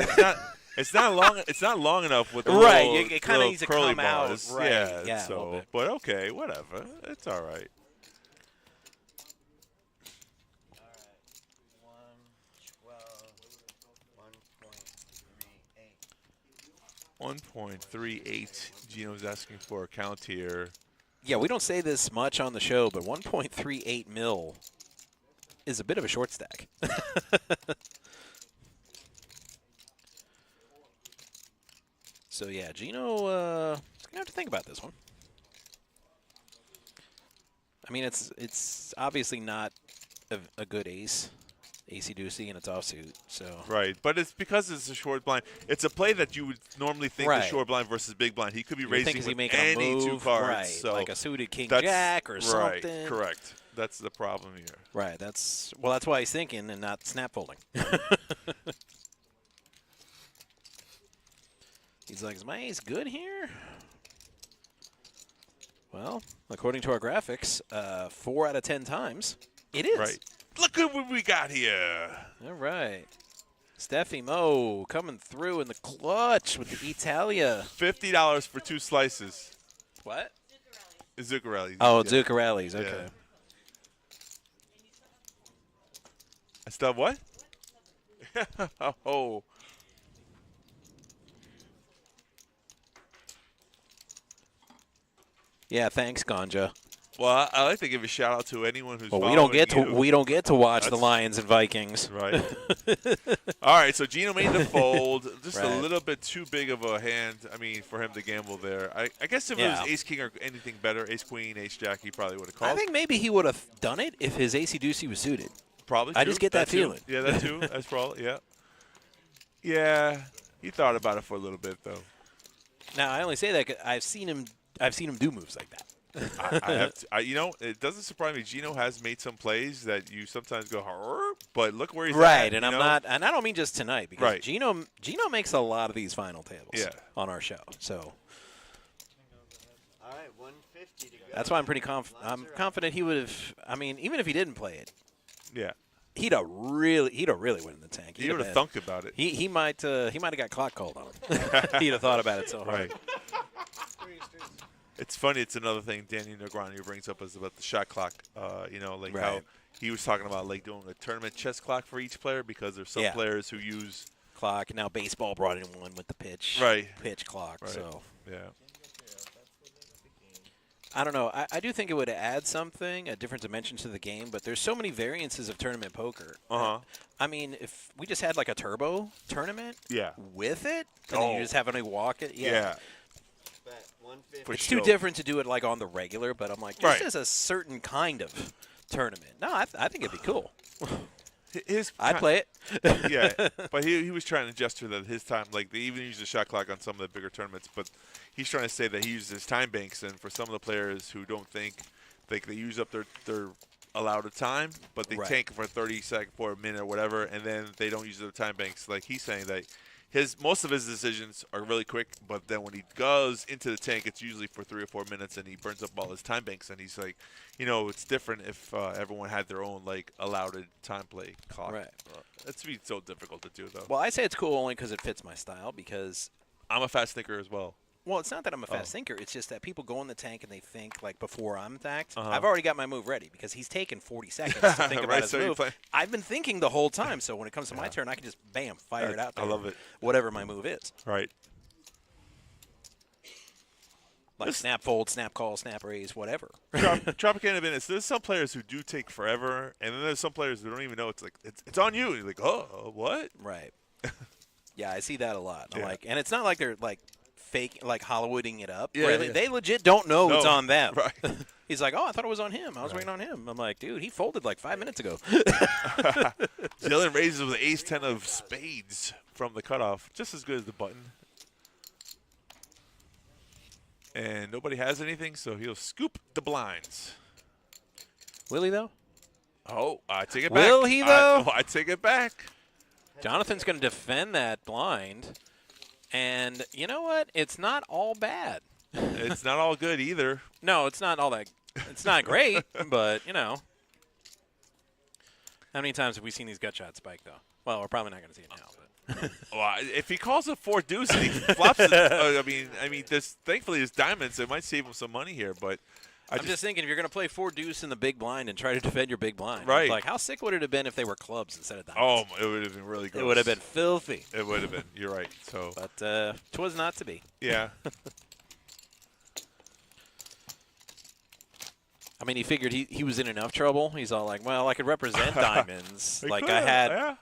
it's not long. It's not long enough with the Right, little, it kinda little needs to curly come out, bars. right, yeah, a little So, bit. but okay, whatever. It's all right. $1.38. Gino's asking for a count here. Yeah, we don't say this much on the show, but 1.38 mil is a bit of a short stack. So, yeah, Gino is going to have to think about this one. I mean, it's obviously not a good ace. Acey-doocy, and it's offsuit. So Right, but it's because it's a short blind. It's a play that you would normally think Right. is short blind versus big blind. He could be You would think, raising is he with making a any two move? cards. Right, So like a suited king that's- jack or right, something. correct. That's the problem here. Right, that's why he's thinking and not snap folding. He's like, is my ace good here? Well, according to our graphics, 4 out of 10 times, it is. Right. Look at what we got here. All right. Steffi Mo coming through in the clutch with the Italia. $50 for 2 slices. What? Zuccarelli. Oh, yeah. Zuccarelli's. Okay. Yeah. I still have what? Oh. Yeah, thanks, Ganja. Well, I like to give a shout out to anyone who's. Well, we following don't get to watch the That's- Lions and Vikings. Right. All right, so Gino made the fold. Just a Right. little bit too big of a hand, I mean, for him to gamble there. I guess if it Yeah. was ace-king or anything better, ace-queen, ace-jack, he probably would have called. I think maybe he would have done it if his acey-doocy was suited. Probably. I true. just get that too. feeling. Yeah, that too. That's probably, yeah. Yeah, he thought about it for a little bit, though. Now, I only say that 'cause I've seen him do moves like that. I have to, you know, it doesn't surprise me. Gino has made some plays that you sometimes go, "Harr," but look where he's Right, at. and you I'm know? not, and I don't mean just tonight because Right. Gino makes a lot of these final tables Yeah. on our show. So All right, 150 to go. that's why I'm pretty confident. Lines I'm are confident he would have. I mean, even if he didn't play it, Yeah. he'd have really went in the tank. He would have thunked about it. He might have got clock called on him. He'd have thought about it so hard. Right. It's funny. It's another thing Danny Negreanu brings up is about the shot clock. You know, like how Right. he was talking about like doing a tournament chess clock for each player because there's some Yeah. players who use Clock. Now baseball brought in one with the pitch. Right. Pitch clock. Right. So yeah. I don't know. I do think it would add something, a different dimension to the game, but there's so many variances of tournament poker. I mean, if we just had like a turbo tournament Yeah. with it, and then you just have any walk it. Yeah. Bet 150. For It's sure. too different to do it like on the regular, but I'm like, this Right. is a certain kind of tournament. No, I think it'd be cool. I'd play it. Yeah, but he was trying to gesture that his time, like they even use the shot clock on some of the bigger tournaments, but he's trying to say that he uses his time banks, and for some of the players who don't think, like they use up their allowed time, but they Right. tank for 30 seconds, for a minute or whatever, and then they don't use their time banks. Like he's saying that most of his decisions are really quick, but then when he goes into the tank, it's usually for 3 or 4 minutes, and he burns up all his time banks. And he's like, you know, it's different if everyone had their own like allowed time play clock. Right. That's be so difficult to do though. Well, I say it's cool only because it fits my style because I'm a fast thinker as well. Well, it's not that I'm a fast Oh. thinker. It's just that people go in the tank and they think, like, before I'm attacked, Uh-huh. I've already got my move ready because he's taken 40 seconds to think about Right, his so you move. play- I've been thinking the whole time, so when it comes to my turn, I can just, bam, fire it out I there. love it. Whatever my move is. Right. Like snap fold, snap call, snap raise, whatever. Tropicana minutes. There's some players who do take forever, and then there's some players who don't even know it's like it's on you. And you're like, oh, what? Right. Yeah, I see that a lot. I'm Yeah. like, and it's not like they're like fake, like Hollywooding it up. Yeah, Really. yeah. They legit don't know it's No. on them. Right. He's like, oh, I thought it was on him. I was waiting on him. I'm like, dude, he folded like 5 minutes ago. Dylan raises with ace 10 of spades from the cutoff, just as good as the button. And nobody has anything, so he'll scoop the blinds. Will he though? Oh, I take it back. Will he, though? I take it back. Jonathan's going to defend that blind. And you know what? It's not all bad. It's not all good either. No, it's not all that. It's not great, but, you know. How many times have we seen these gut shots spike, though? Well, we're probably not going to see it now. But Well, if he calls a 4 deuce and he flops it, I mean, thankfully there's diamonds. It might save him some money here, but I'm just thinking if you're going to play 4 deuce in the big blind and try to defend your big blind, right? Like, how sick would it have been if they were clubs instead of diamonds? Oh, it would have been really gross. It would have been filthy. It would have been. You're right. So, but 'twas not to be. Yeah. I mean, he figured he was in enough trouble. He's all like, well, I could represent diamonds. Like, could, I had, yeah.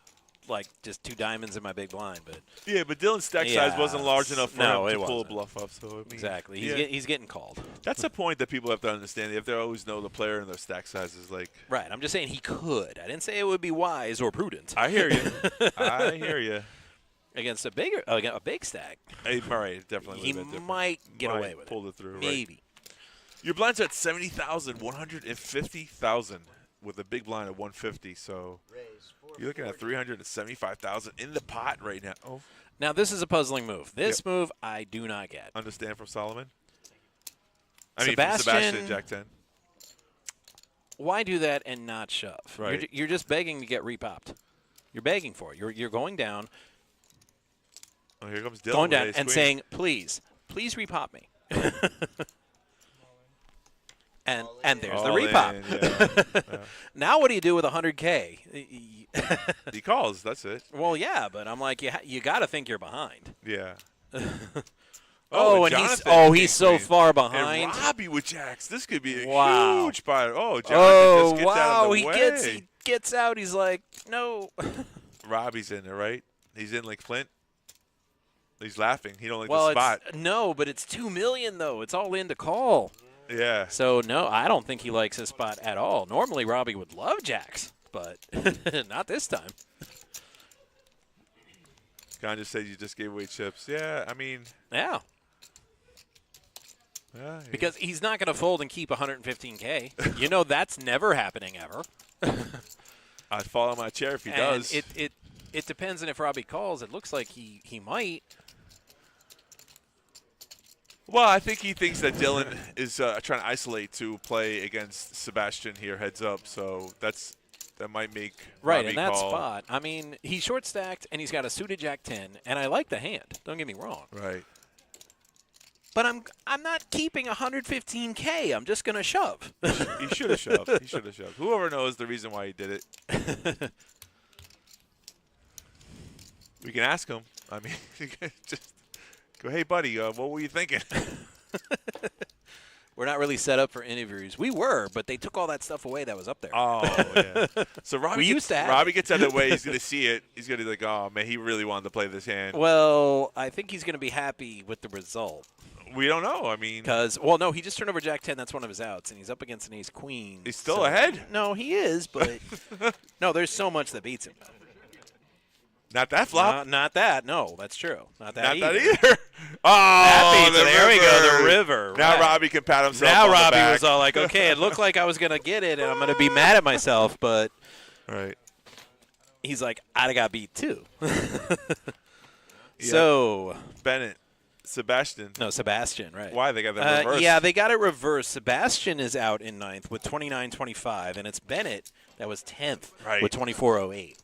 like, just 2 diamonds in my big blind. But yeah, but Dylan's stack size wasn't large enough for him to pull a bluff up. So I mean, exactly. He's getting called. That's a point that people have to understand. They have to always know the player and their stack sizes. Like, right. I'm just saying he could. I didn't say it would be wise or prudent. I hear you. I hear you. Against a big stack. Hey, Murray definitely he might get away with pull it through. Maybe. Right. Your blind's at 70,000, 150,000 with a big blind of 150. So you're looking at 375,000 in the pot right now. Oh. Now this is a puzzling move. This move I do not get. Understand from Solomon? Sebastian, Jack 10. Why do that and not shove? Right. You're just begging to get repopped. You're begging for it. You're going down. Oh, here comes Dylan. Going down and saying, please repop me. And there's the repop. Yeah. Now what do you do with 100K? He calls. That's it. Well, yeah, but I'm like, you got to think you're behind. Yeah. And he's so far behind. And Robbie with jacks. This could be a huge pot. Oh, Jonathan just gets out of the way. He gets out. He's like, no. Robbie's in there, right? He's in like Flint. He's laughing. He don't like the spot. No, but it's $2 million though. It's all in to call. Yeah. So no, I don't think he likes his spot at all. Normally Robbie would love jacks, but not this time. Guy just said you just gave away chips. Yeah, I mean. Yeah. Yeah. Because he's not going to fold and keep 115K. You know that's never happening ever. I'd fall on my chair if he does. It depends on if Robbie calls. It looks like he might. Well, I think he thinks that Dylan is trying to isolate to play against Sebastian here, heads up. So that might make Robbie in that call. spot. I mean, he's short stacked and he's got a suited Jack 10, and I like the hand. Don't get me wrong. Right. But I'm not keeping 115K. I'm just gonna shove. He should have shoved. He should have shoved. Whoever knows the reason why he did it. We can ask him. I mean, just go, hey, buddy, what were you thinking? We're not really set up for interviews. We were, but they took all that stuff away that was up there. Oh, yeah. So Robbie gets out of the way. He's going to see it. He's going to be like, oh, man, he really wanted to play this hand. Well, I think he's going to be happy with the result. We don't know. I mean. No, he just turned over Jack 10. That's one of his outs, and he's up against an ace queen. He's still ahead? No, he is, but no, there's so much that beats him. Not that flop? Not that. No, that's true. Not that either. Oh, there we go. The river. Now right. Robbie can pat himself Now on Robbie the back. was all like, okay, it looked like I was going to get it, and I'm going to be mad at myself, but right. He's like, I got beat too. So. Sebastian, right. Why? They got that reversed? Yeah, they got it reversed. Sebastian is out in 9th with 29.25, and it's Bennett that was 10th with 24.08.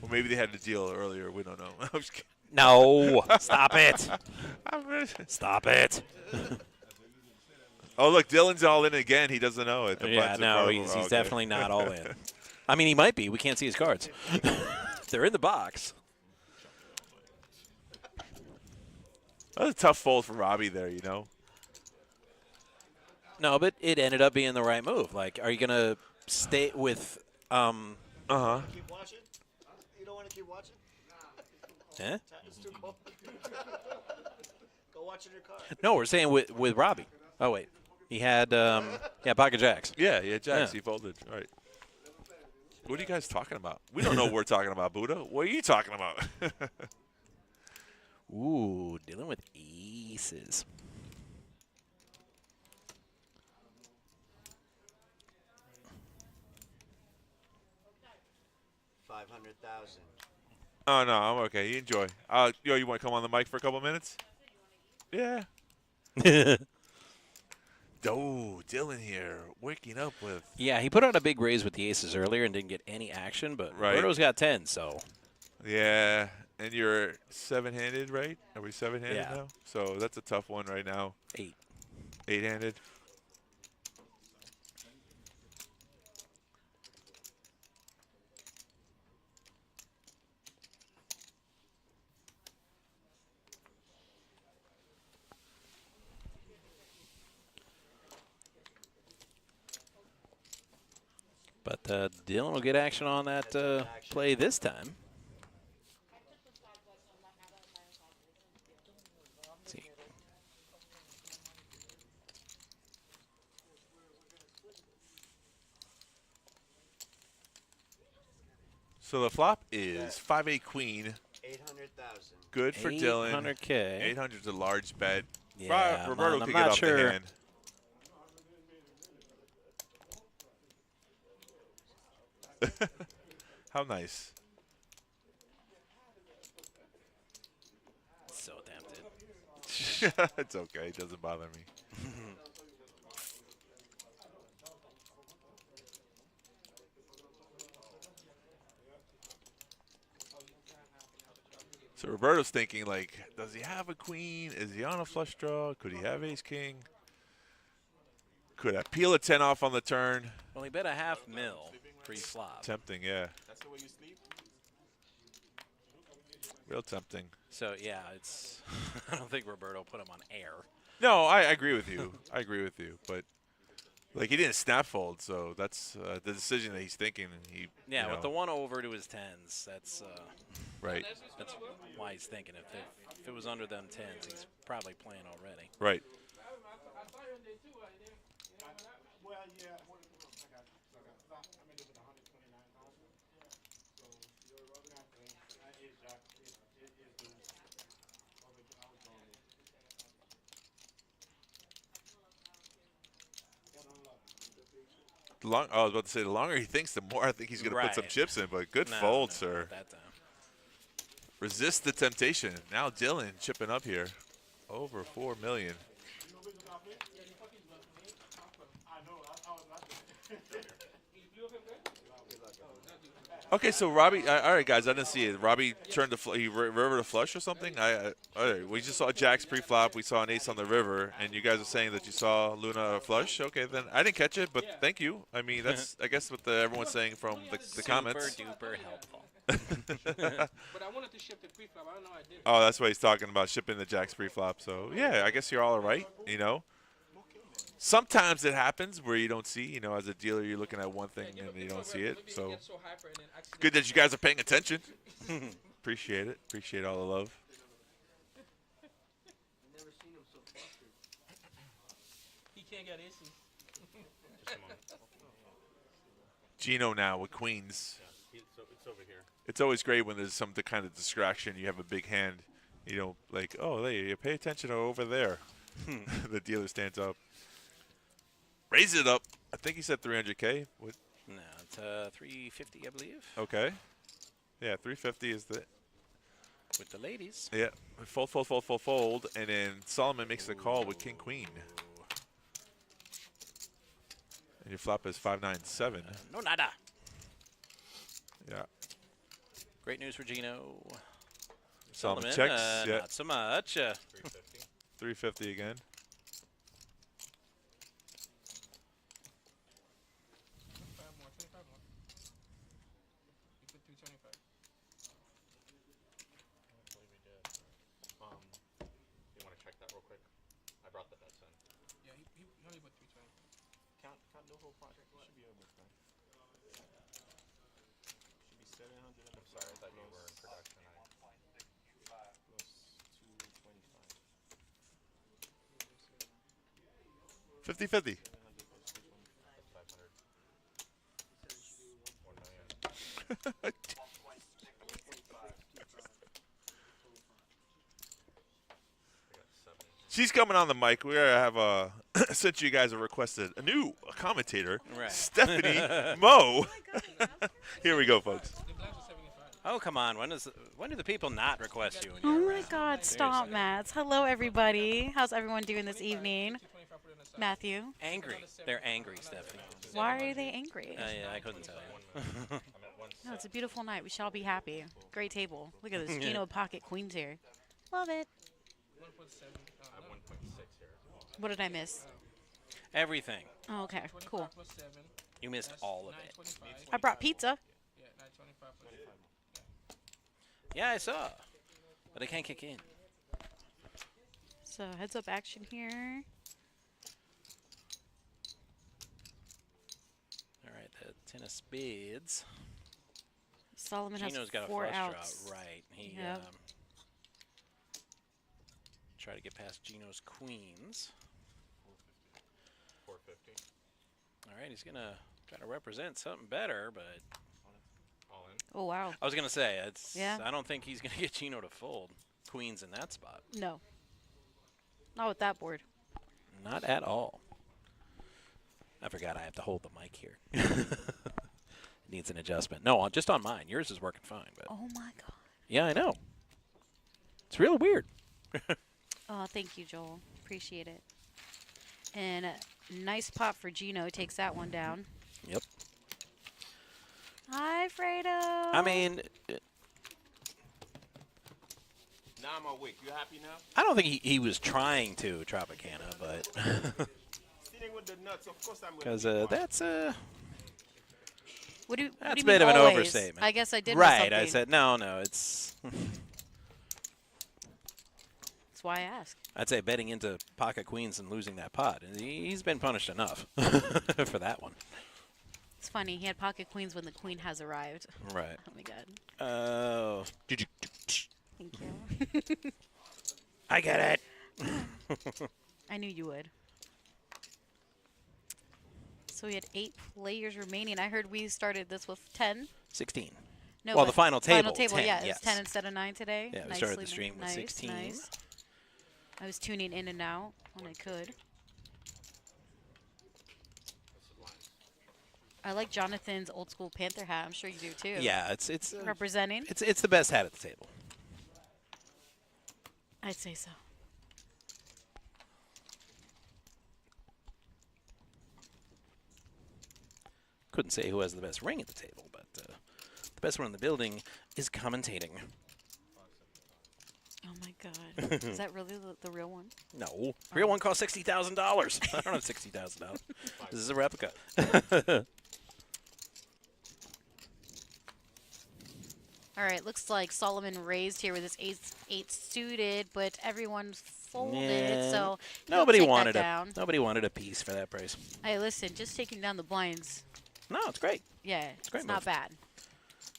Well, maybe they had the deal earlier. We don't know. I'm just kidding. No, stop it. Stop it. Oh, look, Dylan's all in again. He doesn't know it. He's definitely not all in. I mean, he might be. We can't see his cards. They're in the box. That was a tough fold for Robbie there, you know. No, but it ended up being the right move. Like, are you going to stay with Keep watching? You don't want to keep watching? Eh? It's too cold. Go watch in your car. No, we're saying with Robbie. Oh, wait. He had pocket jacks. Yeah, he had jacks. He folded. All right. What are you guys talking about? We don't know what we're talking about, Buddha. What are you talking about? Ooh, dealing with aces. $500,000. Oh, no, I'm okay. You enjoy. You want to come on the mic for a couple minutes? Yeah. Oh, Dylan here, waking up with. Yeah, he put out a big raise with the aces earlier and didn't get any action, but Right. Roberto's got 10, so. Yeah, and you're 7-handed, right? Are we 7-handed Yeah. now? So that's a tough one right now. 8. 8-handed. But Dylan will get action on that play this time. Let's see. So the flop is 5-8 queen. 800,000. Good for Dylan. 800K. 800's a large bet. Yeah, Roberto man, could I'm get not off sure. the hand. How nice. So tempted. It's okay. It doesn't bother me. So Roberto's thinking, like, does he have a queen? Is he on a flush draw? Could he have ace-king? Could I peel a 10 off on the turn? Well, he bet a $500,000 pre-flop. Tempting, yeah. That's the way you sleep? Real tempting. So, yeah, it's I don't think Roberto put him on air. No, I agree with you. I agree with you. But, like, he didn't snap fold, so that's the decision that he's thinking. And he, Yeah, you with the know, 1 over to his 10s, that's right. that's why he's thinking. If it was under them 10s, he's probably playing already. Right. Well, yeah. I was about to say, the longer he thinks, the more I think he's going to put some Right. chips in. But good No, fold, no, sir. not that time. Resist the temptation. Now Dylan chipping up here. Over $4 million. Okay, so Robbie. All right, guys, I didn't see it. Robbie turned he river to flush or something. All right, we just saw Jack's pre-flop. We saw an ace on the river, and you guys are saying that you saw Luna flush. Okay, then I didn't catch it, but thank you. I mean, that's I guess what everyone's saying from the comments. Super duper helpful. But I wanted to ship the pre-flop. I don't know I did. Oh, that's what he's talking about, shipping the Jack's pre-flop. So yeah, I guess you're all right. You know. Sometimes it happens where you don't see, you know, as a dealer, you're looking at one thing and you don't see it. So good that you guys are paying attention. Appreciate it. Appreciate all the love. Never seen him so flustered. He can't get aces. Gino now with queens. Yeah, it's over here. It's always great when there's some kind of distraction. You have a big hand. You know, like, oh, you pay attention over there. The dealer stands up. Raise it up. I think he said 300K. What? No, it's 350, I believe. Okay. Yeah, 350 is the. With the ladies. Yeah, fold, fold, fold, fold, fold, and then Solomon makes the call with King Queen. And your flop is 597. No nada. Yeah. Great news for Gino. Solomon Solomon, checks. Yeah. Not so much. 350. 350 again. You want to check that real quick? I brought the bets in. Yeah, he only put 320. Count the whole project. You should be able to find. Should be 700. I'm sorry, I thought you were in production. Plus 225. 50-50. That's 500. 1 million. She's coming on the mic. We have since you guys have requested a new commentator, Right. Stephanie Moe. Here we go, folks. Oh, come on. When do the people not request you? When Oh you're my around? God, stop, Seriously. Matt. Hello, everybody. How's everyone doing this evening? Matthew. Angry. They're angry, Stephanie. Why are they angry? Yeah, I couldn't tell you. No, it's a beautiful night. We shall be happy. Great table. Look at this. Gino pocket queens here. Love it. What did I miss? Everything. Oh, okay. Cool. You missed all of it. I brought pizza. Yeah, I saw. But I can't kick in. So heads up action here. All right, the 10 of spades. Solomon Gino's has got a 4 flush outs. draw. Right. He Yep. try to get past Gino's queens. 450. All right, he's going to try to represent something better, but All in. Oh, wow. I was going to say, it's. Yeah. I don't think he's going to get Gino to fold queens in that spot. No. Not with that board. Not at all. I forgot I have to hold the mic here. Needs an adjustment. No, just on mine. Yours is working fine. But Oh, my God. yeah, I know. It's really weird. Oh, thank you, Joel. Appreciate it. And a nice pop for Gino. Takes that one down. Yep. Hi, Fredo. I mean, Now I'm awake. You happy now? I don't think he was trying to Tropicana, but Sitting with the nuts, of course I'm because gonna be that's What do you, that's a you bit mean of an always? overstatement. I guess I did miss Right. I something. said no. It's. That's why I asked. I'd say betting into pocket queens and losing that pot. And he's been punished enough for that one. It's funny. He had pocket queens when the queen has arrived. Right. Oh, my God. Oh. Thank you. I get it. I knew you would. So we had 8 players remaining. I heard we started this with 10. 16. No, well, but the final table. Final table, 10, yeah. yes. It's 10 instead of 9 today. Yeah, we Nicely started the stream with nice, 16. Nice. I was tuning in and out when I could. I like Jonathan's old school Panther hat. I'm sure you do too. Yeah, it's representing. It's the best hat at the table. I'd say so. Couldn't say who has the best ring at the table, but the best one in the building is commentating. Oh my God! Is that really the real one? No, real one cost $60,000. I don't have $60,000. This is a replica. All right, looks like Solomon raised here with his eight suited, but everyone folded, Yeah. so nobody he'll take wanted that down. nobody wanted a piece for that price. Hey, listen, just taking down the blinds. No, it's great. Yeah, It's a great not move. bad.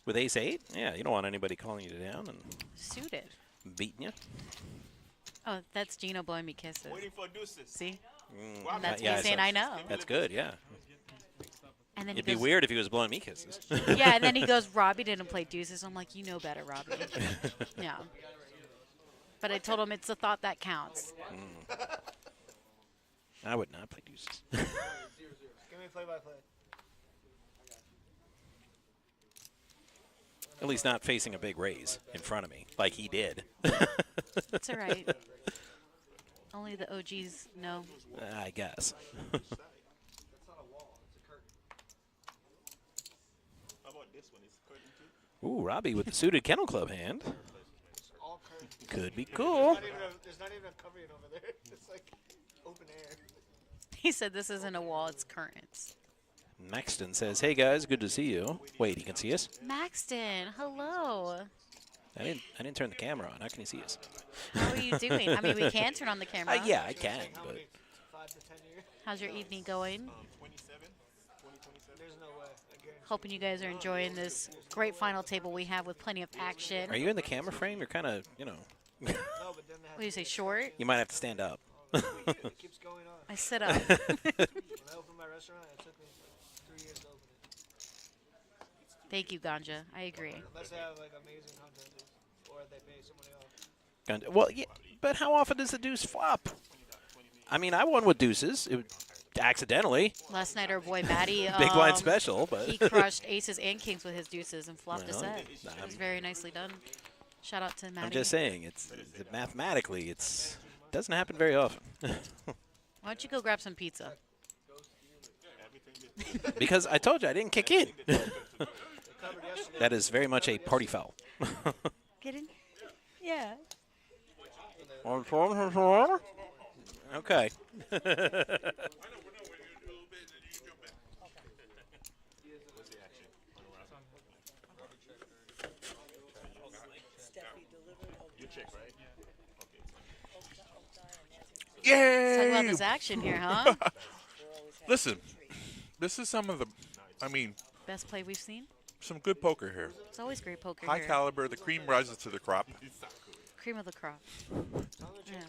With ace 8, yeah, you don't want anybody calling you down and Suited. beating you. Oh, that's Gino blowing me kisses. waiting for deuces. See? Mm, And that's yeah, me saying so I know. That's good, yeah. And then It'd he be goes, weird if he was blowing me kisses. Yeah, and then he goes, Robbie didn't play deuces. I'm like, you know better, Robbie. Yeah. But I told him it's a thought that counts. I would not play deuces. Give me play-by-play. At least not facing a big raise in front of me, like he did. It's all right. Only the OGs know. I guess. How about this one? It's curtain too. Ooh, Robbie with the suited Kennel Club hand. All curtain. Could be cool. There's not even a covering over there. It's like open air. He said this isn't a wall, it's currents. Maxton says, "Hey guys, good to see you." Wait, he can see us? Maxton, hello. I didn't turn the camera on. How can he see us? How are you doing? I mean, we can turn on the camera. Yeah, I can, but 5 to 10 years. How's your evening going? 27, 2027. There's no way. I guarantee. Hoping you guys are enjoying this great final table we have with plenty of action. are you in the camera frame? You're kind of, No, but then they What do you say, short? you might have to stand up. it keeps going on. I sit up. When I opened my restaurant, it took me like 3 years to open it. Thank you, Ganja. I agree. Unless they have like amazing content, or they pay somebody else. Well, yeah, but how often does the deuce flop? I mean, I won with deuces. Accidentally. Last night, our boy Matty, Big blind special, but he crushed aces and kings with his deuces and flopped a Well, set. It was very nicely done. Shout out to Matty. I'm just saying, it's mathematically, doesn't happen very often. Why don't you go grab some pizza? Because I told you I didn't kick in. That is very much a party foul. Get in. Yeah. Okay. Let's talk about Yay! this action here, huh? Listen, this is some of the, I mean, Best play we've seen. some good poker here. It's always great poker High here. caliber. The cream rises to the crop. Cream of the crop. Yeah.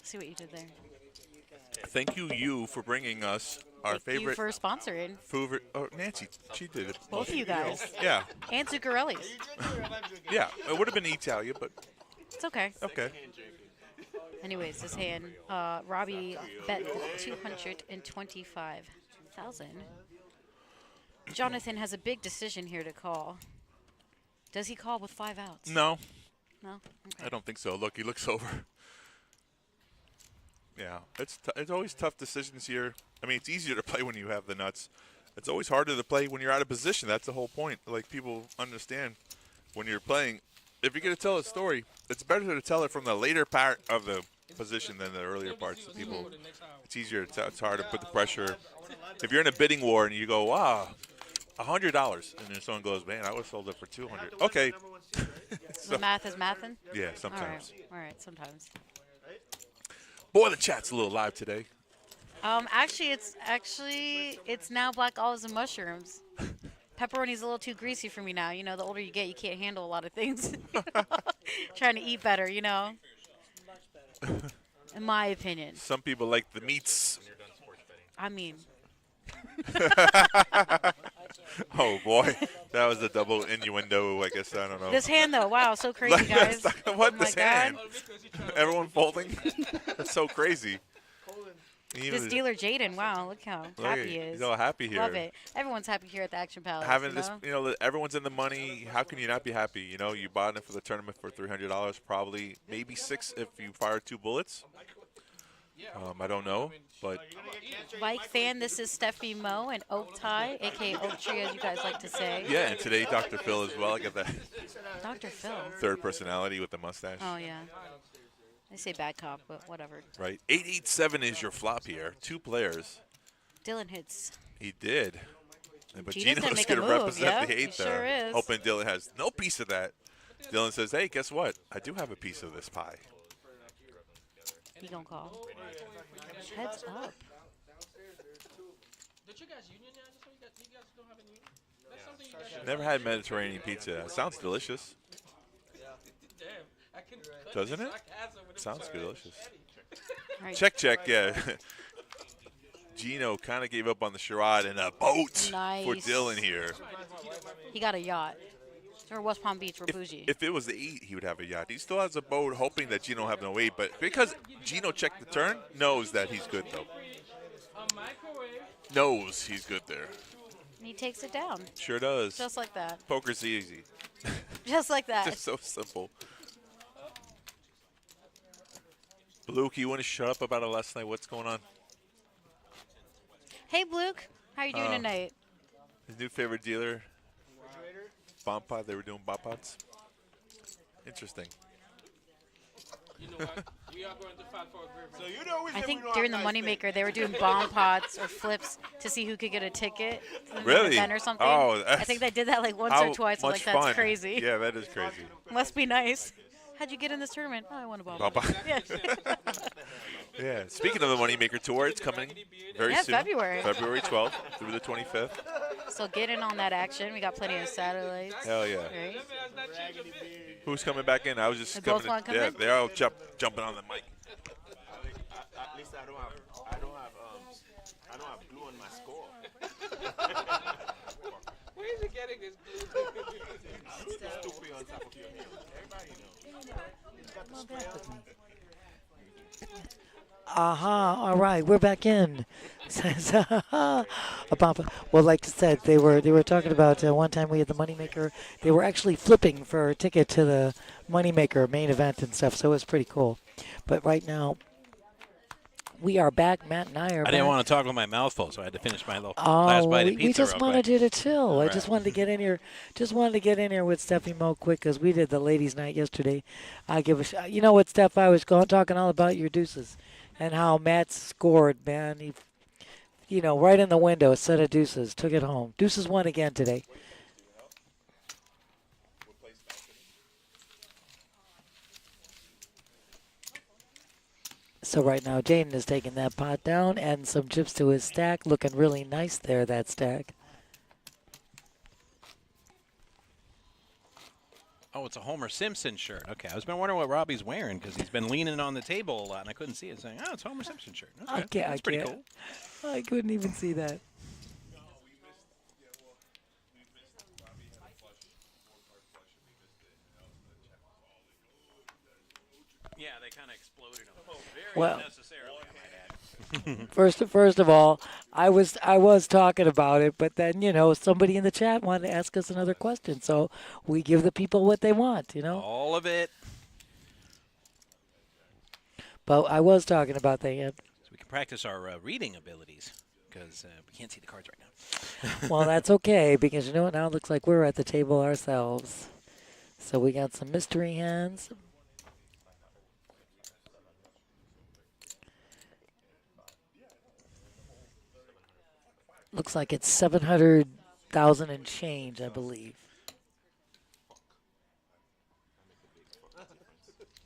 See what you did there. Thank you for bringing us our Thank you favorite. for sponsoring. Oh, Nancy, she did it. Both of you guys. Yeah, And Zuccarelli's. yeah. It would have been Italia, but It's okay. okay. Anyways, this hand, Robbie bet 225,000. Jonathan has a big decision here to call. Does he call with 5 outs? No, No? Okay. I don't think so. Look, he looks over. Yeah, it's always tough decisions here. I mean, it's easier to play when you have the nuts. It's always harder to play when you're out of position. That's the whole point. Like, people understand when you're playing. If you're going to tell a story, it's better to tell it from the later part of the position than the earlier parts. People, it's easier to tell. It's harder to put the pressure. If you're in a bidding war and you go, wow, $100, and then someone goes, man, I would have sold it for $200. Okay. The math is mathin'? Yeah, sometimes. All right, sometimes. Boy, the chat's a little live today. Actually, it's now black olives and mushrooms. Pepperoni's a little too greasy for me now. You know, the older you get, you can't handle a lot of things. Trying to eat better, you know. In my opinion. Some people like the meats. I mean. Oh, boy. That was a double innuendo, I guess. I don't know. This hand, though, wow, so crazy, guys. What, oh this hand? Everyone folding? That's so crazy. This dealer, Jaden, wow, look how happy he is. He's all happy here. Love it. Everyone's happy here at the Action Palace. Having this, everyone's in the money. How can you not be happy? You know, you bought it for the tournament for $300, probably, maybe $6 if you fire 2 bullets. I don't know, but Mike fan, this is Steffi Moe and Oak Tie, aka Oak Tree, as you guys like to say. yeah. And today, Dr. Phil as well. I got that Dr. Phil. third personality with the mustache. Oh yeah. They say bad cop, but whatever. Right. 887 is your flop here. 2 players. Dylan hits. He did. But Gino's gonna Gino's make going a to move, represent yeah, the he 8 there. sure is. Hoping Dylan has no piece of that. Dylan says, hey, guess what? I do have a piece of this pie. He gonna call. Heads up. Did you guys union now? You guys don't have a union? That's something you guys should. Never had Mediterranean pizza. It sounds delicious. Damn, I can cut Doesn't the it? sarcasm with Sounds the delicious. Right. Check, yeah. Gino kind of gave up on the charade and a boat Nice. for Dylan here. He got a yacht. Or West Palm Beach, we're bougie. If it was the 8, he would have a yacht. He still has a boat, hoping that Gino have no 8. But because Gino checked the turn, knows that he's good, though. A microwave. Knows he's good there. And he takes it down. Sure does. Just like that. Poker's easy. Just like that. Just so simple. Luke, you want to shut up about it last night? What's going on? Hey, Luke. How you doing tonight? His new favorite dealer, Bomb Pot. They were doing Bomb Pots. Interesting. You know what? We are going to file for agreement. So you know we I said think we don't during the have nice moneymaker, they were doing bomb pots or flips to see who could get a ticket to the main Really? event or something. Oh, I think they did that like once How or twice. I'm much like, that's fun. crazy. Yeah, that is crazy. Must be nice. How'd you get in this tournament? Oh, I won a bomb. Bomb pot. pot. Yeah. Yeah. Speaking of the Moneymaker Tour, it's coming very Yeah, soon. February. February 12th through the 25th. So get in on that action. We got plenty of satellites. Hell yeah. Right? Who's coming back in? I was just They coming both wanna come yeah, in? they're all jumping on the mic. At least I don't have glue on my score. Where is he getting this glue? Stupid on top of your head. Everybody knows. All right, we're back in. Well, like I said, they were talking about one time we had the Moneymaker. They were actually flipping for a ticket to the Moneymaker main event and stuff, so it was pretty cool. But right now, We are back. Matt and I are I back. didn't want to talk with my mouth full, so I had to finish my little last bite of pizza. We just real wanted quick. you to chill. I Right. just wanted to get in here. Just wanted to get in here with Steffi Mo quick because we did the ladies' night yesterday. I give a you know what, Steph? I was talking all about your deuces and how Matt scored. Man, he, right in the window, a set of deuces, took it home. Deuces won again today. So right now, Jaden is taking that pot down, adding some chips to his stack. Looking really nice there, that stack. Oh, it's a Homer Simpson shirt. Okay, I was been wondering what Robbie's wearing because he's been leaning on the table a lot, and I couldn't see it. Saying, "Oh, it's a Homer Simpson shirt." Okay, that's pretty cool. I couldn't even see that. Yeah, they kind of exploded him. Very Well, unnecessarily, I might add. First of all, I was talking about it, but then somebody in the chat wanted to ask us another question, so we give the people what they want, All of it. But I was talking about that. Yeah. So we can practice our reading abilities because we can't see the cards right now. Well, that's okay because you know what? Now it looks like we're at the table ourselves. So we got some mystery hands. Looks like it's 700,000 and change, I believe.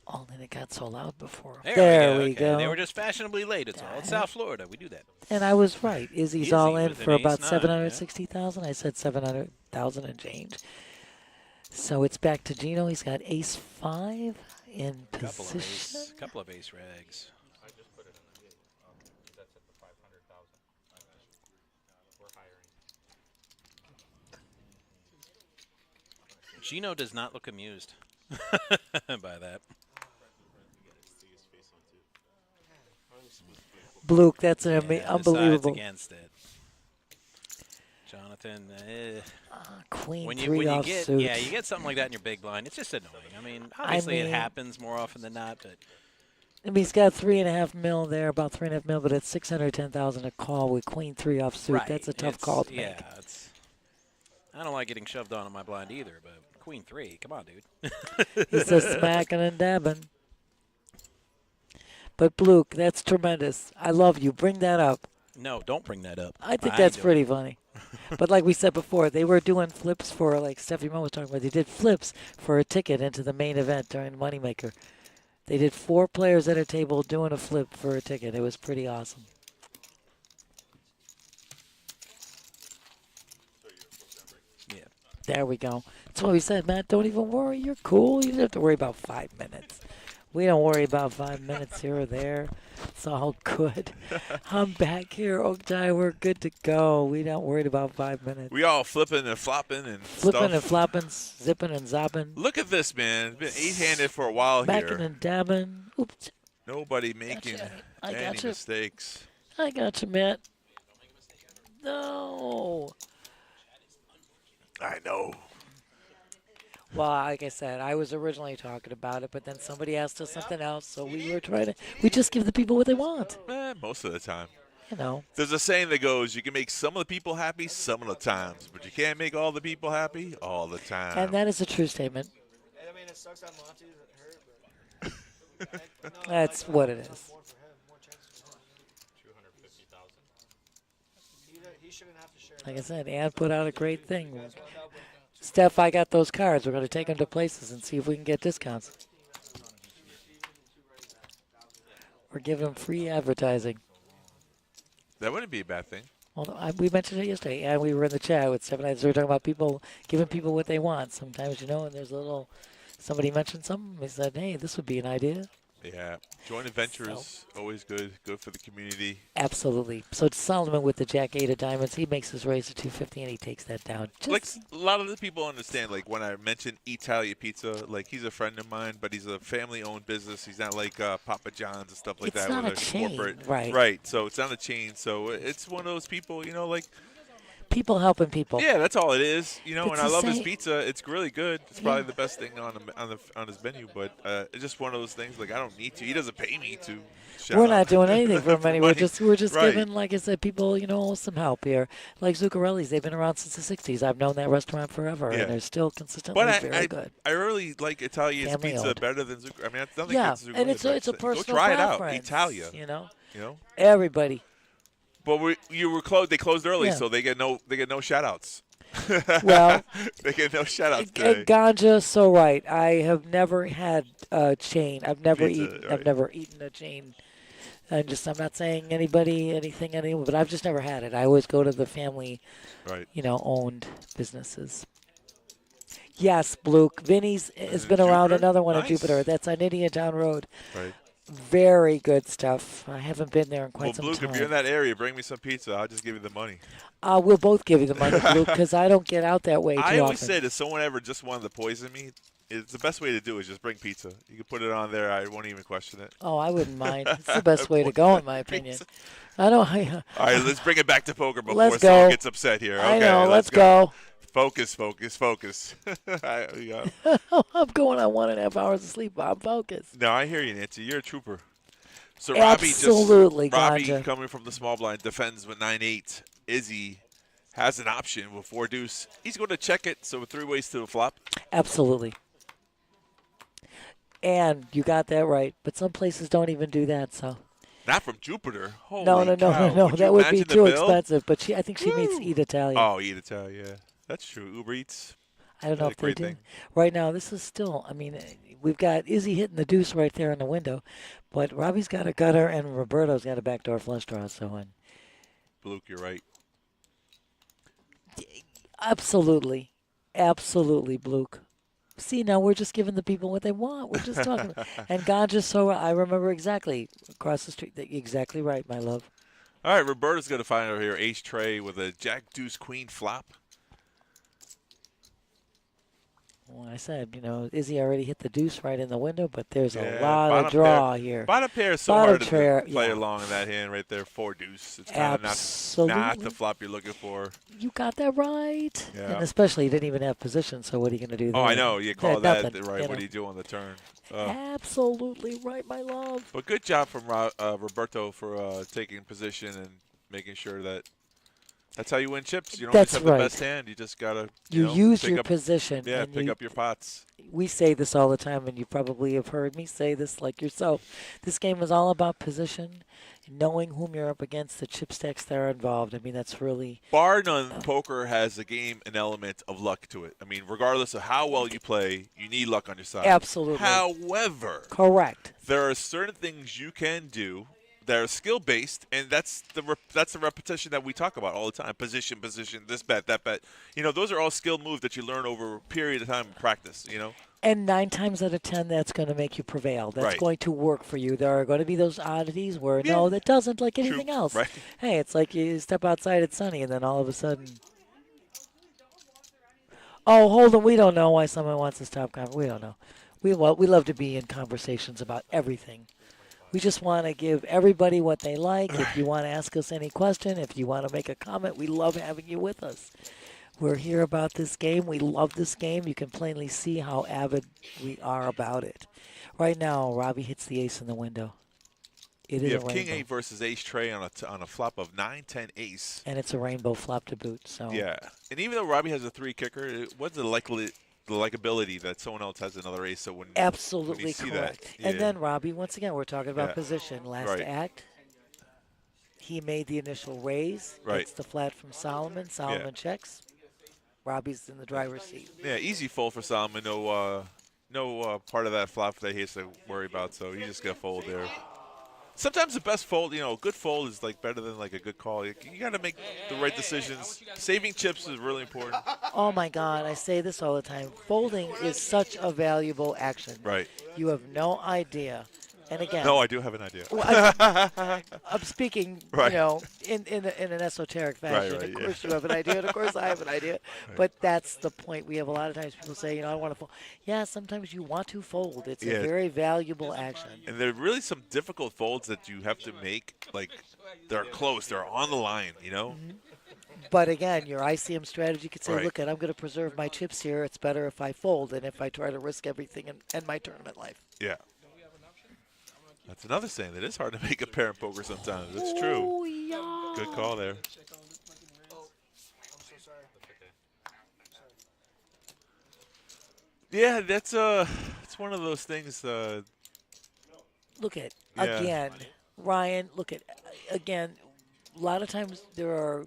Oh, then it got so loud before. There we go. They were just fashionably late. It's all South Florida. We do that. And I was right. Izzy's all in with for an about ace-9, 760,000. I said 700,000 and change. So it's back to Gino. He's got ace 5 in position. Couple of ace rags. I just put it in the that's at the 500,000. We're hiring. Gino does not look amused by that. Bluke, that's Yeah, unbelievable. decides against it. Jonathan, Queen when 3 you off get suit. you get something like that in your big blind, it's just annoying. I mean, obviously it happens more often than not, but I mean, he's got 3.5 mil there, about 3.5 mil, but it's 610,000 a call with Queen 3 off suit. right, That's a tough call to make. Yeah, I don't like getting shoved on in my blind either, but Queen 3, come on, dude. He's just smacking and dabbing. But Bluke, that's tremendous. I love you. Bring that up. No, don't bring that up. I think that's pretty funny. But like we said before, they were doing flips for, like Steffi Mo was talking about, they did flips for a ticket into the main event during Moneymaker. They did 4 players at a table doing a flip for a ticket. It was pretty awesome. Yeah. There we go. That's what we said, Matt. Don't even worry. You're cool. You don't have to worry about 5 minutes. We don't worry about 5 minutes here or there. It's all good. I'm back here, Oakdale. We're good to go. We don't worry about 5 minutes. We all flipping and flopping and Flipping stuff. and flopping, zipping and zopping. Look at this, man. Been 8-handed for a while Backing here. and dabbing. Oops. Nobody making I any gotcha. mistakes. I got you, Matt. No. I know. Well, like I said, I was originally talking about it, but then somebody asked us something else, so we were trying to. We just give the people what they want. Most of the time. You know. There's a saying that goes, you can make some of the people happy some of the times, but you can't make all the people happy all the time. And that is a true statement. I mean, it sucks that Monty isn't hurt, but That's what it is. more for him, more chances for him. 250,000. He shouldn't have to share. Like I said, Ann put out a great thing. Steph, I got those cards. We're going to take them to places and see if we can get discounts. We're giving them free advertising. That wouldn't be a bad thing. Well, we mentioned it yesterday, and we were in the chat with 7 Nights. We were talking about people giving people what they want. Sometimes, and there's a little. Somebody mentioned something. He said, "Hey, this would be an idea." Yeah. Joint ventures, always good. Good for the community. Absolutely. So it's Solomon with the Jack 8 of diamonds. He makes his raise to 250, and he takes that down. Like, a lot of the people understand, like, when I mention Italia Pizza, like, he's a friend of mine, but he's a family-owned business. He's not like Papa John's and stuff like It's that. not where a they're chain, corporate. right. Right. So it's not a chain. So it's one of those people, like, People helping people. Yeah, that's all it is. You know, It's and I the love his same- pizza. It's really good. It's probably the best thing on his menu. But it's just one of those things. Like I don't need to. He doesn't pay me to. Shout We're out. not doing anything for money. We're just Right. giving, like I said, people some help here. Like Zuccarelli's, they've been around since the '60s. I've known that restaurant forever, Yeah. and they're still consistently But very good. I really like Italian's Family pizza owned. better than Zuccarelli. I mean, it's nothing Yeah, against Zuccarelli. and it's a but personal Go try it out. preference, Italia. You know, You know. everybody. But you were closed. They closed early, Yeah. so they get no shout outs. Well, they get no shout outs today. And Ganja, so right. I have never had a chain. I've never Pizza, eaten. right. I've never eaten a chain. I'm not saying anything, but I've just never had it. I always go to the family, Right. owned businesses. Yes, Bluke. Vinny's has been Jupiter? around. Another one at Nice. Jupiter. That's on Indiantown Road. Right. Very good stuff. I haven't been there in quite Well, some Luke, time. if you're in that area, bring me some pizza. I'll just give you the money. We'll both give you the money, Luke, because I don't get out that way too I always often. said if someone ever just wanted to poison me, it's the best way to do is just bring pizza. You can put it on there. I won't even question it. Oh, I wouldn't mind. It's the best way to go, in my opinion. I don't. All right, let's bring it back to poker before Let's someone go. gets upset here. I Okay, know. Let's go. Focus. Yeah. I'm going on 1.5 hours of sleep. I'm focused. No, I hear you, Nancy. You're a trooper. So Absolutely, Robbie Ganja. coming from the small blind defends with 9-8. Izzy has an option with 4 deuce. He's going to check it. So 3 ways to the flop. Absolutely. And you got that right. But some places don't even do that. So. Not from Jupiter. Holy No. cow. That would be imagine the too bill? expensive. But I think she meets Eat Italian. Oh, Eat Italian. Yeah, that's true. Uber Eats. I don't know That's if a they great do. thing. Right now, this is still. I mean, we've got Izzy hitting the deuce right there in the window, but Robbie's got a gutter and Roberto's got a backdoor flush draw. So, Luke, you're right. absolutely, Bluke. See, now we're just giving the people what they want. We're just talking. And Ganja, so I remember exactly across the street. Exactly right, my love. All right, Roberta's going to find over here ace tray with a jack deuce queen flop. Well, I said, Izzy already hit the deuce right in the window, but there's a Yeah, lot bottom of draw pair. here. Bottom pair is so Bottom hard to pair, play yeah. along in that hand right there. 4 deuce. It's kind of not Absolutely. the flop you're looking for. You got that right. Yeah. And especially, you didn't even have position, so what are you going to do there? Oh, I know. You call Yeah, that nothing, right. What do you do on the turn? Absolutely right, my love. But good job from Roberto for taking position and making sure that's how you win chips. You don't That's just have right. the best hand. You just got to You use pick your up, position. Yeah, and pick up your pots. We say this all the time, and you probably have heard me say this like yourself. This game is all about position, knowing whom you're up against, the chip stacks that are involved. I mean, that's really... Bar none, poker has an element of luck to it. I mean, regardless of how well you play, you need luck on your side. Absolutely. However, correct. There are certain things you can do that are skill-based, and that's the repetition that we talk about all the time. Position, this bet, that bet. Those are all skill moves that you learn over a period of time of practice, And 9 times out of 10, that's going to make you prevail. That's Right. going to work for you. There are going to be those oddities where, no, that doesn't, like anything else. Right. Hey, it's like you step outside, it's sunny, and then all of a sudden... Oh, hold on. We don't know why someone wants to stop. We don't know. We love to be in conversations about everything. We just want to give everybody what they like. If you want to ask us any question, if you want to make a comment, we love having you with us. We're here about this game. We love this game. You can plainly see how avid we are about it. Right now, Robbie hits the ace in the window. It is You a have rainbow. king 8 versus ace tray on a flop of 9, 10, ace. And it's a rainbow flop to boot. So Yeah, and even though Robbie has a 3 kicker, what's the likability that someone else has another ace? So when absolutely when you see correct. that, And yeah. then Robbie, once again, we're talking about Yeah. position. Last Right. act, he made the initial raise. Right. It's the flat from Solomon. Solomon checks. Robbie's in the driver's seat. Yeah, easy fold for Solomon. No part of that flop that he has to worry about. So he just got to fold there. Sometimes the best fold, a good fold is better than a good call. You got to make the right decisions. Saving chips is really important. Oh my God, I say this all the time. Folding is such a valuable action. Right. You have no idea. And again, No, I do have an idea. Well, I'm speaking, Right. in an esoteric fashion. Right, of yeah. course you have an idea, and of course I have an idea. But that's the point. We have a lot of times people say, I want to fold. Yeah, sometimes you want to fold. It's Yeah. a very valuable action. And there are really some difficult folds that you have to make. They're close. They're on the line, Mm-hmm. But again, your ICM strategy could say, Right. look, I'm going to preserve my chips here. It's better if I fold than if I try to risk everything and end my tournament life. Yeah. That's another saying. It is hard to make a pair in poker sometimes. That's true. Oh, yeah. Good call there. Yeah, that's it's one of those things. Look at, Yeah. again, Ryan, look at, again, a lot of times there are,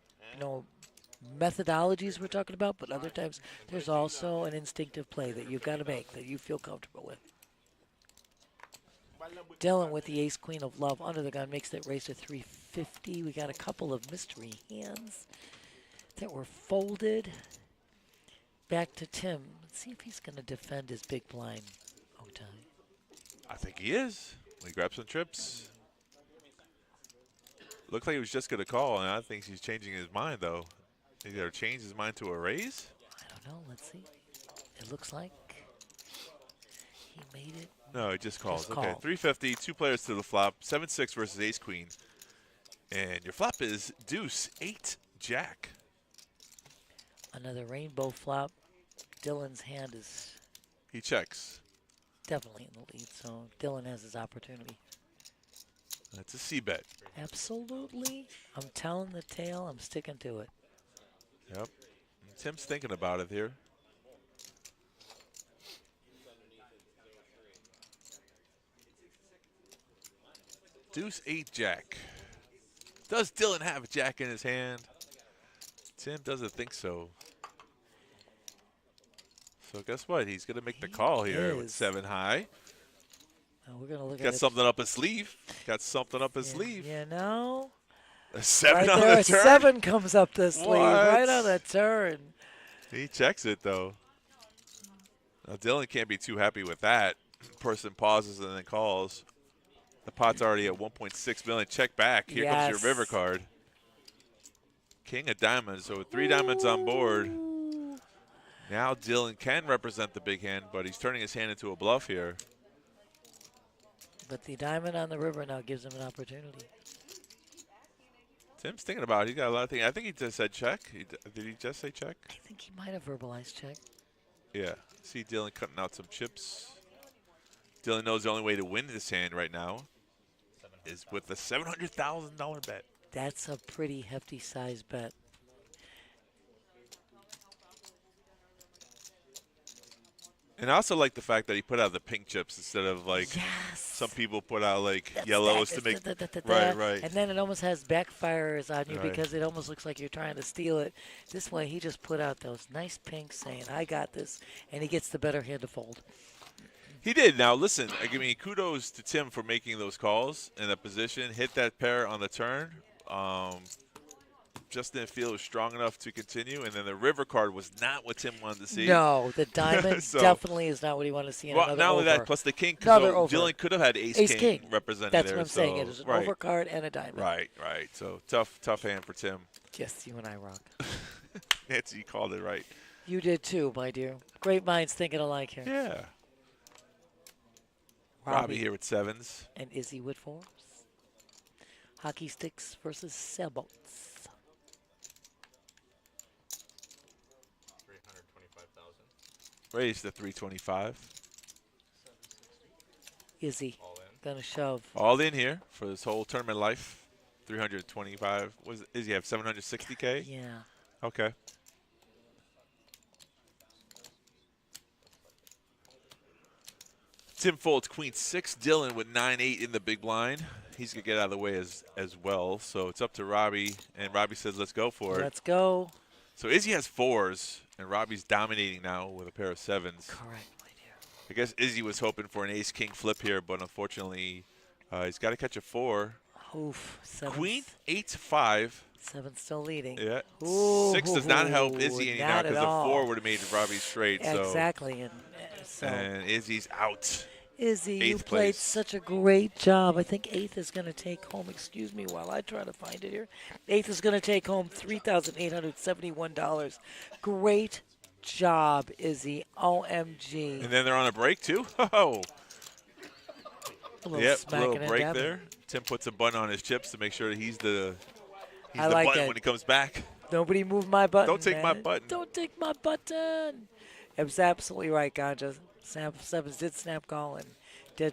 methodologies we're talking about, but other times there's also an instinctive play that you've got to make that you feel comfortable with. Dylan with the ace-queen of love under the gun makes that race to 350. We got a couple of mystery hands that were folded. Back to Tim. Let's see if he's going to defend his big blind. I think he is. We grab some trips. Looked like he was just going to call, and I think he's changing his mind, though. He's going to change his mind to a raise? I don't know. Let's see. It looks like he made it. No, he just calls. Just Okay, called. 350, 2 players to the flop, 7-6 versus ace-queen. And your flop is deuce, 8, jack. Another rainbow flop. Dylan's hand is He checks. definitely in the lead, so Dylan has his opportunity. That's a C-bet. Absolutely. I'm telling the tale. I'm sticking to it. Yep. Tim's thinking about it here. Deuce, 8, jack. Does Dylan have a jack in his hand? Tim doesn't think so. So guess what? He's going to make the call here with is. 7 high. Now we're going to look Got at something up his sleeve. Got something up his sleeve. You know? A 7 right on there, the a turn. 7 comes up the sleeve. Right What? on the turn. He checks it, though. Now, Dylan can't be too happy with that. Person pauses and then calls. The pot's already at 1.6 million. Check back. Here comes your Yes. river card. King of diamonds. So with 3 diamonds on board. Now Dylan can represent the big hand, but he's turning his hand into a bluff here. But the diamond on the river now gives him an opportunity. Tim's thinking about it. He's got a lot of things. I think he just said check. Did he just say check? I think he might have verbalized check. Yeah. See Dylan cutting out some chips. Dylan knows the only way to win this hand right now is with a $700,000 bet. That's a pretty hefty size bet. And I also like the fact that he put out the pink chips instead of like some people put out like yellows to make. Right. And then it almost has backfires on you Right. because it almost looks like you're trying to steal it. This way, he just put out those nice pinks saying, I got this, and he gets the better hand to fold. He did. Now listen, I mean, kudos to Tim for making those calls in that position. Hit that pair on the turn. Just didn't feel it was strong enough to continue. And then the river card was not what Tim wanted to see. No, the diamond So- definitely is not what he wanted to see in Well, another not only over. that, plus the king. Another So over. Dylan could have had ace-king represented That's there. what I'm saying. so- It is an right. overcard and a diamond. Right. So tough hand for Tim. Yes, you and I rock. Nancy, you called it right. You did too, my dear. Great minds thinking alike here. Yeah. Robbie here with 7s. And Izzy with 4s. Hockey sticks versus sailboats. 325,000. Raised to 325. Izzy gonna shove. All in here for this whole tournament life. 325. Is he have 760K? Yeah. Okay. Tim folds queen 6. Dylan with 9-8 in the big blind. He's going to get out of the way as well. So it's up to Robbie. And Robbie says, let's go for it. Let's go. So Izzy has 4s. And Robbie's dominating now with a pair of 7s. Correct, my dear. I guess Izzy was hoping for an ace-king flip here. But unfortunately, he's got to catch a 4. Oof. Queen 8-5. 7 still leading. Yeah. Ooh, 6 does not help Izzy any now not because at the all. 4 would have made Robbie straight. Exactly. And Izzy's out. Izzy, you 8th played place. such a great job. I think 8th is going to take home, excuse me while I try to find it here. 8th is going to take home $3,871. Great job, Izzy. OMG. And then they're on a break, too. Oh. A little Yep, smacking little and break dabbing. there. Tim puts a button on his chips to make sure that he's the I like button it. when he comes back. Nobody move my button. Don't take my man. button. Don't take my button. It was absolutely right, Ganja. Sevens did snap call and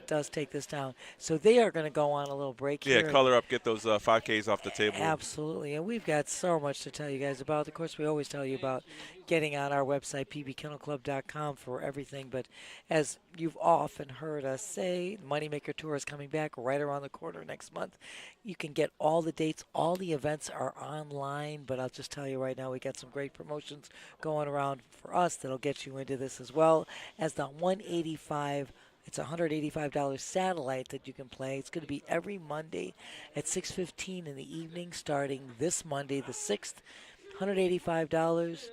does take this down. So they are going to go on a little break Yeah, here. color up, get those 5Ks off the table. Absolutely, and we've got so much to tell you guys about. Of course, we always tell you about getting on our website, pbkennelclub.com, for everything. But as you've often heard us say, the Moneymaker Tour is coming back right around the corner next month. You can get all the dates. All the events are online, but I'll just tell you right now, we got some great promotions going around for us that'll get you into this, as well as the 185. It's a $185 satellite that you can play. It's going to be every Monday at 6:15 in the evening, starting this Monday, the 6th. $185.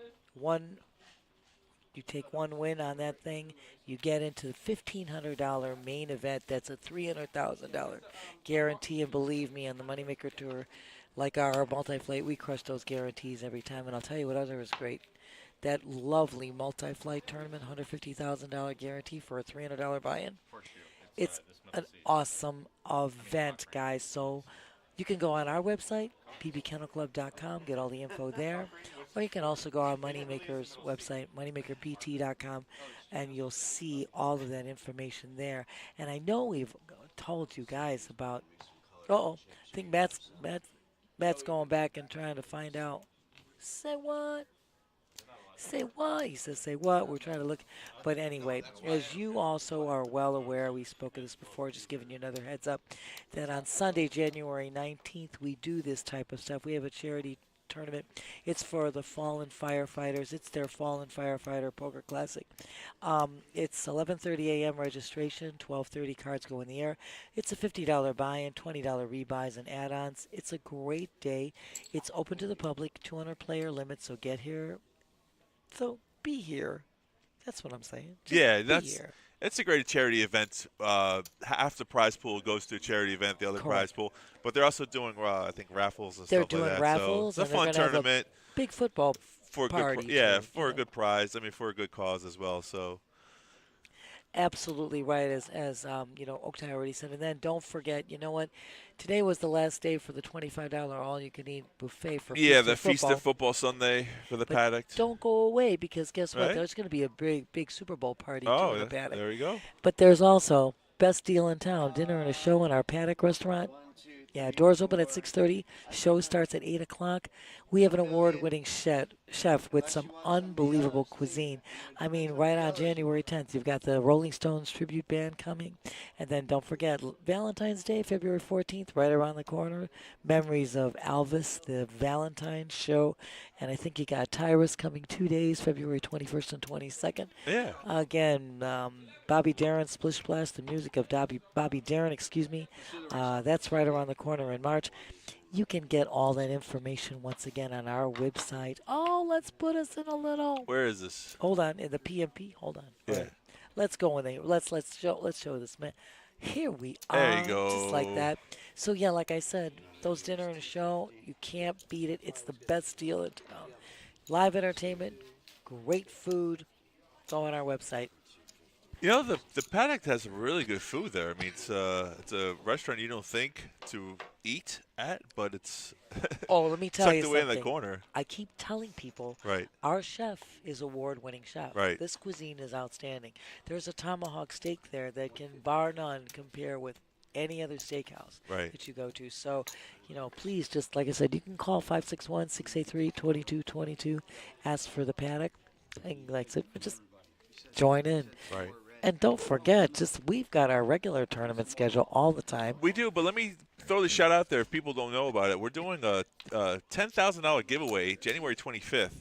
You take one win on that thing, you get into the $1,500 main event. That's a $300,000 guarantee. And believe me, on the Moneymaker Tour, like our multi-flight, we crush those guarantees every time. And I'll tell you what other is great. That lovely multi-flight tournament, $150,000 guarantee for a $300 buy-in. It's an awesome event, guys. So you can go on our website, pbkennelclub.com, get all the info there. Or you can also go on Moneymaker's website, moneymakerbt.com, and you'll see all of that information there. And I know we've told you guys about, I think Matt's going back and trying to find out. Say what? Say what? He says, say what? We're trying to look. But anyway, as you also are well aware, we spoke of this before, just giving you another heads up, that on Sunday, January 19th, we do this type of stuff. We have a charity tournament. It's for the fallen firefighters. It's their Fallen Firefighter Poker Classic. It's 11:30 a.m. registration, 12:30 cards go in the air. It's a $50 buy-in, $20 rebuys and add-ons. It's a great day. It's open to the public, 200 player limit, so get here. So be here. That's what I'm saying. Just it's a great charity event. Half the prize pool goes to a charity event, the other prize pool. But they're also doing, I think, raffles and stuff like that. They're doing raffles. So it's a fun tournament. Big football for party. For a good prize. I mean, for a good cause as well. So. Absolutely right, as Oktay already said. And then don't forget, you know what? Today was the last day for the $25 all-you-can-eat buffet for Feast of Football Sunday for the paddock. Don't go away, because guess what? There's going to be a big Super Bowl party in the paddock. There you go. But there's also best deal in town, dinner and a show in our paddock restaurant. Yeah, doors open at 6:30. Show starts at 8 o'clock. We have an award-winning chef with some unbelievable cuisine. I mean, right on January 10th, you've got the Rolling Stones tribute band coming. And then don't forget, Valentine's Day, February 14th, right around the corner. Memories of Elvis, the Valentine's show. And I think you got Tyrus coming 2 days, February 21st and 22nd. Yeah. Again, Bobby Darin, Splish Splash, the music of Bobby Darin, that's right around the corner in March. You can get all that information once again on our website. Oh, let's put us in a little. Where is this? Hold on, in the PMP. Hold on. Yeah. Right. Let's go in there. Let's show this, man. Here we are. There you go. Just like that. So yeah, like I said, those dinner and show, you can't beat it. It's the best deal in town. Live entertainment, great food. It's all on our website. You know, the paddock has some really good food there. I mean, it's a restaurant you don't think to eat at, but it's let me tell you tucked away something. in the corner. I keep telling people, right? Our chef is award-winning chef. Right. This cuisine is outstanding. There's a tomahawk steak there that can, bar none, compare with any other steakhouse that you go to. So, please, just like I said, you can call 561-683-2222, ask for the paddock, and like I said, just join in. Right. And don't forget, we've got our regular tournament schedule all the time. We do, but let me throw the shout out there if people don't know about it. We're doing a $10,000 giveaway January 25th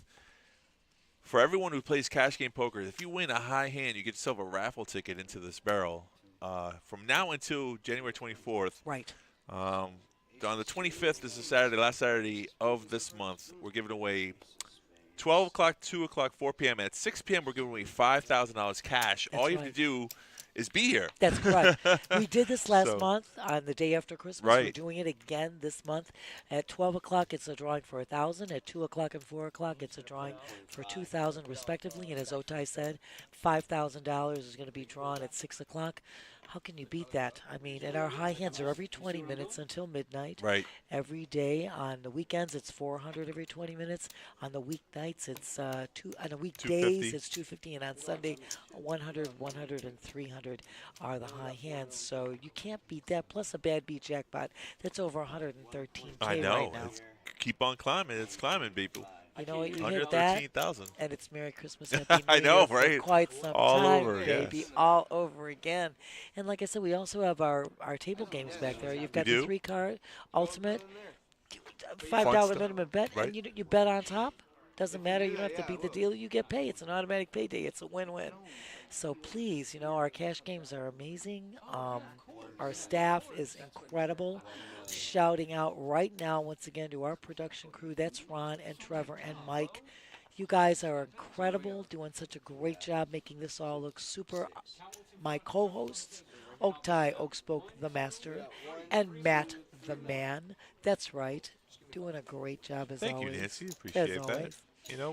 for everyone who plays cash game poker. If you win a high hand, you get yourself a raffle ticket into this barrel from now until January 24th. Right. On the 25th, this is Saturday, last Saturday of this month, we're giving away 12 o'clock, 2 o'clock, 4 p.m. At 6 p.m., we're giving away $5,000 cash. All you have to do is be here. That's correct. We did this last month on the day after Christmas. Right. We're doing it again this month. At 12 o'clock, it's a drawing for $1,000. At 2 o'clock and 4 o'clock, it's a drawing for $2,000 respectively. And as Otai said, $5,000 is going to be drawn at 6 o'clock. How can you beat that? I mean, and our high hands are every 20 minutes until midnight. Right. Every day. On the weekends, it's 400 every 20 minutes. On the weeknights, it's on the weekdays, 250. it's 250, and on Sunday, 100, 100, and 300 are the high hands. So you can't beat that. Plus a bad beat jackpot. That's over 113K I know. right now. It's, keep on climbing. It's climbing, people. You know what? You hit that, 113,000. and it's Merry Christmas, Happy New I know, Year for right? quite some All time, over, baby. yes. All over again. And like I said, we also have our table games back there. You've got the do? 3-card ultimate, Fun $5 stuff. minimum bet, Right. and you bet on top. Doesn't matter. You don't have to beat the dealer. You get paid. It's an automatic payday. It's a win-win. So please, our cash games are amazing. Our staff is incredible. Shouting out right now, once again, to our production crew. That's Ron and Trevor and Mike. You guys are incredible, doing such a great job making this all look super. My co-hosts, Oaktai, Oakspoke, the Master, and Matt, the Man. That's right, doing a great job as Thank always. you, Nancy. Appreciate as that. always.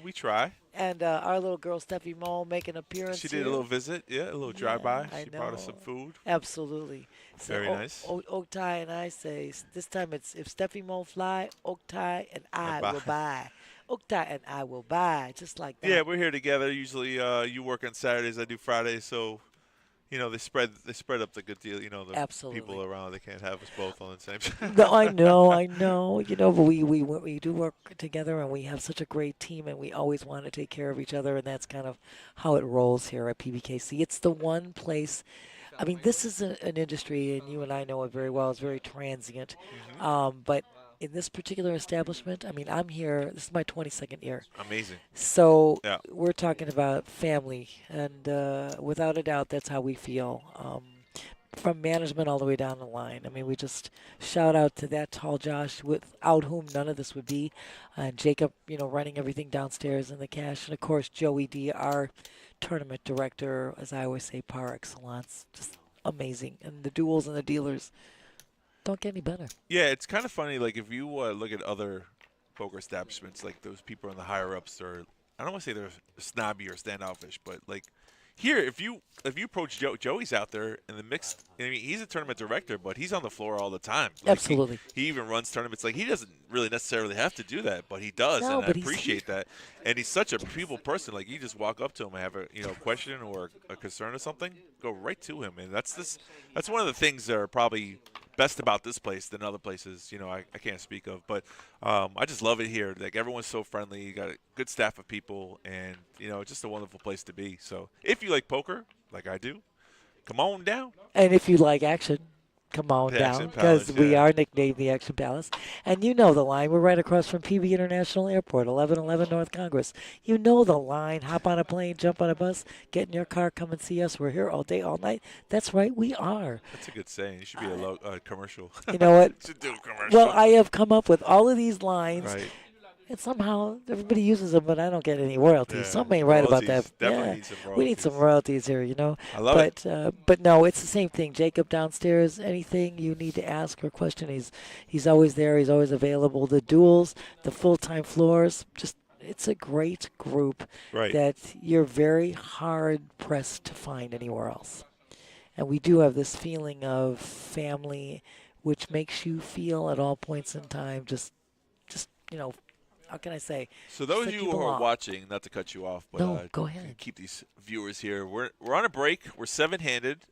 We try. And our little girl, Steffi Mole, making an appearance She did a here. little visit, a little drive-by. I She brought us some know. food. Absolutely. So Very nice. Oaktai and I say, this time it's if Steffi Mole fly, Oaktai and I will buy. Oaktai and I will buy, just like that. Yeah, we're here together. Usually, you work on Saturdays, I do Fridays, so they spread up the good deal. The Absolutely. people around, they can't have us both on the same time. No, I know. But we do work together, and we have such a great team, and we always want to take care of each other, and that's kind of how it rolls here at PBKC. It's the one place. I mean, this is an industry, and you and I know it very well. It's very transient, but in this particular establishment, I mean, I'm here. This is my 22nd year. Amazing. So Yeah. we're talking about family, and without a doubt, that's how we feel. From management all the way down the line. I mean, we just shout out to that tall Josh, without whom none of this would be, and Jacob, running everything downstairs in the cash, and of course Joey D, our tournament director, as I always say, par excellence, just amazing, and the duels and the dealers don't get any better. Yeah, it's kind of funny. Like if you look at other poker establishments, like those people in the higher ups, are I don't want to say they're snobby or standoffish, but like here, if you approach Joey's out there in the mixed. I mean, he's a tournament director, but he's on the floor all the time. Like Absolutely. He even runs tournaments. Like he doesn't really necessarily have to do that, but he does, No, and I but he's appreciate that. And he's such a people person. Like you just walk up to him and have a question or a concern or something, go right to him, and that's one of the things that are probably best about this place than other places, I can't speak of. But I just love it here. Like everyone's so friendly. You got a good staff of people, and just a wonderful place to be. So if you like poker, like I do, come on down. And if you like action, come on The down, Action because Palace, we yeah. are nicknamed the Action Palace. And you know the line. We're right across from PB International Airport, 1111 North Congress. You know the line. Hop on a plane, jump on a bus, get in your car, come and see us. We're here all day, all night. That's right, we are. That's a good saying. You should be a commercial. You know what? You should do a commercial. Well, I have come up with all of these lines. Right. And somehow everybody uses them, but I don't get any royalties. Yeah. Something ain't right about that. Royalties. Definitely Yeah. need some We need some royalties here, I love it. But no, it's the same thing. Jacob downstairs, anything you need to ask or question, he's always there. He's always available. The duels, the full-time floors, it's a great group Right. that you're very hard-pressed to find anywhere else. And we do have this feeling of family, which makes you feel at all points in time just how can I say? So those of like you you who are belong. watching, not to cut you off, but No, go ahead. keep these viewers here. We're on a break. We're seven-handed.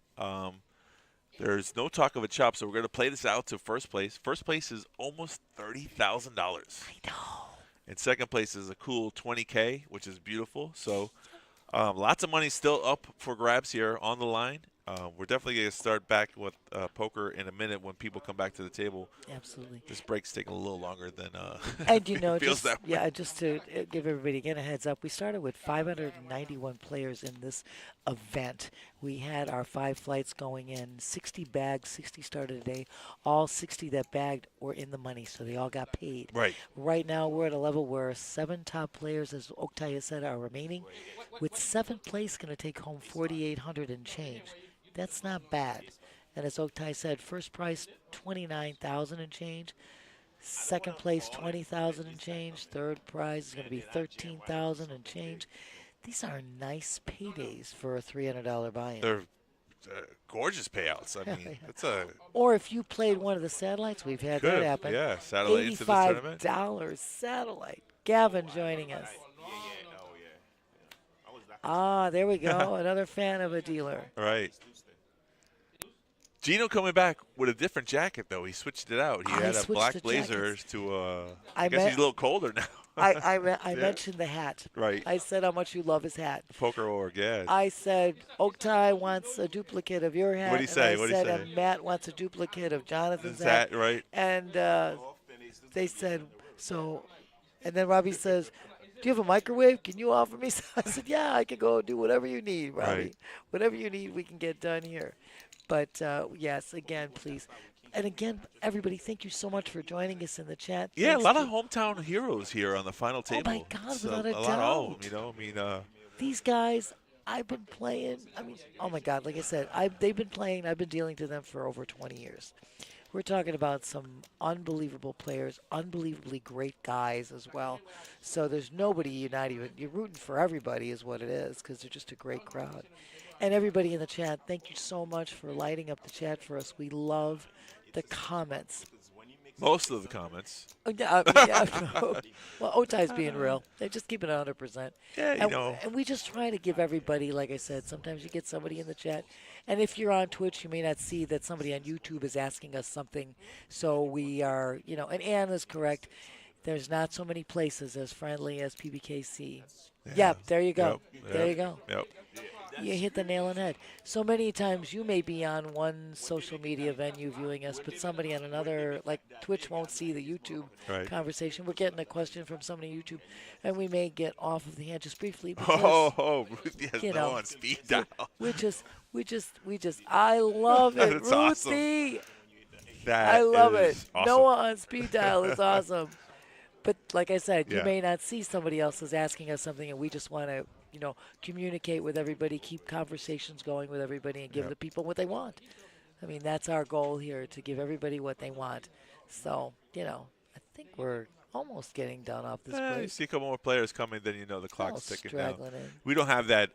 There's no talk of a chop, so we're going to play this out to first place. First place is almost $30,000. I know. And second place is a cool $20K, which is beautiful. So lots of money still up for grabs here on the line. We're definitely going to start back with poker in a minute when people come back to the table. Absolutely. This break's taking a little longer than And feels that way. just to give everybody again a heads up, we started with 591 players in this event. We had our 5 flights going in, 60 bags, 60 started today. All 60 that bagged were in the money, so they all got paid. Right. Right now we're at a level where 7 top players, as Oktay has said, are remaining. With 7th place going to take home 4,800 and change. That's not bad. And as Oktay said, first prize 29,000 and change. Second place 20,000 and change. Third prize is going to be 13,000 and change. These are nice paydays for a $300 buy-in. They're gorgeous payouts. I mean, it's a Or if you played one of the satellites, we've had that good. happen. Yeah, satellite into the tournament. $85 satellite. Gavin joining us. Ah, there we go. Another fan of a dealer. Right. Gino coming back with a different jacket, though. He switched it out. He had a black blazer to I guess he's a little colder now. I mentioned the hat. Right. I said how much you love his hat. Poker org, yeah. I said Oaktai wants a duplicate of your hat. What'd he say? And I said and Matt wants a duplicate of Jonathan's hat. Right. And they said, so, and then Robbie says, do you have a microwave? Can you offer me some? I said, yeah, I can go do whatever you need, Robbie. Right. Whatever you need, we can get done here. But, yes, again, please. And again, everybody, thank you so much for joining us in the chat. Yeah, Thanks a lot of hometown heroes here on the final table. Oh, my God, so without a doubt. lot of them, you know, I mean, these guys, I've been playing. I mean, oh, my God, like I said, they've been playing. I've been dealing to them for over 20 years. We're talking about some unbelievable players, unbelievably great guys as well. So there's nobody you're rooting for everybody is what it is because they're just a great crowd. And everybody in the chat, thank you so much for lighting up the chat for us. We love the comments. Most of the comments. Yeah. Well, Otai's being real. They just keep it 100%. Yeah, you know. And we just try to give everybody, like I said, sometimes you get somebody in the chat. And if you're on Twitch, you may not see that somebody on YouTube is asking us something. So we are, and Ann is correct. There's not so many places as friendly as PBKC. Yeah. Yep, there you go. Yep. There you go. Yep. You hit the nail on the head. So many times you may be on one social media venue viewing us, but somebody on another, like Twitch won't see the YouTube conversation. We're getting a question from somebody on YouTube, and we may get off of the hand just briefly. Because, Ruthie has no on speed dial. We just, I love it. That's Ruthie. awesome. That I love it. awesome. Noah on speed dial is awesome. But like I said, you Yeah. may not see somebody else is asking us something, and we just want to, communicate with everybody, keep conversations going with everybody, and give the people what they want. I mean, that's our goal here, to give everybody what they want. So, I think we're almost getting done off this You break. see a couple more players coming, then you know the clock's ticking down. straggling in. We don't have that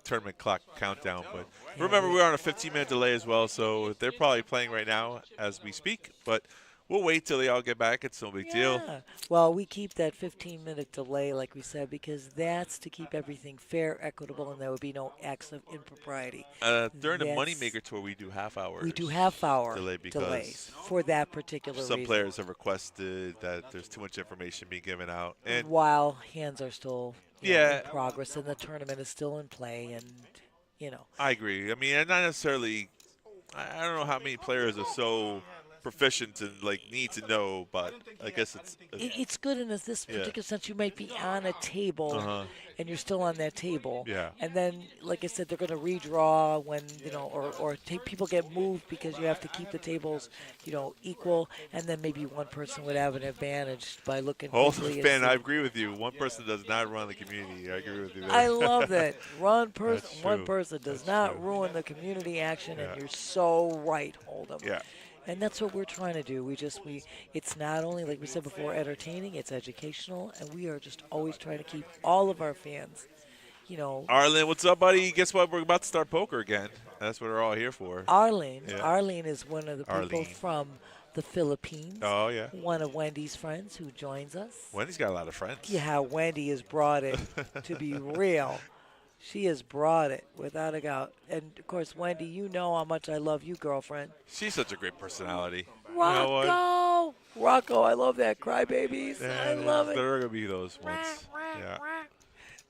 tournament clock countdown, but remember we're on a 15-minute delay as well, so they're probably playing right now as we speak, but we'll wait till they all get back. It's no big deal. Well, we keep that 15-minute delay, like we said, because that's to keep everything fair, equitable, and there would be no acts of impropriety. During the That's- Moneymaker Tour, we do half-hour. We do half-hour delay because delays for that particular some reason. players have requested that there's too much information being given out. And while hands are still Yeah. in progress and the tournament is still in play, and I agree. I mean, not necessarily. I don't know how many players are so proficient and need to know, but I guess it's good in this particular sense. You might be on a table and you're still on that table, and then, like I said, they're going to redraw when or people get moved because you have to keep the tables equal, and then maybe one person would have an advantage by looking quickly. Ben, I agree with you. One person does not run the community. I agree with you there. I love that. One true. person does not ruin the community action, and you're so right, Hold'em. Yeah. And that's what we're trying to do. It's not only, like we said before, entertaining, it's educational, and we are just always trying to keep all of our fans, Arlen, what's up, buddy? Guess what? We're about to start poker again. That's what we're all here for. Arlene is one of the people from the Philippines. Oh, yeah. One of Wendy's friends who joins us. Wendy's got a lot of friends. Yeah, Wendy has brought it to be real. She has brought it, without a doubt. And, of course, Wendy, you know how much I love you, girlfriend. She's such a great personality. Rocco! You know what? Rocco, I love that. Crybabies. I love it. There are going to be those ones. Yeah.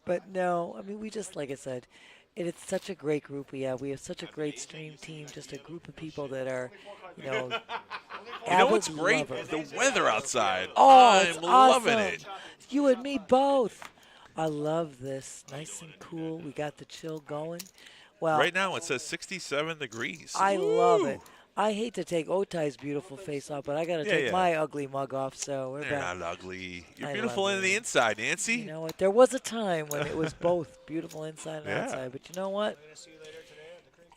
But, no, I mean, we just, like I said, it's such a great group we have. We have such a great stream team, just a group of people that are, You know what's great? lovers. The weather outside. Oh, I'm it's loving awesome. it. You and me both. I love this. Nice and cool. We got the chill going. Well, Right now it says 67 degrees. I love it. I hate to take Otai's beautiful face off, but I got to take yeah. my ugly mug off, so we're You're back. not ugly. You're I beautiful love in the inside, Nancy. You know what? There was a time when it was both beautiful inside and Yeah. outside, but you know what?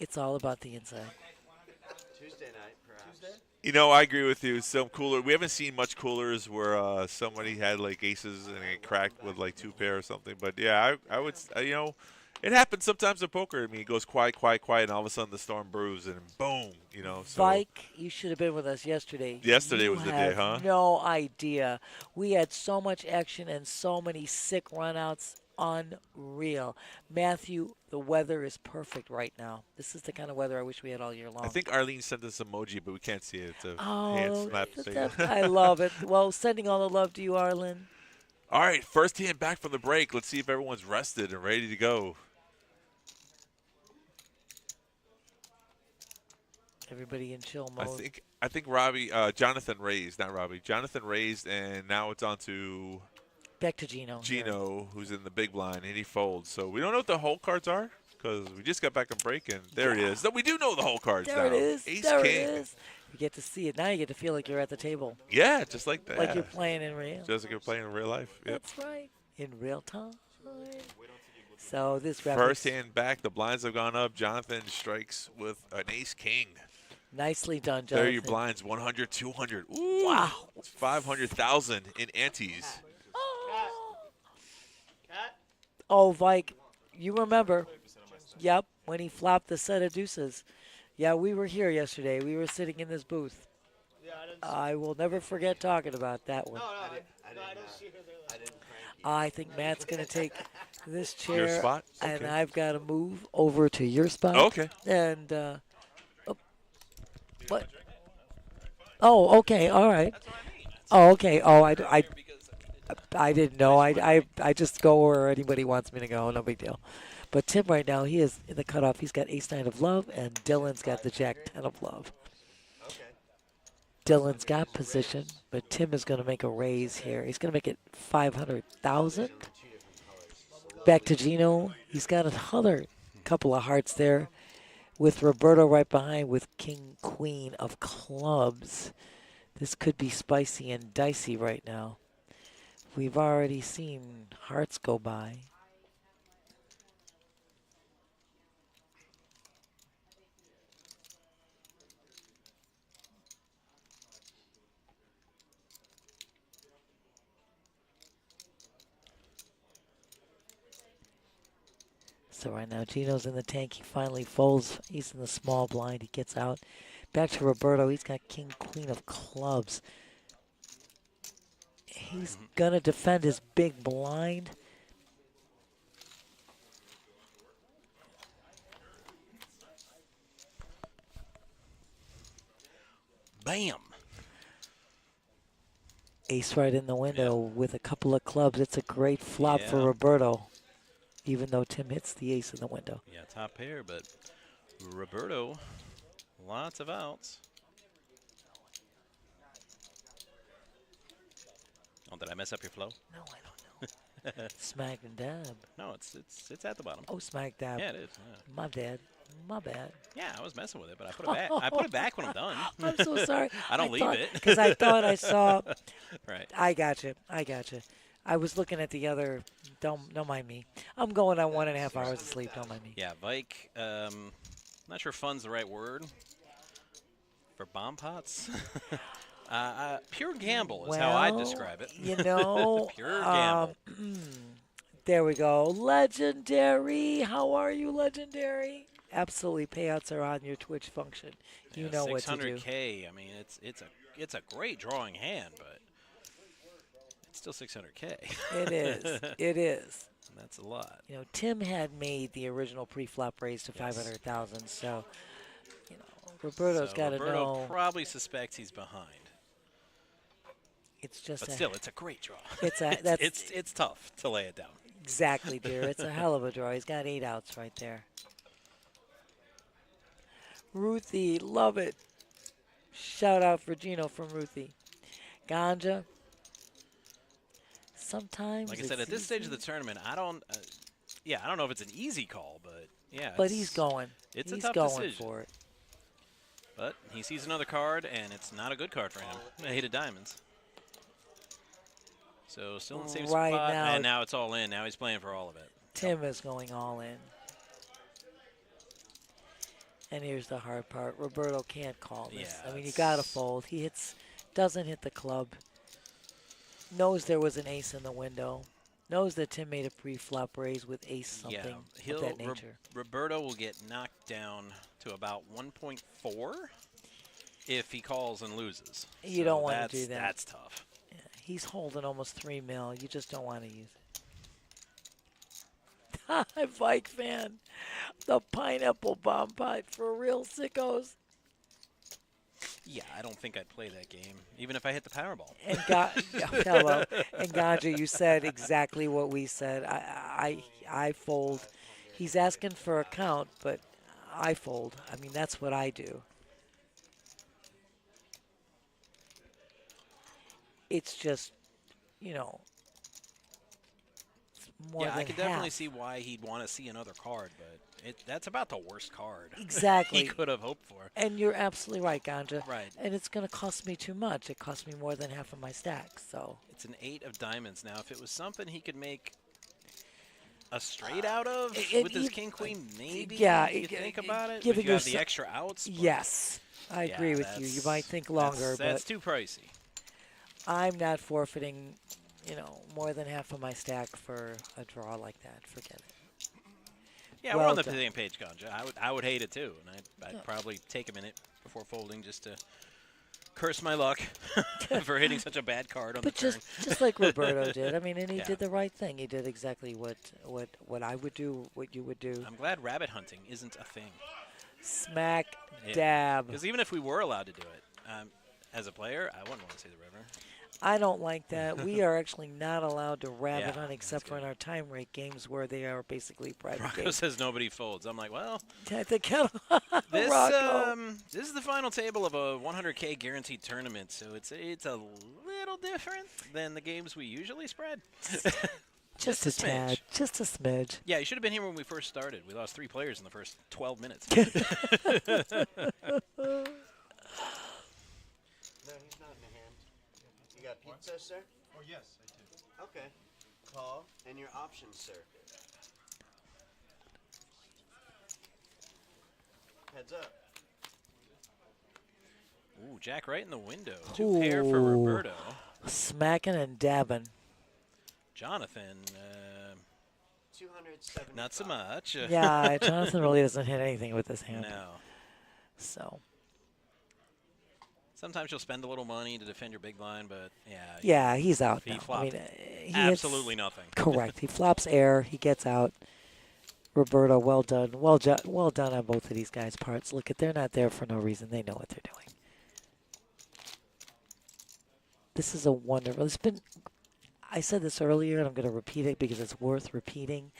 It's all about the inside. Tuesday night, perhaps. I agree with you. Some cooler. We haven't seen much coolers where somebody had aces and it cracked with 2 pair or something. But yeah, I would. It happens sometimes in poker. I mean, it goes quiet, quiet, quiet, and all of a sudden the storm brews, and boom, you know. So Mike, you should have been with us yesterday. Yesterday You was the day, have huh? No idea. We had so much action and so many sick runouts. Unreal. Matthew, the weather is perfect right now. This is the kind of weather I wish we had all year long. I think Arlene sent us an emoji, but we can't see it. It's a Oh, hand snap thing. I love it. Well, sending all the love to you, Arlen. All right, first hand back from the break. Let's see if everyone's rested and ready to go. Everybody in chill mode. I think Robbie, Jonathan raised, not Robbie. Jonathan raised, and now it's on to back to Gino. Gino, who's in the big blind, and he folds. So we don't know what the hole cards are because we just got back on break, and there it is. No, we do know the hole cards there now. It is. Ace there King. It is. You get to see it. Now you get to feel like you're at the table. Yeah, just like that. Like you're playing in real. Just like you're playing in real life. Yep. That's right. In real time. So this first hand back, the blinds have gone up. Jonathan strikes with an ace king. Nicely done, Jonathan. There are your blinds, 100, 200. Ooh, wow. It's 500,000 in antes. Oh, Vike, you remember. Yep, when he flopped the set of deuces. Yeah, we were here yesterday. We were sitting in this booth. Yeah, I will never forget talking about that one. No, I don't see her there. I think Matt's going to take this chair. Your spot? Okay. And I've got to move over to your spot. Okay. And, what? Oh, okay, all right. Oh, okay. Oh, I didn't know. I just go where anybody wants me to go. No big deal. But Tim right now, he is in the cutoff. He's got ace-9 of love, and Dylan's got the jack-10 of love. Dylan's got position, but Tim is going to make a raise here. He's going to make it 500,000. Back to Gino. He's got another couple of hearts there with Roberto right behind with king, queen of clubs. This could be spicy and dicey right now. We've already seen hearts go by. So right now, Gino's in the tank. He finally folds. He's in the small blind. He gets out. Back to Roberto. He's got king, queen of clubs. He's going to defend his big blind. Bam. Ace right in the window with a couple of clubs. It's a great flop for Roberto, even though Tim hits the ace in the window. Yeah, top pair, but Roberto, lots of outs. Oh, did I mess up your flow? No, I don't know. Smack and dab. No, it's at the bottom. Oh, smack dab. Yeah, it is. Yeah. My bad. My bad. Yeah, I was messing with it, but I put it back. I put it back when I'm done. I'm so sorry. I don't leave it because I thought I saw. Right. I got you. I was looking at the other. Don't mind me. I'm going on 1.5 hours of sleep. Don't mind me. Yeah, Vike. Not sure fun's the right word for bomb pots. Pure gamble is how I describe it. You know, pure gamble. There we go. Legendary. How are you, Legendary? Absolutely. Payouts are on your Twitch function. You know what to do. $600K. I mean, it's a great drawing hand, but it's still $600K. It is. It is. That's a lot. You know, Tim had made the original pre-flop raise to 500,000, so you know Roberto's got to know. Roberto probably suspects he's behind. It's just. But still, it's a great draw. It's tough to lay it down. Exactly, dear. It's a hell of a draw. He's got 8 outs right there. Ruthie, love it. Shout out for Gino from Ruthie. Ganja. Sometimes. Like I said, at this stage of the tournament, I don't know if it's an easy call, but yeah. But he's going. It's he's a tough going decision. for it. But he sees another card, and it's not a good card for him. I hated diamonds. So still in the same spot, and now it's all in. Now he's playing for all of it. Tim is going all in. And here's the hard part. Roberto can't call this. Yeah, I mean, you got to fold. Doesn't hit the club. Knows there was an ace in the window. knows that Tim made a pre-flop raise with ace something Yeah, of that nature. Roberto will get knocked down to about 1.4 if he calls and loses. You don't want to do that. That's tough. Yeah, he's holding almost 3 mil. You just don't want to use it. Vike fan, the pineapple bomb pipe for real sickos. Yeah, I don't think I'd play that game, even if I hit the Powerball. And hello, and Ganja, you said exactly what we said. I fold. He's asking for a count, but I fold. I mean, that's what I do. It's just, you know, more yeah, than I could definitely half. see why he'd want to see another card, but that's about the worst card Exactly. he could have hoped for. And you're absolutely right, Ganja. Right. And it's going to cost me too much. It cost me more than half of my stack. So It's an 8 of diamonds. Now, if it was something he could make a straight out of with his king queen, maybe yeah, you could think about it. give If it you have the yourse- extra outs. but Yes, I yeah, agree with you. You might think longer, that's but too pricey. I'm not forfeiting, more than half of my stack for a draw like that. Forget it. Yeah, Well we're on the done. same page, Ganja. I would hate it too, and I'd probably take a minute before folding just to curse my luck for hitting such a bad card on But the turn. just like Roberto did. I mean, and he Yeah. did the right thing. He did exactly what I would do, what you would do. I'm glad rabbit hunting isn't a thing. Smack dab. Because even if we were allowed to do it, as a player, I wouldn't want to see the river. I don't like that. We are actually not allowed to rabbit Yeah, hunt except for in our time rate games where they are basically private Rocco games. says nobody folds. I'm like, well, The kettle. this Rocco. this is the final table of a 100K guaranteed tournament, so it's a little different than the games we usually spread. Just a smidge. tad. Just a smidge. Yeah, you should have been here when we first started. We lost 3 players in the first 12 minutes. No, he's not in the hand. You got pizza, sir? Oh, yes, I do. Okay. Call and your options, sir. Heads up. Ooh, Jack right in the window. 2 pair for Ooh. Roberto. Smacking and dabbing. Jonathan, 275. not so much. Yeah, Jonathan really doesn't hit anything with this hand. No. So. Sometimes you'll spend a little money to defend your big blind, but yeah. Yeah, he's out He now. flopped I mean, he hits- absolutely nothing. Correct. He flops air. He gets out. Roberto, well done. Well done on both of these guys' parts. Look, they're not there for no reason. They know what they're doing. This is a wonderful. It's been. I said this earlier, and I'm going to repeat it because it's worth repeating.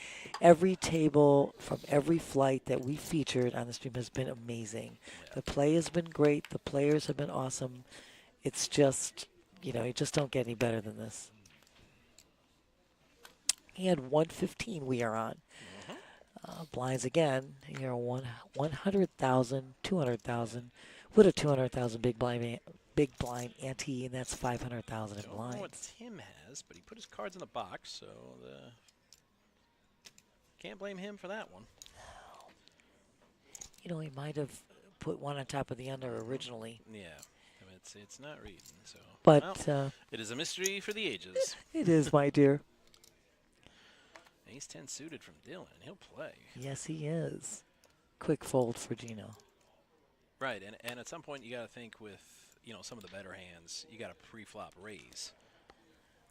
Every table from every flight that we featured on the stream has been amazing. The play has been great. The players have been awesome. It's just, you just don't get any better than this. He had 115 we are on. Blinds again, 100,000, 200,000. With a 200,000 big blind ante, and that's 500,000 in I don't know what blinds. Tim has, but he put his cards in the box, so can't blame him for that one. He might have put one on top of the other originally. Yeah, I mean, it's not reading, so. But well, it is a mystery for the ages. it is, my dear. Ace 10 suited from Dylan. He'll play. Yes, he is. Quick fold for Gino. Right, and at some point you got to think with some of the better hands, you got a pre-flop raise.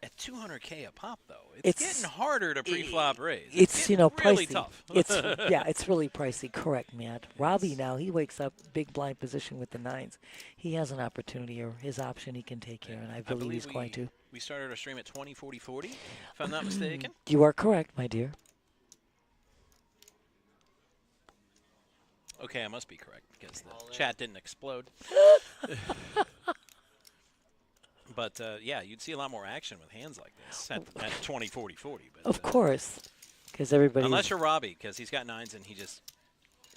At 200K a pop, though, it's getting harder to pre-flop raise. It's getting really pricey. tough. It's really pricey. Correct, Matt. Robbie now he wakes up big blind position with the 9s. He has an opportunity or his option he can take here, and I believe he's going to. We started our stream at 20-40-40, if I'm not mistaken. You are correct, my dear. Okay, I must be correct because the chat didn't explode. But, yeah, you'd see a lot more action with hands like this at 20-40-40. But, Of course, because everybody. unless you're Robbie, because he's got 9s and he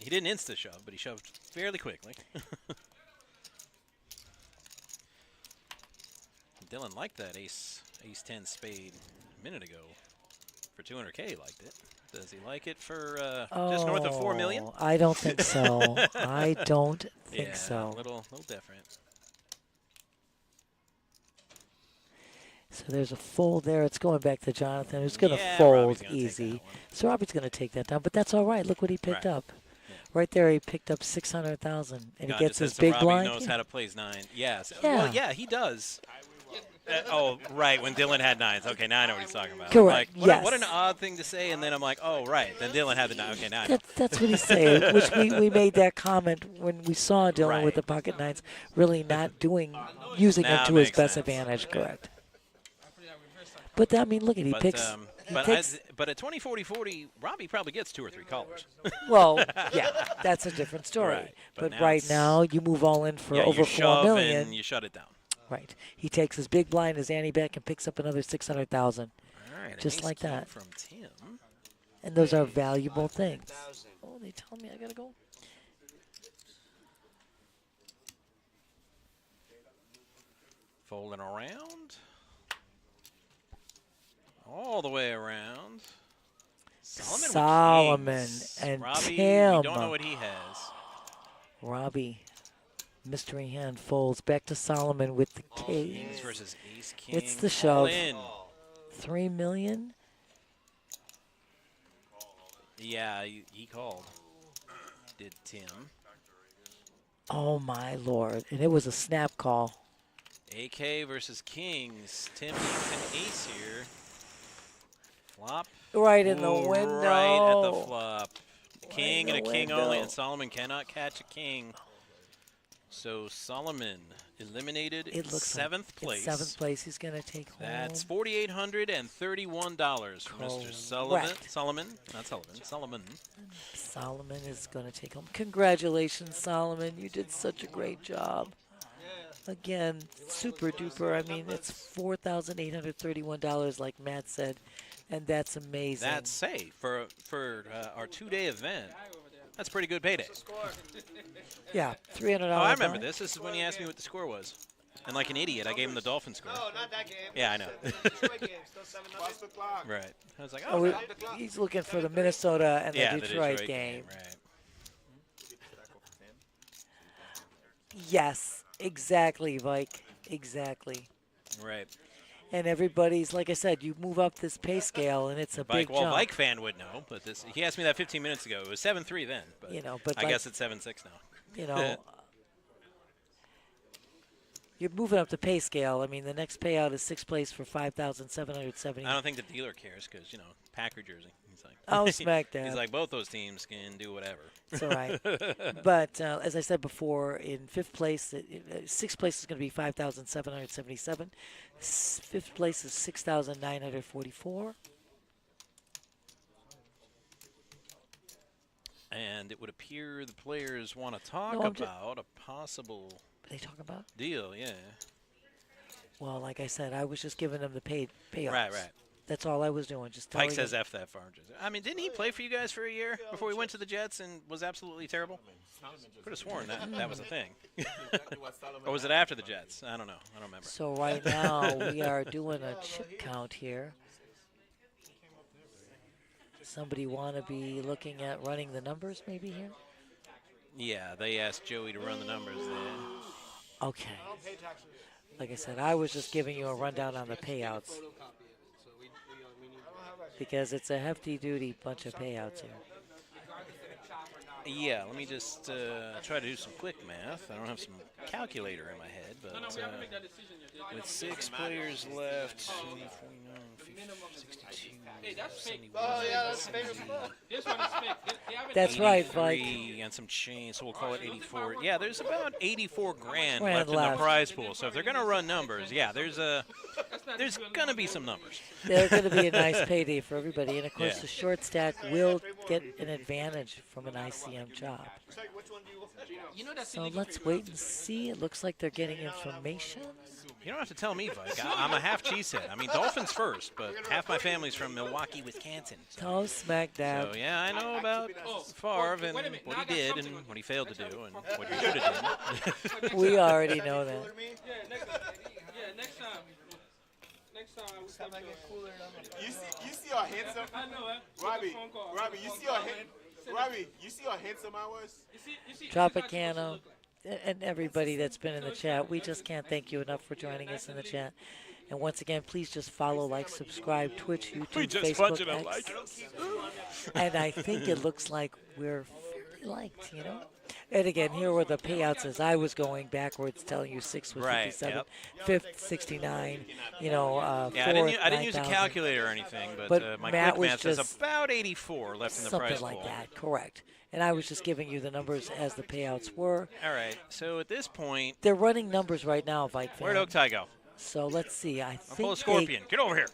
didn't insta-shove, but he shoved fairly quickly. Dylan liked that ace 10 spade a minute ago for 200K. Liked it. Does he like it for just north of 4 million? I don't think so. I don't think yeah, so. A little different. So there's a fold there. It's going back to Jonathan, who's going to Yeah, fold Robbie's gonna take easy. that one. So Robbie's going to take that down, but that's all right. Look what he picked Right. up. Right there, he picked up 600,000, and God, he gets it his says that big Robbie blind. knows how to play 9. Yes. Yeah. Well, yeah, he does. Oh, right, when Dylan had 9s. Okay, now I know what he's talking about. Correct, I'm like, what an yes. odd thing to say, and then I'm like, oh, right, then Dylan had the 9. Okay, now I know. That's what he's saying, which we made that comment when we saw Dylan with the pocket 9s, really not using them Now to his makes best sense. advantage, correct. But, I mean, look at he But, picks. but at 20, 40, 40, Robbie probably gets 2 or 3 callers. Well, yeah, that's a different story. Right, But now right it's- now, you move all in for yeah, over you $4 shove million. and you shut it down. Right. He takes his big blind, his ante back, and picks up another 600,000. All right, Just an like ace king that. from Tim. And those are valuable things. Oh, they tell me I gotta go. Folding around. All the way around. Solomon with kings. and Robbie, Tim. we don't know what he has. Robbie, mystery hand folds back to Solomon with the Kings kings. versus ace king. It's the All shove. in. 3 million. Yeah, he called. Did Tim. Oh my lord! And it was a snap call. AK versus kings. Tim needs an ace here. Flop. Right in the Ooh, window. Right at the flop. King in and a the king only, window. and Solomon cannot catch a king. So Solomon eliminated It looks seventh like place. in 7th place. He's gonna take home. That's $4,831 from Mr. Sullivan. Correct. Solomon, not Sullivan. Solomon. Solomon is gonna take home. Congratulations, Solomon! You did such a great job. Again, super duper. I mean, it's $4,831, like Matt said, and that's amazing. That's safe for our 2-day event. That's pretty good payday. Yeah, $300. Oh, I remember this. This is when he asked me what the score was. And like an idiot, I gave him the Dolphin score. No, not that game. Yeah, I know. Detroit game, still 7-0. Watch the clock. Right. I was like, Oh, oh, he's looking for the Minnesota and yeah, the Detroit game. Right. Yes, exactly, Mike. Exactly. Right. And everybody's, like I said, you move up this pay scale, and it's a big Well, jump. Bike fan would know, but this he asked me that 15 minutes ago. It was 7-3 then, but You know, but I like- guess it's 7-6 now. You know, you're moving up the pay scale. I mean, the next payout is 6th place for $5,770. I don't think the dealer cares because, you know, Packer jersey. He's like, Oh, smack He's that. like, both those teams can do whatever. It's all right. But as I said before, in 5th place, 6th place is going to be 5,777. 5th place is 6,944. And it would appear the players want to talk No, I'm ju- about a possible They talk about? deal, yeah. Well, like I said, I was just giving them the payouts. Right, right. That's all I was doing. Just telling Pike says them. F that farm jersey. I mean, didn't he play for you guys for a year before he went to the Jets and was absolutely terrible? Could have sworn that was a thing. Or was it after the Jets? I don't know. I don't remember. So right now we are doing a chip count here. Somebody want to be looking at running the numbers maybe here? Yeah, they asked Joey to run the numbers there. Okay. Like I said, I was just giving you a rundown on the payouts because it's a hefty-duty bunch of payouts here. Yeah, let me just try to do some quick math. I don't have some calculator in my head, but with 6 players left, 49, 62, 71, Oh, yeah, that's favorite spot. This one is fake. That's right, Mike. 83 and some change, so we'll call it 84. Yeah, there's about 84 grand Grand left in left. the prize pool. So if they're going to run numbers, yeah, there's going to be some numbers. There's going to be a nice payday for everybody. And, of course, Yeah. the short stack will get an advantage from an ICM job. So let's wait and see. It looks like they're getting information. You don't have to tell me, Mike. I'm a half cheesehead. I mean, Dolphins first, but half my family's from Milwaukee, Wisconsin. Oh, smack that. So, yeah, I know about Favre and what he did and what he failed to do and what he should have done. We already know that. Next time. Next time we come to cooler. You see how handsome? I know it. Robbie, you see how handsome I was? Tropicano, and everybody that's been in the chat. We just can't thank you enough for joining us in the chat. And once again, please just follow, like, subscribe, Twitch, YouTube, We just Facebook, punching a X. like. And I think it looks like we're fairly liked, you know? And again, here were the payouts as I was going backwards, telling you 6 was Right, 57, yep. 5th 69, you know, Yeah, 4th, I didn't use a 9,000. calculator or anything, but, But my Matt quick was math says just about 84 left in the something prize like pool. that, correct. And I was just giving you the numbers as the payouts were. All right, so at this point, They're running numbers right now, Vike fan. where'd Oaktai go? So let's see. I I'll think pull a scorpion. Get over here.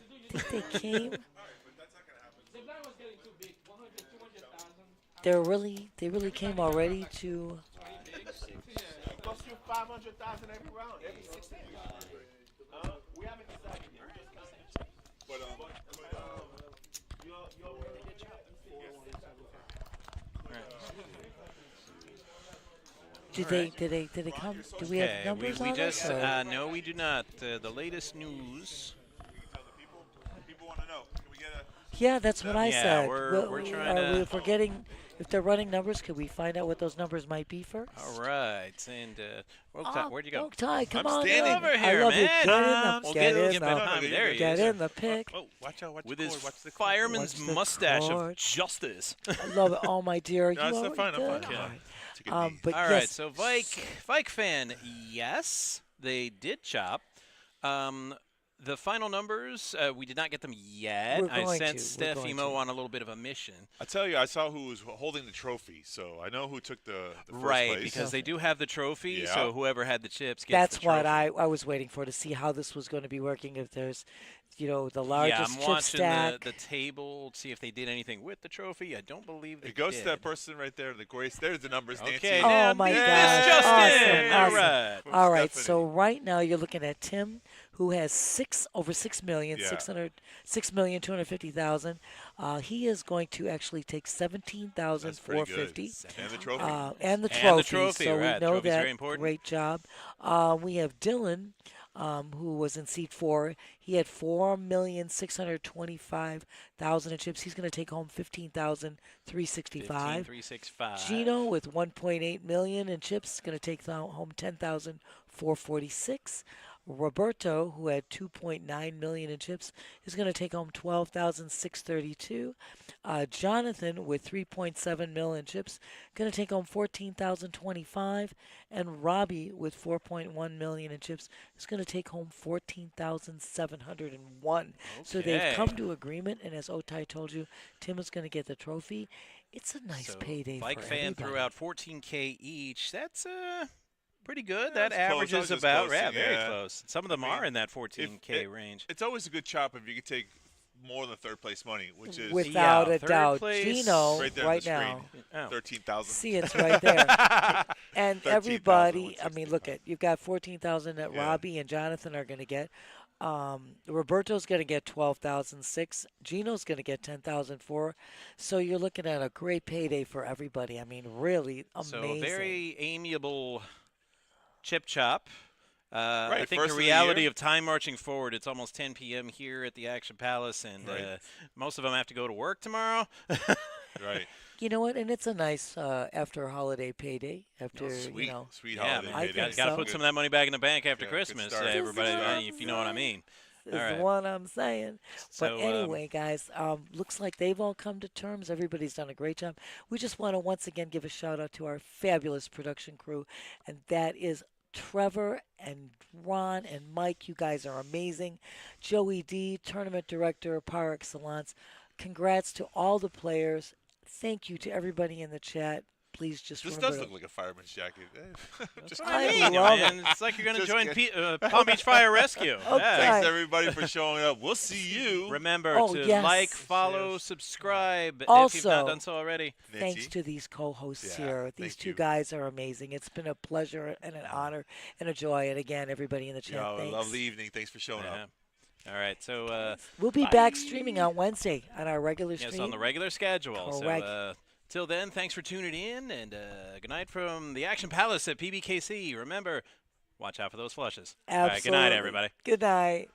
They came. They really came already to. Cost you 500,000 every round, every 16. We haven't decided yet. But you're really good job. Did they come? Do we have numbers we on just it? Or? no, we do not. The latest news. People want to know. Can we get a? Yeah, that's what I Yeah, said. we're trying to- If we're getting, if they're running numbers, could we find out what those numbers might be first? All right, and Oaktai, where'd you go? Oaktai, come I'm on standing in. over I here, love you. man. Get in We'll the, get get him in behind the, me. There he get is. in the pick. Oh, watch out! Watch With the his cord, watch the cord. fireman's Watch the mustache cord. of justice. I love it. Oh, my dear. No, You it's already fine. I'm did? fine. All I'm right. Take a knee. But All yes, right, so Vike fan, yes, they did chop. The final numbers, we did not get them yet. We're I going sent to. Steph We're going Emo to. on a little bit of a mission. I tell you, I saw who was holding the trophy, so I know who took the first Right, place. because they do have the trophy, Yeah. so whoever had the chips gets that's the trophy. what I was waiting for, to see how this was going to be working. If there's, you know, the largest Yeah, I'm chip watching stack. the table, see if they did anything with the trophy. I don't believe they It goes did. to that person right there, the grace. There's the numbers, Okay, Nancy. now Oh, my Miss gosh. Justin. Awesome, All awesome. right. From All right, Stephanie. so right now you're looking at Tim, who has over 6 million, Yeah. 6,250,000. He is going to actually take That's pretty good. 17,450. And the trophy. And the trophy. And the trophy, so right. we know Trophy's that. very important. Great job. We have Dylan, who was in seat 4. He had 4,625,000 in chips. He's going to take home 15,365. 15,365. Gino with 1.8 million in chips is going to take home 10,446. Roberto, who had 2.9 million in chips, is going to take home 12,632. Jonathan with 3.7 million in chips, going to take home 14,025. And Robbie with 4.1 million in chips is going to take home 14,701. So they've Okay. come to agreement, and as Otai told you, Tim is going to get the trophy. It's a nice So payday Bike for fan everybody. threw out 14K each. That's pretty good. Yeah, That it's close. I averages was just about close, very yeah. close. Some of them are in that 14K range. It's always a good chop if you could take more than third place money, which is Without Yeah, a third doubt. place, Gino, right there right on the now. screen. Oh. 13,000. See, it's right there. And 13,000, everybody, I mean, look at, you've got 14,000 that Yeah. Robbie and Jonathan are going to get. Roberto's going to get 12,006. Gino's going to get 10,004. So you're looking at a great payday for everybody. I mean, really amazing. So very amiable chip chop. Right, I think first the of the reality year. of time marching forward, it's almost 10 p.m. here at the Action Palace, and Right. most of them have to go to work tomorrow. Right. You know what? And it's a nice after holiday payday. After, Sweet, you know. sweet Yeah, holiday. man. I payday. think Got to so. put some of that money back in the bank after Yeah, good Christmas, start. everybody, This is what if you know what I mean. Is All right. the one I'm saying. So, But anyway, guys, looks like they've all come to terms. Everybody's done a great job. We just want to once again give a shout out to our fabulous production crew, and that is Trevor and Ron and Mike. You guys are amazing. Joey D, tournament director par excellence. Congrats to all the players. Thank you to everybody in the chat. Please just This remember does to- look like a fireman's jacket. Just I Hey, love man, it's like you're going to Just join kidding. Palm Beach Fire Rescue. Okay. Yeah. Thanks everybody for showing up. We'll see you. Remember Oh, to yes. like, follow, subscribe if Also- you've not done so already. Thanks Nancy? to these co-hosts Yeah, here. These thank two you. guys are amazing. It's been a pleasure and an honor and a joy. And again, everybody in the chat, Yo, thanks. lovely evening. Thanks for showing Yeah. up. All right, so We'll be back streaming on Wednesday on our regular stream. yes, on the regular schedule. Correct. So till then, thanks for tuning in, and good night from the Action Palace at PBKC. Remember, watch out for those flushes. All right, good night, Absolutely. everybody. Good night.